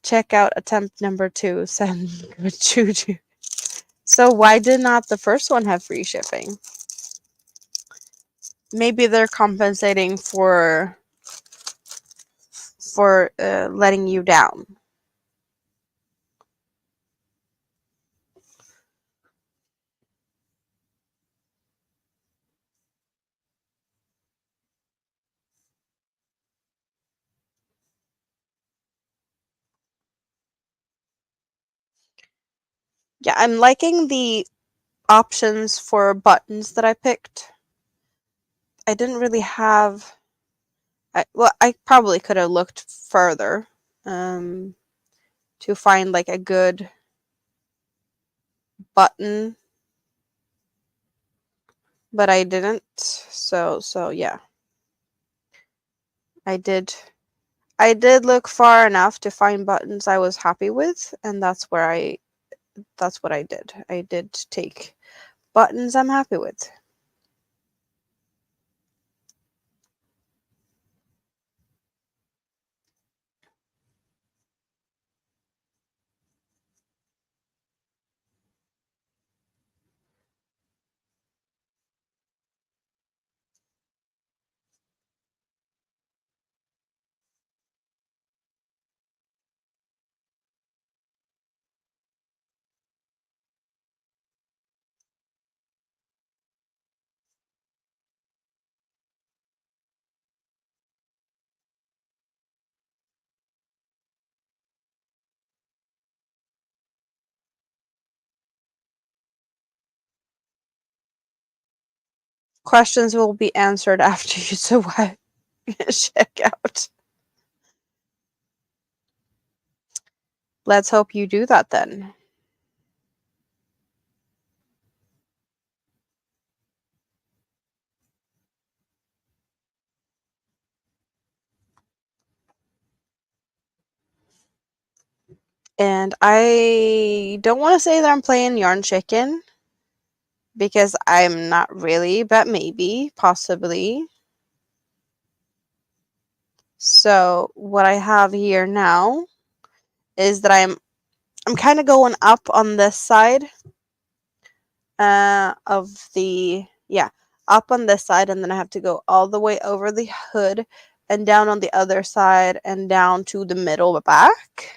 Check out attempt number 2. Send good juju. So why did not the first one have free shipping? Maybe they're compensating for letting you down. Yeah, I'm liking the options for buttons that I picked. I didn't really have. I probably could have looked further to find like a good button, but I didn't. So yeah, I did look far enough to find buttons I was happy with, and that's what I did. I did take buttons I'm happy with. Questions will be answered after you survive check out. Let's hope you do that then. And I don't want to say that I'm playing Yarn Chicken because I'm not really, but maybe, possibly. So what I have here now is that I'm kind of going up on this side of the, yeah, up on this side, and then I have to go all the way over the hood and down on the other side and down to the middle back.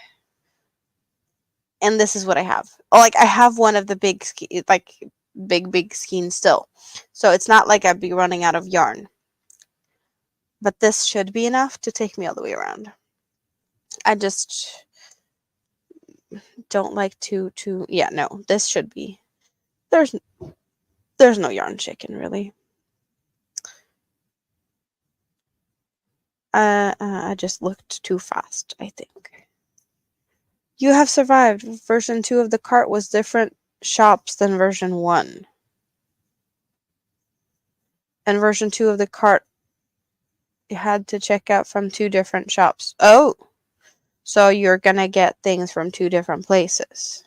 And this is what I have. Oh, like I have one of the big big skeins still. So it's not like I'd be running out of yarn. But this should be enough to take me all the way around. I just don't like to yeah, no, this should be. There's no Yarn Chicken really. I just looked too fast, I think. You have survived. Version 2 of the cart was different shops than version 1. And version 2 of the cart you had to check out from 2 different shops. Oh, so you're gonna get things from 2 different places.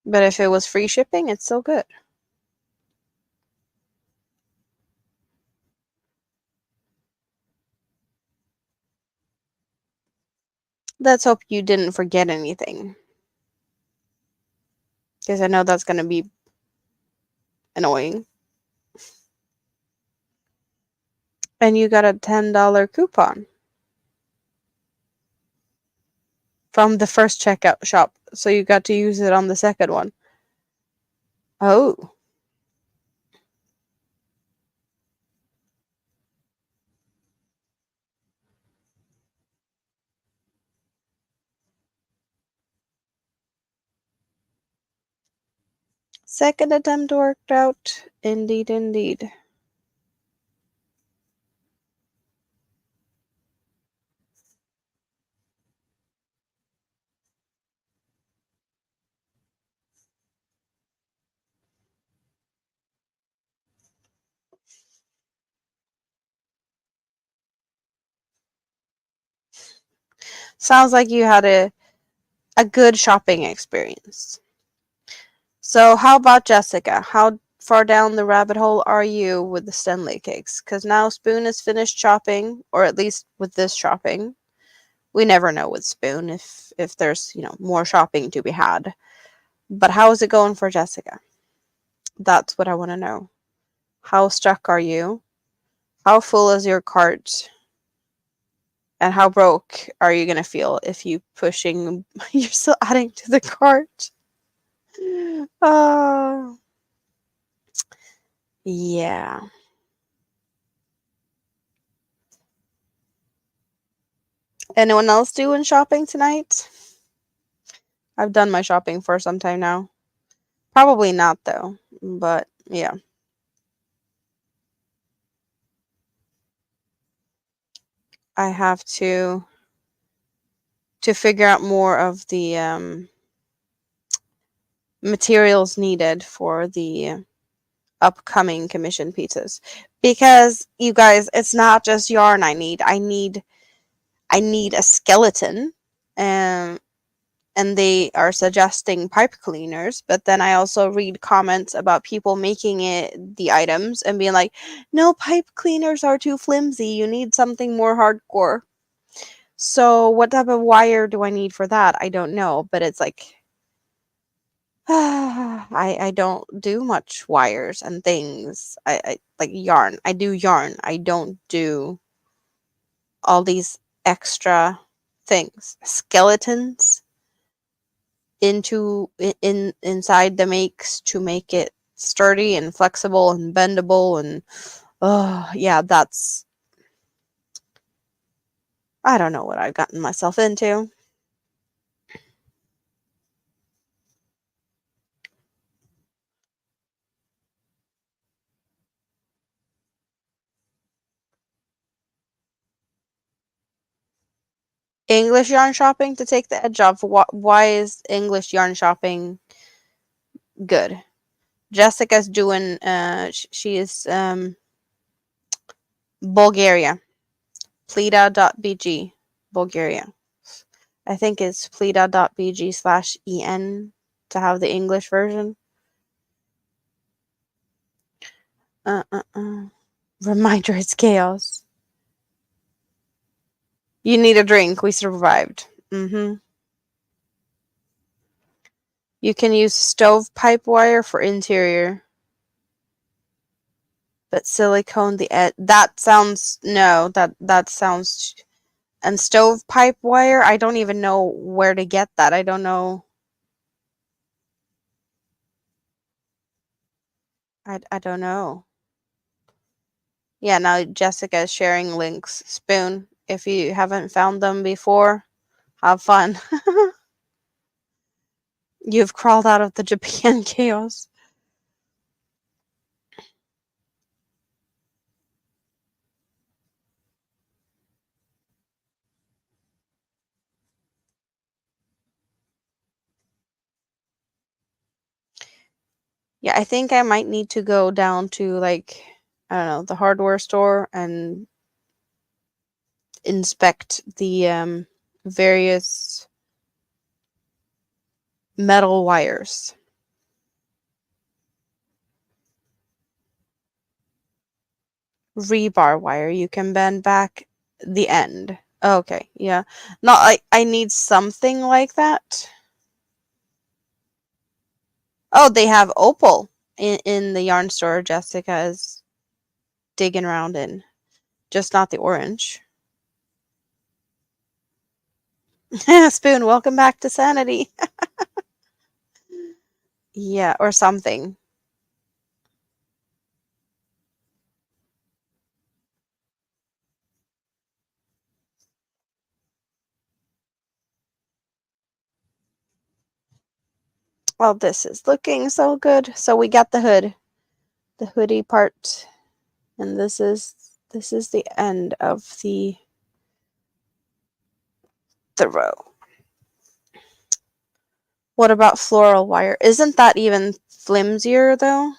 But if it was free shipping, it's still good. Let's hope you didn't forget anything. Because I know that's gonna be annoying. And you got a $10 coupon from the first checkout shop. So you got to use it on the second one. Oh. Second attempt worked out. Indeed, indeed. Sounds like you had a good shopping experience. So how about Jessica? How far down the rabbit hole are you with the Stanley cakes? Because now Spoon is finished shopping, or at least with this shopping. We never know with Spoon if there's, more shopping to be had. But how is it going for Jessica? That's what I want to know. How stuck are you? How full is your cart? And how broke are you going to feel if you're still adding to the cart? Oh, yeah. Anyone else doing shopping tonight? I've done my shopping for some time now. Probably not though, but yeah. I have to figure out more of the materials needed for the upcoming commission pieces, because you guys, it's not just yarn I need a skeleton, and they are suggesting pipe cleaners, but then I also read comments about people making the items and being like, no, pipe cleaners are too flimsy, you need something more hardcore. So what type of wire do I need for that? I don't know, but it's like I don't do much wires and things. I like yarn. I do yarn. I don't do all these extra things. Skeletons inside the makes to make it sturdy and flexible and bendable, and oh yeah, I don't know what I've gotten myself into. English yarn shopping to take the edge off. Why is English yarn shopping good? Jessica's doing she is Bulgaria. Plita.bg, Bulgaria. I think it's plita.bg/en to have the English version. Reminder, it's chaos. You need a drink. We survived. You can use stovepipe wire for interior, but silicone the edge. That sounds no. That sounds. And stovepipe wire. I don't even know where to get that. I don't know. I don't know. Yeah, now Jessica is sharing links. Spoon, if you haven't found them before, have fun. You've crawled out of the Japan chaos. Yeah, I think I might need to go down to like, I don't know, the hardware store and inspect the various metal wires. Rebar wire, you can bend back the end. Okay, yeah. Not like I need something like that. Oh, they have opal in the yarn store Jessica is digging around in. Just not the orange. Spoon, welcome back to sanity. Yeah, or something. Well, this is looking so good. So we got the hood, the hoodie part, and this is the end of the row. What about floral wire? Isn't that even flimsier though?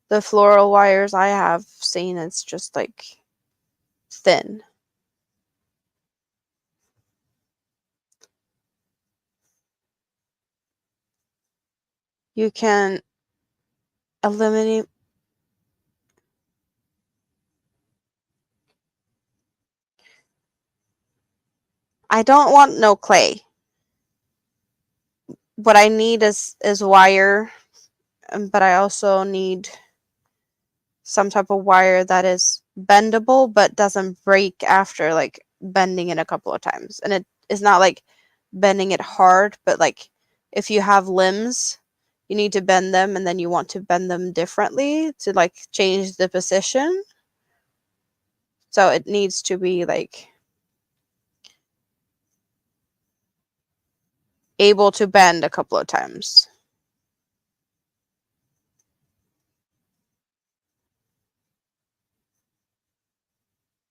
The floral wires I have seen, it's just like thin. You can eliminate. I don't want no clay. What I need is wire, but I also need some type of wire that is bendable but doesn't break after like bending it a couple of times. And it is not like bending it hard, but like if you have limbs, you need to bend them and then you want to bend them differently to like change the position. So it needs to be like able to bend a couple of times.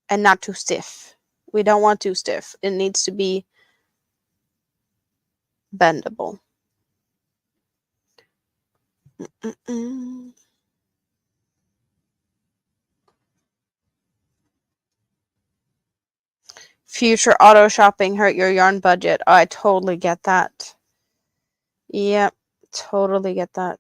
And not too stiff. We don't want too stiff. It needs to be bendable. Mm-mm. Future auto shopping hurt your yarn budget. Oh, I totally get that. Yep, totally get that.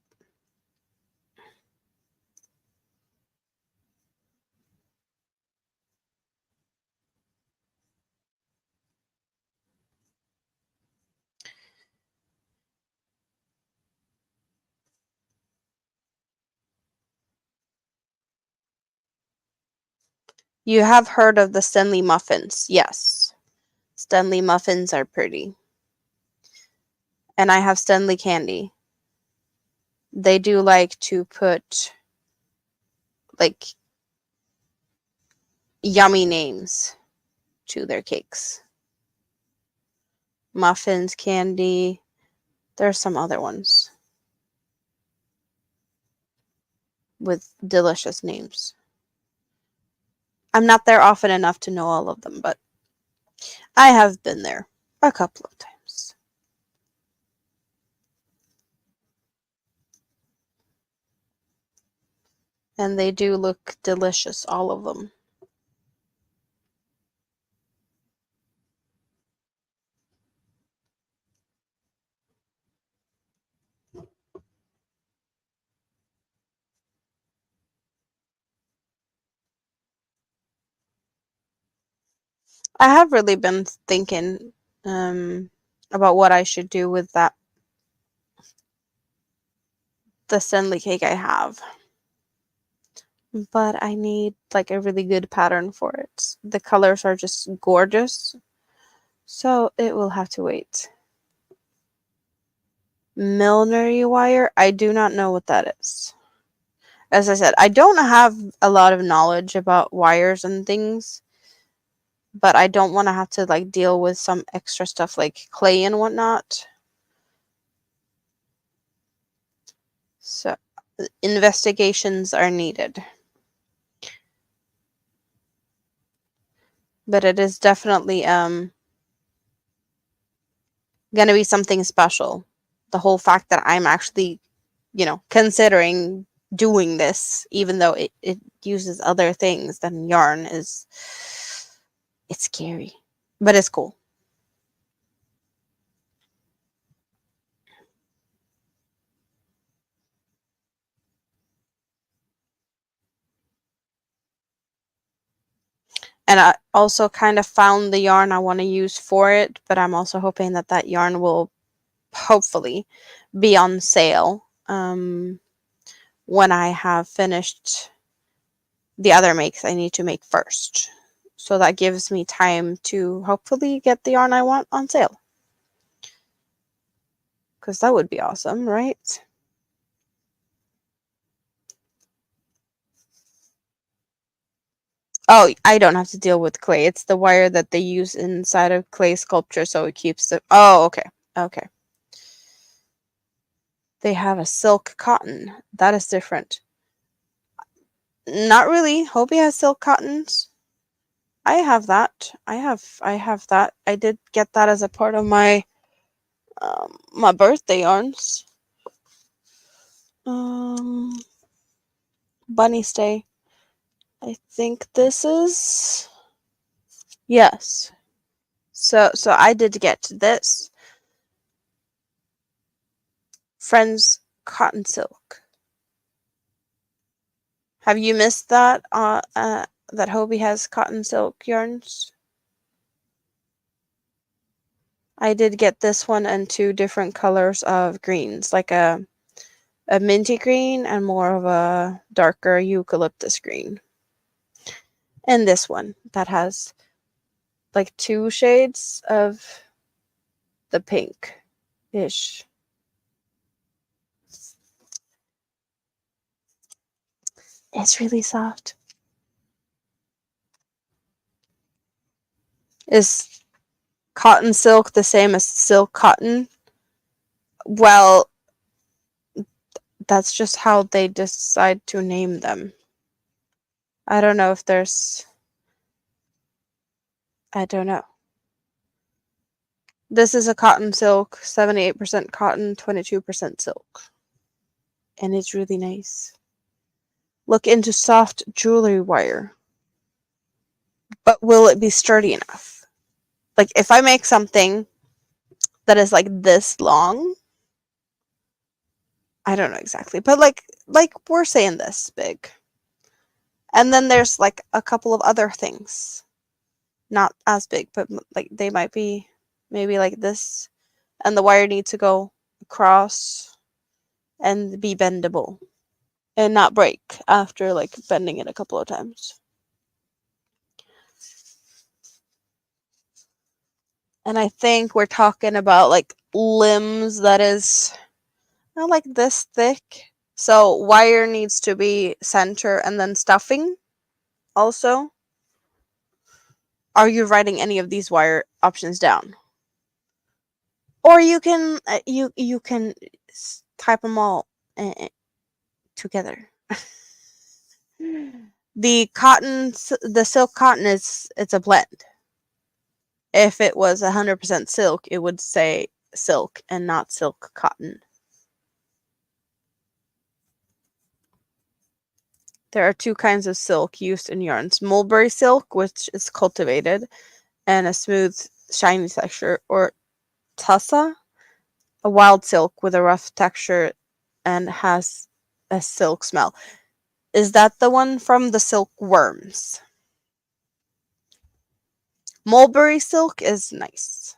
You have heard of the Stanley muffins. Yes. Stanley muffins are pretty. And I have Stanley candy. They do like to put like yummy names to their cakes. Muffins, candy. There's some other ones with delicious names. I'm not there often enough to know all of them, but I have been there a couple of times. And they do look delicious, all of them. I have really been thinking about what I should do with the Stanley cake I have. But I need like a really good pattern for it. The colors are just gorgeous. So it will have to wait. Millinery wire, I do not know what that is. As I said, I don't have a lot of knowledge about wires and things, but I don't want to have to like deal with some extra stuff like clay and whatnot. So investigations are needed. But it is definitely gonna be something special. The whole fact that I'm actually considering doing this, even though it uses other things than yarn, it's scary, but it's cool. And I also kind of found the yarn I want to use for it, but I'm also hoping that that yarn will hopefully be on sale when I have finished the other makes I need to make first. So that gives me time to hopefully get the yarn I want on sale. Because that would be awesome, right? Oh, I don't have to deal with clay. It's the wire that they use inside of clay sculpture so it keeps the... Oh, okay. Okay. They have a silk cotton. That is different. Not really. Hobie has silk cottons. I have that. I have that. I did get that as a part of my birthday yarns. Um Bunny stay. I think this is... Yes. So I did get this. Friends cotton silk. Have you missed that that Hobie has cotton silk yarns? I did get this one and two different colors of greens, like a minty green and more of a darker eucalyptus green. And this one that has like two shades of the pink-ish. It's really soft. Is cotton silk the same as silk cotton? Well, that's just how they decide to name them. I don't know if there's... I don't know. This is a cotton silk, 78% cotton, 22% silk. And it's really nice. Look into soft jewelry wire. But will it be sturdy enough? Like, if I make something that is like this long, I don't know exactly, but like we're saying this big. And then there's like a couple of other things. Not as big, but like they might be maybe like this. And the wire needs to go across and be bendable and not break after like bending it a couple of times. And I think we're talking about like limbs that is not like this thick. So wire needs to be center and then stuffing also. Are you writing any of these wire options down? Or you can type them all together. The silk cotton it's a blend. If it was 100% silk, it would say silk and not silk cotton. There are two kinds of silk used in yarns: mulberry silk, which is cultivated, and a smooth, shiny texture, or tussa, a wild silk with a rough texture and has a silk smell. Is that the one from the silkworms? Mulberry silk is nice.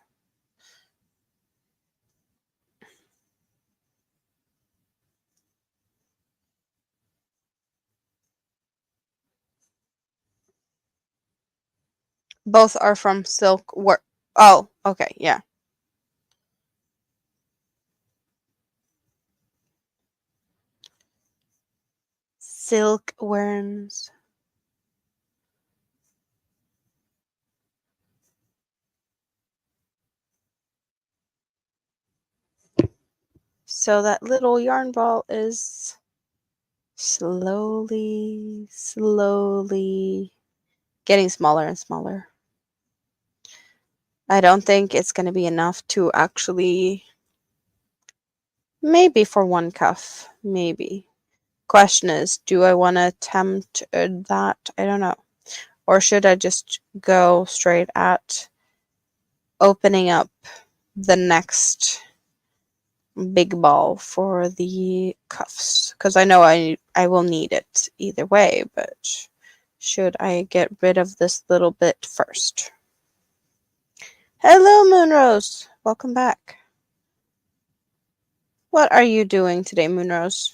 Both are from silkworm. Oh, okay, yeah. Silkworms. So that little yarn ball is slowly getting smaller and smaller. I don't think it's going to be enough to actually Maybe for one cuff. Maybe. Question is, do I want to attempt that? I don't know. Or should I just go straight at opening up the next big ball for the cuffs? Because I know I will need it either way, but should I get rid of this little bit first? Hello, Moonrose! Welcome back. What are you doing today, Moonrose?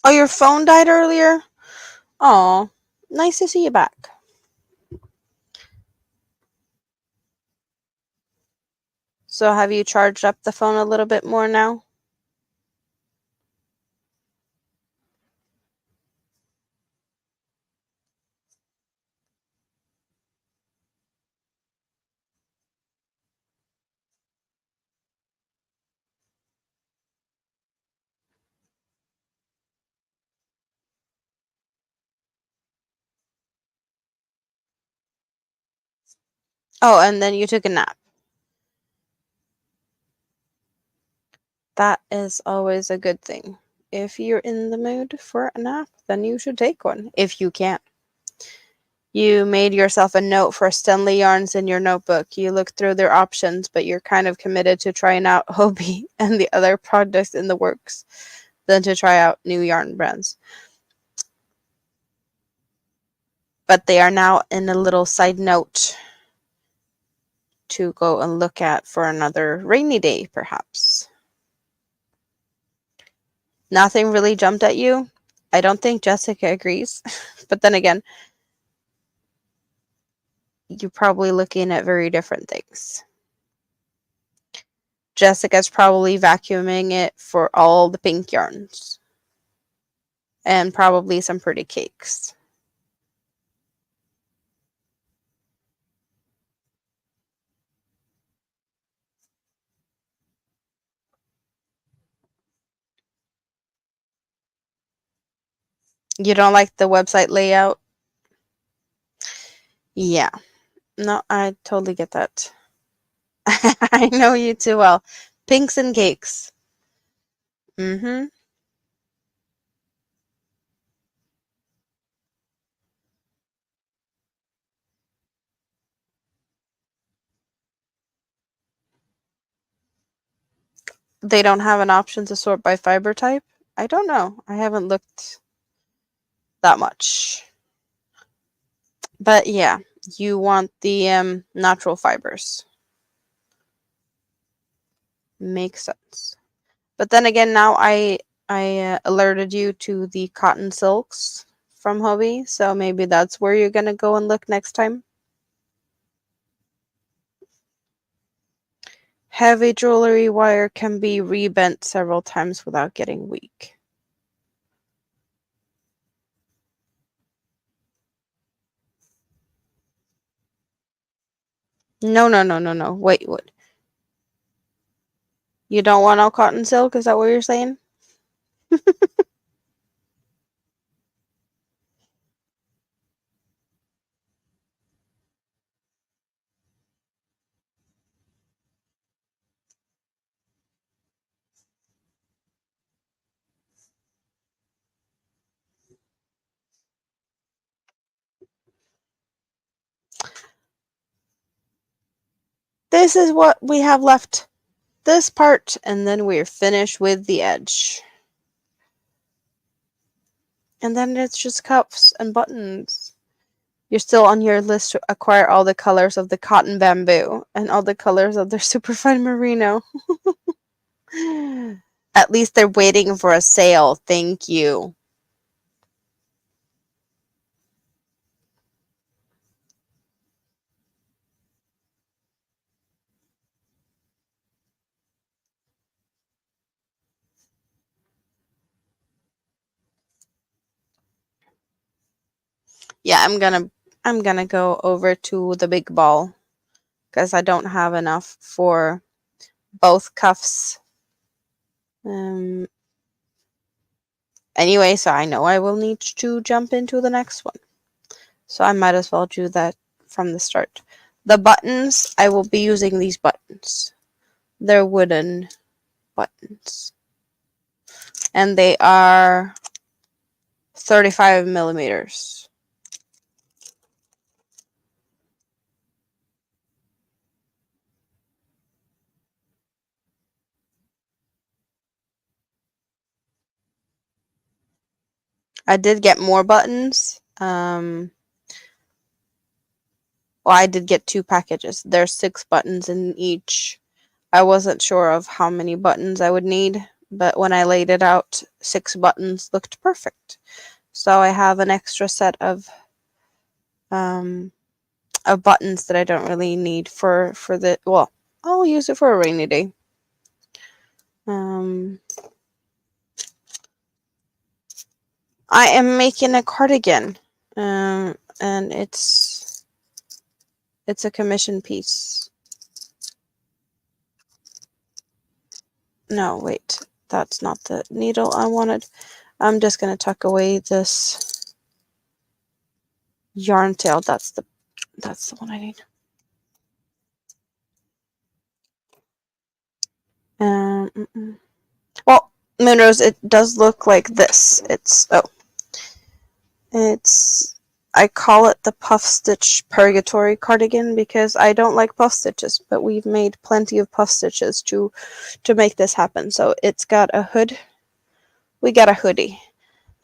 Oh, your phone died earlier? Oh, nice to see you back. So have you charged up the phone a little bit more now? Oh, and then you took a nap. That is always a good thing. If you're in the mood for a nap, then you should take one, if you can. You made yourself a note for Stanley Yarns in your notebook. You looked through their options, but you're kind of committed to trying out Hobie and the other projects in the works than to try out new yarn brands. But they are now in a little side note to go and look at for another rainy day, perhaps. Nothing really jumped at you. I don't think Jessica agrees. But then again, you're probably looking at very different things. Jessica's probably vacuuming it for all the pink yarns. And probably some pretty cakes. You don't like the website layout? Yeah. No, I totally get that. I know you too well. Pinks and cakes. Mm-hmm. They don't have an option to sort by fiber type? I don't know. I haven't looked that much. But yeah, you want the natural fibers. Makes sense. But then again, now I alerted you to the cotton silks from Hobie, so maybe that's where you're gonna go and look next time. Heavy jewelry wire can be rebent several times without getting weak. No, no, no, no, no. Wait, what? You don't want all cotton silk? Is that what you're saying? This is what we have left. This part, and then we're finished with the edge. And then it's just cuffs and buttons. You're still on your list to acquire all the colors of the cotton bamboo and all the colors of their superfine merino. At least they're waiting for a sale. Thank you. Yeah, I'm gonna go over to the big ball because I don't have enough for both cuffs. Um, anyway, so I know I will need to jump into the next one. So I might as well do that from the start. The buttons, I will be using these buttons. They're wooden buttons. And they are 35 millimeters. I did get more buttons. Well, I did get 2 packages. There's 6 buttons in each. I wasn't sure of how many buttons I would need, but when I laid it out, 6 buttons looked perfect. So I have an extra set um, of buttons that I don't really need for the, well, I'll use it for a rainy day. I am making a cardigan, and it's a commission piece. No, wait, that's not the needle I wanted. I'm just gonna tuck away this yarn tail. That's the one I need. Well, Moonrose, it does look like this. I call it the Puffstitch Purgatory cardigan because I don't like puff stitches, but we've made plenty of puff stitches to make this happen. So it's got a hood. We got a hoodie.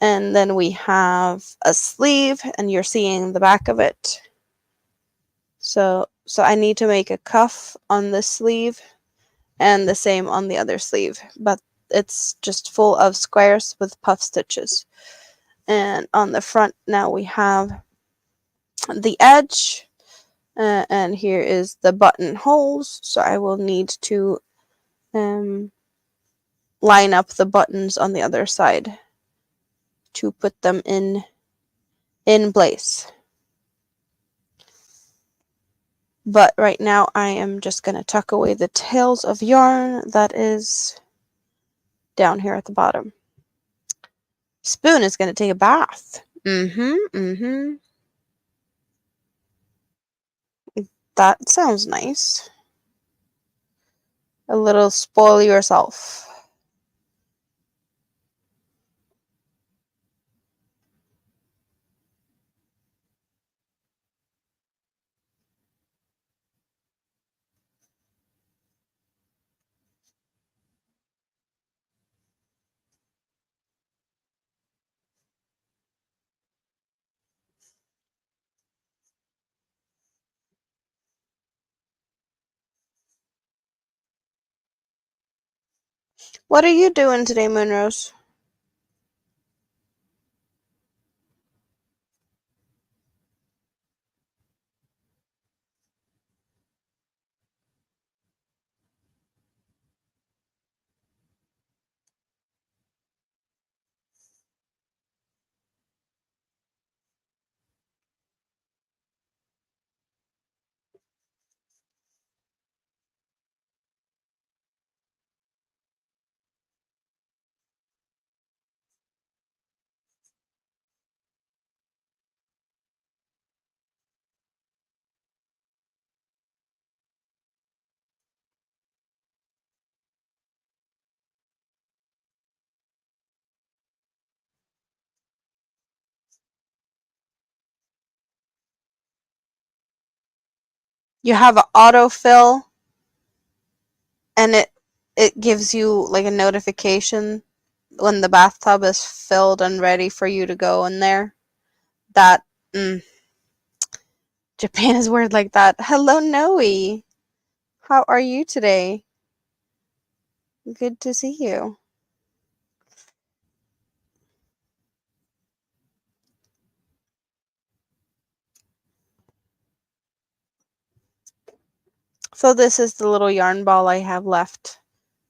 And then we have a sleeve, and you're seeing the back of it. So I need to make a cuff on this sleeve and the same on the other sleeve, but it's just full of squares with puff stitches. And on the front now we have the edge, and here is the button holes. So I will need to line up the buttons on the other side to put them in place. But right now I am just going to tuck away the tails of yarn that is down here at the bottom. Spoon is going to take a bath. That sounds nice. A little spoil yourself. What are you doing today, Moonrose? You have an autofill, and it gives you like a notification when the bathtub is filled and ready for you to go in there. That Japan is weird like that. Hello, Noe. How are you today? Good to see you. So this is the little yarn ball I have left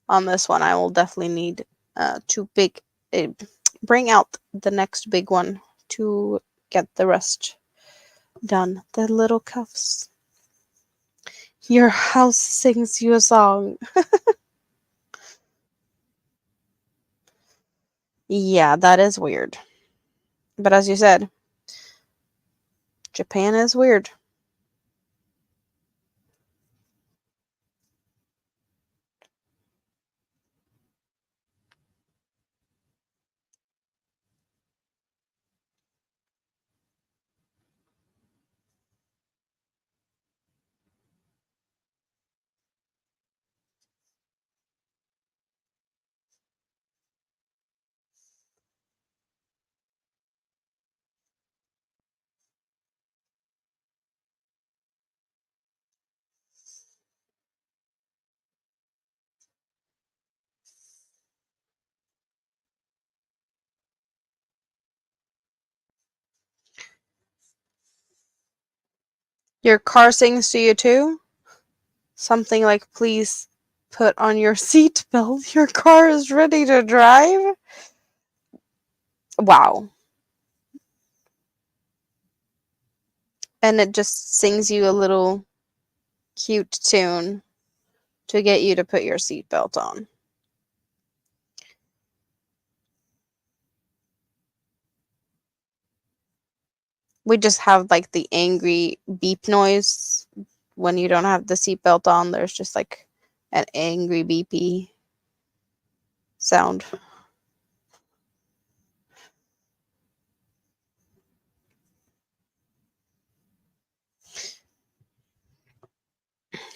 on this one. I will definitely need to bring out the next big one to get the rest done. The little cuffs. Your house sings you a song. Yeah, that is weird. But as you said, Japan is weird. Your car sings to you too? Something like, please put on your seatbelt. Your car is ready to drive? Wow. And it just sings you a little cute tune to get you to put your seatbelt on. We just have like the angry beep noise when you don't have the seatbelt on. There's just like an angry beepy sound.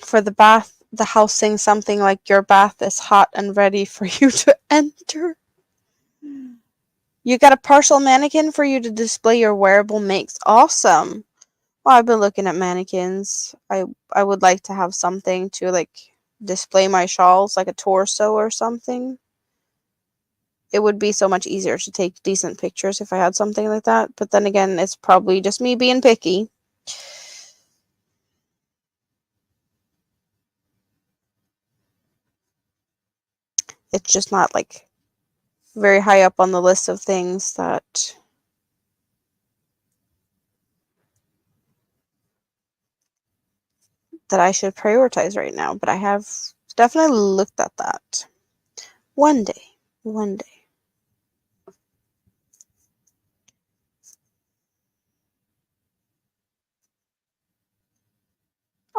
For the bath, the house sings something like, your bath is hot and ready for you to enter. You got a partial mannequin for you to display your wearable makes. Awesome. Well, I've been looking at mannequins. I would like to have something to like display my shawls, like a torso or something. It would be so much easier to take decent pictures if I had something like that. But then again, it's probably just me being picky. It's just not like very high up on the list of things that I should prioritize right now. But I have definitely looked at that. One day. One day.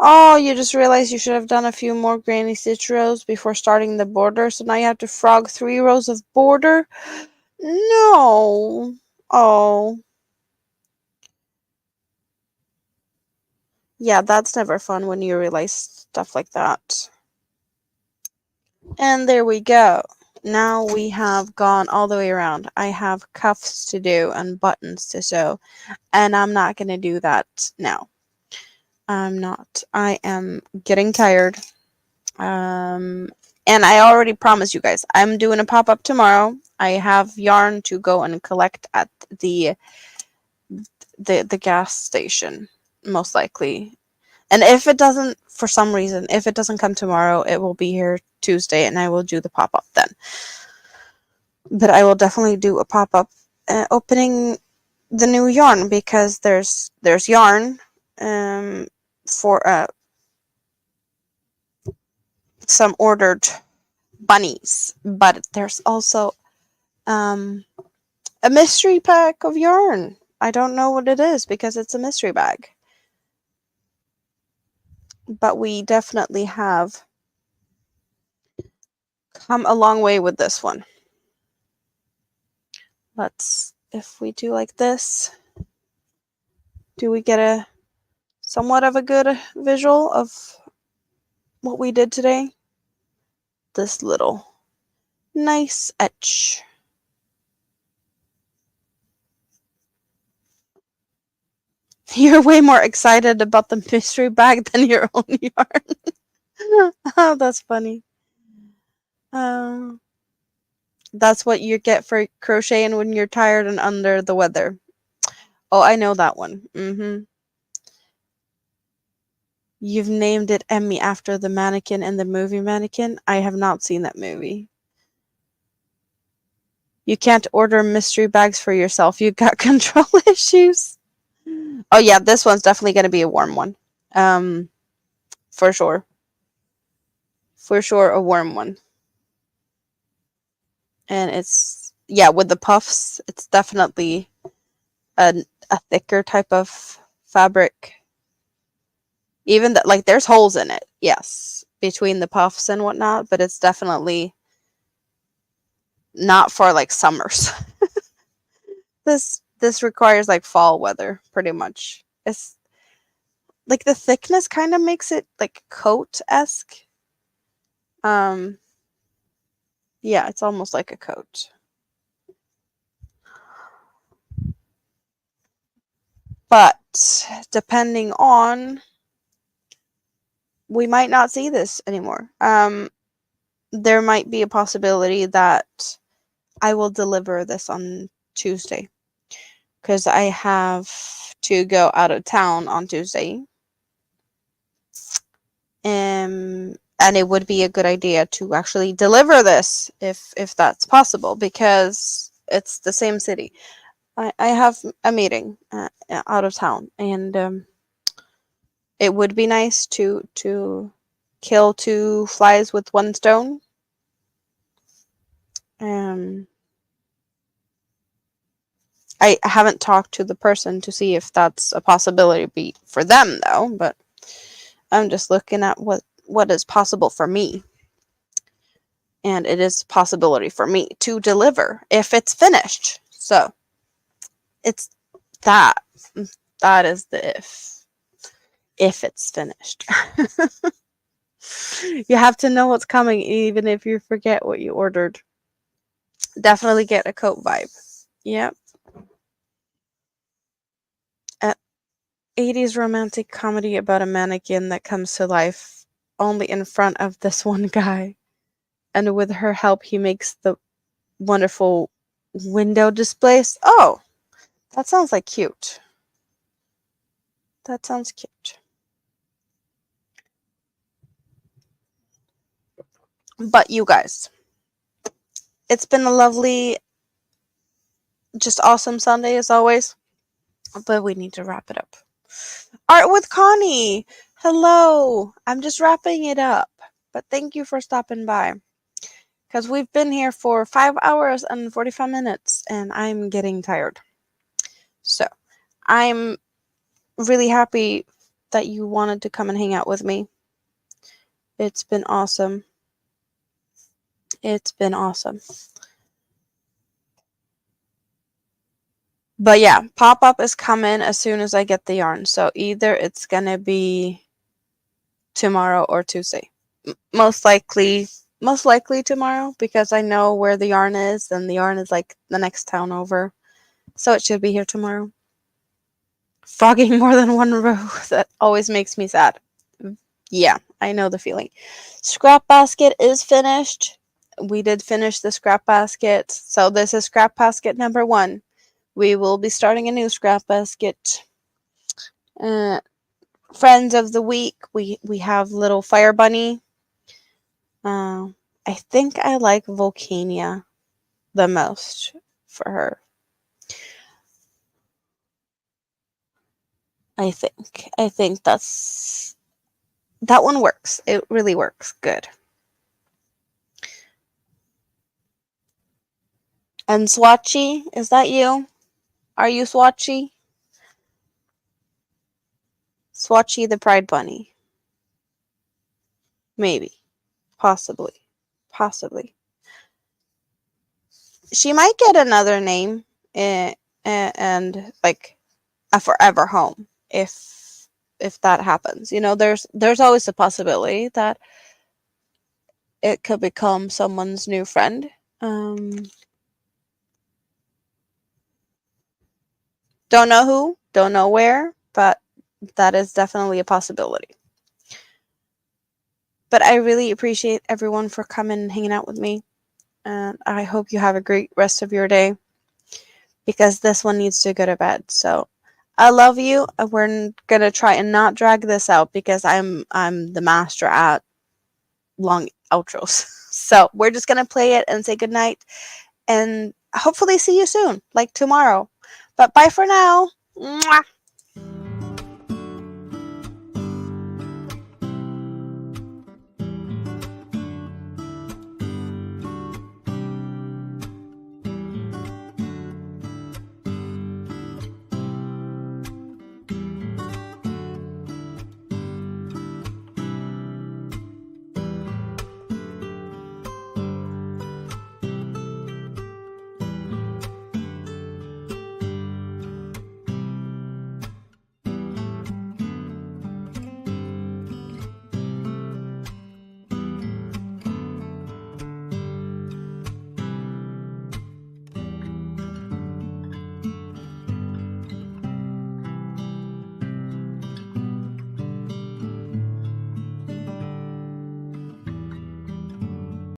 Oh, you just realized you should have done a few more granny stitch rows before starting the border, so now you have to frog 3 rows of border? No. Oh. Yeah, that's never fun when you realize stuff like that. And there we go. Now we have gone all the way around. I have cuffs to do and buttons to sew, and I'm not going to do that now. I'm not. I am getting tired. And I already promised you guys, I'm doing a pop-up tomorrow. I have yarn to go and collect at the gas station, most likely. And if it doesn't, for some reason, if it doesn't come tomorrow, it will be here Tuesday, and I will do the pop-up then. But I will definitely do a pop-up opening the new yarn, because there's yarn for some ordered bunnies, but there's also a mystery pack of yarn. I don't know what it is because it's a mystery bag. But we definitely have come a long way with this one. If we do like this, do we get a somewhat of a good visual of what we did today? This little nice etch. You're way more excited about the mystery bag than your own yarn. Oh, that's funny. Um, that's what you get for crocheting when you're tired and under the weather. Oh, I know that one. You've named it Emmy after the mannequin in the movie Mannequin. I have not seen that movie. You can't order mystery bags for yourself. You got control issues. Oh yeah, this one's definitely going to be a warm one. For sure. For sure a warm one. And it's, yeah, with the puffs, it's definitely a thicker type of fabric. Even that, like, there's holes in it, yes, between the puffs and whatnot, but it's definitely not for like summers. This requires like fall weather, pretty much. It's like the thickness kind of makes it like coat-esque. Yeah, it's almost like a coat. But depending on, we might not see this anymore. There might be a possibility that I will deliver this on Tuesday because I have to go out of town on Tuesday. And it would be a good idea to actually deliver this if that's possible, because it's the same city. I have a meeting out of town, and it would be nice to kill two flies with one stone. I haven't talked to the person to see if that's a possibility for them though, but I'm just looking at what is possible for me. And it is a possibility for me to deliver if it's finished. So it's that. That is the if. If it's finished. You have to know what's coming even if you forget what you ordered. Definitely get a coat vibe. Yep. 80s romantic comedy about a mannequin that comes to life only in front of this one guy. And with her help, he makes the wonderful window displays. Oh, that sounds like cute. That sounds cute. But you guys, it's been a lovely, just awesome Sunday as always. But we need to wrap it up. Art with Connie. Hello. I'm just wrapping it up. But thank you for stopping by. Because we've been here for 5 hours and 45 minutes, and I'm getting tired. So, I'm really happy that you wanted to come and hang out with me. It's been awesome. It's been awesome. But yeah, pop-up is coming as soon as I get the yarn. So either it's going to be tomorrow or Tuesday. Most likely tomorrow, because I know where the yarn is, and the yarn is like the next town over. So it should be here tomorrow. Frogging more than one row, that always makes me sad. Yeah, I know the feeling. Scrap basket is finished. We did finish the scrap basket. So this is scrap basket number 1. We will be starting a new scrap basket. Friends of the week, we have little fire bunny. I think I like Volcano the most for her. I think that one works. It really works good. And Swatchy, is that you? Are you Swatchy? Swatchy the Pride Bunny. Maybe. Possibly. She might get another name and like a forever home if that happens. You know, there's always a possibility that it could become someone's new friend. Don't know who, don't know where, but that is definitely a possibility. But I really appreciate everyone for coming and hanging out with me. And I hope you have a great rest of your day, because this one needs to go to bed. So I love you. We're gonna try and not drag this out because I'm the master at long outros. So we're just gonna play it and say goodnight and hopefully see you soon, like tomorrow. But bye for now. Mwah.